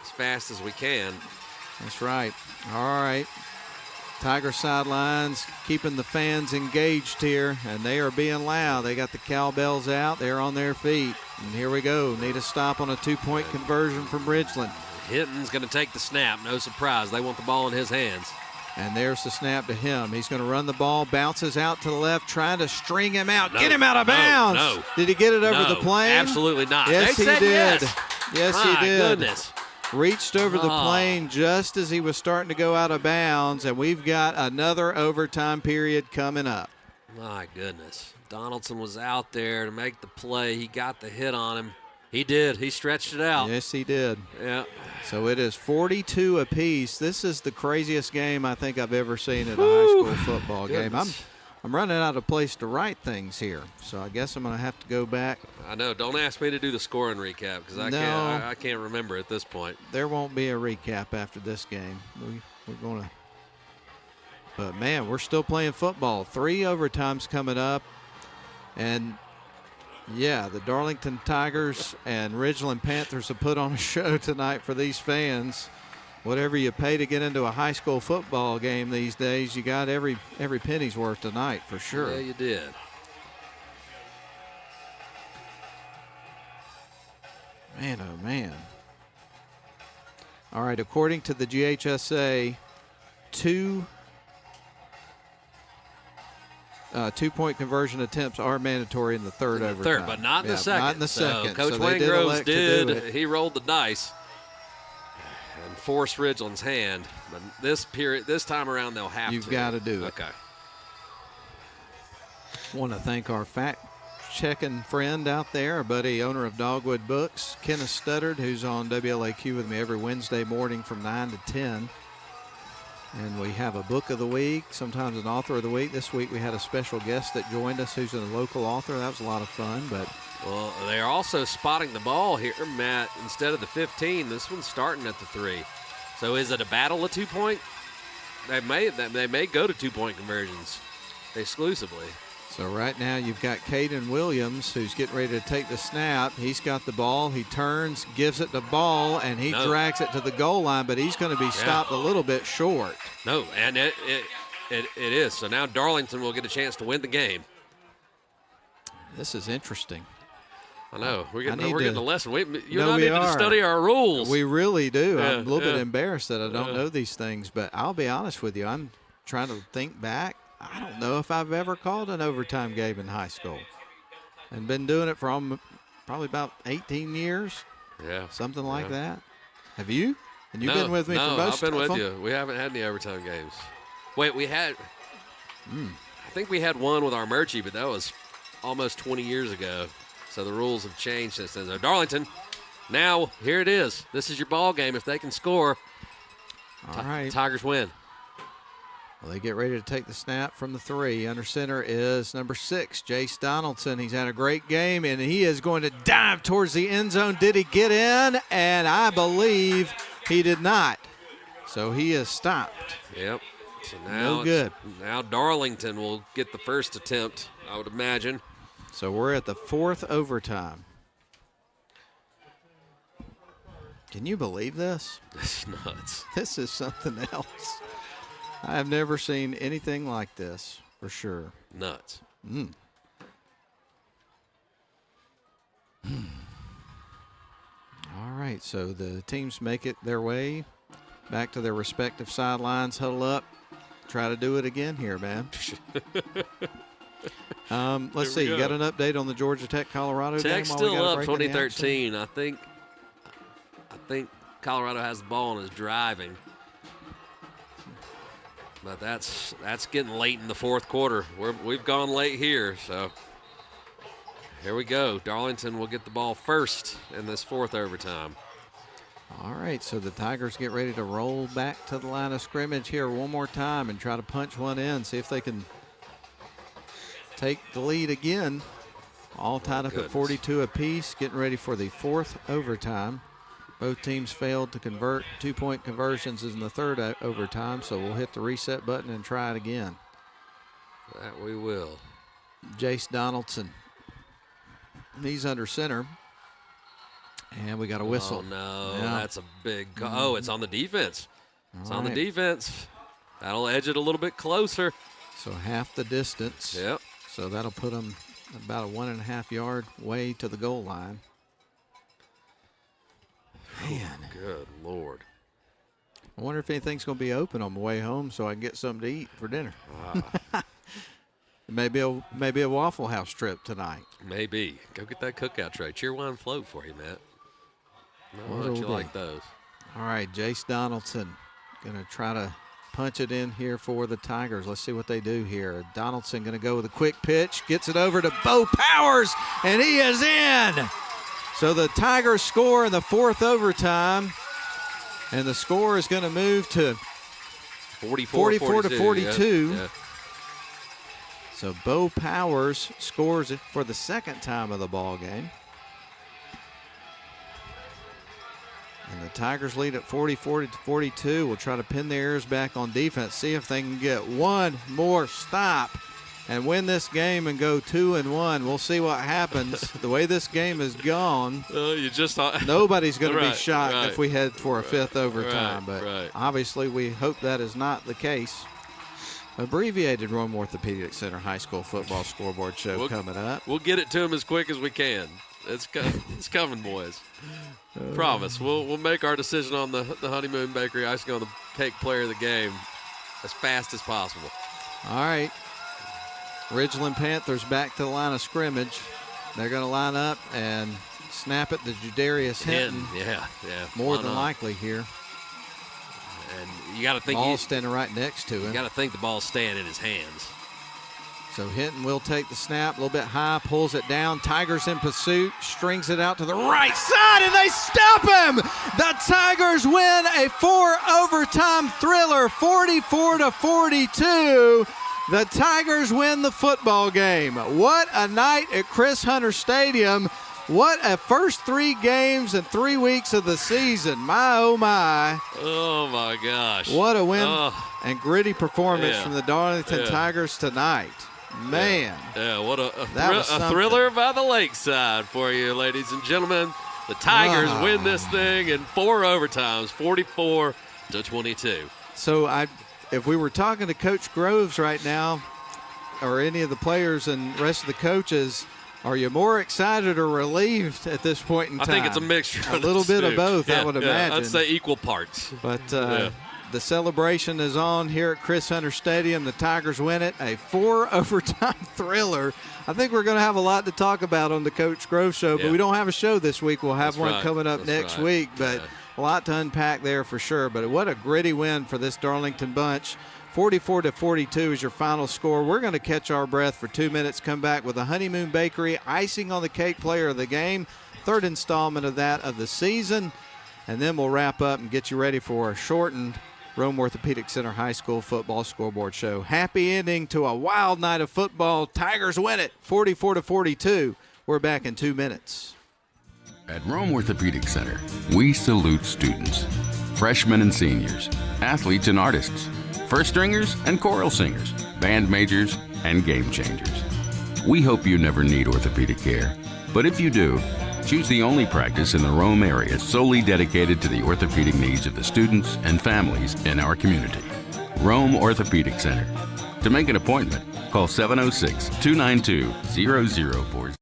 Speaker 9: as fast as we can.
Speaker 6: That's right. All right. Tiger sidelines keeping the fans engaged here, and they are being loud. They got the cowbells out. They're on their feet. And here we go. Need a stop on a 2-point conversion from Ridgeland.
Speaker 9: Hinton's going to take the snap. No surprise. They want the ball in his hands.
Speaker 6: And there's the snap to him. He's going to run the ball, bounces out to the left, trying to string him out. Get him out of bounds.
Speaker 9: No.
Speaker 6: Did he get it over the plane?
Speaker 9: Absolutely not.
Speaker 6: Yes, he did. Yes, he did.
Speaker 9: Goodness.
Speaker 6: Reached over the plane just as he was starting to go out of bounds, and we've got another overtime period coming up.
Speaker 9: My goodness. Donaldson was out there to make the play. He got the hit on him. He did. He stretched it out.
Speaker 6: Yes, he did.
Speaker 9: Yeah.
Speaker 6: So it is 42 apiece. This is the craziest game I think I've ever seen at a high school football game. I'm running out of place to write things here, so I guess I'm going to have to go back.
Speaker 9: I know. Don't ask me to do the scoring recap because I can't remember at this point.
Speaker 6: There won't be a recap after this game. We're going to. But, man, we're still playing football. 3 overtimes coming up. And, yeah, the Darlington Tigers and Ridgeland Panthers have put on a show tonight for these fans. Whatever you pay to get into a high school football game these days, you got every penny's worth tonight for sure.
Speaker 9: Yeah, you did.
Speaker 6: Man, oh, man. All right, according to the GHSA, 2-point conversion attempts are mandatory in the third overtime.
Speaker 9: Third, but not in the second.
Speaker 6: Not in the second.
Speaker 9: Coach Wayne Groves did. He rolled the dice and forced Ridgeland's hand. But this time around, they'll have to.
Speaker 6: You've got to do it.
Speaker 9: Okay.
Speaker 6: Want to thank our fact-checking friend out there, our buddy, owner of Dogwood Books, Kenneth Studdard, who's on WLAQ with me every Wednesday morning from 9 to 10. And we have a book of the week, sometimes an author of the week. This week we had a special guest that joined us who's a local author. That was a lot of fun.
Speaker 9: Well, they're also spotting the ball here, Matt. Instead of the 15, this one's starting at the 3. So is it a battle of 2-point? They may go to 2-point conversions exclusively.
Speaker 6: So right now you've got Caden Williams who's getting ready to take the snap. He's got the ball. He turns, gives it the ball, and he drags it to the goal line, but he's going to be stopped a little bit short.
Speaker 9: No, and it is. So now Darlington will get a chance to win the game.
Speaker 6: This is interesting.
Speaker 9: I know. We're getting a lesson. You and I need to study our rules.
Speaker 6: We really do. Yeah, I'm a little bit embarrassed that I don't know these things, but I'll be honest with you. I'm trying to think back. I don't know if I've ever called an overtime game in high school. And been doing it for probably about 18 years.
Speaker 9: Yeah.
Speaker 6: Something like that. Have you? And you've been with me for most
Speaker 9: of them?
Speaker 6: No, I've been
Speaker 9: with you. We haven't had any overtime games. Wait, we had I think we had one with our Murchie, but that was almost 20 years ago. So the rules have changed since then. So Darlington, now here it is. This is your ball game. If they can score,
Speaker 6: all right.
Speaker 9: Tigers win.
Speaker 6: Well, they get ready to take the snap from the 3. Under center is number 6, Jace Donaldson. He's had a great game, and he is going to dive towards the end zone. Did he get in? And I believe he did not. So he is stopped.
Speaker 9: Yep. So now
Speaker 6: no good.
Speaker 9: Now Darlington will get the first attempt, I would imagine.
Speaker 6: So we're at the 4th overtime. Can you believe this?
Speaker 9: It's nuts.
Speaker 6: This is something else. I have never seen anything like this, for sure.
Speaker 9: Nuts.
Speaker 6: All right, so the teams make it their way back to their respective sidelines, huddle up, try to do it again here, man. Let's see. You got an update on the Georgia Tech Colorado game?
Speaker 9: Tech's still up 2013. I think Colorado has the ball and is driving. But that's getting late in the fourth quarter. We've gone late here, so here we go. Darlington will get the ball first in this 4th overtime.
Speaker 6: All right, so the Tigers get ready to roll back to the line of scrimmage here one more time and try to punch one in, see if they can take the lead again. All tied up at 42 apiece, getting ready for the fourth overtime. Both teams failed to convert 2-point conversions in the third overtime, so we'll hit the reset button and try it again.
Speaker 9: That we will.
Speaker 6: Jace Donaldson, he's under center. And we got a whistle.
Speaker 9: Oh, no,
Speaker 6: yeah.
Speaker 9: That's a big call. Oh, it's on the defense. It's on the defense. That'll edge it a little bit closer.
Speaker 6: So half the distance.
Speaker 9: Yep.
Speaker 6: So that'll put them about a 1.5 yard way to the goal line. Man.
Speaker 9: Good Lord.
Speaker 6: I wonder if anything's going to be open on the way home so I can get something to eat for dinner. Maybe a Waffle House trip tonight.
Speaker 9: Maybe. Go get that cookout tray. Cheerwine float for you, Matt. No, don't you like those?
Speaker 6: All right, Jace Donaldson going to try to punch it in here for the Tigers. Let's see what they do here. Donaldson going to go with a quick pitch, gets it over to Bo Powers, and he is in. So the Tigers score in the fourth overtime, and the score is going to move to 44 to 42.
Speaker 9: Yeah.
Speaker 6: So Bo Powers scores it for the second time of the ball game. And the Tigers lead at 44 to 42. We'll try to pin their ears back on defense, see if they can get one more stop and win this game and go 2-1. We'll see what happens. The way this game has gone, nobody's going to be shocked if we head for a fifth overtime. But obviously we hope that is not the case. Abbreviated Rome Orthopedic Center High School football scoreboard show coming up.
Speaker 9: We'll get it to them as quick as we can. It's coming, boys. Promise. We'll make our decision on the Honeymoon Bakery icing on the cake player of the game as fast as possible.
Speaker 6: All right. Ridgeland Panthers back to the line of scrimmage. They're going to line up and snap it to Jadarius Hinton.
Speaker 9: Yeah.
Speaker 6: More than likely here.
Speaker 9: And you got to think
Speaker 6: ball's standing right next to him.
Speaker 9: You got to think the ball's staying in his hands.
Speaker 6: So Hinton will take the snap, a little bit high, pulls it down. Tigers in pursuit, strings it out to the right side, and they stop him. The Tigers win a 4-overtime thriller, 44 to 42. The Tigers win the football game. What a night at Chris Hunter Stadium. What a first 3 games and 3 weeks of the season. My, oh, my.
Speaker 9: Oh, my gosh.
Speaker 6: What a win and gritty performance from the Darlington Tigers tonight. Man.
Speaker 9: Yeah, what a thriller by the lakeside for you, ladies and gentlemen. The Tigers win this thing in 4 overtimes, 44 to 22.
Speaker 6: So if we were talking to Coach Groves right now, or any of the players and rest of the coaches, are you more excited or relieved at this point in time?
Speaker 9: I think it's a mixture.
Speaker 6: A little bit of both, I would imagine.
Speaker 9: I'd say equal parts.
Speaker 6: But the celebration is on here at Chris Hunter Stadium. The Tigers win it, a 4-overtime thriller. I think we're going to have a lot to talk about on the Coach Grove Show, but we don't have a show this week. We'll have one coming up next week, but a lot to unpack there for sure. But what a gritty win for this Darlington bunch. 44 to 42 is your final score. We're going to catch our breath for 2 minutes, come back with the Honeymoon Bakery icing on the cake player of the game, third installment of that of the season, and then we'll wrap up and get you ready for a shortened Rome Orthopedic Center High School football scoreboard show. Happy ending to a wild night of football. Tigers win it, 44 to 42. We're back in 2 minutes.
Speaker 3: At Rome Orthopedic Center, we salute students, freshmen and seniors, athletes and artists, first stringers and choral singers, band majors and game changers. We hope you never need orthopedic care, but if you do, choose the only practice in the Rome area solely dedicated to the orthopedic needs of the students and families in our community. Rome Orthopedic Center. To make an appointment, call 706-292-0040.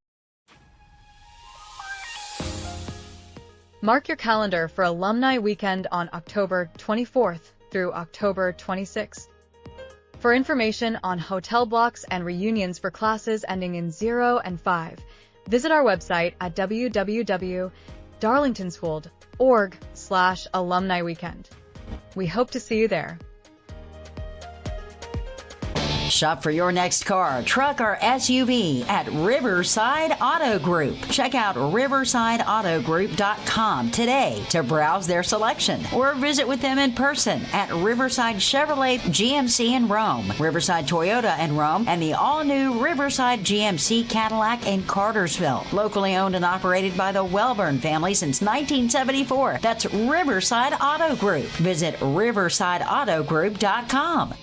Speaker 5: Mark your calendar for Alumni Weekend on October 24th through October 26th. For information on hotel blocks and reunions for classes ending in 0 and 5, visit our website at www.darlingtonschool.org/alumni weekend. We hope to see you there.
Speaker 2: Shop for your next car, truck, or SUV at Riverside Auto Group. Check out riversideautogroup.com today to browse their selection or visit with them in person at Riverside Chevrolet GMC in Rome, Riverside Toyota in Rome, and the all-new Riverside GMC Cadillac in Cartersville. Locally owned and operated by the Welburn family since 1974. That's Riverside Auto Group. Visit riversideautogroup.com.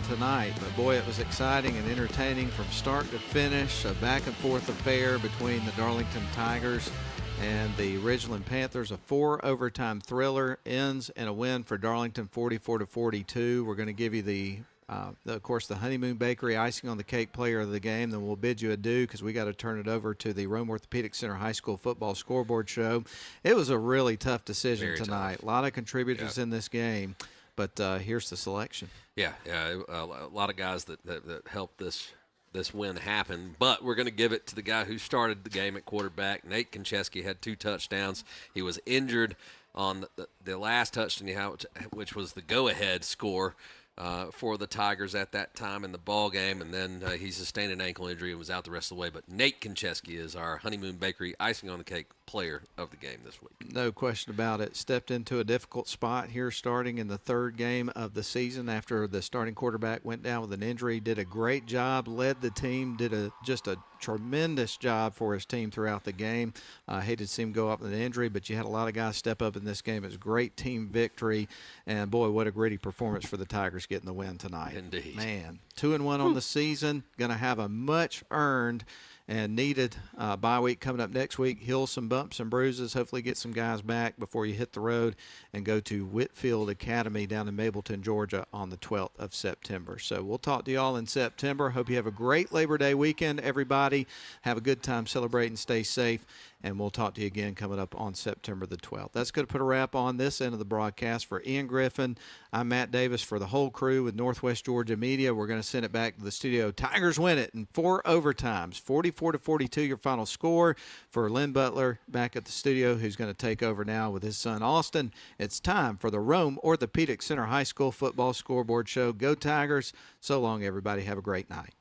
Speaker 6: Tonight, but boy, it was exciting and entertaining from start to finish. A back and forth affair between the Darlington Tigers and the Ridgeland Panthers. A 4 overtime thriller ends in a win for Darlington, 44-42. We're going to give you of course, the Honeymoon Bakery icing on the cake player of the game. Then we'll bid you adieu because we got to turn it over to the Rome Orthopedic Center High School football scoreboard show. It was a really tough decision
Speaker 9: Very
Speaker 6: tonight.
Speaker 9: tough.
Speaker 6: A lot of contributors in this game, but here's the selection.
Speaker 9: Yeah, a lot of guys that helped this win happen. But we're going to give it to the guy who started the game at quarterback. Nate Konchesky had 2 touchdowns. He was injured on the last touchdown, which was the go-ahead score for the Tigers at that time in the ball game, and then he sustained an ankle injury and was out the rest of the way. But Nate Konchesky is our Honeymoon Bakery icing on the cake player of the game this week.
Speaker 6: No question about it. Stepped into a difficult spot here starting in the 3rd game of the season after the starting quarterback went down with an injury. Did a great job, led the team, did just a tremendous job for his team throughout the game. Hated to see him go up with an injury, but you had a lot of guys step up in this game. It was a great team victory, and boy, what a gritty performance for the Tigers getting the win tonight.
Speaker 9: Indeed.
Speaker 6: Man, 2-1 on the season, going to have a much earned and needed bye week coming up next week. Heal some bumps and bruises, hopefully get some guys back before you hit the road and go to Whitfield Academy down in Mableton, Georgia on the 12th of September. So we'll talk to you all in September. Hope you have a great Labor Day weekend, everybody. Have a good time celebrating, stay safe, and we'll talk to you again coming up on September the 12th. That's going to put a wrap on this end of the broadcast. For Ian Griffin, I'm Matt Davis. For the whole crew with Northwest Georgia Media, we're going to send it back to the studio. Tigers win it in 4 overtimes, 44-42 your final score. For Lynn Butler back at the studio, who's going to take over now with his son Austin, it's time for the Rome Orthopedic Center High School football scoreboard show. Go Tigers. So long, everybody. Have a great night.